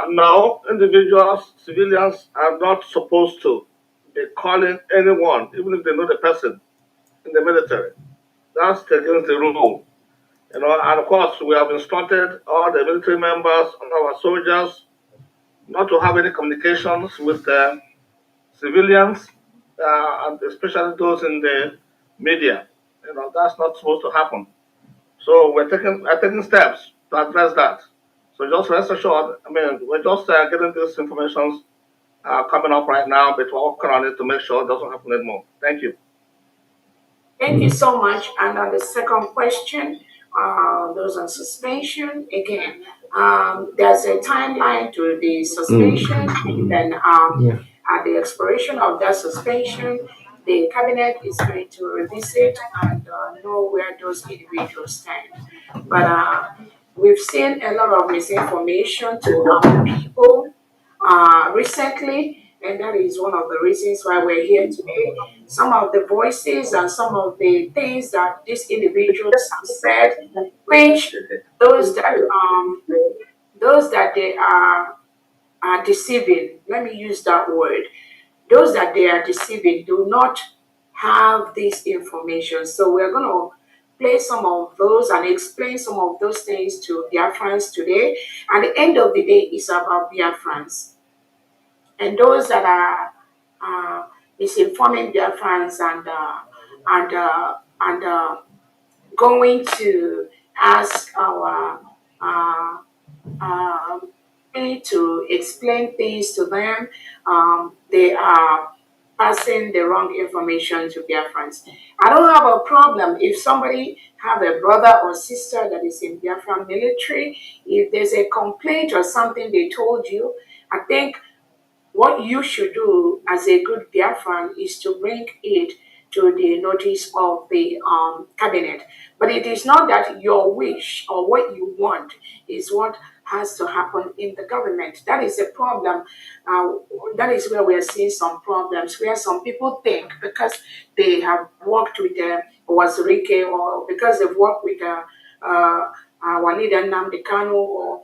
no, individuals, civilians are not supposed to be calling anyone, even if they know the person in the military. That's against the rule. And of course, we have instructed all the military members and our soldiers not to have any communications with civilians, and especially those in the media. That's not supposed to happen. So we're taking steps to address that. So just rest assured, we're just getting this information coming up right now, but we're working on it to make sure it doesn't happen anymore. Thank you. Thank you so much. And on the second question, those on suspension, again, there's a timeline to the suspension, and then at the expiration of that suspension, the cabinet is going to revisit and know where those individuals stand. But we've seen a lot of misinformation to our people recently, and that is one of the reasons why we're here today. Some of the voices and some of the things that these individuals have said, which those that they are deceiving, let me use that word, those that they are deceiving do not have this information. So we're going to play some of those and explain some of those things to Biafrans today. At the end of the day, it's about Biafrans. And those that are misinforming Biafrans and going to ask our me to explain things to them. They are passing the wrong information to Biafrans. I don't have a problem if somebody have a brother or sister that is in Biafran military. If there's a complaint or something they told you, I think what you should do as a good Biafran is to bring it to the notice of the cabinet. But it is not that your wish or what you want is what has to happen in the government. That is a problem. Uh, that is where we are seeing some problems, where some people think because they have worked with Wazirike or because they've worked with our leader Nnamdi Kanu or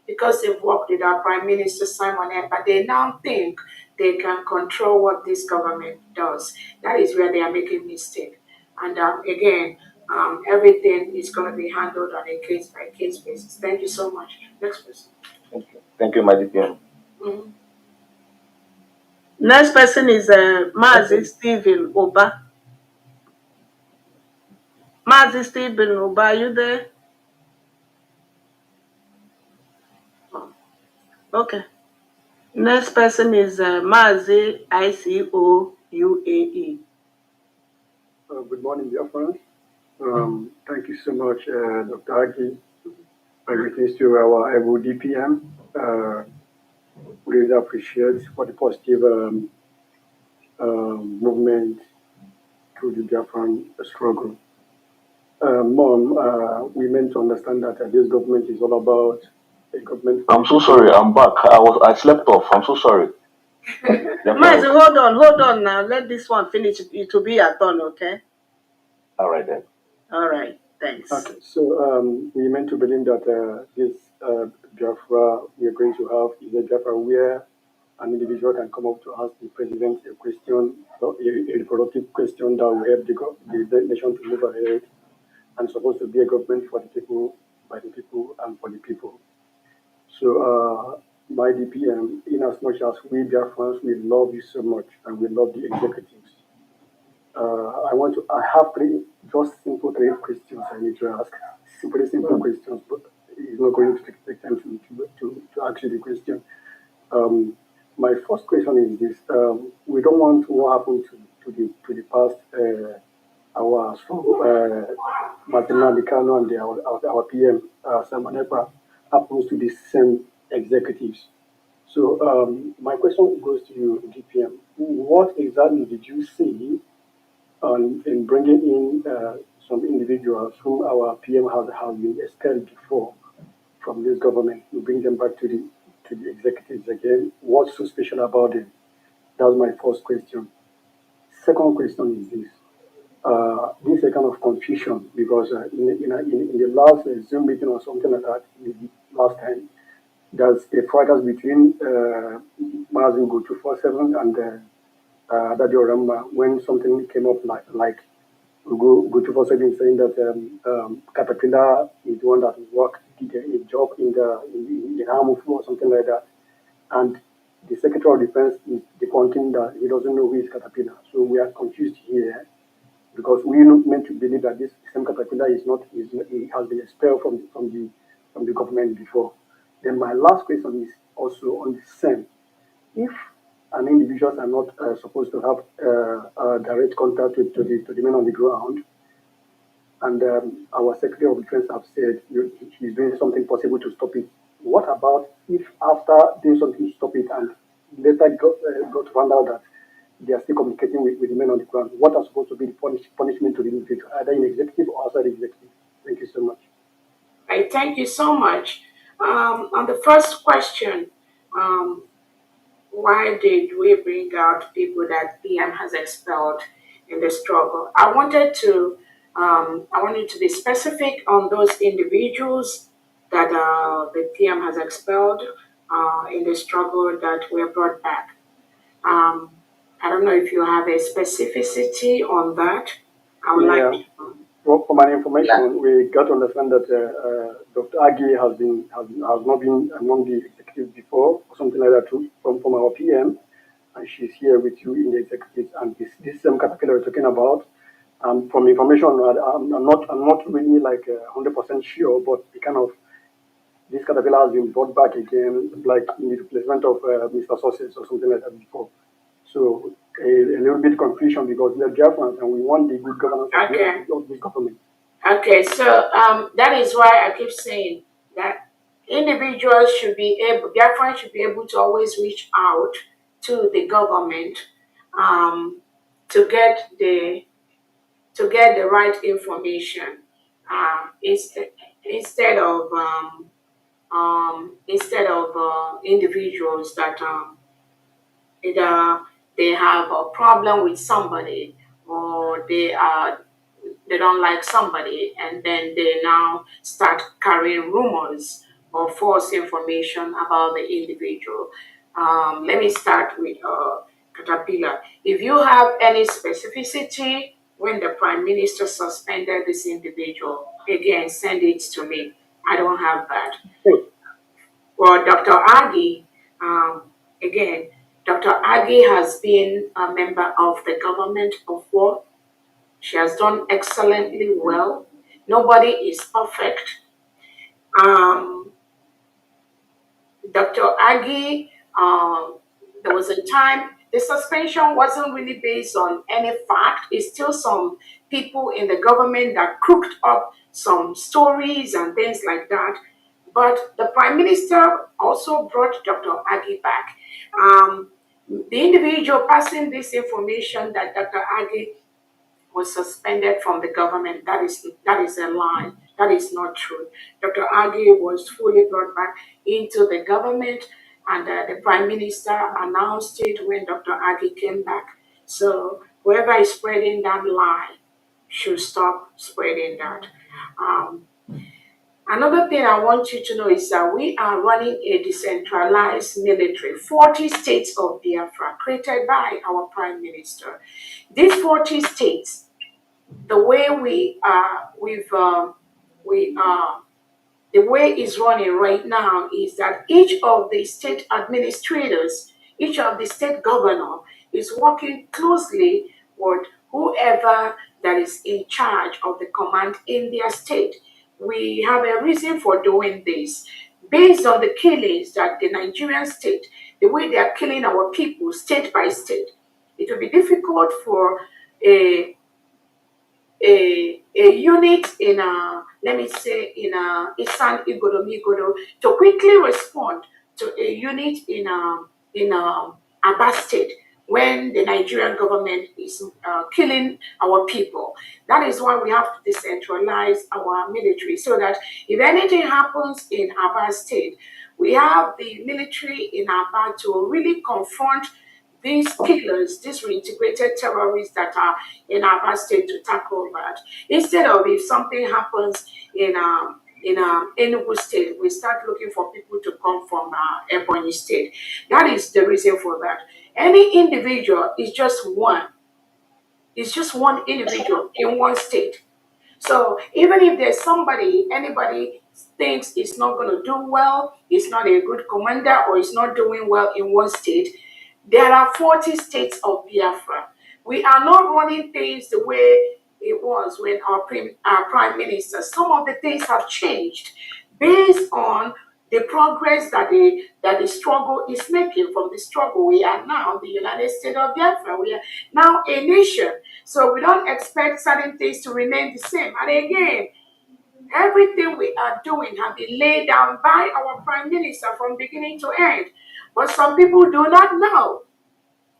because they've worked with our Prime Minister Simon Ekpa, but they now think they can control what this government does. That is where they are making mistake. And again, everything is going to be handled on a case-by-case basis. Thank you so much. Next person. Thank you, my DPM. Mhm. Next person is Mazi Stephen Oba. Mazi Stephen Oba, are you there? Oh, okay. Next person is Mazi ICOUAE. Good morning, dear friends. Thank you so much, Dr. Aki. My greetings to our able DPM. We really appreciate for the positive movement through the Biafran struggle. Mom, we meant to understand that this government is all about a government. I'm so sorry. I'm back. I slept off. I'm so sorry. Mazi, hold on now. Let this one finish. It will be your turn, okay? All right then. All right, thanks. Okay, so we meant to believe that this Biafra we are going to have is a Biafra where an individual can come up to ask the president a question, a reproductive question that will help the nation to move ahead, and supposed to be a government for the people, by the people, and for the people. So, my DPM, in as much as we Biafrans, we love you so much, and we love the executives. I have just simple three questions I need to ask. Very simple questions, but it's not going to take time to ask you the question. My first question is this: we don't want what happened to the past our Martin Kano and our PM Simon Ekpa happens to the same executives. So my question goes to you, DPM. What exactly did you see in bringing in some individuals whom our PM has been expelled before from this government to bring them back to the executives again? What's so special about them? That's my first question. Second question is this. This is a kind of confusion because in the last Zoom meeting or something like that, last time, there's a fracas between Mazin Go 247 and Daddy Oramba when something came up like Go 247 saying that Caterpillar is the one that did a job in the Hamufu or something like that. And the Secretary of Defense is debunking that he doesn't know who is Caterpillar. So we are confused here because we are meant to believe that this same Caterpillar he has been expelled from the government before. Then my last question is also on the same. If an individuals are not supposed to have direct contact to the men on the ground, and our Secretary of Defense have said he's doing something possible to stop it. What about if after doing something to stop it and later got found out that they are still communicating with the men on the ground? What are supposed to be the punishment to the individual, either in executive or outside executive? Thank you so much. Right, thank you so much. On the first question, why did we bring out people that PM has expelled in the struggle? I wanted to be specific on those individuals that the PM has expelled in the struggle that were brought back. I don't know if you have a specificity on that. I would like to. For my information, we got to understand that Dr. Agi has not been among the executives before, or something like that, too, from our PM, and she's here with you in the executives. And this same caterpillar we're talking about. From information, I'm not really like 100% sure, but the kind of this caterpillar has been brought back again, like in the replacement of Mr. Success or something like that before. So a little bit confusion because we are Biafrans and we want the good governance of this government. Okay, so that is why I keep saying that individuals should be able, Biafrans should be able to always reach out to the government to get the right information instead of individuals that either they have a problem with somebody or they don't like somebody and then they now start carrying rumors or false information about the individual. Let me start with Caterpillar. If you have any specificity when the Prime Minister suspended this individual, again, send it to me. I don't have that. For Dr. Agi, again, Dr. Agi has been a member of the government before. She has done excellently well. Nobody is perfect. Dr. Agi, there was a time the suspension wasn't really based on any fact. It's still some people in the government that cooked up some stories and things like that. But the Prime Minister also brought Dr. Agi back. The individual passing this information that Dr. Agi was suspended from the government. That is a lie. That is not true. Dr. Agi was fully brought back into the government, and the Prime Minister announced it when Dr. Agi came back. So whoever is spreading that lie should stop spreading that. Another thing I want you to know is that we are running a decentralized military, 40 states of Biafra, created by our Prime Minister. These 40 states, the way the way it's running right now is that each of the state administrators, each of the state governor is working closely with whoever that is in charge of the command in their state. We have a reason for doing this. Based on the killings that the Nigerian state, the way they are killing our people state by state, it will be difficult for a unit in let me say in Eastern Igodo to quickly respond to a unit in Aba State when the Nigerian government is killing our people. That is why we have to decentralize our military so that if anything happens in Aba State, we have the military in Aba to really confront these killers, these reintegrated terrorists that are in our state to tackle that. Instead of if something happens in Enugu state, we start looking for people to come from Ebonyi state. That is the reason for that. Any individual is just one. It's just one individual in one state. So even if there's anybody thinks it's not going to do well, it's not a good commander, or it's not doing well in one state, there are 40 states of Biafra. We are not running things the way it was when our prime minister. Some of the things have changed based on the progress that the struggle is making. From the struggle, we are now the United States of Biafra. We are now a nation. So we don't expect certain things to remain the same. And again, everything we are doing has been laid down by our prime minister from beginning to end. But some people do not know.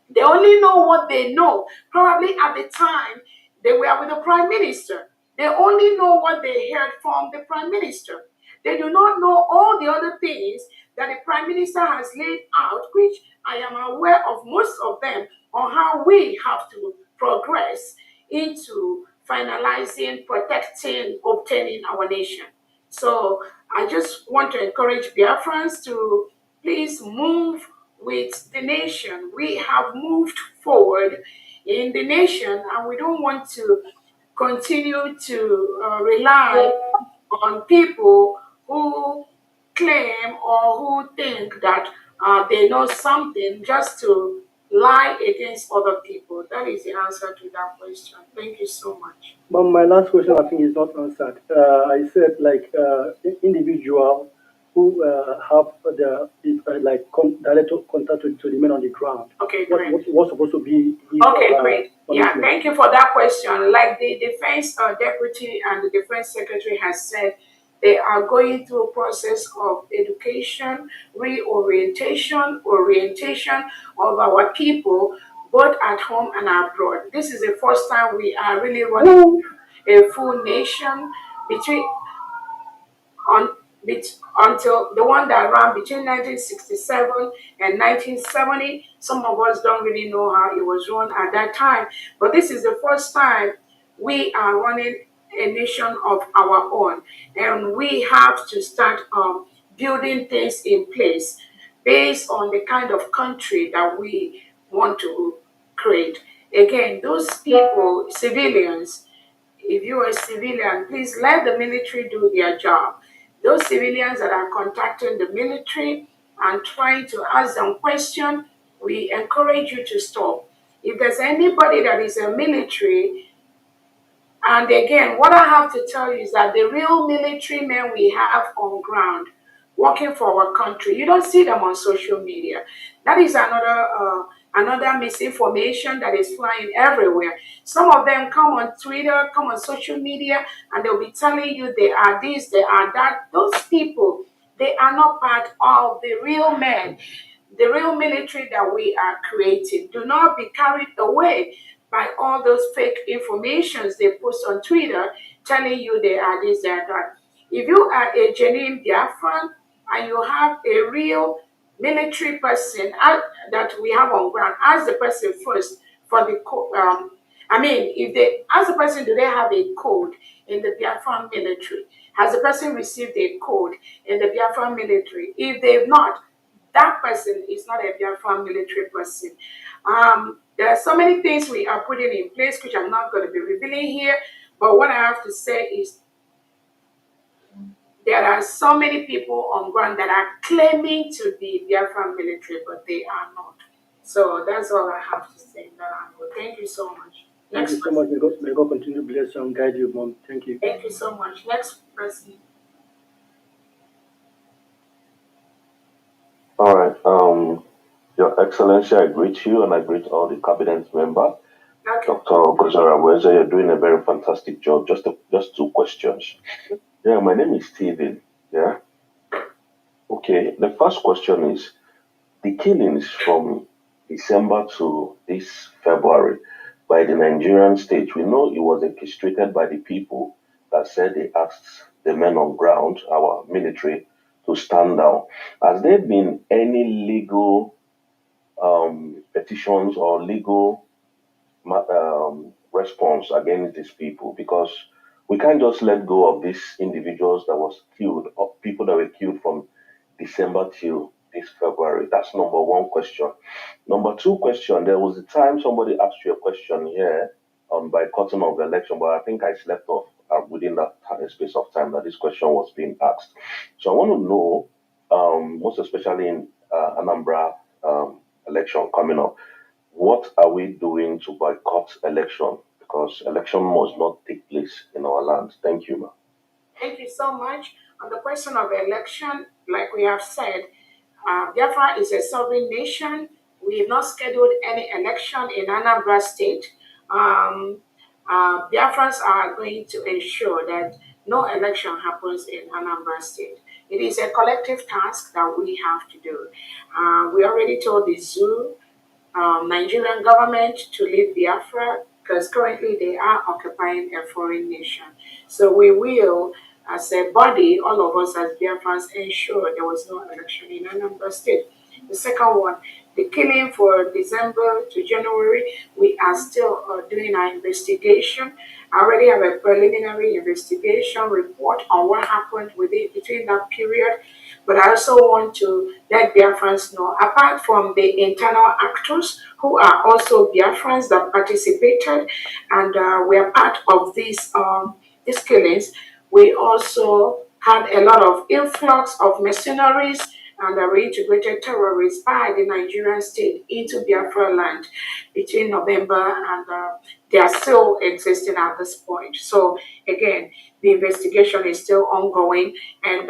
They only know what they know. Probably at the time they were with the prime minister, they only know what they heard from the prime minister. They do not know all the other things that the prime minister has laid out, which I am aware of most of them, on how we have to progress into finalizing, protecting, obtaining our nation. So I just want to encourage Biafrans to please move with the nation. We have moved forward in the nation, and we don't want to continue to rely on people who claim or who think that they know something just to lie against other people. That is the answer to that question. Thank you so much. But my last question, I think, is not answered. I said, like, individual who have the direct contact to the men on the ground. Okay, great. What's supposed to be his Okay, great. Yeah, punishment? thank you for that question. Like the defense deputy and the defense secretary has said, they are going through a process of education, orientation of our people, both at home and abroad. This is the first time we are really running a full nation between on until the one that ran between 1967 and 1970. Some of us don't really know how it was run at that time, but this is the first time we are running a nation of our own, and we have to start building things in place based on the kind of country that we want to create. Again, those people, civilians, if you are a civilian, please let the military do their job. Those civilians that are contacting the military and trying to ask them questions, we encourage you to stop. If there's anybody that is a military, and again, what I have to tell you is that the real military men we have on ground working for our country, you don't see them on social media. That is another misinformation that is flying everywhere. Some of them come on Twitter, come on social media, and they'll be telling you they are this, they are that. Those people, they are not part of the real men, the real military that we are creating. Do not be carried away by all those fake informations they post on Twitter telling you they are this, they are that. If you are a genuine Biafran and you have a real military person that we have on ground, ask the person first for the if they ask the person, do they have a code in the Biafran military? Has the person received a code in the Biafran military? If they've not, that person is not a Biafran military person. There are so many things we are putting in place, which I'm not going to be revealing here. But what I have to say is there are so many people on ground that are claiming to be Biafran military, but they are not. So that's all I have to say. Thank you so much. Thank you so much. May God continue to bless you and guide you, Mom. Thank you. Thank you so much. Next person. All right. Your Excellency, I greet you and I greet all the cabinet members. Okay. Dr. Gozara Weza, you're doing a very fantastic job. Just two questions. Yeah, my name is Steven. Yeah. Okay. The first question is the killings from December to this February by the Nigerian state. We know it was orchestrated by the people that said they asked the men on ground, our military, to stand down. Has there been any legal petitions or legal response against these people? Because we can't just let go of these individuals that was killed, or people that were killed from December till this February. That's number one question. Number two question, there was a time somebody asked you a question here on boycotting of the election, but I think I slept off within that space of time that this question was being asked. So I want to know, most especially in Anambra election coming up, what are we doing to boycott election? Because election must not take place in our land. Thank you, ma'am. Thank you so much. On the question of election, like we have said, Biafra is a sovereign nation. We have not scheduled any election in Anambra State. Biafrans are going to ensure that no election happens in Anambra State. It is a collective task that we have to do. We already told the zoo Nigerian government to leave Biafra because currently they are occupying a foreign nation. So we will, as a body, all of us as Biafrans, ensure there was no election in Anambra State. The second one, the killing for December to January, we are still doing our investigation. I already have a preliminary investigation report on what happened between that period. But I also want to let Biafrans know, apart from the internal actors who are also Biafrans that participated and were part of these killings, we also had a lot of influx of mercenaries and reintegrated terrorists by the Nigerian state into Biafra land between November and they are still existing at this point. So again, the investigation is still ongoing and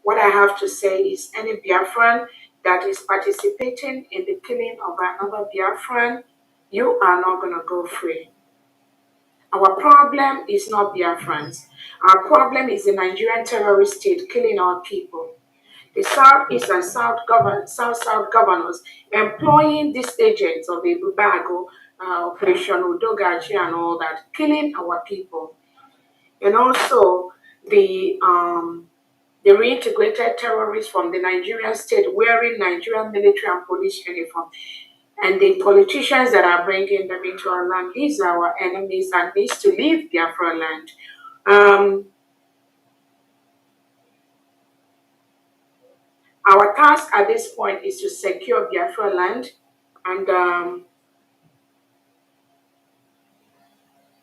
what I have to say is any Biafran that is participating in the killing of another Biafran, you are not going to go free. Our problem is not Biafrans. Our problem is the Nigerian terrorist state killing our people. The Southeast and South governors employing these agents of the Bubago, Operation Udogaji and all that, killing our people. And also the reintegrated terrorists from the Nigerian state wearing Nigerian military and police uniform. And the politicians that are bringing them into our land, these are our enemies and needs to leave Biafra land. Our task at this point is to secure Biafra land, and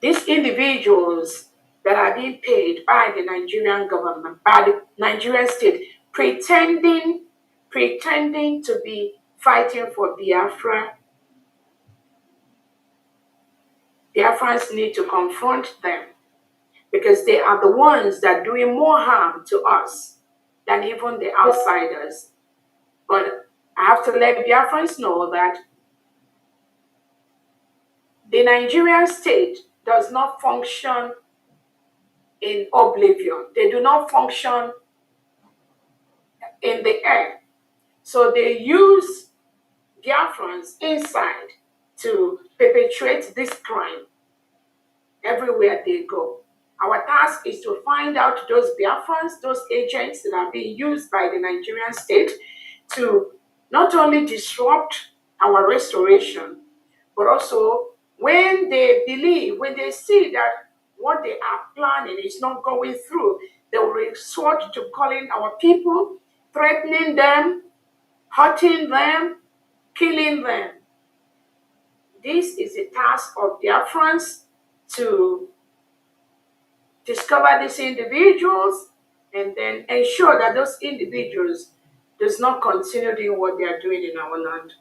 these individuals that are being paid by the Nigerian government, by the Nigerian state, pretending to be fighting for Biafra, Biafrans need to confront them because they are the ones that are doing more harm to us than even the outsiders. But I have to let Biafrans know that the Nigerian state does not function in oblivion. They do not function in the air. So they use Biafrans inside to perpetrate this crime everywhere they go. Our task is to find out those Biafrans, those agents that are being used by the Nigerian state to not only disrupt our restoration, but also when they see that what they are planning is not going through, they will resort to calling our people, threatening them, hurting them, killing them. This is the task of Biafrans to discover these individuals and then ensure that those individuals does not continue doing what they are doing in our land.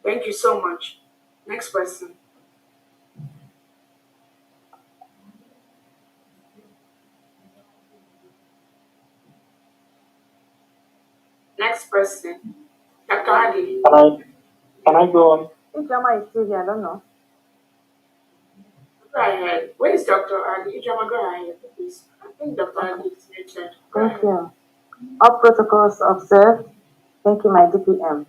Thank you so much. Next person. Next person. Dr. Adi. Can I go on? Ijama is still here, I don't know. Go ahead. Where is Dr. Adi? Ijama, go ahead, please. I think Dr. Adi is muted. Thank you. All protocols observed. Thank you, my DPM.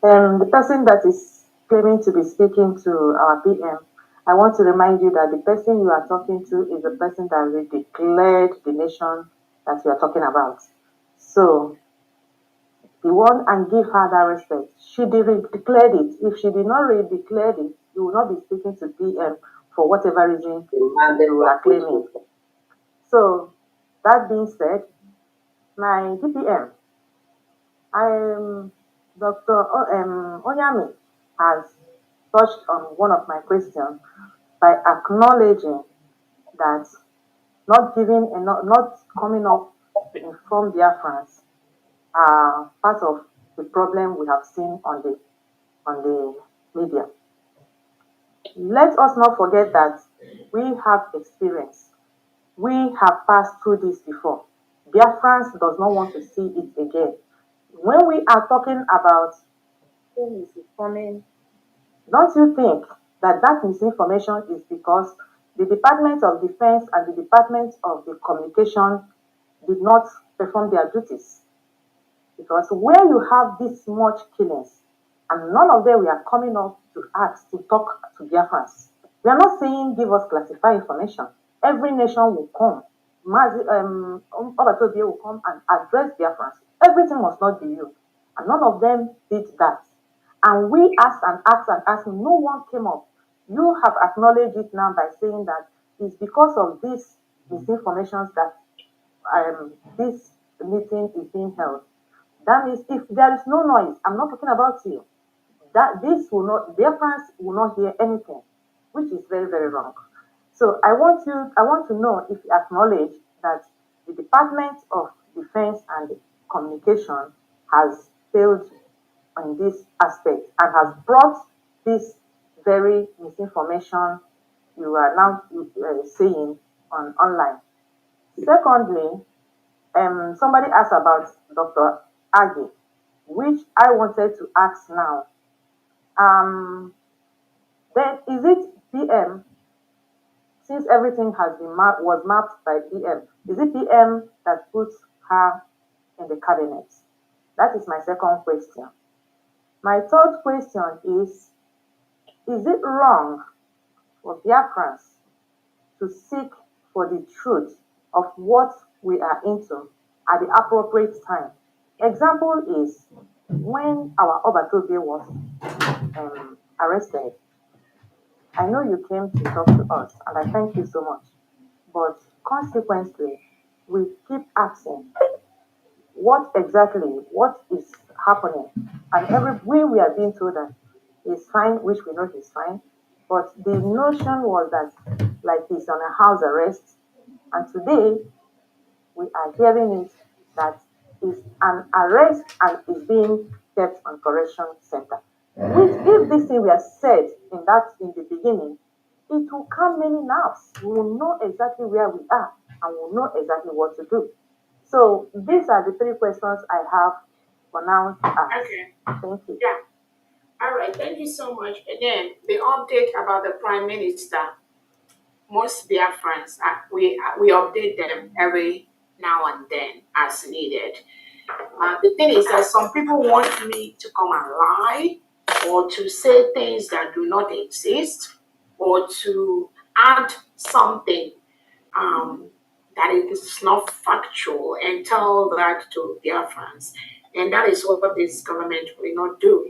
The person that is claiming to be speaking to our PM, I want to remind you that the person you are talking to is the person that declared the nation that you are talking about. So, the one and give her that respect. She declared it. If she did not declare it, you will not be speaking to PM for whatever reason you are claiming. So, that being said, my DPM, Dr. Oyami has touched on one of my questions by acknowledging that not coming up to inform Biafrans are part of the problem we have seen on the media. Let us not forget that we have experience. We have passed through this before. Biafrans does not want to see it again. When we are talking about who is informing, don't you think that misinformation is because the Department of Defense and the Department of the Communication did not perform their duties? Because where you have this much killings, and none of them were coming up to ask to talk to Biafrans. We are not saying give us classified information. Every nation will come. Obatobie will come and address Biafrans. Everything must not be you. And none of them did that. And we asked and asked and asked, no one came up. You have acknowledged it now by saying that it's because of these misinformations that this meeting is being held. That means if there is no noise, I'm not talking about you, that Biafrans will not hear anything, which is very, very wrong. So I want to know if you acknowledge that the Department of Defense and Communication has failed on this aspect and has brought this very misinformation you are now saying online. Secondly, Somebody asked about Dr. Agi, which I wanted to ask now. Then is it PM, since everything has been was mapped by PM, is it PM that puts her in the cabinet? That is my second question. My third question is it wrong for Biafrans to seek for the truth of what we are into at the appropriate time? Example is when our Obatobe was arrested. I know you came to talk to us, and I thank you so much. But consequently, we keep asking, what is happening? And we are being told that he's fine, which we know he's fine. But the notion was that, like, he's on a house arrest, and today we are hearing it that is an arrest and is being kept on correction center. Which, if this thing were said in the beginning, it will calm many nerves. We will know exactly where we are and we'll know exactly what to do. So these are the three questions I have for now to ask. Okay. Thank you. Yeah. All right. Thank you so much. Again, the update about the Prime Minister. Most Biafrans, we update them every now and then as needed. The thing is that some people want me to come and lie or to say things that do not exist or to add something that is not factual and tell that to Biafrans. And that is what this government will not do.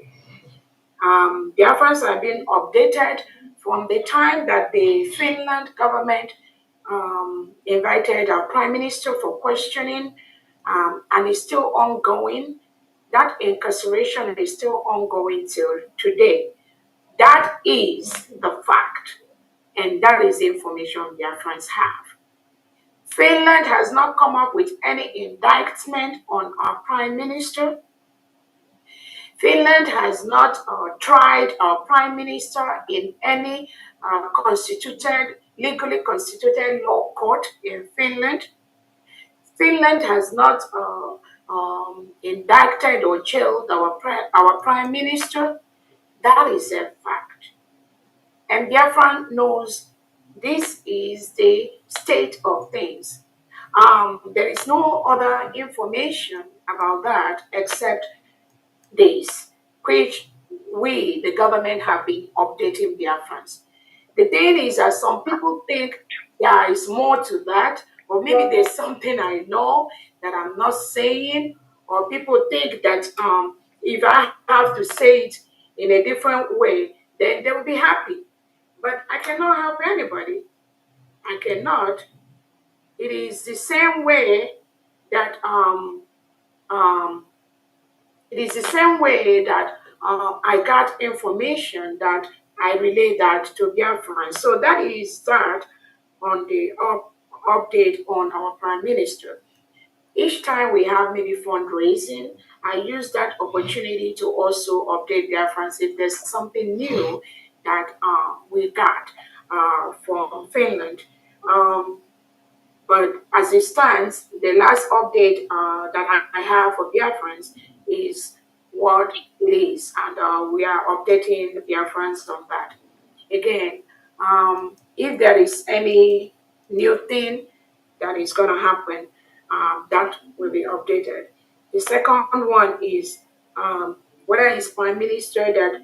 Biafrans are being updated from the time that the Finland government invited our prime minister for questioning, and it's still ongoing. That incarceration is still ongoing till today. That is the fact, and that is the information Biafrans have. Finland has not come up with any indictment on our prime minister. Finland has not tried our prime minister in any legally constituted law court in Finland. Finland has not indicted or jailed our prime minister. That is a fact. And Biafra knows this is the state of things. There is no other information about that except this, which we, the government, have been updating Biafrans. The thing is that some people think there is more to that, or maybe there's something I know that I'm not saying, or people think that if I have to say it in a different way, then they will be happy. But I cannot help anybody. I cannot. It is the same way that it is the same way that I got information that I relay that to Biafra. So that is that on the update on our Prime Minister. Each time we have maybe fundraising, I use that opportunity to also update Biafrans if there's something new that we got from Finland. But as it stands, the last update that I have for Biafrans is what it is, and we are updating the Biafrans on that. Again, if there is any new thing that is going to happen, that will be updated. The second one is whether it's Prime Minister that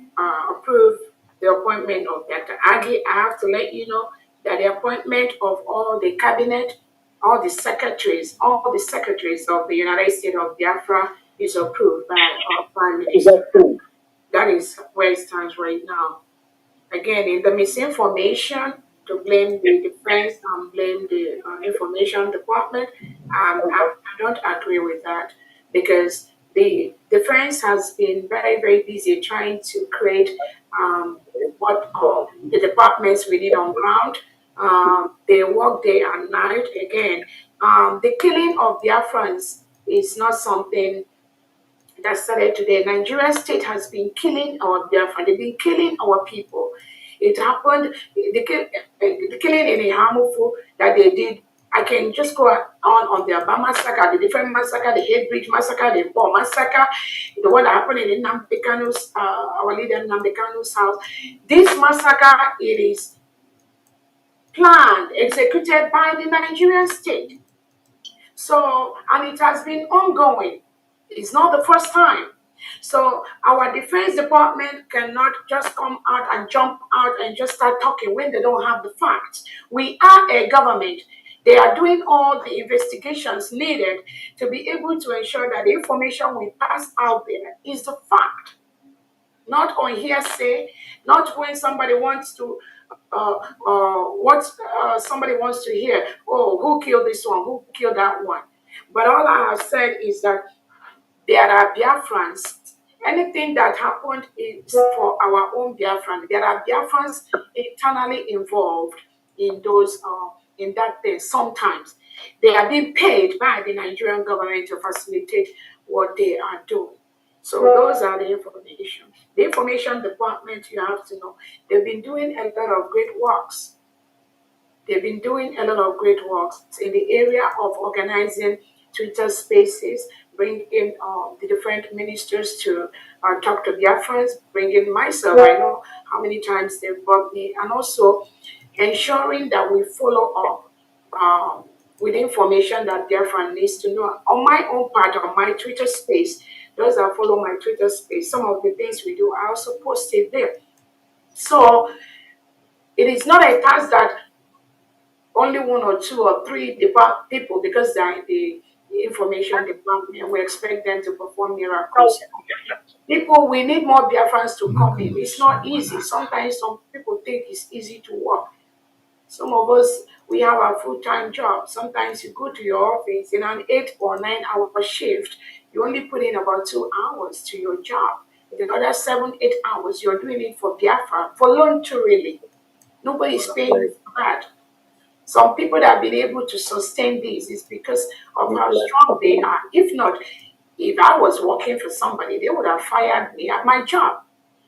approved the appointment of Dr. Agi. I have to let you know that the appointment of all the cabinet, all the secretaries of the United States of Biafra is approved by our Prime Minister. Is that true? That is where it stands right now. Again, in the misinformation, to blame the defense and blame the information department, I don't agree with that, because the defense has been very, very busy trying to create what the departments we need on ground. They work day and night. Again, the killing of Biafrans is not something that started today. Nigerian state has been killing our Biafra. They've been killing our people. It happened, the killing in Ihamufu that they did I can just go on the Aba massacre, the different massacre, the Hate Bridge massacre, the Paul massacre, the one that happened in Nnamdi Kanu's, our leader Nnamdi Kanu's house. This massacre, it is planned, executed by the Nigerian state. So, and it has been ongoing. It's not the first time. So our Defense Department cannot just come out and jump out and just start talking when they don't have the facts. We are a government. They are doing all the investigations needed to be able to ensure that the information we pass out there is the fact, not on hearsay, not when somebody wants to, what somebody wants to hear. Oh, who killed this one? Who killed that one? But all I have said is that there are Biafrans. Anything that happened is for our own Biafran. There are Biafrans internally involved in those in that thing. Sometimes they are being paid by the Nigerian government to facilitate what they are doing. So those are the information. The information department, you have to know, they've been doing a lot of great works. They've been doing a lot of great works in the area of organizing Twitter spaces, bringing in the different ministers to talk to Biafrans, bringing myself. I know how many times they've brought me, and also ensuring that we follow up with information that Biafran needs to know. On my own part, on my Twitter space, those that follow my Twitter space, some of the things we do, I also post it there. So it is not a task that only one or two or three people, because they are in the information department, we expect them to perform miracles. People, we need more Biafrans to come in. It's not easy. Sometimes some people think it's easy to work. Some of us, we have a full-time job. Sometimes you go to your office in an 8 or 9 hour shift, you only put in about 2 hours to your job. The other 7, 8 hours, you're doing it for Biafra, voluntarily. Nobody's paying you for that. Some people that have been able to sustain this is because of how strong they are. If not, if I was working for somebody, they would have fired me at my job,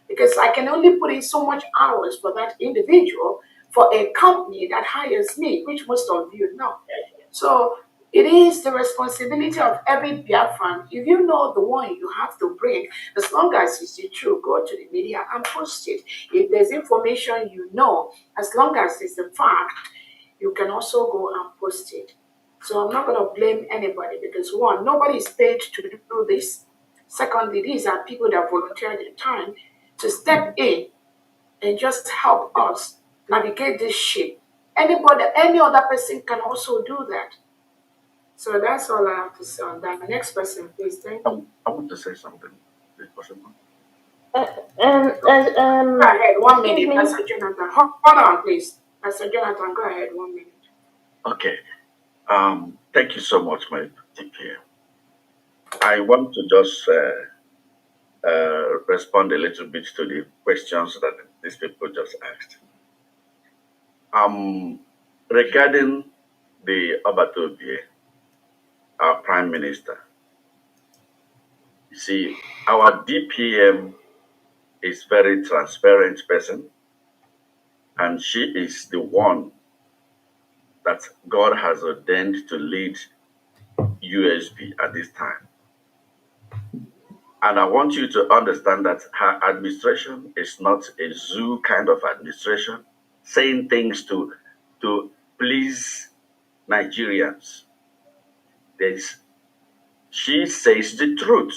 because I can only put in so much hours for that individual for a company that hires me, which most of you know. So it is the responsibility of every Biafran. If you know the one you have to bring, as long as it's the truth, go to the media and post it. If there's information you know, as long as it's a fact, you can also go and post it. So I'm not going to blame anybody, because one, nobody is paid to do this. Secondly, these are people that volunteer their time to step in and just help us navigate this ship. Anybody, any other person can also do that. So that's all I have to say on that. Next person, please. Thank you. I want to say something, if possible. Go ahead, 1 minute, Pastor Jonathan. Hold on, please. Pastor Jonathan, go ahead, 1 minute. Okay. Thank you so much, my DPM. I want to just respond a little bit to the questions that these people just asked. Regarding the Obatobie, our Prime Minister, you see, our DPM is very transparent person, and she is the one that God has ordained to lead USB at this time. And I want you to understand that her administration is not a zoo kind of administration, saying things to please Nigerians. She says the truth,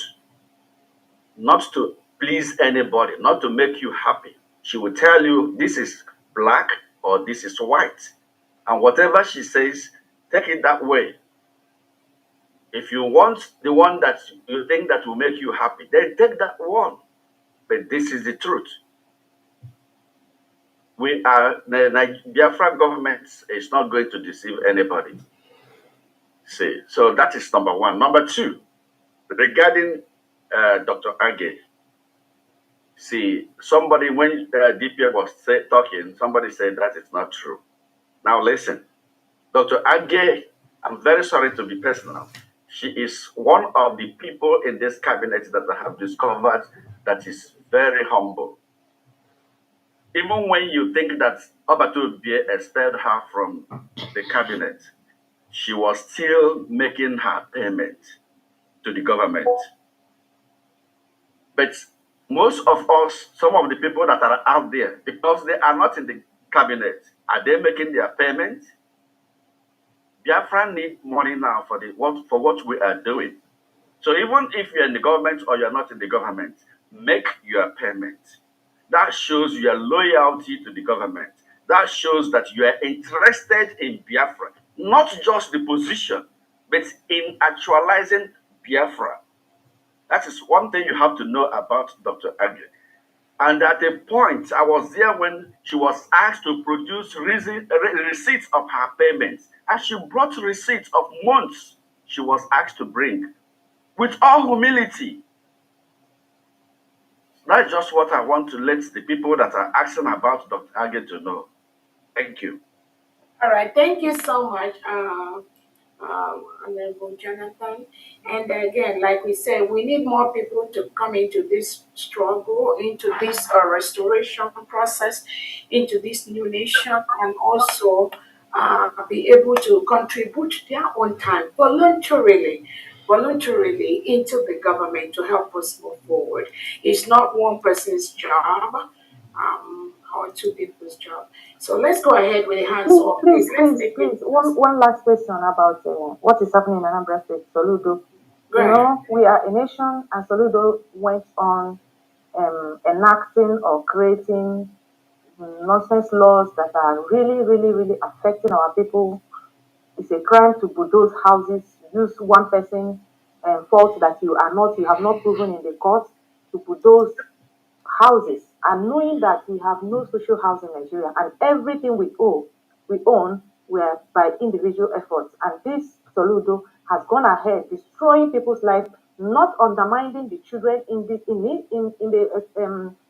not to please anybody, not to make you happy. She will tell you this is black or this is white. And whatever she says, take it that way. If you want the one that you think that will make you happy, then take that one. But this is the truth. The Biafra government is not going to deceive anybody. See, so that is number one. Number two, regarding Dr. Age. See, somebody, when DPM was talking, somebody said that is not true. Now listen, Dr. Age, I'm very sorry to be personal. She is one of the people in this cabinet that I have discovered that is very humble. Even when you think that Obatobie expelled her from the cabinet, she was still making her payment to the government. But most of us, some of the people that are out there, because they are not in the cabinet, are they making their payment? Biafra need money now for what we are doing. So even if you're in the government or you're not in the government, make your payment. That shows your loyalty to the government. That shows that you are interested in Biafra, not just the position, but in actualizing Biafra. That is one thing you have to know about Dr. Agye. And at a point, I was there when she was asked to produce receipts of her payments. And she brought receipts of months she was asked to bring. With all humility. That's just what I want to let the people that are asking about Dr. Agye to know. Thank you. All right, thank you so much, Honorable Jonathan. And again, like we said, we need more people to come into this struggle, into this restoration process, into this new nation, and also be able to contribute their own time voluntarily into the government to help us move forward. It's not one person's job or two people's job. So let's go ahead with the hands off. Please, one last question about what is happening in Anambra State, Soludo. You know, we are a nation, and Soludo went on enacting or creating nonsense laws that are really affecting our people. It's a crime to bulldoze houses, use one person fault that you have not proven in the court to bulldoze houses, and knowing that we have no social housing in Nigeria and everything we own were by individual efforts. And this Soludo has gone ahead destroying people's lives, not undermining the children in the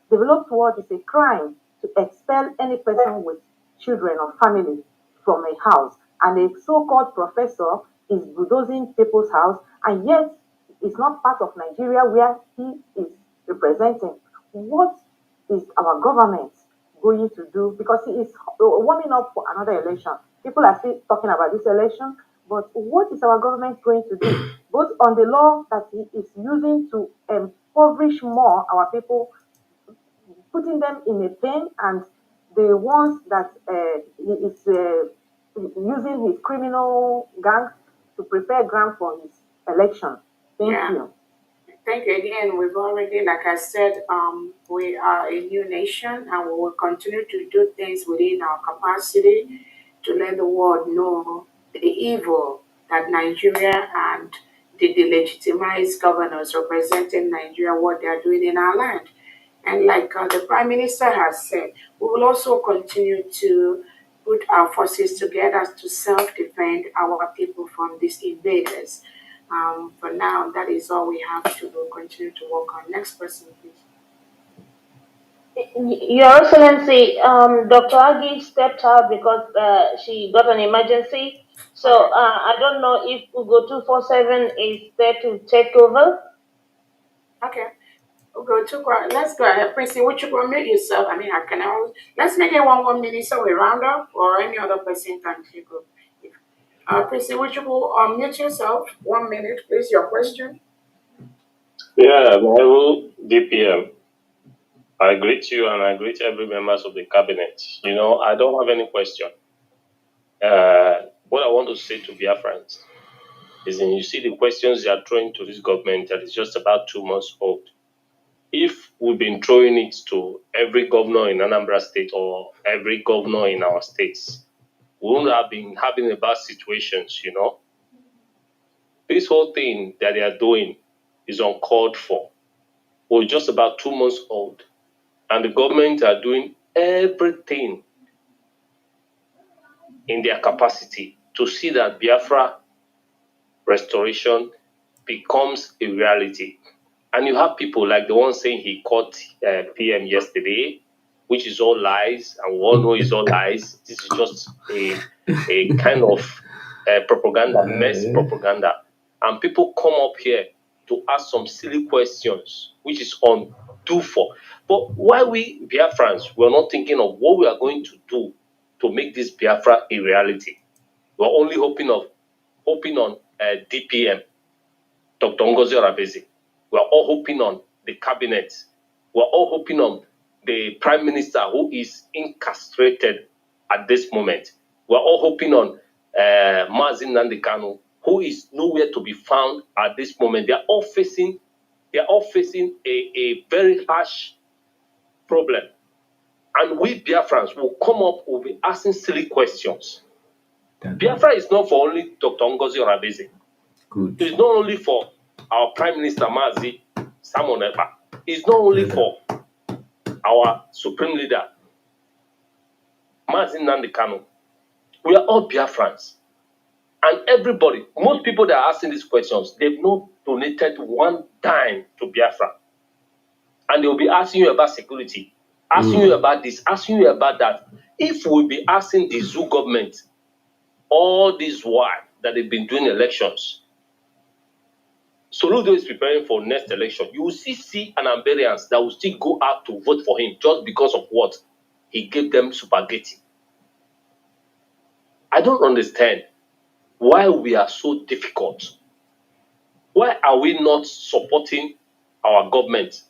developed world. Is a crime to expel any person with children or family from a house. And a so-called professor is bulldozing people's house, and yet it's not part of Nigeria where he is representing. What is our government going to do? Because he is warming up for another election. People are still talking about this election, but what is our government going to do? Both on the law that he is using to impoverish more our people, putting them in a pain, and the ones that he is using his criminal gang to prepare ground for his election. Thank you. Thank you again. We've already, like I said, we are a new nation, and we will continue to do things within our capacity to let the world know the evil that Nigeria and the delegitimized governors representing Nigeria, what they are doing in our land. And like the Prime Minister has said, we will also continue to put our forces together to self-defend our people from these invaders. For now, that is all we have to continue to work on. Next person, please. Your Excellency, Dr. Agi stepped out because she got an emergency. So I don't know if Ugo 247 is there to take over. Okay. Let's go ahead. Prince, would you unmute yourself? I mean, let's make it 1 minute so we round up, or any other person can take over. Prince, would you unmute yourself? 1 minute, please. Your question. Yeah, Honorable DPM, I greet you and I greet every members of the cabinet. You know, I don't have any question. What I want to say to Biafrans is, you see the questions they are throwing to this government that is just about 2 months old. If we've been throwing it to every governor in Anambra State or every governor in our states, we wouldn't have been having bad situations, you know. This whole thing that they are doing is uncalled for. We're just about 2 months old, and the government are doing everything in their capacity to see that Biafra restoration becomes a reality. And you have people like the one saying he caught PM yesterday, which is all lies, and we all know it's all lies. This is just a kind of propaganda, mass propaganda. And people come up here to ask some silly questions, which is undue for. But why we Biafrans, we're not thinking of what we are going to do to make this Biafra a reality. We're only hoping of hoping on DPM, Dr. Ngozi Oravezi. We're all hoping on the cabinet. We're all hoping on the prime minister who is incarcerated at this moment. We're all hoping on Mazi Nnamdi Kanu, who is nowhere to be found at this moment. They're all facing a very harsh problem. And we Biafrans will come up, will be asking silly questions. Biafra is not for only Dr. Ngozi Oravezi. Good. It's not only for our Prime Minister Mazi Simon Ekpa. It's not only for our Supreme Leader Mazi Nnamdi Kanu. We are all Biafrans. And everybody, most people that are asking these questions, they've not donated one dime to Biafra. And they'll be asking you about security, asking you about this, asking you about that. If we'll be asking the zoo government all this while that they've been doing elections, Soludo is preparing for next election, you will see an Amberians that will still go out to vote for him just because of what? He gave them spaghetti. I don't understand why we are so difficult. Why are we not supporting our government,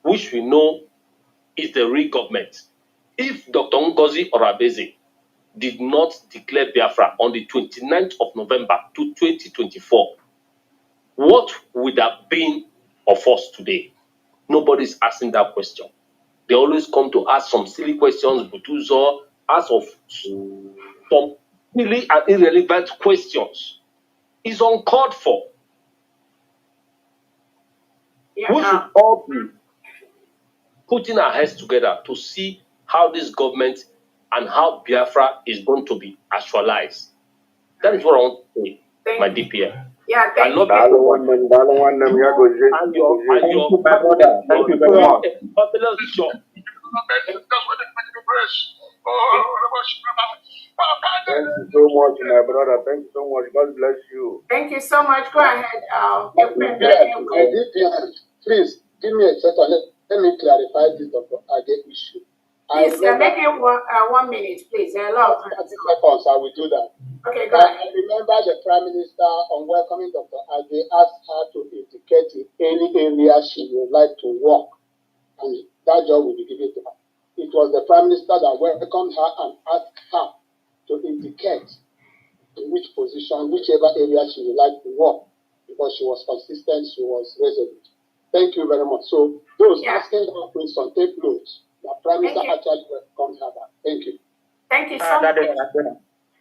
which we know is the real government? If Dr. Ngozi Oravezi did not declare Biafra on the 29th of November to 2024, what would have been of us today? Nobody's asking that question. They always come to ask some silly questions, Butuzo, ask of some silly and irrelevant questions. It's uncalled for. Yeah. We should all be putting our heads together to see how this government and how Biafra is going to be actualized. That is what I want to say, my DPM. Yeah, thank you. Thank you, my brother. Thank you very much. Thank you so much, my brother. Thank you so much. God bless you. Thank you so much. Go ahead. Please give me a second. Let me clarify this Dr. Age issue. Please, make it 1 minute, please. 30 seconds, I will do that. Okay, go ahead. I remember the Prime Minister, on welcoming Dr. Age, asked her to indicate in any area she would like to work, and that job will be given to her. It was the Prime Minister that welcomed her and asked her to indicate in which position, whichever area she would like to work, because she was consistent, she was resolute. Thank you very much. So those asking that question, take notes. The Prime Minister actually welcomed her back. Thank you. Thank you so much.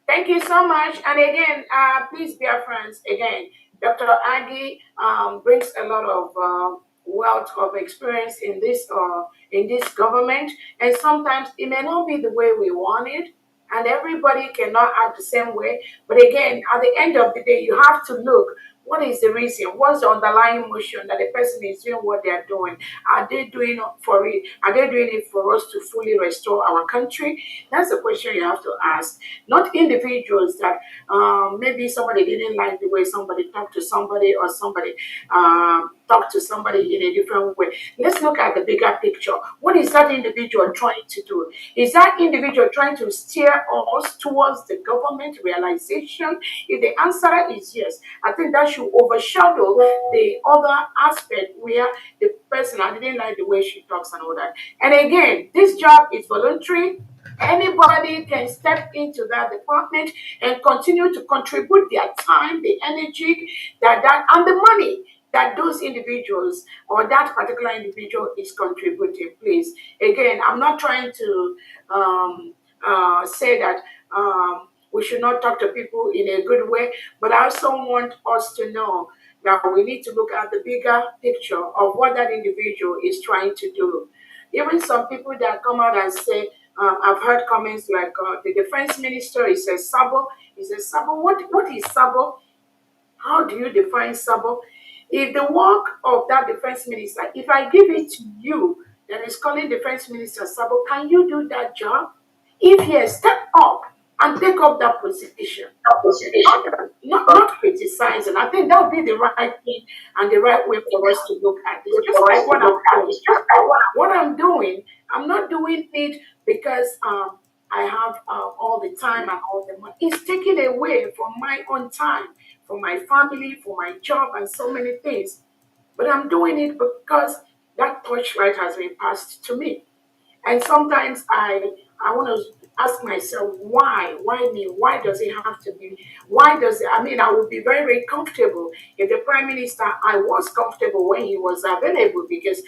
Thank you so much. And again, please, dear friends, again, Dr. Agi brings a lot of wealth of experience in this government, and sometimes it may not be the way we want it, and everybody cannot act the same way. But again, at the end of the day, you have to look. What is the reason? What's the underlying motion that the person is doing what they're doing? Are they doing for it? Are they doing it for us to fully restore our country? That's the question you have to ask. Not individuals that maybe somebody didn't like the way somebody talked to somebody, or somebody talked to somebody in a different way. Let's look at the bigger picture. What is that individual trying to do? Is that individual trying to steer us towards the government realization? If the answer is yes, I think that should overshadow the other aspect where the person, I didn't like the way she talks and all that. And again, this job is voluntary. Anybody can step into that department and continue to contribute their time, the energy, and the money that those individuals or that particular individual is contributing. Please, again, I'm not trying to say that we should not talk to people in a good way, but I also want us to know that we need to look at the bigger picture of what that individual is trying to do. Even some people that come out and say, I've heard comments like the defense minister is a sabo. Is a sabo. What is sabo? How do you define sabo? If the work of that defense minister, if I give it to you, that is calling defense minister sabo, can you do that job? If yes, step up and take up that position. Not criticizing. I think that would be the right thing and the right way for us to look at this. Just like what I'm doing. What I'm doing, I'm not doing it because I have all the time and all the money. It's taken away from my own time, for my family, for my job, and so many things. But I'm doing it because that torchlight has been passed to me. And sometimes I want to ask myself, why? Why me? Why does it have to be? Why does it? I mean, I would be very, very comfortable if the prime minister. I was comfortable when he was available because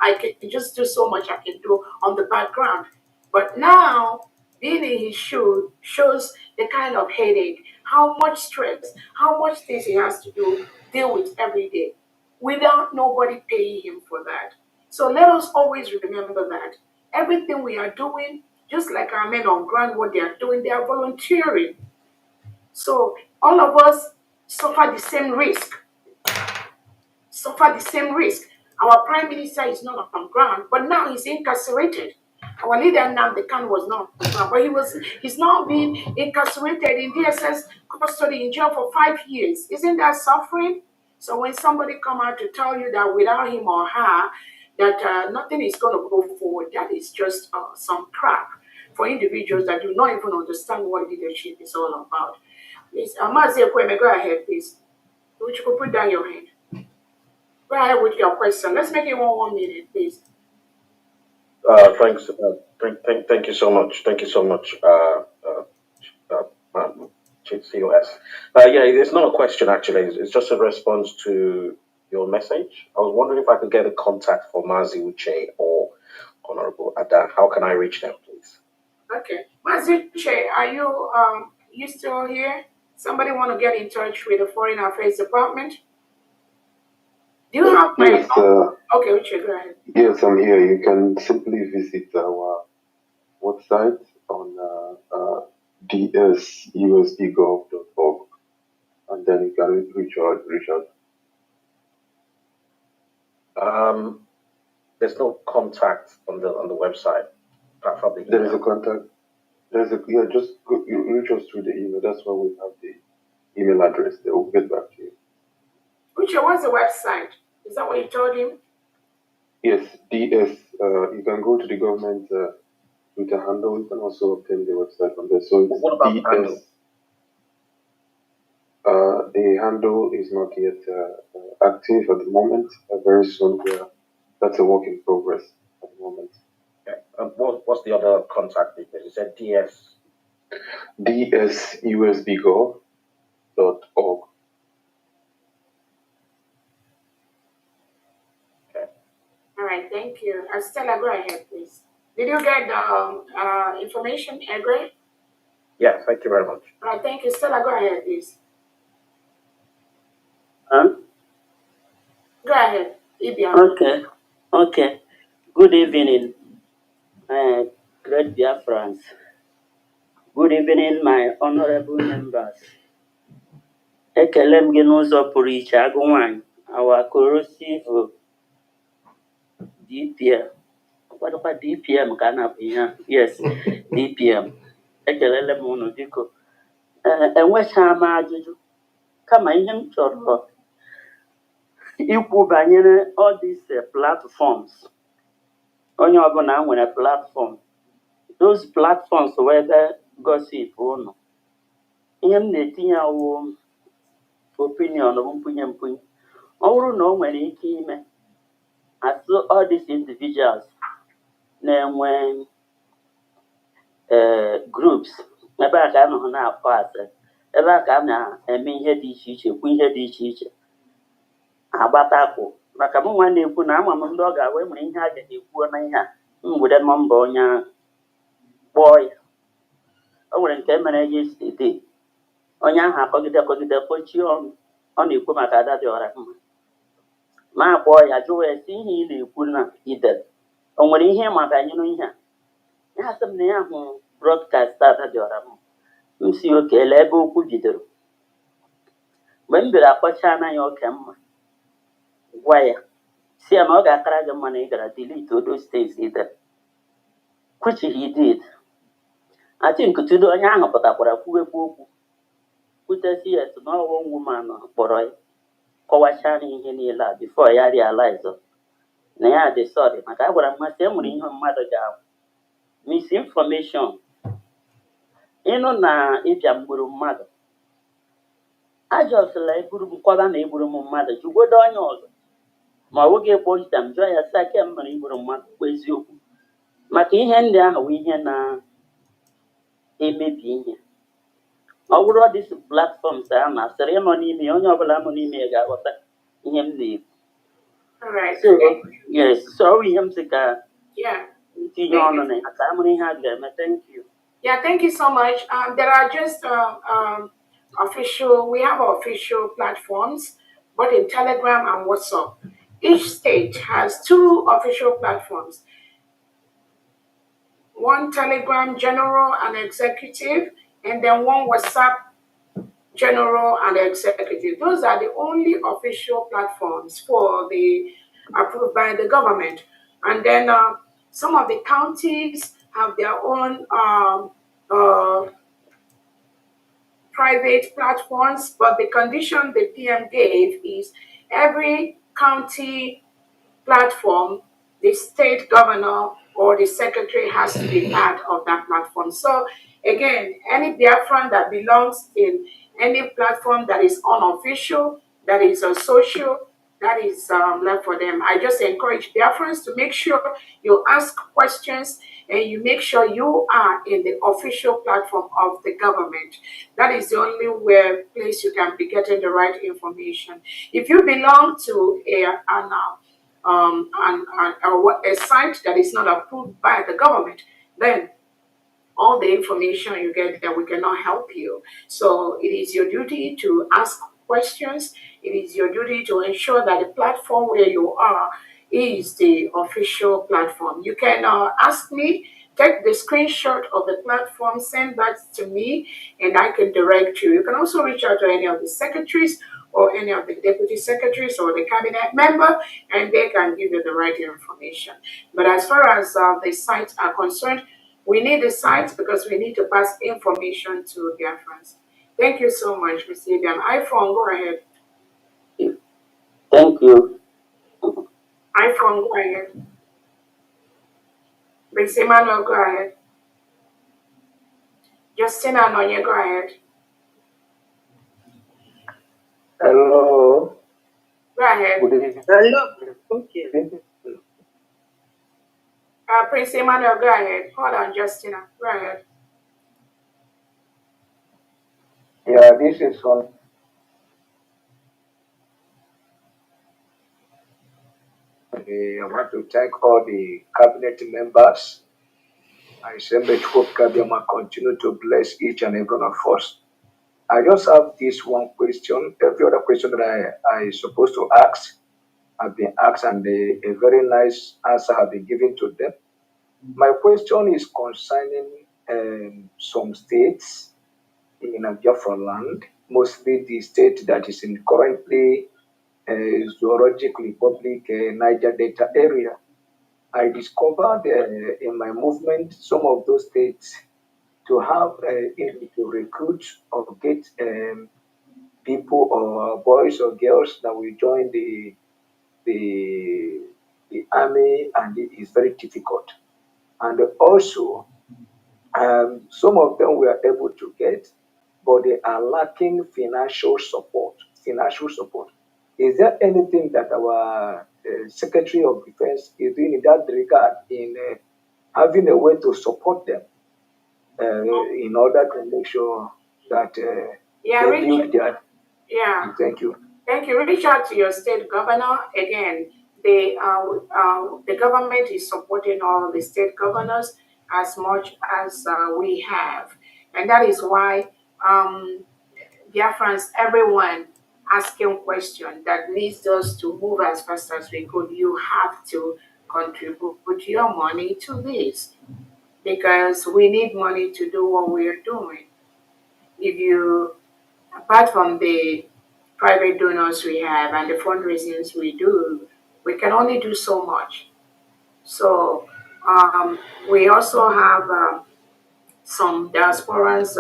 I can just do so much I can do on the background. But now, being in his shoe shows the kind of headache, how much stress, how much things he has to deal with every day, without nobody paying him for that. So let us always remember that everything we are doing, just like our men on ground, what they are doing, they are volunteering. So all of us suffer the same risk, suffer the same risk. Our prime minister is not on ground, but now he's incarcerated. Our leader Nnamdi Kanu was not on ground, but he's now being incarcerated in DSS custody in jail for 5 years. Isn't that suffering? So when somebody come out to tell you that without him or her, that nothing is going to go forward, that is just some crap for individuals that do not even understand what leadership is all about. Please, Mazi Ekweme, go ahead, please. Would you put down your hand? Go ahead with your question. Let's make it 1 minute, please. Thanks. Thank you so much. Thank you so much, COS. Yeah, it's not a question actually. It's just a response to your message. I was wondering if I could get a contact for Mazi Uche or Honorable Ada. How can I reach them, please? Okay, Mazi Uche, are you still here? Somebody want to get in touch with the Foreign Affairs Department? Do you have my Yes, okay, Uche, go ahead. yes, I'm here. You can simply visit our website on dsusdgov.org, and then you can reach out. There's no contact on the website. Probably There is a contact. Just you reach us through the email. That's why we have the email address. They will get back to you. Uche, what's the website? Is that what you told him? Yes, DS. You can go to the government with a handle. You can also obtain the website from there. So it's what about DS. the handle? The handle is not yet active at the moment. Very soon, that's a work in progress at the moment. Okay. What's the other contact details? You said DS. dsusdgov.org. Okay. All right, thank you. Stella, go ahead, please. Did you get the information, Egre? Yeah, thank you very much. All right, thank you. Stella, go ahead, please. Huh? Go ahead, Ibiam. Okay. Good evening, great Biafrans. Good evening, my honorable members. Ekele m gị n'ụzọ pụrụ iche agụ nwanyị, our corrosive DPM. Ọkwadụkwa DPM ka a na-abụ ihe a? Yes, DPM. Ekelele m unu biko. Enwechaghị m ajụjụ, kama ihe m chọrọ ikwu banyere all these platforms. Onye ọbụla nwere platform. Those platforms were ebe gossip unu. Ihe m na-etinye awụ opinion bụ mpunye. Ọ bụrụ na o nwere ike ime as all these individuals na-enwe groups, ebe a ka a nọ na-akpọ asị, ebe a ka a na-eme ihe dị iche iche, kwu ihe dị iche iche, agbatakwu. Maka m nwa na-ekwu na ama m ndị ọ ga-awe nwere ihe a ga-ekwuo na ihe a, m were nọmba onye ahụ kpọọ ya. O nwere nke mere yesterday, onye ahụ akpọgide kpochie ọnụ, ọ na-ekwu maka Ada dị ọra mma. Ma akpọọ ya jụọ ya si ihe ị na-ekwu na idere, o nwere ihe maka nyere ihe a? Ya sị m na ya hụ broadcast Ada dị ọra mma. M si okele ebe okwu bidoro. Mgbe m bịara akpọcha anaghị oke mma, gwa ya si ya na ọ ga-akara gị mma na ị gara delete all those things idere, which he did. I think today onye ahụ pụtakwara kwuwekwu okwu kwutesi ya so na ọwụ woman kpọrọ ya kọwachaa ihe niile a before ya realize na ya dị sorry maka a gwara mmasị enwere ihe mmadụ ga-ahụ misinformation ịnụ na ịbịa mgburu mmadụ ajọsịla eburu m kwaba na egburu m mmadụ jụgodo onye ọzọ ma ọ nwoke kpọjita m jụọ ya sị aka m mere igburu mmadụ kwa eziokwu maka ihe ndị ahụ bụ ihe na-emebi ihe ọ bụrụ dis platforms a na-asịrị ịnọ n'ime ya onye ọbụla nọ n'ime ya ga-aghọta ihe m na-ekwu. So yes, so ọ bụ ihe m sị ka tinye ọnụ na ya ka amụrụ ihe a ga-eme. Thank you. Yeah, thank you so much. There are just we have official platforms, both in Telegram and WhatsApp. Each state has 2 official platforms. One Telegram general and executive, and then one WhatsApp general and executive. Those are the only official platforms approved by the government. And then some of the counties have their own private platforms, but the condition the PM gave is every county platform, the state governor or the secretary has to be part of that platform. So again, any Biafran that belongs in any platform that is unofficial, that is a social, that is left for them. I just encourage Biafrans to make sure you ask questions and you make sure you are in the official platform of the government. That is the only place you can be getting the right information. If you belong to a site that is not approved by the government, then all the information you get there, we cannot help you. So it is your duty to ask questions. It is your duty to ensure that the platform where you are is the official platform. You can ask me, take the screenshot of the platform, send that to me, and I can direct you. You can also reach out to any of the secretaries or any of the deputy secretaries or the cabinet member, and they can give you the right information. But as far as the sites are concerned, we need the sites because we need to pass information to their friends. Thank you so much, Mr. Ibiam. iPhone, go ahead. Thank you. iPhone, go ahead. Mr. Emmanuel, go ahead. Justina Nonya, go ahead. Hello. Go ahead. Good evening. Hello. Okay. Prince Emmanuel, go ahead. Hold on, Justina. Go ahead. Yeah, this is on. I want to thank all the cabinet members. I say, may hope Kabiyama continue to bless each and every one of us. I just have this one question. Every other question that I supposed to ask have been asked, and a very nice answer have been given to them. My question is concerning some states in Biafra land, mostly the state that is in currently zoologically public Niger Delta area. I discovered in my movement some of those states to have to recruit or get people or boys or girls that will join the army, and it is very difficult. And also, some of them were able to get, but they are lacking financial support. Financial support. Is there anything that our Secretary of Defense is doing in that regard in having a way to support them in order to make sure that they build their... Yeah. Thank you. Thank you. Reach out to your state governor. Again, the government is supporting all the state governors as much as we have. And that is why Biafrans, everyone asking questions that leads us to move as fast as we could. You have to contribute your money to this because we need money to do what we are doing. If you, apart from the private donors we have and the fundraisings we do, we can only do so much. So we also have some diasporans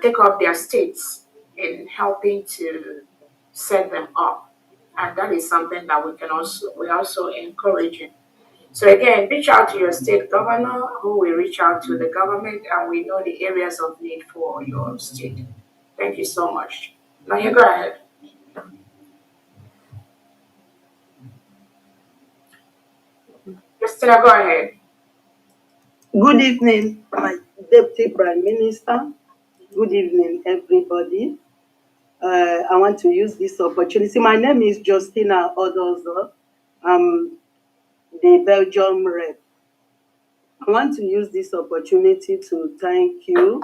take up their states in helping to set them up, and that is something that we're also encouraging. So again, reach out to your state governor, who will reach out to the government, and we know the areas of need for your state. Thank you so much. Now you go ahead. Christina, go ahead. Good evening, my Deputy Prime Minister. Good evening, everybody. I want to use this opportunity. My name is Justina Odozo. I'm the Belgium rep. I want to use this opportunity to thank you.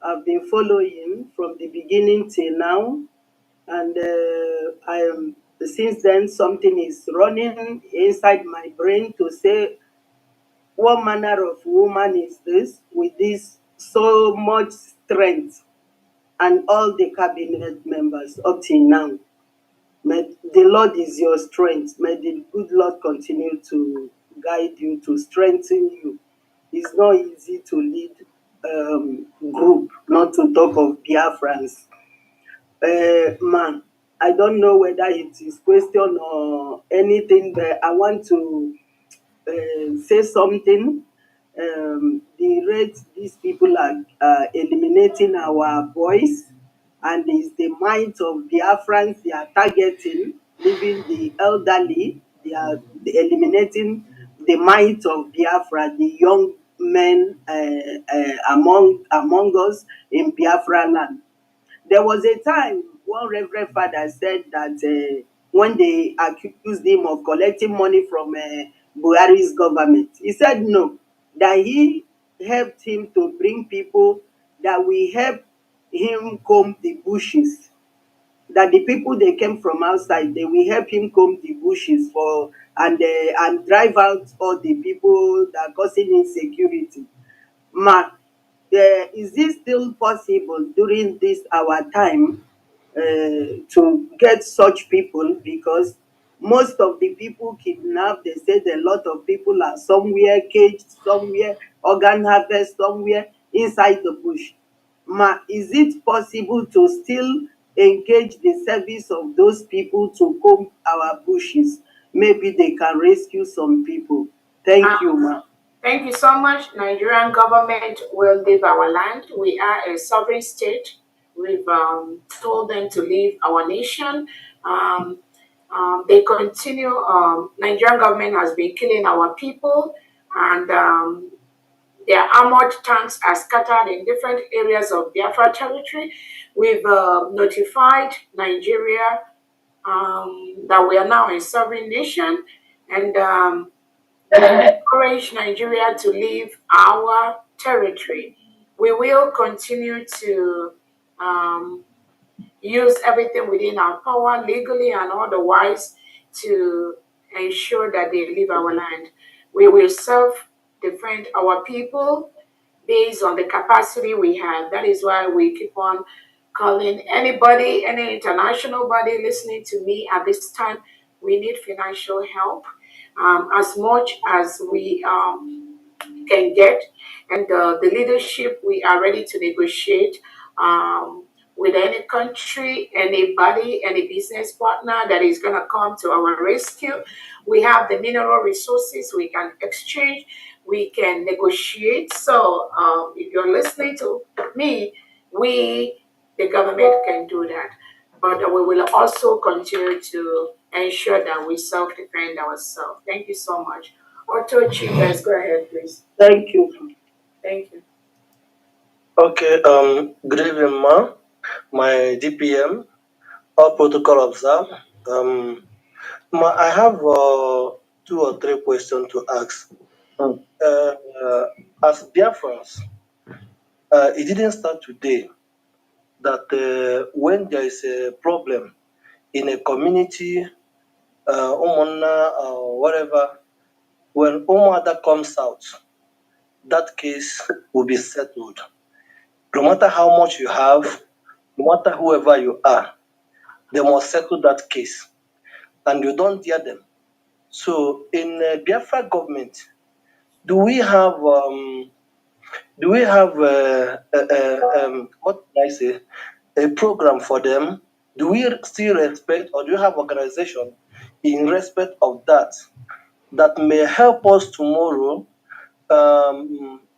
I've been following from the beginning till now, and I am since then something is running inside my brain to say, what manner of woman is this with this so much strength, and all the cabinet members up till now? May the Lord is your strength. May the good Lord continue to guide you, to strengthen you. It's not easy to lead group, not to talk of Biafrans. Man, I don't know whether it is question or anything, but I want to say something. The rate these people are eliminating our voice, and it's the minds of Biafrans they are targeting, leaving the elderly. They are eliminating the minds of Biafra, the young men among us in Biafra land. There was a time one Reverend Father said that when they accused him of collecting money from Buhari's government, he said no, that he helped him to bring people that will help him comb the bushes. That the people they came from outside, they will help him comb the bushes for and drive out all the people that are causing insecurity. Ma, is it still possible during this our time to get such people? Because most of the people kidnapped, they said a lot of people are somewhere caged, somewhere organ harvest, somewhere inside the bush. Ma, is it possible to still engage the service of those people to comb our bushes? Maybe they can rescue some people. Thank you, ma. Thank you so much. Nigerian government will leave our land. We are a sovereign state. We've told them to leave our nation. They continue. Nigerian government has been killing our people, and their armored tanks are scattered in different areas of Biafra territory. We've notified Nigeria that we are now a sovereign nation, and encourage Nigeria to leave our territory. We will continue to use everything within our power, legally and otherwise, to ensure that they leave our land. We will self-defend our people based on the capacity we have. That is why we keep on calling anybody, any international body listening to me at this time. We need financial help as much as we can get, and the leadership, we are ready to negotiate with any country, anybody, any business partner that is going to come to our rescue. We have the mineral resources we can exchange, we can negotiate. So if you're listening to me, the government, can do that. But we will also continue to ensure that we self-defend ourselves. Thank you so much. Otto Chivas, go ahead, please. Thank you. Thank you. Okay, good evening, ma. My DPM, all protocol observed. Ma, I have 2 or 3 questions to ask. As Biafrans, it didn't start today that when there is a problem in a community, whatever, when Omada comes out, that case will be settled. No matter how much you have, no matter whoever you are, they must settle that case, and you don't hear them. So, in Biafra government, do we have what can I say, a program for them? Do we still respect, or do you have organization in respect of that? that may help us tomorrow.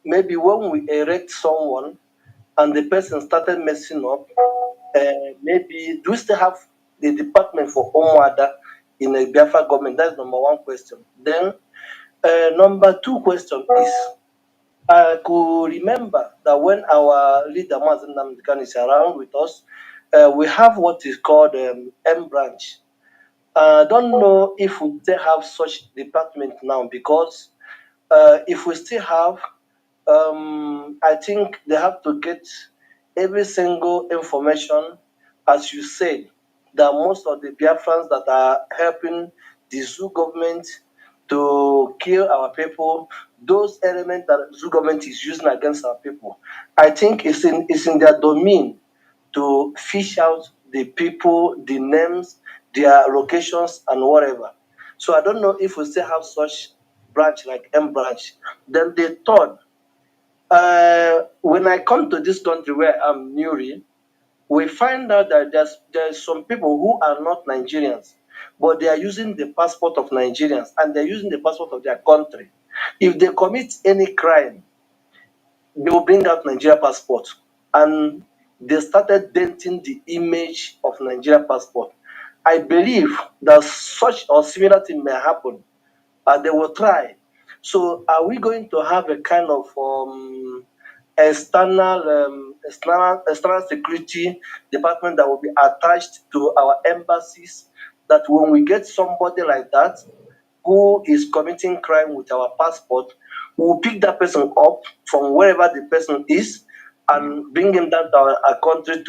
Maybe when we erect someone and the person started messing up, maybe do we still have the department for Omwada in the Biafra government? That's number one question. Then number two question is, I could remember that when our leader Mazen Namdekan is around with us, we have what is called M branch. I don't know if we still have such department now, because if we still have, I think they have to get every single information, as you said, that most of the Biafrans that are helping the zoo government to kill our people, those elements that the zoo government is using against our people, I think it's in their domain to fish out the people, the names, their locations, and whatever. So I don't know if we still have such branch like M branch. Then the third, when I come to this country where I'm newly, we find out that there's some people who are not Nigerians, but they are using the passport of Nigerians and they're using the passport of their country. If they commit any crime, they will bring out Nigeria passport, and they started denting the image of Nigeria passport. I believe that such or similar thing may happen. They will try. So, are we going to have a kind of external security department that will be attached to our embassies? That when we get somebody like that who is committing crime with our passport, we will pick that person up from wherever the person is and bring him down to our country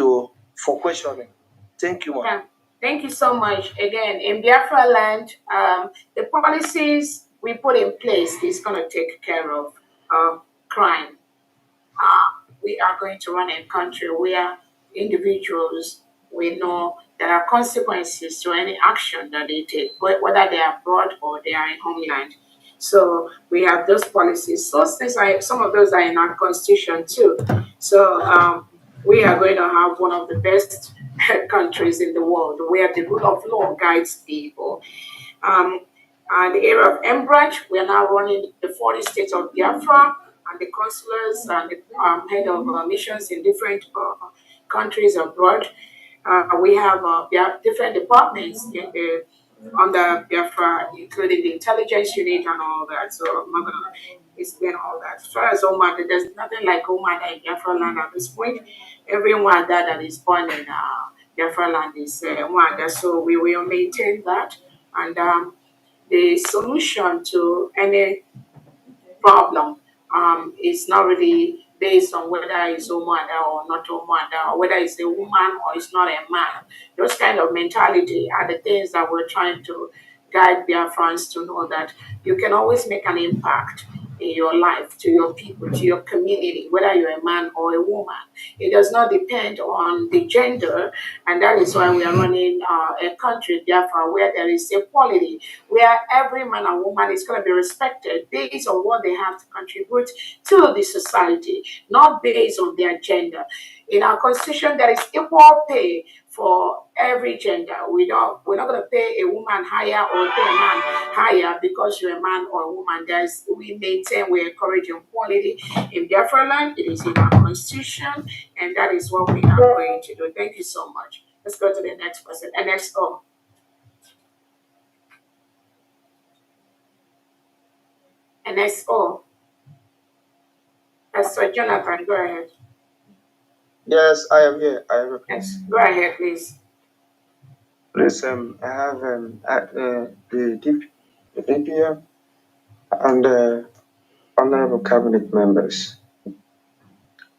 for questioning. Thank you, ma'am. Yeah. Thank you so much. Again, in Biafra land, the policies we put in place is going to take care of crime. We are going to run a country where individuals, we know there are consequences to any action that they take, whether they are abroad or they are in homeland. So we have those policies. Some of those are in our constitution too. So we are going to have one of the best countries in the world where the rule of law guides people. And the area of M branch, we are now running the 40 states of Biafra, and the consulars and the head of missions in different countries abroad. We have different departments under Biafra, including the intelligence unit and all that. So I'm not going to explain all that. As far as Omada, there's nothing like Omada in Biafra land at this point. Every Omada that is born in Biafra land is Omada. So we will maintain that. And the solution to any problem is not really based on whether it's Omada or not Omada, or whether it's a woman or it's not a man. Those kind of mentality are the things that we're trying to guide Biafrans to know that you can always make an impact in your life, to your people, to your community, whether you're a man or a woman. It does not depend on the gender, and that is why we are running a country, Biafra, where there is equality, where every man and woman is going to be respected based on what they have to contribute to the society, not based on their gender. In our constitution, there is equal pay for every gender. We're not going to pay a woman higher or pay a man higher because you're a man or a woman. We encourage equality in Biafra land. It is in our constitution, and that is what we are going to do. Thank you so much. Let's go to the next person. NXO. NXO. Pastor Jonathan, go ahead. Yes, I am here. I have a Yes, go ahead, please. Please, I have the DPM and honorable cabinet members.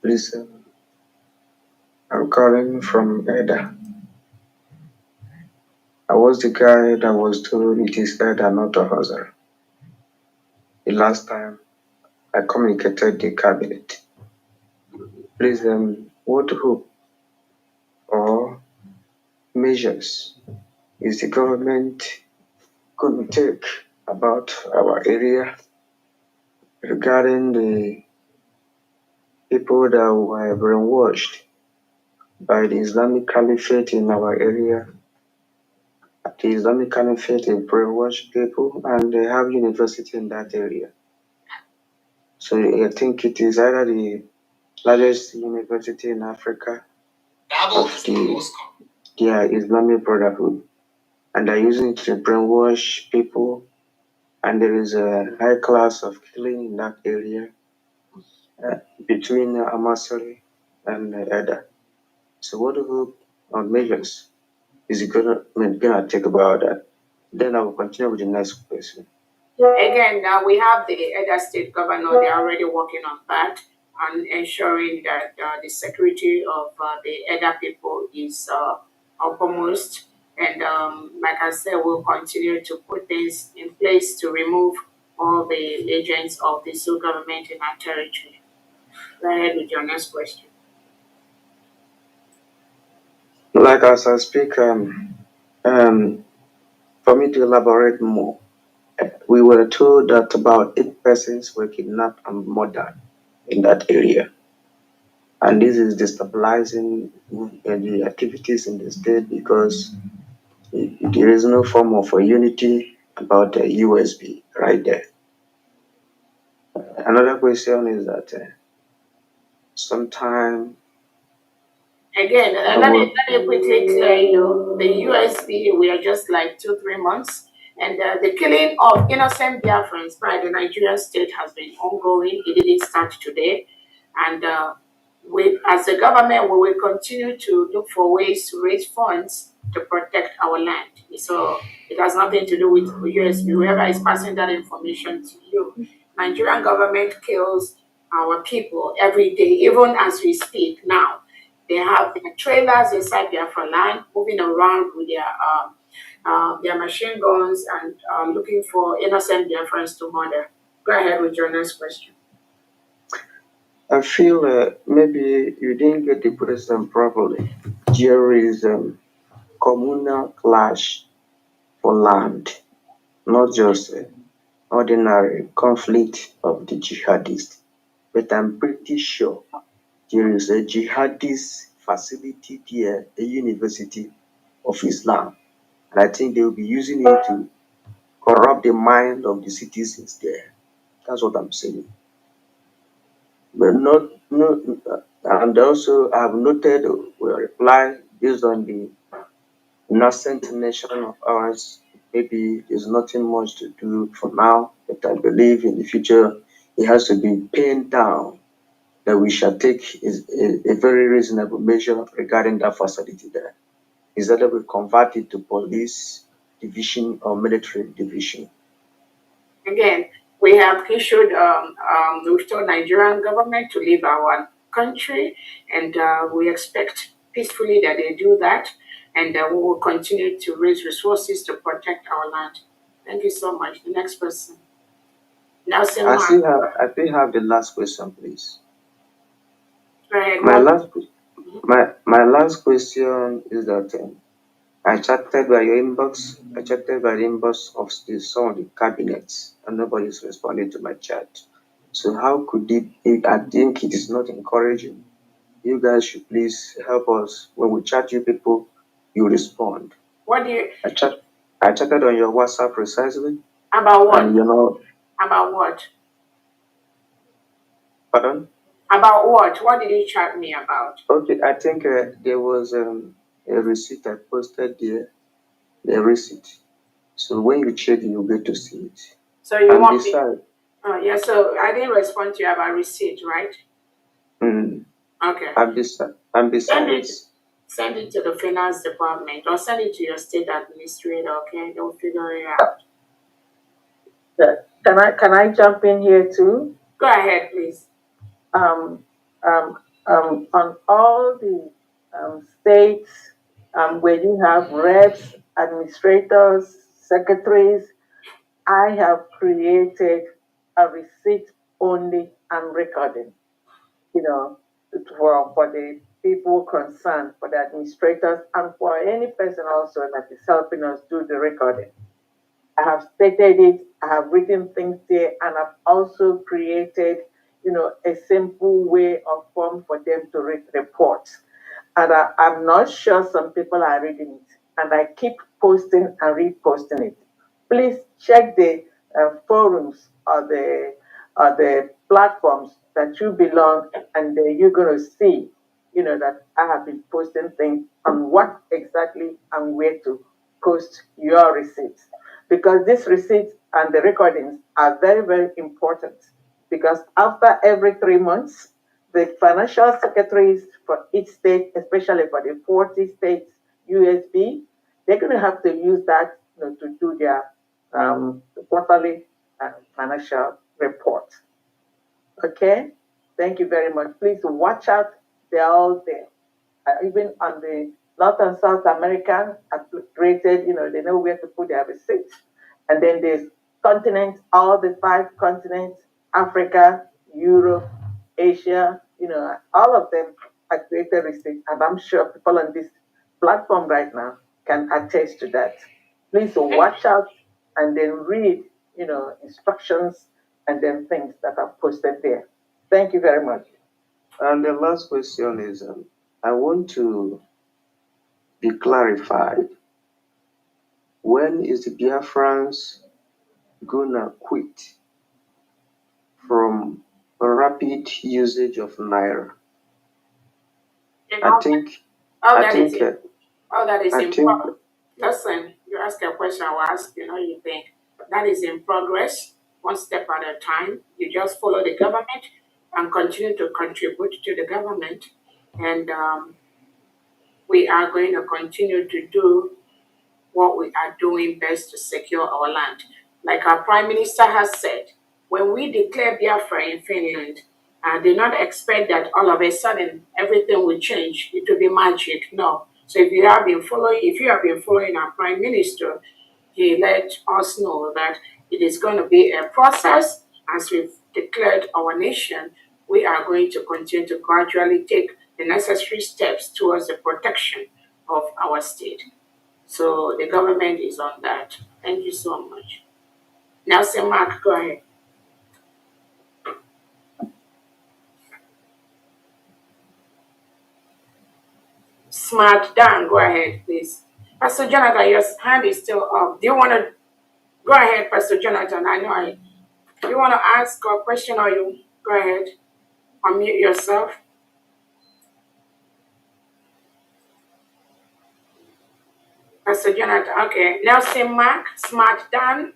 Please, I'm calling from Eda. I was the guy that was told it is Eda, not a Hazard. The last time I communicated the cabinet. Please, what hope or measures is the government could take about our area regarding the people that were brainwashed by the Islamic Caliphate in our area the Islamic Caliphate they brainwash people, and they have university in that area. So I think it is either the largest university in Africa of their Islamic Brotherhood, and they're using it to brainwash people. And there is a high class of killing in that area between Amasori and Eda. So what do measures is it gonna take about that? Then I will continue with the next question. Again, now we have the Edo State Governor. They're already working on that and ensuring that the security of the Edo people is uppermost. And like I said, we'll continue to put things in place to remove all the agents of the Sioux government in our territory. Go ahead with your next question. Like as I speak, for me to elaborate more, we were told that about 8 persons were kidnapped and murdered in that area. And this is destabilizing the activities in the state because there is no form of a unity about the USB right there. Another question is that sometime Again, let me quickly clear you. The USB, we are just like 2-3 months, and the killing of innocent Biafrans by the Nigerian state has been ongoing. It didn't start today, and we, as a government, we will continue to look for ways to raise funds to protect our land. So it has nothing to do with USB. Whoever is passing that information to you, Nigerian government kills our people every day, even as we speak now. They have their trailers inside Biafra land, moving around with their machine guns and looking for innocent Biafrans to murder. Go ahead with your next question. I feel maybe you didn't get the question properly. There is communal clash for land, not just ordinary conflict of the jihadists. But I'm pretty sure there is a jihadist facility there, a university of Islam. And I think they will be using it to corrupt the mind of the citizens there. That's what I'm saying. But and also I've noted a reply based on the nascent nation of ours. Maybe there's nothing much to do for now, but I believe in the future it has to be pinned down that we shall take a very reasonable measure regarding that facility there. Is that we convert it to police division or military division. Again, we have issued, we've told Nigerian government to leave our country, and we expect peacefully that they do that, and we will continue to raise resources to protect our land. Thank you so much. The next person. Nelson I still have the last question, please. Right. My last question is that I chatted by your inbox. I chatted by the inbox of some of the cabinets, and nobody's responding to my chat. So how could it? I think it is not encouraging. You guys should please help us. When we chat you people, you respond. What do you? I chatted on your WhatsApp precisely. About what? And about what? Pardon? About what? What did you chat me about? Okay, I think there was a receipt I posted there. The receipt. So when you check, you get to see it. So you want me? Oh yeah. So I didn't respond to you about receipt, right? Okay. I'm beside. Send it to the finance department or send it to your state administrator. Okay, they'll figure it out. Can I jump in here too? Go ahead, please. On all the states where you have reps, administrators, secretaries, I have created a receipt only and recording, for the people concerned, for the administrators, and for any person also that is helping us do the recording. I have stated it, I have written things there, and I've also created, a simple way of form for them to report. And I'm not sure some people are reading it. And I keep posting and reposting it. Please check the forums or the platforms that you belong, and you're going to see, that I have been posting things on what exactly and where to post your receipts. Because these receipts and the recordings are very, very important. Because after every 3 months, the financial secretaries for each state, especially for the 40 states USB, they're going to have to use that to do their quarterly financial report. Okay? Thank you very much. Please watch out. They're all there. Even on the North and South American, created, they know where to put their receipts. And then there's continents, all the 5 continents, Africa, Europe, Asia, all of them are created receipts. And I'm sure people on this platform right now can attest to that. Please watch out and then read, instructions and then things that are posted there. Thank you very much. And the last question is, I want to be clarified. When is the Biafrans gonna quit from a rapid usage of Naira? I think. Listen, you ask a question, I will ask, you think that is in progress, one step at a time. You just follow the government and continue to contribute to the government. And we are going to continue to do what we are doing best to secure our land. Like our Prime Minister has said, when we declare Biafra in Finland, do not expect that all of a sudden everything will change. It will be magic. No. So if you have been following our Prime Minister, he let us know that it is going to be a process. As we've declared our nation, we are going to continue to gradually take the necessary steps towards the protection of our state. So the government is on that. Thank you so much. Nelson Mark, go ahead. Smart Dan, go ahead, please. Pastor Jonathan, your hand is still up. Do you want to go ahead, Pastor Jonathan? Do you want to ask a question or you go ahead? Unmute yourself. Pastor Jonathan, okay. Nelson Mark, Smart Dan,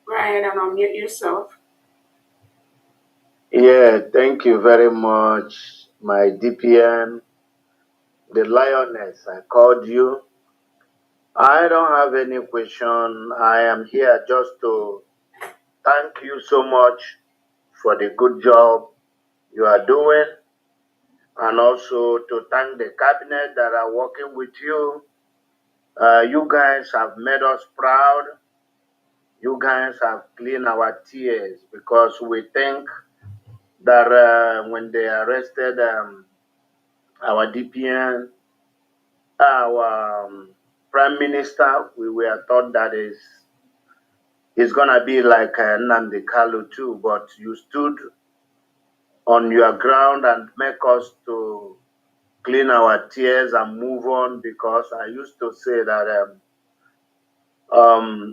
go ahead and unmute yourself. Yeah, thank you very much, my DPM, the lioness. I called you. I don't have any question. I am here just to thank you so much for the good job you are doing, and also to thank the cabinet that are working with you. You guys have made us proud. You guys have cleaned our tears, because we think that when they arrested our DPM, our Prime Minister, we were thought that it's gonna be like Nnamdi Kalu too, but you stood on your ground and make us to clean our tears and move on, because I used to say that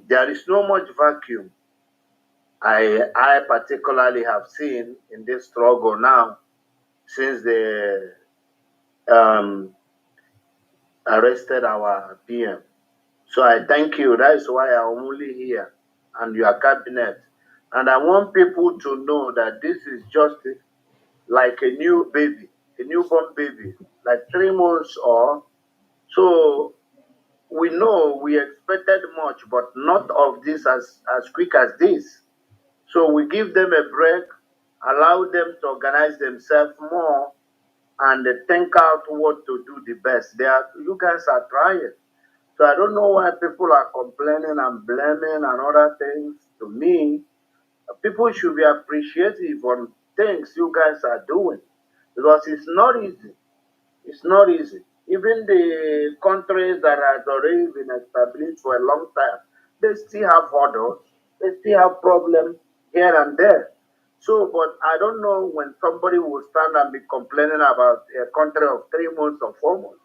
there is no much vacuum I particularly have seen in this struggle now since they arrested our PM. So I thank you. That is why I'm only here and your cabinet. And I want people to know that this is just like a new baby, a newborn baby, like 3 months or so. We know we expected much, but not of this as quick as this. So we give them a break, allow them to organize themselves more, and think out what to do the best. You guys are trying. So I don't know why people are complaining and blaming and other things. To me, people should be appreciative on things you guys are doing, because it's not easy. It's not easy. Even the countries that have already been established for a long time, they still have hurdles. They still have problems here and there. So, but I don't know when somebody will stand and be complaining about a country of 3 months or 4 months.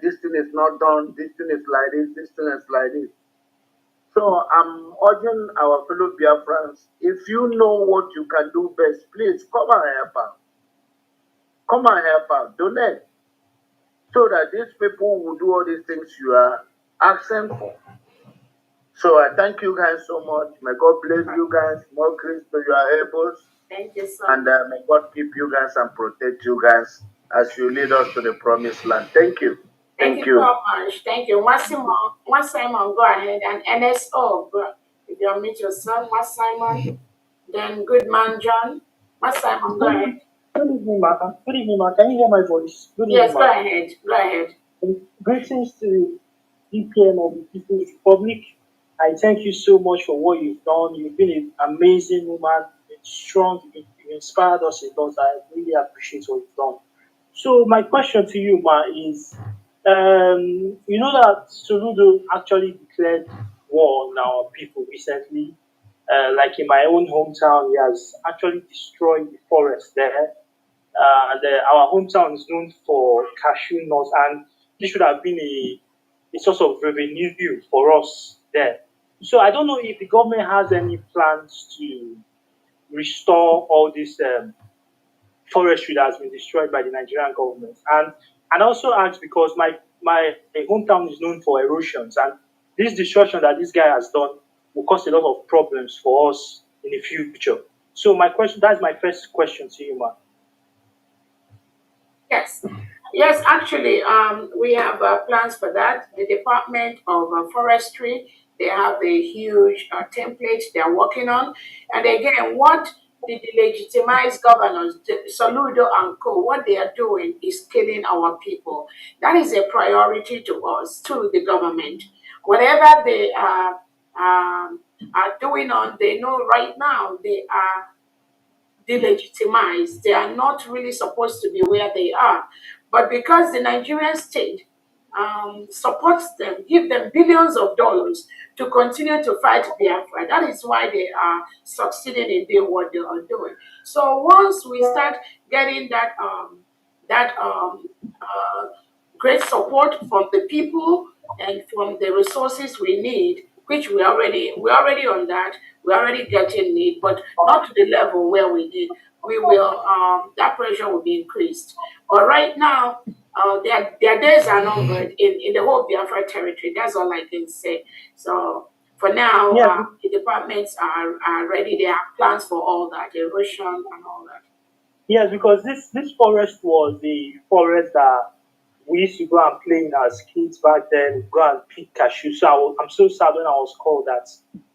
This thing is not done, this thing is like this, this thing is like this. So I'm urging our fellow Biafrans, if you know what you can do best, please come and help out. Come and help out. Donate. So that these people will do all these things you are asking for. So I thank you guys so much. May God bless you guys. More grace to your elbows. Thank you so And may God keep you guys and protect you guys as you lead us to the promised land. Thank you. Thank you so much. Thank you. One Simon, go ahead. And NSO, if you unmute yourself, one Simon. Then Goodman John. One Simon, go ahead. Good evening, Ma. Good evening, Ma. Can you hear my voice? Good evening, Yes, Ma. go ahead. Go ahead. Greetings to DPM of the People's Republic. I thank you so much for what you've done. You've been an amazing woman, strong, you inspired us a lot. I really appreciate what you've done. So my question to you, Ma, is you know that Soludo actually declared war on our people recently. Like in my own hometown, he has actually destroyed the forest there. Our hometown is known for cashew nuts, and this should have been a source of revenue for us there. So I don't know if the government has any plans to restore all this forestry that has been destroyed by the Nigerian government. And also ask because my hometown is known for erosions, and this destruction that this guy has done will cause a lot of problems for us in the future. So that's my first question to you, man. Yes. Yes, actually, we have plans for that. The Department of Forestry, they have a huge template they are working on. And again, what the delegitimized governors, Soludo and Co., what they are doing is killing our people. That is a priority to us, to the government. Whatever they are doing on, they know right now they are delegitimized. They are not really supposed to be where they are. But because the Nigerian state supports them, give them billions of dollars to continue to fight Biafra, that is why they are succeeding in doing what they are doing. So once we start getting that great support from the people and from the resources we need, which we're already on that, we're already getting it, but not to the level where we need. We will that pressure will be increased. But right now, their days are numbered in the whole Biafra territory. That's all I can say. So for now, the departments are ready. They have plans for all that, erosion and all that. Yes, because this forest was the forest that we used to go and play in as kids back then, go and pick cashew. So I'm so sad when I was called that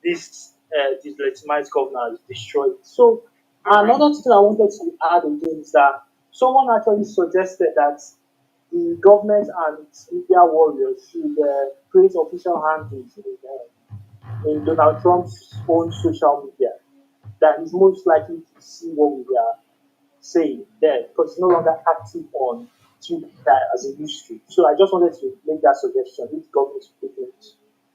this legitimized governor is destroyed. So another thing I wanted to add again is that someone actually suggested that the government and its media warriors should create official handles in Donald Trump's own social media that is most likely to see what we are saying there because it's no longer active on Twitter as it used to. So I just wanted to make that suggestion if government is taking it.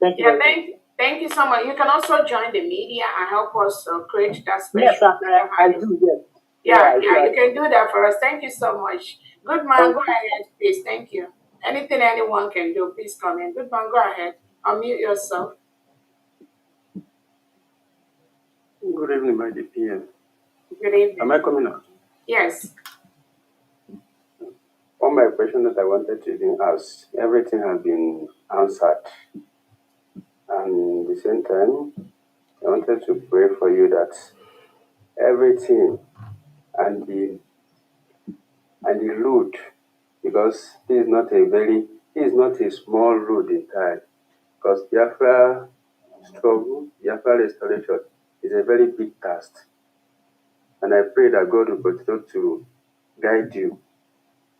Thank you very much. Thank you so much. You can also join the media and help us create that special. Yes, I do. Yes. Yeah, you can do that for us. Thank you so much. Good man, go ahead, please. Thank you. Anything anyone can do, please come in. Good man, go ahead. Unmute yourself. Good evening, my DPM. Good evening. Am I coming out? Yes. All my questions that I wanted to even ask, everything has been answered. And at the same time, I wanted to pray for you that everything and the road, because this is not a small road in time, because Biafra struggle, Biafra restoration is a very big task. And I pray that God will continue to guide you.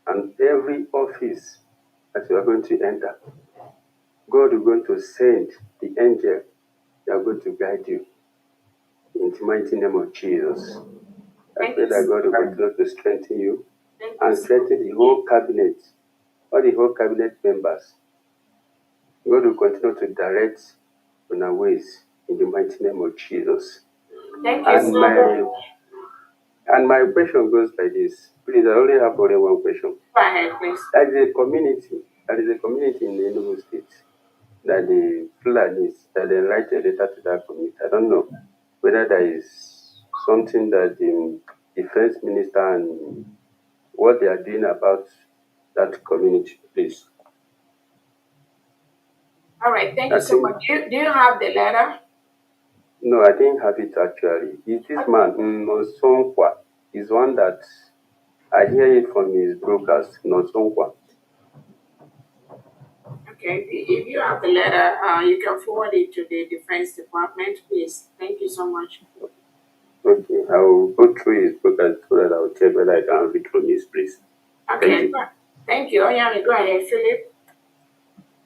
And every office that you are going to enter, God is going to send the angel that are going to guide you. In the mighty name of Jesus. I pray that God will continue to strengthen you and strengthen the whole cabinet, all the whole cabinet members. God will continue to direct on our ways in the mighty name of Jesus. Thank you so much. And my question goes like this. Please, I only have only one question. Go ahead, please. As a community, There is a community in Enugu State that the Fulanis, that they write a letter to that community. I don't know whether there is something that the defense minister and what they are doing about that community, please. All right, thank you so much. Do you have the letter? No, I didn't have it actually. Is this man, Nosongwa, is one that I hear it from his broadcast, Nosongwa. Okay, if you have the letter, you can forward it to the Defense Department, please. Thank you so much. Okay, I will go through his broadcast so that I will check whether I can read from his place. Okay, thank you. Onyami, go ahead, Philip.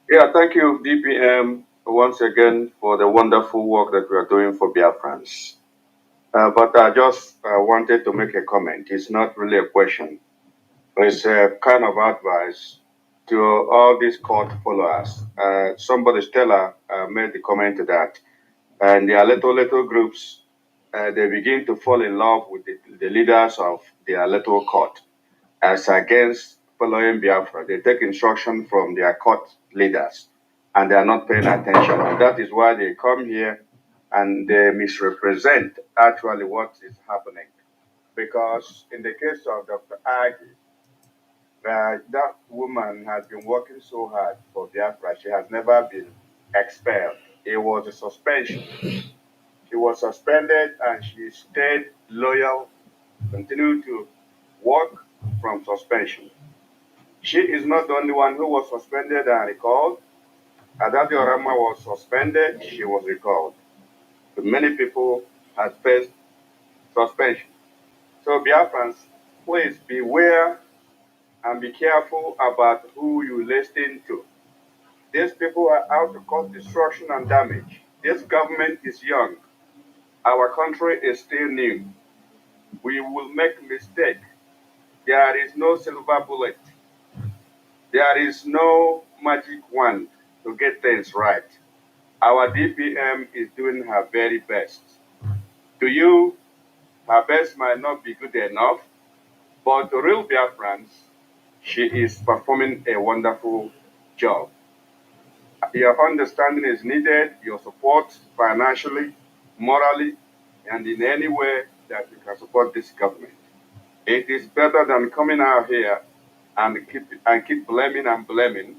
Yeah, thank you, DPM, once again for the wonderful work that we are doing for Biafrans. But I just wanted to make a comment. It's not really a question. It's a kind of advice to all these court followers. Somebody, Stella, made the comment that and their little groups, they begin to fall in love with the leaders of their little court as against following Biafra. They take instruction from their court leaders and they are not paying attention. And that is why they come here and they misrepresent actually what is happening. Because in the case of Dr. Agi, that woman has been working so hard for Biafra. She has never been expelled. It was a suspension. She was suspended and she stayed loyal, continued to work from suspension. She is not the only one who was suspended and recalled. Adadi Orama was suspended, she was recalled. But many people had faced suspension. So Biafrans, please beware and be careful about who you listen to. These people are out to cause destruction and damage. This government is young. Our country is still new. We will make mistakes. There is no silver bullet. There is no magic wand to get things right. Our DPM is doing her very best. To you, her best might not be good enough, but to real Biafrans, she is performing a wonderful job. Your understanding is needed, your support financially, morally, and in any way that you can support this government. It is better than coming out here and keep blaming and blaming.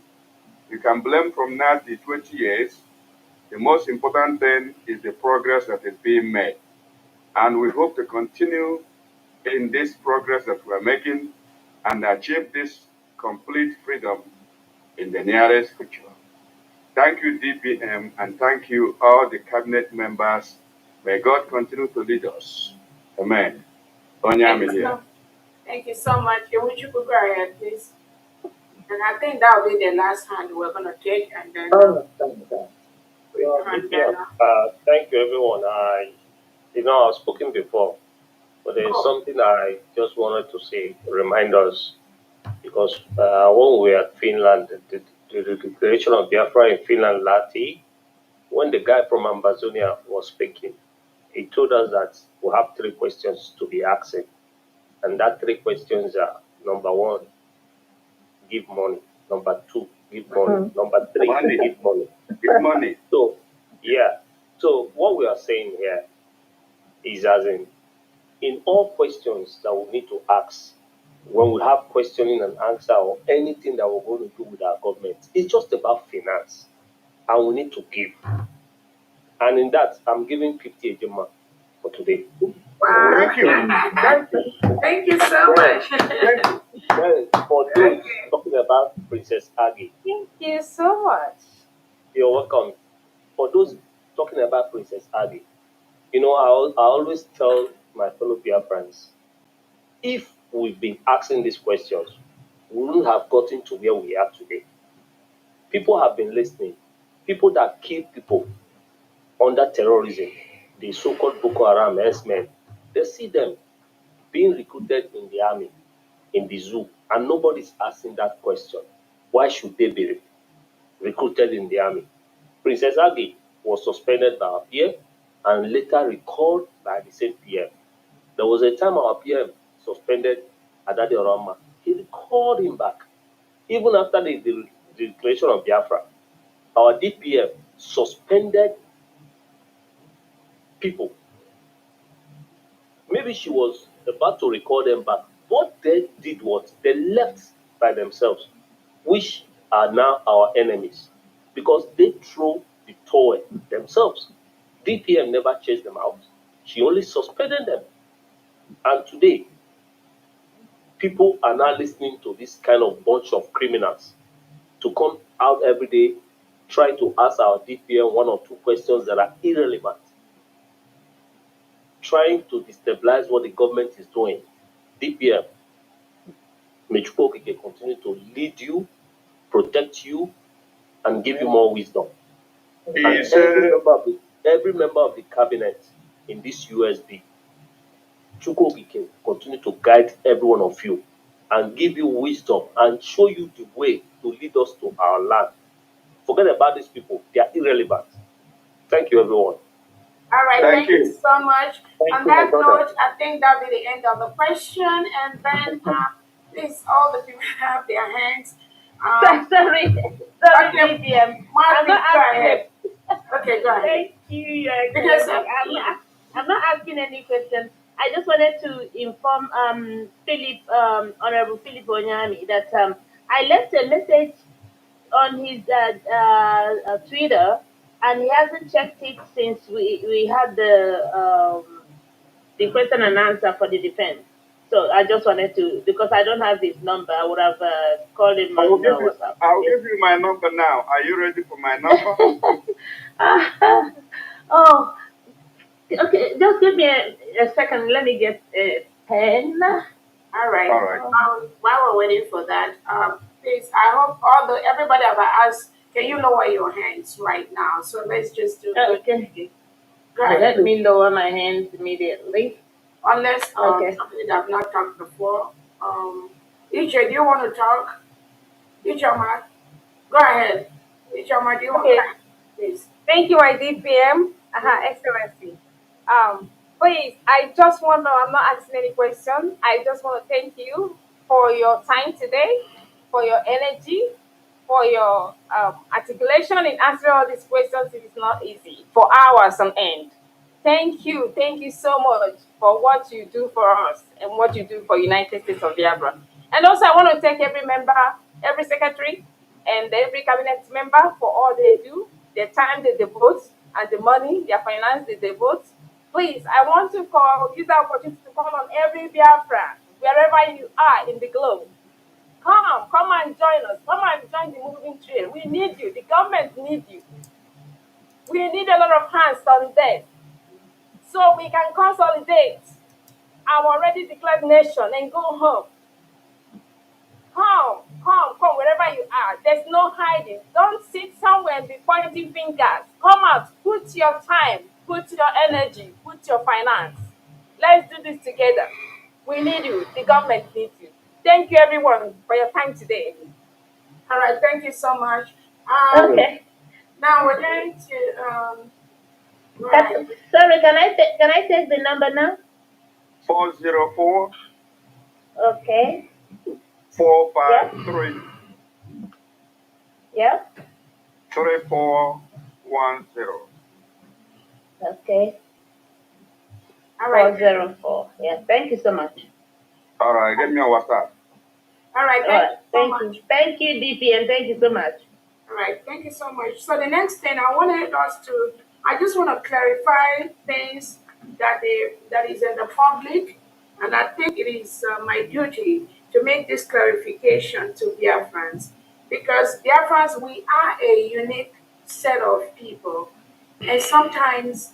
You can blame from now to 20 years. The most important thing is the progress that is being made. And we hope to continue in this progress that we're making and achieve this complete freedom in the nearest future. Thank you, DPM, and thank you, all the cabinet members. May God continue to lead us. Amen. Onyami here. Thank you so much. Would you go ahead, please? And I think that will be the last hand we're going to take, and then. Thank you, everyone. I've spoken before, but there's something I just wanted to say, remind us, because when we were at Finland, the declaration of Biafra in Finland, Lati, when the guy from Amazonia was speaking, he told us that we have 3 questions to be asking. And that 3 questions are, number 1, give money. Number 2, give money. Number 3, give money. Give money. So, yeah. So what we are saying here is as in all questions that we need to ask, when we have questioning and answer or anything that we're going to do with our government, it's just about finance. And we need to give. And in that, I'm giving 50 Ejima for today. Wow. Thank you. Thank you so much. Well, for those talking about Princess Aggie. Thank you so much. You're welcome. For those talking about Princess Aggie, I always tell my fellow Biafrans, if we've been asking these questions, we wouldn't have gotten to where we are today. People have been listening. People that kill people under terrorism, the so-called Boko Haram S-men, they see them being recruited in the army, in the zoo, and nobody's asking that question. Why should they be recruited in the army? Princess Aggie was suspended by our PM and later recalled by the same PM. There was a time our PM suspended Adadi Orama. He recalled him back. Even after the the declaration of Biafra, our DPM suspended people. Maybe she was about to recall them back. What they did was they left by themselves, which are now our enemies, because they threw the toy themselves. DPM never chased them out. She only suspended them. And today, people are now listening to this kind of bunch of criminals to come out every day, try to ask our DPM one or two questions that are irrelevant, trying to destabilize what the government is doing. DPM, may Chukwuokike can continue to lead you, protect you, and give you more wisdom. And every member of the cabinet in this USB, Chukwuokike can continue to guide every one of you and give you wisdom and show you the way to lead us to our land. Forget about these people, they are irrelevant. Thank you, everyone. All right, thank you so much. On that note, I think that'll be the end of the question. And then, please, all the people have their hands. Sorry, Okay, DPM. Mark, I'm not go asking ahead. Okay, go ahead. Thank you. Because I'm not asking any questions. I just wanted to inform Philip, Honorable Philip Onyami, that I left a message on his Twitter, and he hasn't checked it since we had the question and answer for the defense. So I just wanted to, because I don't have his number, I would have called him on WhatsApp. I'll give you my number now. Are you ready for my number? Oh, okay. Just give me a second. Let me get a pen. All right. All right. While we're waiting for that, please, I hope everybody ever asked, can you lower your hands right now? So let's just do it. Okay. Go ahead. Let me lower my hands immediately. Unless Okay. somebody that I've not talked before. EJ, do you want to talk? Ichoma, go ahead. Ichoma, do you want to talk? Please. Thank you, my DPM, Excellency. Please, I just want to, I'm not asking any question. I just want to thank you for your time today, for your energy, for your articulation in answering all these questions. It is not easy for hours on end. Thank you so much for what you do for us and what you do for United States of Biafra. And also, I want to thank every member, every secretary, and every cabinet member for all they do, their time they devote, and the money, their finance they devote. Please, I want to use the opportunity to call on every Biafra, wherever you are in the globe. Come and join us. Come and join the moving train. We need you. The government needs you. We need a lot of hands on deck so we can consolidate our already declared nation and go home. Come, wherever you are. There's no hiding. Don't sit somewhere and be pointing fingers. Come out. Put your time, put your energy, put your finance. Let's do this together. We need you. The government needs you. Thank you, everyone, for your time today. All right, thank you so much. Okay. Now we're going to Sorry, can I take the number now? 404. Okay. 453. Yeah. 3410. Okay. All right. 404. Yeah. Thank you so much. All right, get me on WhatsApp. All right, thank you. Thank you, DPM. Thank you so much. All right, thank you so much. So the next thing I just want to clarify things that is in the public, and I think it is my duty to make this clarification to Biafrans, because Biafrans, we are a unique set of people, and sometimes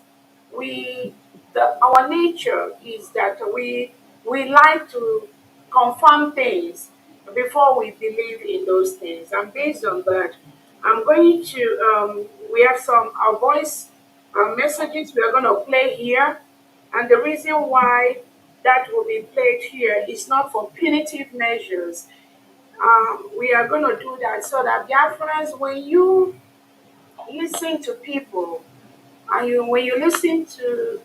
our nature is that we like to confirm things before we believe in those things. And based on that, I'm going to, we have our voice messages we are going to play here. And the reason why that will be played here is not for punitive measures. We are going to do that so that Biafrans, when you listen to people, and when you listen to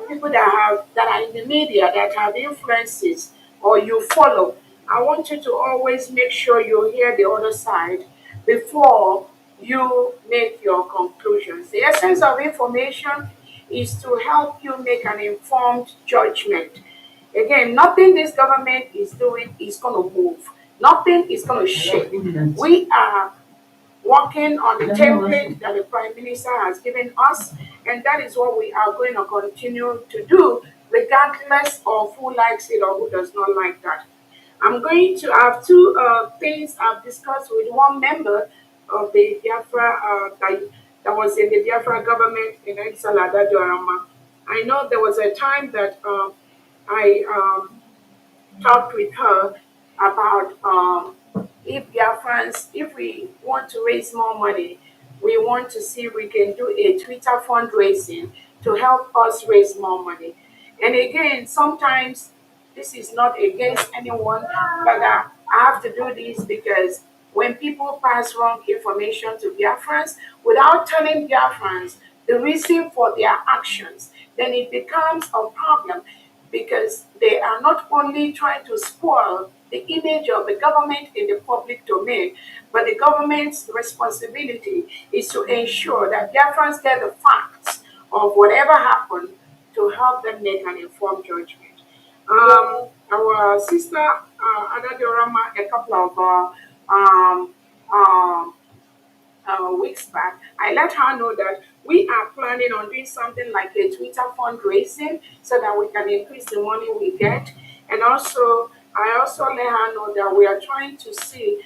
people that are in the media that have influences or you follow, I want you to always make sure you hear the other side before you make your conclusions. The essence of information is to help you make an informed judgment. Again, nothing this government is doing is going to move. Nothing is going to shake. We are working on the template that the Prime Minister has given us, and that is what we are going to continue to do, regardless of who likes it or who does not like that. I'm going to have two things I've discussed with one member of the Biafra that was in the Biafra government in Exalada Diorama. I know there was a time that I talked with her about if Biafrans, if we want to raise more money, we want to see if we can do a Twitter fundraising to help us raise more money. And again, sometimes this is not against anyone, but I have to do this because when people pass wrong information to Biafrans without telling Biafrans the reason for their actions, then it becomes a problem because they are not only trying to spoil the image of the government in the public domain, but the government's responsibility is to ensure that Biafrans get the facts of whatever happened to help them make an informed judgment. Our sister Ada Diorama, a couple of um, um, weeks back, I let her know that we are planning on doing something like a Twitter fundraising so that we can increase the money we get. And also, I also let her know that we are trying to see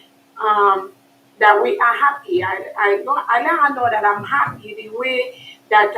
that we are happy. I let her know that I'm happy the way that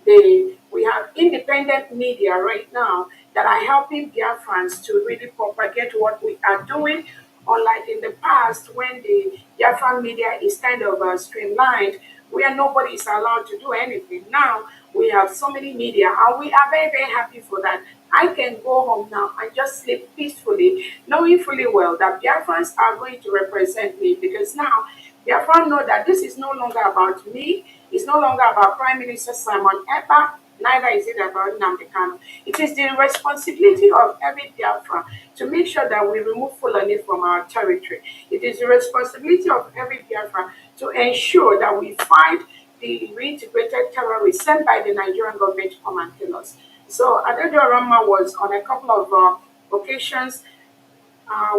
we have independent media right now that are helping Biafrans to really propagate what we are doing. Unlike in the past, when the Biafran media is kind of streamlined, where nobody is allowed to do anything. Now we have so many media, and we are very, very happy for that. I can go home now and just sleep peacefully, knowing fully well that Biafrans are going to represent me because now Biafran know that this is no longer about me, it's no longer about Prime Minister Simon Ekpa, neither is it about Nnamdi Kanu. It is the responsibility of every Biafran to make sure that we remove Fulani from our territory. It is the responsibility of every Biafran to ensure that we fight the reintegrated terrorists sent by the Nigerian government to come and kill us. So Adedo Rama was on a couple of occasions.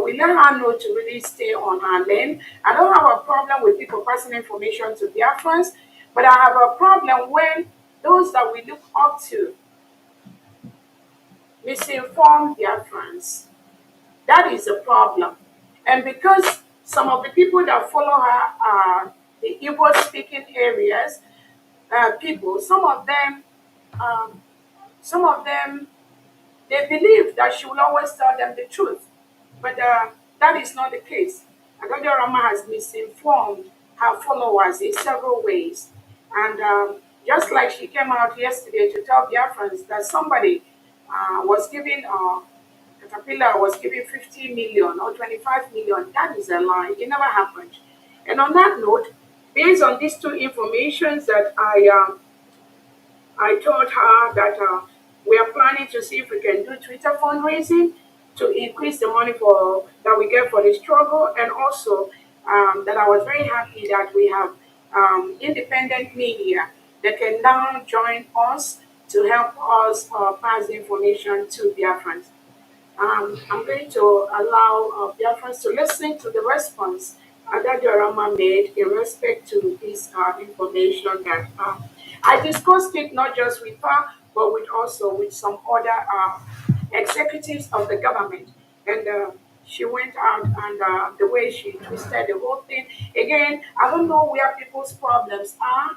We let her know to really stay on her lane. I don't have a problem with people passing information to Biafrans, but I have a problem when those that we look up to misinform Biafrans. That is a problem. And because some of the people that follow her are the Igbo speaking areas, people, um, some of them they believe that she will always tell them the truth, but that is not the case. Agodia Rama has misinformed her followers in several ways. And just like she came out yesterday to tell Biafrans that somebody was giving, Caterpillar was giving 50 million or 25 million, that is a lie. It never happened. And on that note, based on these two informations that I told her that we are planning to see if we can do Twitter fundraising to increase the money for that we get for the struggle, and also that I was very happy that we have independent media that can now join us to help us pass the information to Biafrans. I'm going to allow Biafrans to listen to the response that Diorama made in respect to this information that I discussed it not just with her, but with also with some other executives of the government. And she went out and the way she twisted the whole thing. Again, I don't know where people's problems are,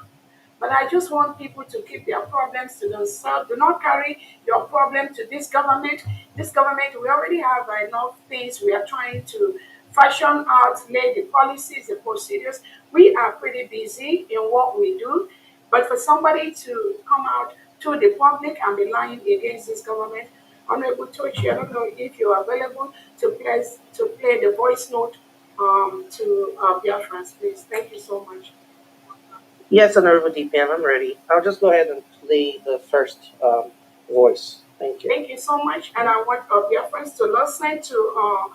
but I just want people to keep their problems to themselves. Do not carry your problem to this government. This government, we already have enough things we are trying to fashion out, lay the policies, the procedures. We are pretty busy in what we do. But for somebody to come out to the public and be lying against this government, Honorable Tochi, I don't know if you're available to play the voice note to Biafrans, please. Thank you so much. Yes, Honorable DPM, I'm ready. I'll just go ahead and play the first voice. Thank you. Thank you so much, and I want your friends to listen to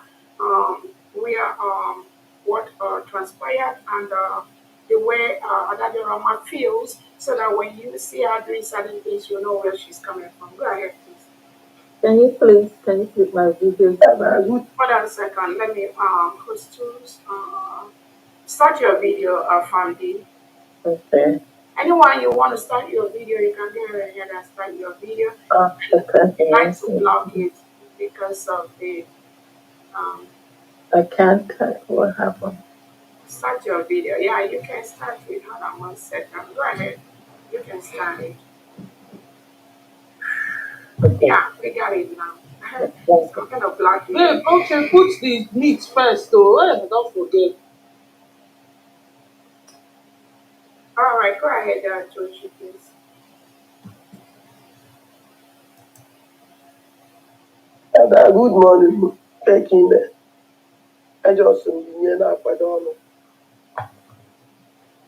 what transpired and the way Adadi Rama feels, so that when you see her doing certain things, you know where she's coming from. Go ahead, please. Can you please click my video? Hold on a second. Let me host tools. Start your video, Famdi. Okay. Anyone you want to start your video, you can go ahead and start your video. Okay. I like to block it because of the I can't type. What happened? start your video. Yeah, you can start it. Hold on 1 second. Go ahead. You can start it. Okay. Yeah, we got it now. So I'm gonna block it. Babe, okay, put the meat first, though. Don't forget. All right, go ahead, Joji, please. Good morning. Taking the I just in up I don't know.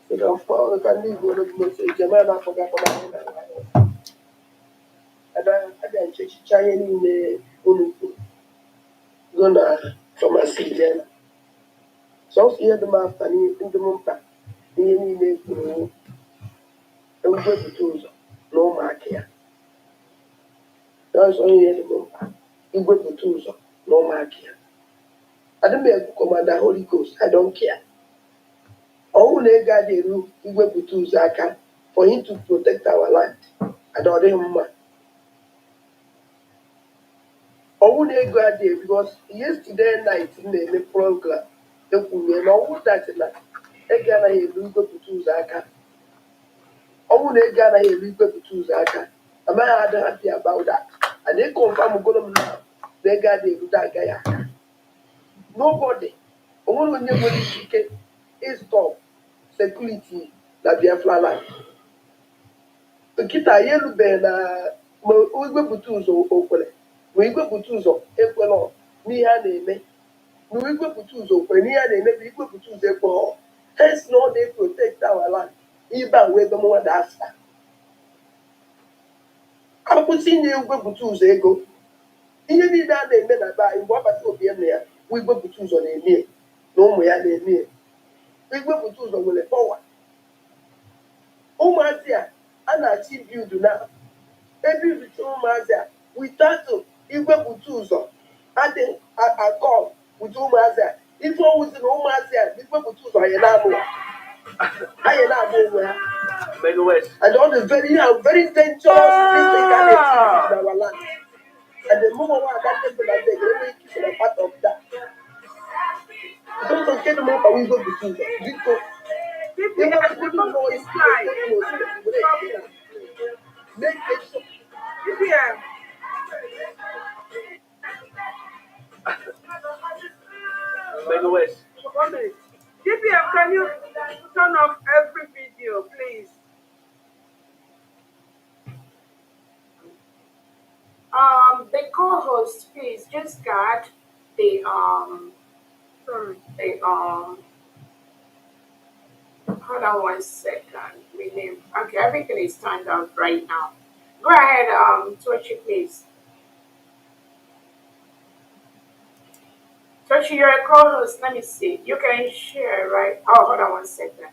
So the phone can leave one of the German I forgot about it. And I didn't check China in the Gona from a season. So here the master in the Mumpa. Any name and we go to tools. No mark here. That's only the Mumpa. You go to tools. No mark here. I don't make Commander Holy Ghost. I don't care. All they got the roof, we go to tools I can for him to protect our land. I don't know. All they got there because yesterday night in the program, they could know that they got a go to tools I can. All they got a go to tools I can. I'm not happy about that. And they confirm now. They got the that guy. Nobody. Only when you is top security that Biafra land. Nkịta ya erubeghị na ma igwepụta ụzọ okwere ma igwepụta ụzọ ekwelọ n'ihe a na-eme ma igwepụta ụzọ okwere n'ihe a na-eme ma igwepụta ụzọ ekwelọ hence na ọ protect our land ibe a wee gọmụnwa da asa akwụsị inye igwepụta ụzọ ego ihe niile a na-eme na be anyị mgbe ọ bata obi eme ya bụ igwepụta ụzọ na-eme na ụmụ ya na-eme igwepụta ụzọ nwere pọwa ụmụazị a na-achị biudu na ebe ibicha ụmụazị a witatu igwepụta ụzọ adịghị akọ ụdị ụmụazị a ife owuzi na ụmụazị a igwepụta ụzọ anyị na-amụ onwe ha and all the very dangerous things they can achieve in our land and the moment one that people are there they keep a part of that don't forget the moment we go to school because they want to know is make it so DPM. DPM, can you turn off every video, please? The co-host, please just guard the hold on 1 second. Rename. Okay, everything is turned off right now. Go ahead, Tochi, please. Tochi, you're a co-host. Let me see. You can share, right? Oh, hold on 1 second.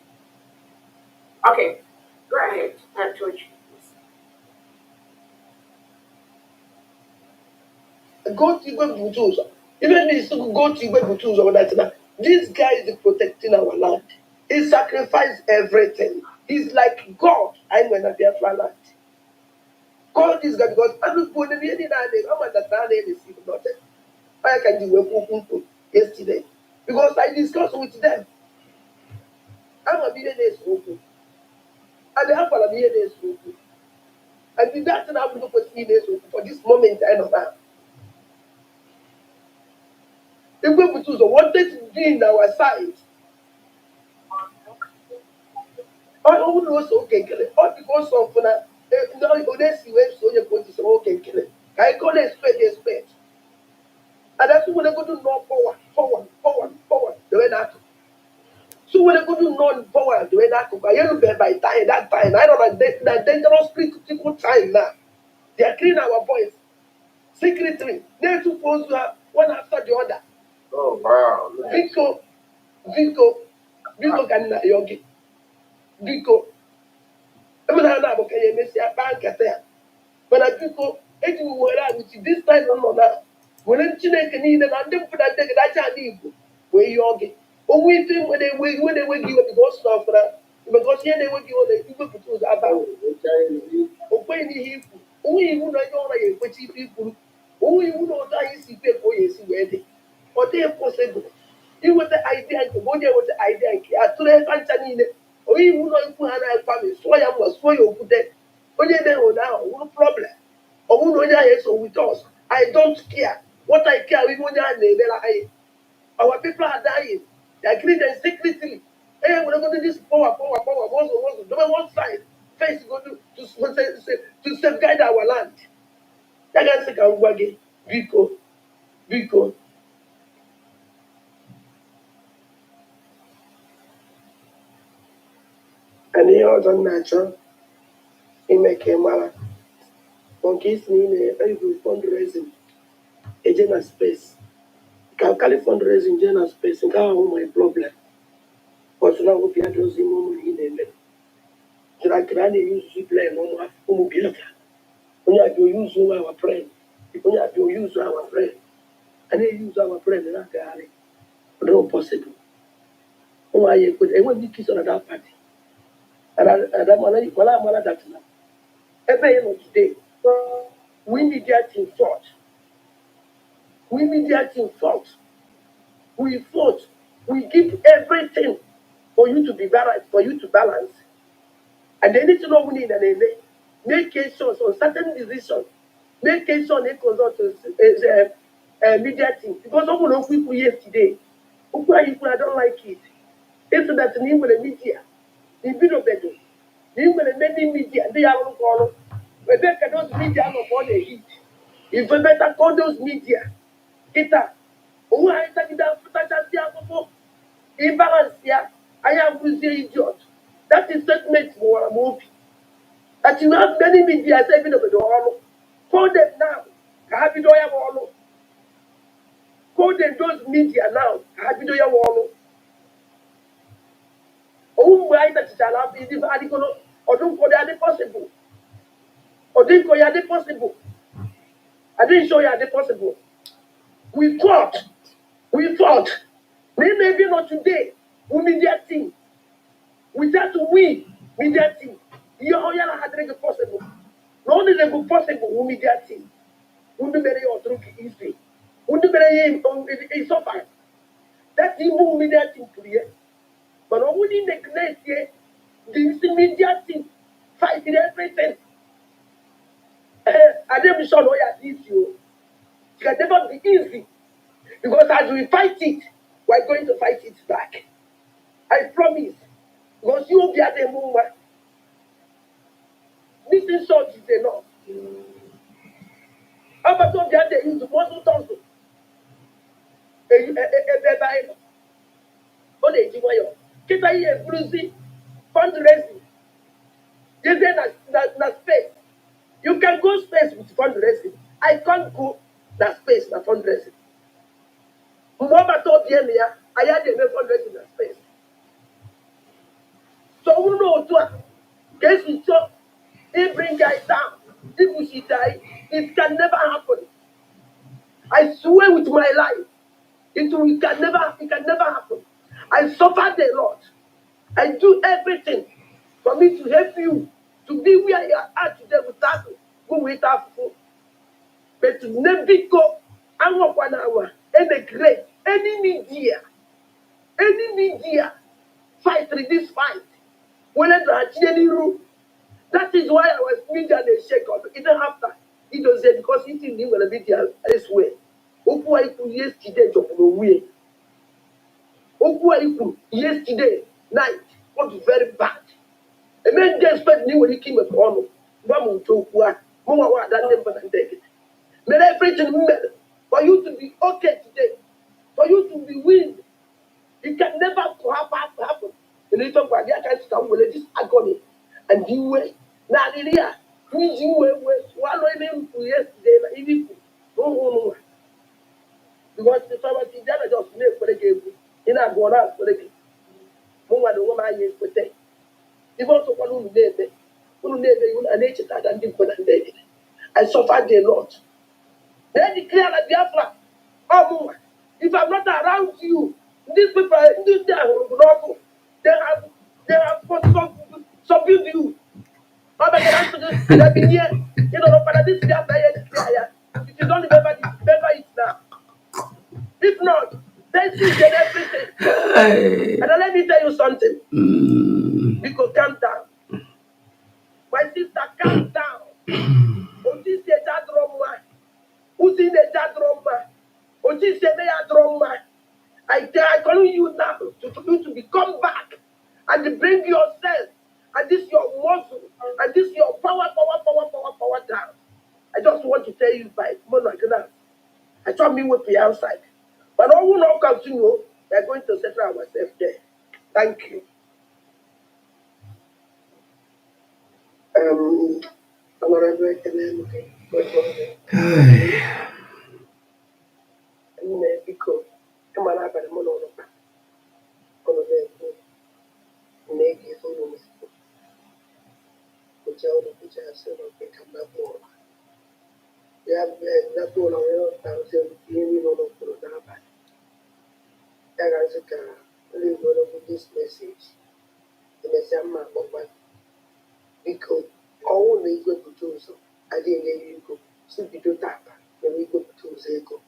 Okay, go ahead, Tochi. Go to Igwe even if you go to Igwe this guy is protecting our land. He sacrificed everything. He's like God. I'm going to be a land. Call this guy because I don't put any I'm at the nothing. I can do yesterday because I discussed with them. I'm a millionaire spoken. And they have a millionaire spoken. And the doctor now will put millionaires for this moment I know that. If we put wanted to be in our side. All those okay, all because of now you went so you put this okay, I call it expect. And that's when they go to no forward, the way that. So when they go to non forward, the way that cook, I you by time that time. I don't know that dangerous critical time now. They are cleaning our voice secretly. They're supposed to have one after the other. Oh wow. Because biko ka nna ya gị biko emena na abụ ka ya emesịa kpaa nkata ya mana biko eji m were agụchi dis time nọ na were Chineke niile na ndị mpụ na ndị gị dacha ala Igbo wee yọọ gị onwe ife iwe na-enweghị iwe bikos na ọfụra bikos ihe na-enweghị iwe na-iwepụta ụzọ aba okwenye n'ihe ikwu onwe iwu na onye ọrụ ya ekwechi ife ikwuru onwe iwu na ụzọ anyị si kwe ka o ya esi wee dị ọ dịghị pọsịbụl iweta idea nke ma onye eweta idea nke ya tụrụ ebe ncha niile onye iwu na ikwu ha na-akwami sụọ ya mma sụọ ya okwute onye na-enwe na ahụ nwere problem ọ bụrụ na onye ahụ eso with us I don't care what I care ibe onye ahụ na-emere anyị our people are dying they are killing them secretly we're going to this power one side face go to safeguard our land ya ga-asị ka m gwa gị biko and ihe ọzọ m na-achọ ime ka ị mara nke isi niile egwu fundraising eje na space ka kali fundraising je na space nke ahụ my problem but na obi adọzi ime ụmụ ihe na-eme jirakịrị a na-eyuzu plan ụmụ Biafra onye abịa oyuzu our friend onye abịa oyuzu our friend a na-eyuzu our friend na-agagharị ọ dịghị possible ụmụ anyị ekweta enweghị ike iso na that party mana that na ebe ị nọ today we media team fought we give everything for you to be balanced, for you to balance and anything we need and make cases on certain decisions make cases on a consult media team because some of those people yesterday I don't like it it's that the media the video better the many media they are on call Rebecca those media are on the heat if we better call those media get up I take it down imbalance here I am with the idiot that is statement for a movie that you have many media saving of the all call them now have you all call them those media now have you all why that shall have been article or don't call it possible or didn't call it possible I didn't show you the possible we fought maybe not today we media team we have to win media team you had to possible not only the possible we media team we do very or through history we do very so far that team media team clear but only neglect this media team fighting everything I don't be sure no this you can never be easy because as we fight it we're going to fight it back I promise because you will be at the moment this insult is enough how about the other use muscle tonsil ọ na-eji nwayọ kịta ihe eburuzi fundraising jezie na space you can go space with fundraising I can't go na space na fundraising mgbe ọ bata obi elu ya anyị adịghị eme fundraising na space so ọ bụrụ na otu a ka esi chọọ bring guys down ibushi die it can never happen I swear with my life it can never happen I suffered a lot I do everything for me to help you to be where you are today without food. But never go and walk 1 hour and a great any media fight with this fight. When I any room, that is why I was media and shake up. Even after it was said because it is new media elsewhere. Oku Aiku yesterday job no way. Oku Aiku yesterday night was very bad. A man just expect me when he came at home. Mamu to what? Mama, what that never and take it. May everything for you to be okay today, for you to be win. It can never happen. And you talk about the guys come with this agony and you way. Now, Lydia, please you way one way yesterday, even no. Because the family just made for the game. ị na-agụ ọ na-asụrụ gị mụ nwa na onwe m anya ekweta ife ọtụkwana unu na-eme iwu na na-echeta ada ndị nkwe na ndị ejide I suffered a lot. Then declare that Biafra, oh, if I'm not around you, these people, they have subdued you. And I've been here, but this Biafra, if you don't remember it now. If not, then see then everything. And let me tell you something. Because calm down. My sister, calm down. This is a drama. Who's in the drama? I call you now to you to become back and bring yourself and this your muscle and this your power down. I just want to tell you by Monagana. I told me we'll be outside. But all will not come to you. We are going to settle ourselves there. Thank you. Honorable because come on up and monologue. Make it all which I said, okay, come back more. They have that one around 1,000 million of Purudaba. Tagazaka, live with this message in a summer of one. Because all the go to do so. I didn't let you go. So we do tap. Then we go to Zeko.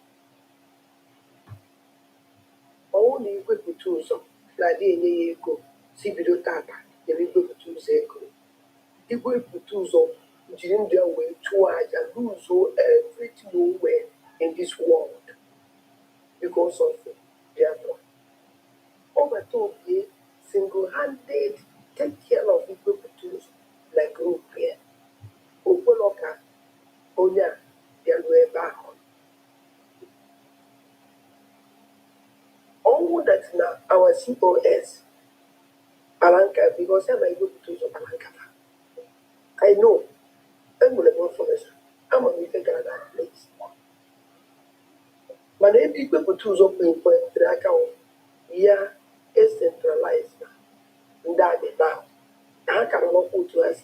All the go to do so. I didn't let you go. See we do tap. Then we go to Zeko. The go to do so. During their way towards and lose everything nowhere in this world because of Biafra. Over to be single-handed take care of people tools like group here. Opoloka, Onya, their way back on. All that now our COS, Alanka, because I'm able to do Alanka. I know. I'm going to go for this. I'm going to take another place. But if people put tools up in the account, yeah, it's centralized. That now. I cannot put to us.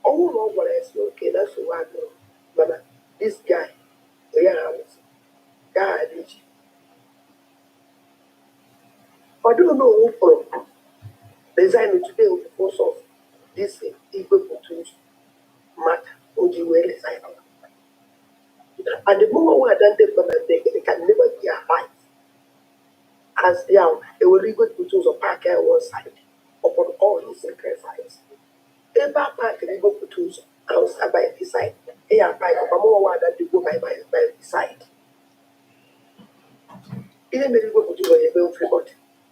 Oh, no, what I say, okay, that's what I know. But this guy, God, I don't know who from design today with the force of this equal to matter, would you well design? And the moment we identify that they can never be a fight. As they are, they will be good to of park on one side upon all his sacrifice. A back park and go to tools outside by the side. They are by a more that they go by the side. Even when you go to a very forgot.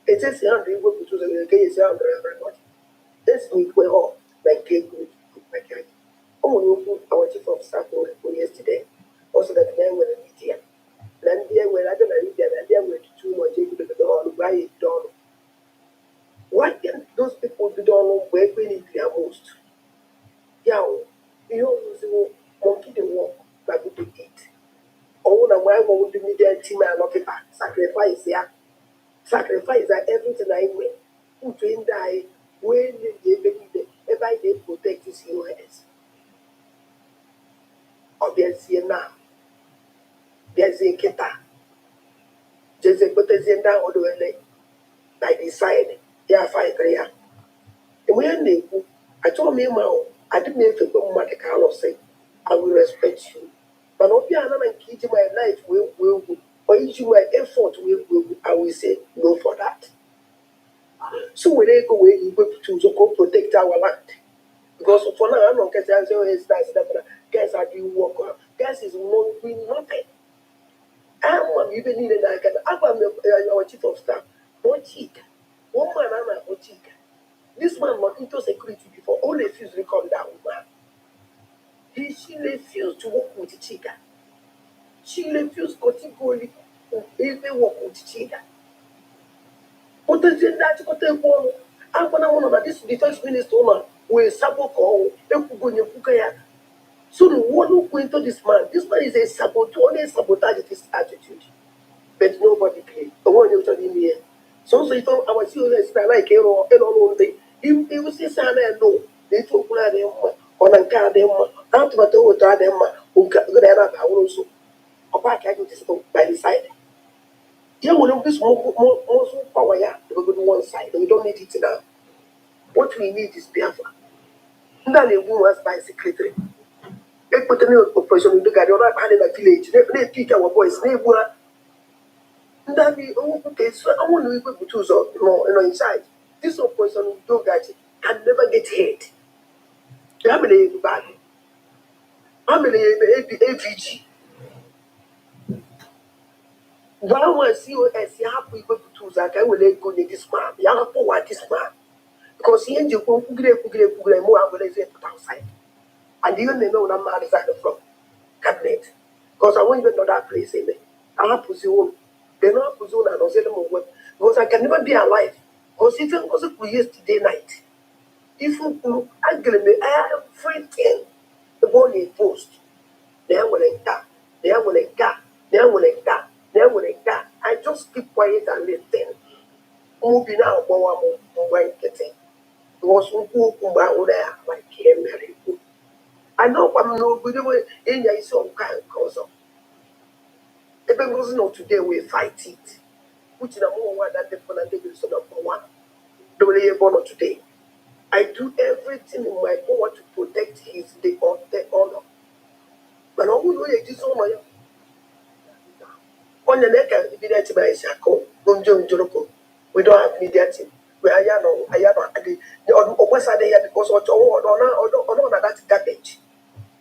It is a hundred go to the case under everybody. This week we're all like a good like oh, our chief of staff yesterday. Also that men were in media. Then there were other than there were too much to the door by it done. What can those people do don't know where we need their most? Yeah, you know, monkey the walk, but we did it. Oh, now why won't the media team and occupy? Sacrifice, yeah. Sacrifice that everything I win. Who train die when they protect his COS. Obviously now. There's a kita. There's a potassium down all the way by the side. They are fighting here. And when they I told me, I didn't even think what the Carlos say. I will respect you. But not be another key to my life will or issue my effort will I will say no for that. So when they go away, you go to go protect our land. Because for now, I'm not getting answers. Guys are doing work. Guys is not doing nothing. I'm even in the I'm our chief of staff. One cheek. One man, I'm a cheek. This man was into security before. All refused to come down, man. She refused to work with the chica. She refused categorically to even work with the chica. But then that's what they want. I'm going to know that this defense minister woman will sabotage. So the one who go into this man is a saboteur, only sabotage his attitude. but nobody paid. The one you told me, so you thought I was serious, like all day. He was this and no, they took them on a car, them out of a door, them who got good at also. Or back I could just go by the side. Yeah, we don't this more power, yeah, we go to one side, we don't need it now. What we need is Biafra. Now they was by secretary. They put a new operation in the guy, you're not in a village, they pick our boys, they were. That be okay, so I want to be able to so inside. This operation do that can never get hit. How many bad? How many AVG? One was COS, you have people to that I will let go this man. You have to what this man. Because he ain't you go more outside. And even they know that man is at the front cabinet. Because I won't even know that place in there. I have to see one. They know to zone and I'll say them over. Because I can never be alive. Because it wasn't yesterday night. If you agree everything the body post, they will like that, they will like that, they will like that, they will like that. I just keep quiet and listen. Moving out, one getting. It was who there, like Mary. I know I'm no good in your song kind of cause. If it was not today, we fight it. Which is a more one that the Fanatical son of one. The way born today. I do everything in my power to protect the honor. But I would really dishonor on the neck and be that by Shako, Gunjo Joroco. We don't have media team. We are Yano, the West Side because of or that garbage.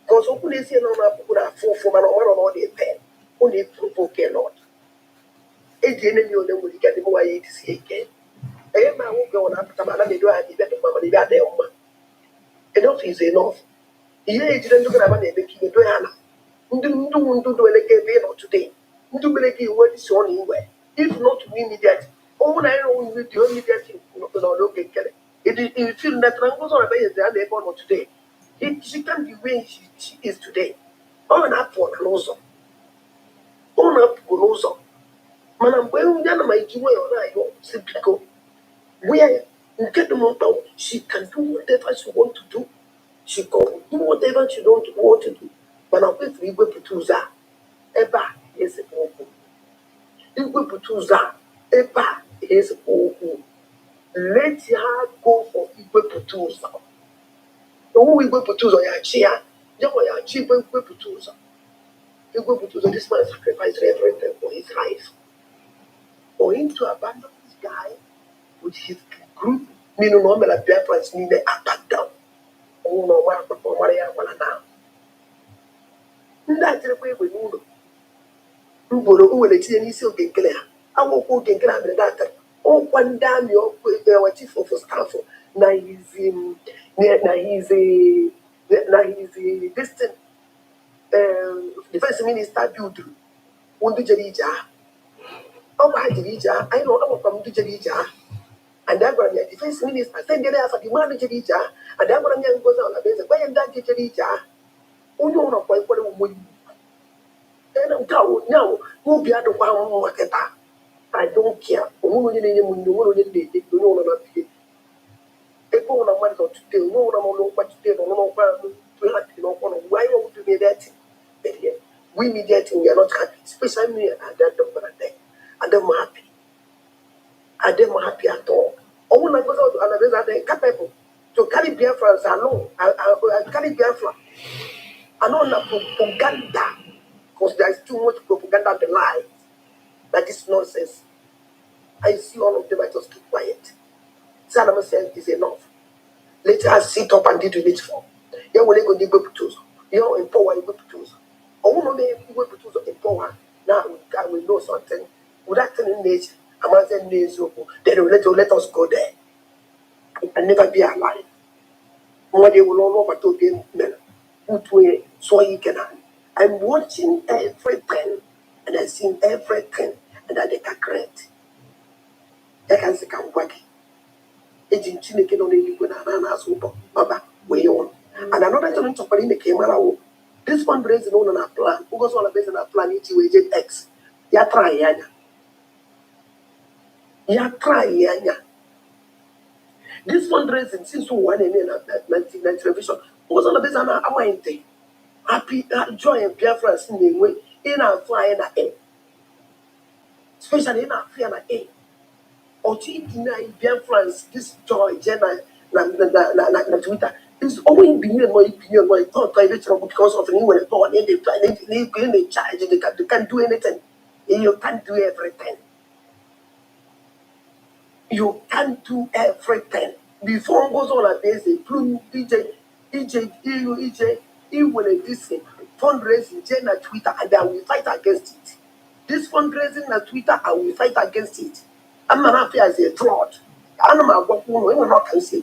Because who is here on a full for an or the pen, only provoke a lot. It didn't know them will get the more I see again. I am my own going up to Tamala, they do have the better money that they own. Enough is enough. Ihe ejire ndị gara na-eme ka iwe doye ala ndị ndụ eleke ebe ị nọ today ndị mere gị iwe dịsi ọ na iwe if not immediate ọnwụ na ịrụ iwe dị immediate n'oge nkele ifil netara ngozi ọrịa ebe a na ebe ọ nọ today she can be where she is today ọ na-apụ n'ụzọ ọ na-apụ n'ụzọ mana mgbe ya na ma iji nwayọ na-ayọ si biko where nke dị m mkpa she can do whatever she want to do. She can do whatever she don't want to do. But I'm going to be able to use Eba is a problem. You go to use Eba is a problem. Let her go for Igwe Putuza. The one Igwe Putuza, your chair, your chief Igwe Putuza. Igwe Putuza, this man sacrificed everything for his life. For him to abandon this guy with his group, meaning no matter Biafra is needed attack down. Oh no, what I want now. That's the way we move. Mboro uwele tinye n'isi oge nkele ha awụkwọ oge nkele ha mere data ọkwa ndị amị ọkwa chief of staff na hizi distant defense minister bilduru ndị jere ije ha ọkwa ha jere ije ha anyị na ọkwa ndị jere ije ha and agwara m ya defense minister sendere ya afa gị mmadụ jere ije ha and agwara m ya Ngozi Ọnabeze gwa ya ndị agị jere ije ha onye ụlọkwa ikwere onwe now who be at the one market. I don't care. Only in the no one of the people on a month or today, no one on what today, no one why would you be that? We mediating, we are not happy, especially me at that day. And I'm happy. I am happy at all. Oh, when I go out and others are capable to carry Biafra alone. I carry Biafra. I know not propaganda. Because there is too much propaganda and lies. That is nonsense. I see all of them, I just keep quiet. Saddam said is enough. Let us sit up and do the needful. You will go to the tools. You empower your tools. I want to make you tools empower. Now we know something. Without telling nature, I'm not saying nature. They will let us go there. And never be alive. One day will all over to be men. Put way so you can. I'm watching everything, and I see everything, and I get great. I can see come work. It's in Chile, on the Uganda, super, Baba, way on. And another time to put in the camera. This one brings on a plan. Who goes on a base on a plan? It's with X. Ya try, Yana. Ya cry ya. This fundraising since we won in na television was on the base na amante. Happy joy and Biafra in the way in our fly na air. Especially in our fly na air. Or to deny Biafrans this joy na Twitter. It's always been more thought private because of anywhere born in the charge they can't do anything. You can't do everything. You can't do everything. Before goes on like this, plum EJ will this fundraising na Twitter and I will fight against it. This fundraising na Twitter, I will fight against it. I'm not happy as a fraud. I'm not can say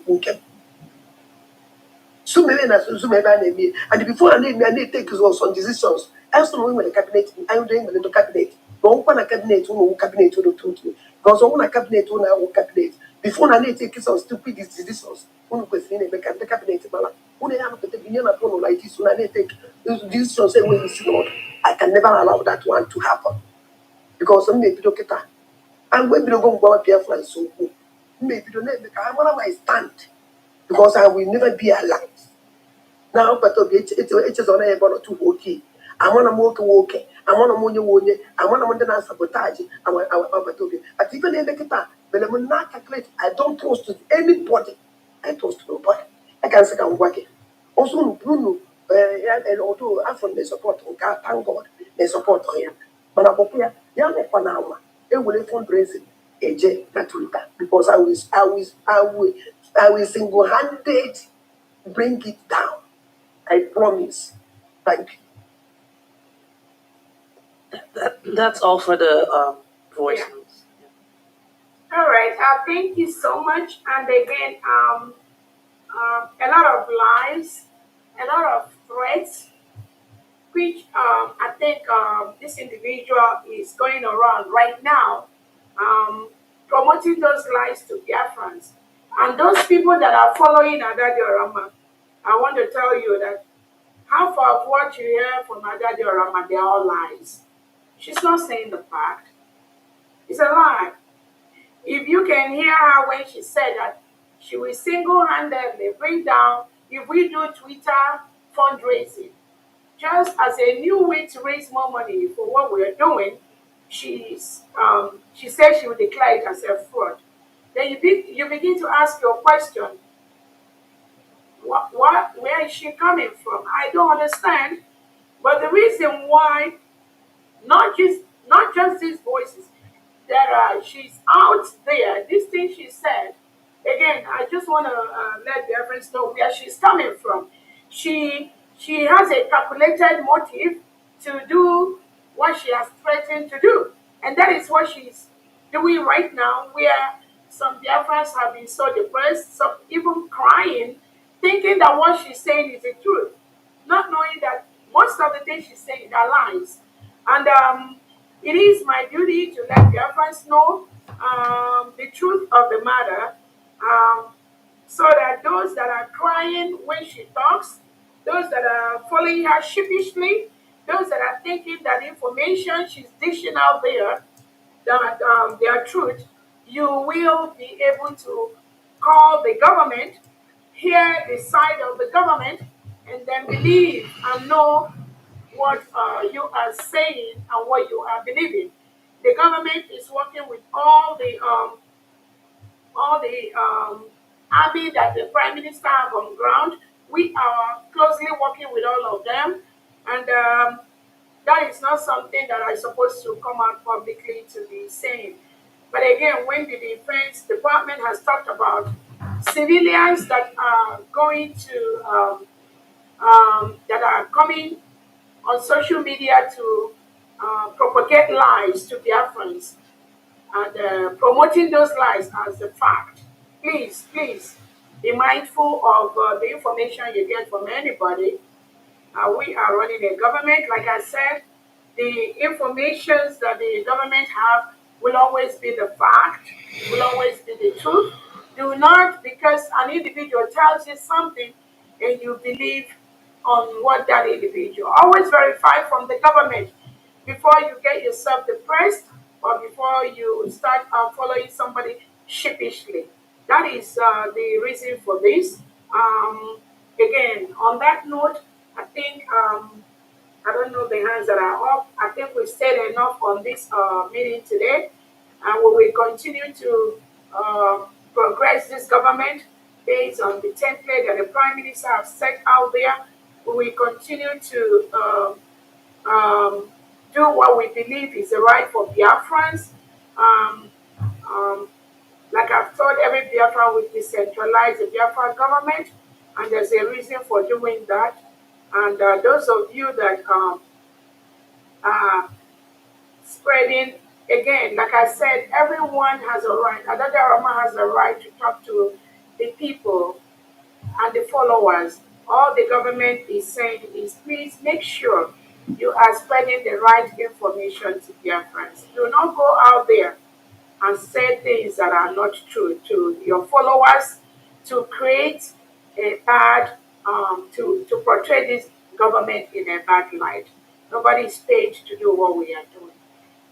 so maybe na so maybe I name and before I need take some decisions. Else no when the cabinet, I'm doing the cabinet. But open a cabinet, no cabinet to the truth. Because on a cabinet, no cabinet. Before I need take some stupid decisions. One question in the cabinet, but when I have to take like this, when I need take decisions, say when you see Lord, I can never allow that one to happen. Because some maybe don't get that. And when we don't go about Biafra so maybe don't make I stand because I will never be alive. Now, but it is on a one two okay. I want to walk okay. I want to money. I want to sabotage. I want to but even in the guitar, when I'm not calculate, I don't trust anybody. I trust nobody. I can say I'm working. Also, Bruno, and although I'm from the support on God, thank God, they support on him. But I'm okay. Yeah, for now, it will fundraising a J Twitter because I will single-handed bring it down. I promise. Thank you. That's all for the voice notes. All right. Thank you so much. And again, a lot of lies, a lot of threats, which I think this individual is going around right now, promoting those lies to Biafrans. And those people that are following Adadi Orama, I want to tell you that half of what you hear from Adadi Orama, they are all lies. She's not saying the fact. It's a lie. If you can hear her when she said that she will single-handedly bring down, if we do Twitter fundraising, just as a new way to raise more money for what we're doing, she said she would declare it as a fraud. Then you begin to ask your question, where is she coming from? I don't understand. But the reason why, not just these voices, that she's out there, this thing she said, again, I just want to let the reference know where she's coming from. She has a calculated motive to do what she has threatened to do. And that is what she's doing right now, where some Biafrans have been so depressed, some even crying, thinking that what she's saying is the truth, not knowing that most of the things she's saying are lies. And it is my duty to let Biafrans know the truth of the matter, so that those that are crying when she talks, those that are following her sheepishly, those that are thinking that information she's dishing out there, that they are truth, you will be able to call the government, hear the side of the government, and then believe and know what you are saying and what you are believing. The government is working with all the army that the prime minister have on ground. We are closely working with all of them, and that is not something that I'm supposed to come out publicly to be saying. But again, when the defense department has talked about civilians that are going to that are coming on social media to propagate lies to Biafrans and promoting those lies as a fact. Please be mindful of the information you get from anybody. We are running a government, like I said. The informations that the government have will always be the fact, will always be the truth. Do not, because an individual tells you something and you believe on what that individual. Always verify from the government before you get yourself depressed, or before you start following somebody sheepishly. That is the reason for this. Again, on that note, I think I don't know the hands that are up. I think we've said enough on this meeting today, and we will continue to progress this government based on the template that the Prime Minister has set out there. We will continue to do what we believe is the right for Biafrans. Um, um, like I've told every Biafran, we decentralize the Biafran government, and there's a reason for doing that. And those of you that are spreading, again, like I said, everyone has a right. Adada Rama has a right to talk to the people and the followers. All the government is saying is please make sure you are spreading the right information to Biafrans. Do not go out there and say things that are not true to your followers to create a bad, to portray this government in a bad light. Nobody is paid to do what we are doing.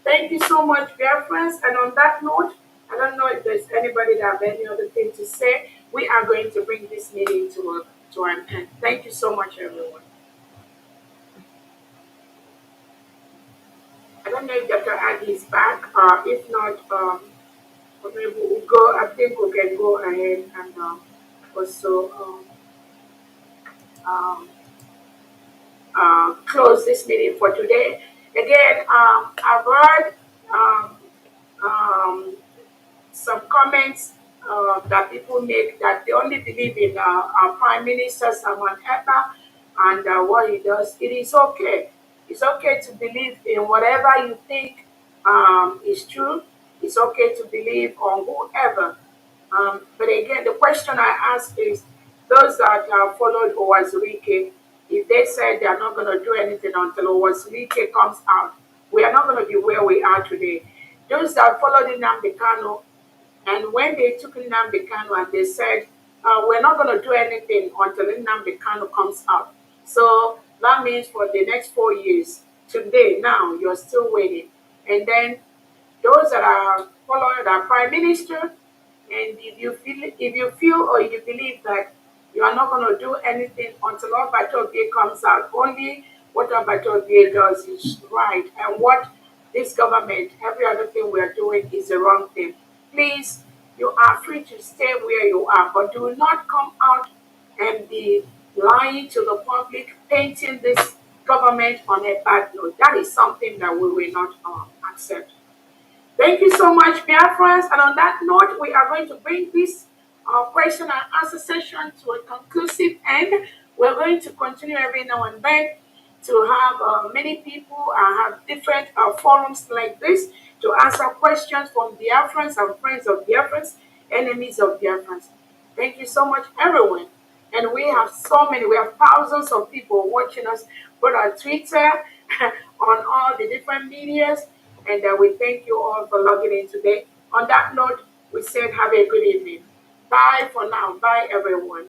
Thank you so much, dear friends. And on that note, I don't know if there's anybody that have any other thing to say. We are going to bring this meeting to an end. Thank you so much, everyone. I don't know if Dr. Adi is back. If not, maybe we'll go. I think we can go ahead and also um, close this meeting for today. Again, I've heard um, um, some comments that people make that they only believe in our Prime Minister Salman Eba and what he does. It is okay. It's okay to believe in whatever you think is true. It's okay to believe on whoever. But again, the question I ask is those that followed Owazurike, if they said they are not going to do anything until Owazurike comes out, we are not going to be where we are today. Those that followed Nnamdi Kanu, and when they took Nnamdi Kanu and they said, we're not going to do anything until Nnamdi Kanu comes out. So that means for the next 4 years, today, now, you're still waiting. And then those that are following our Prime Minister, and if you feel or you believe that you are not going to do anything until Obatobie comes out, only what Obatobie does is right, and what this government, every other thing we are doing is the wrong thing. Please, you are free to stay where you are, but do not come out and be lying to the public, painting this government on a bad note. That is something that we will not accept. Thank you so much, Biafrans. And on that note, we are going to bring this question and answer session to a conclusive end. We're going to continue every now and then to have many people have different forums like this to answer questions from Biafrans and friends of Biafrans, enemies of Biafrans. Thank you so much, everyone. And we have so many, we have thousands of people watching us both on Twitter, on all the different medias. And we thank you all for logging in today. On that note, we said have a good evening. Bye for now. Bye, everyone.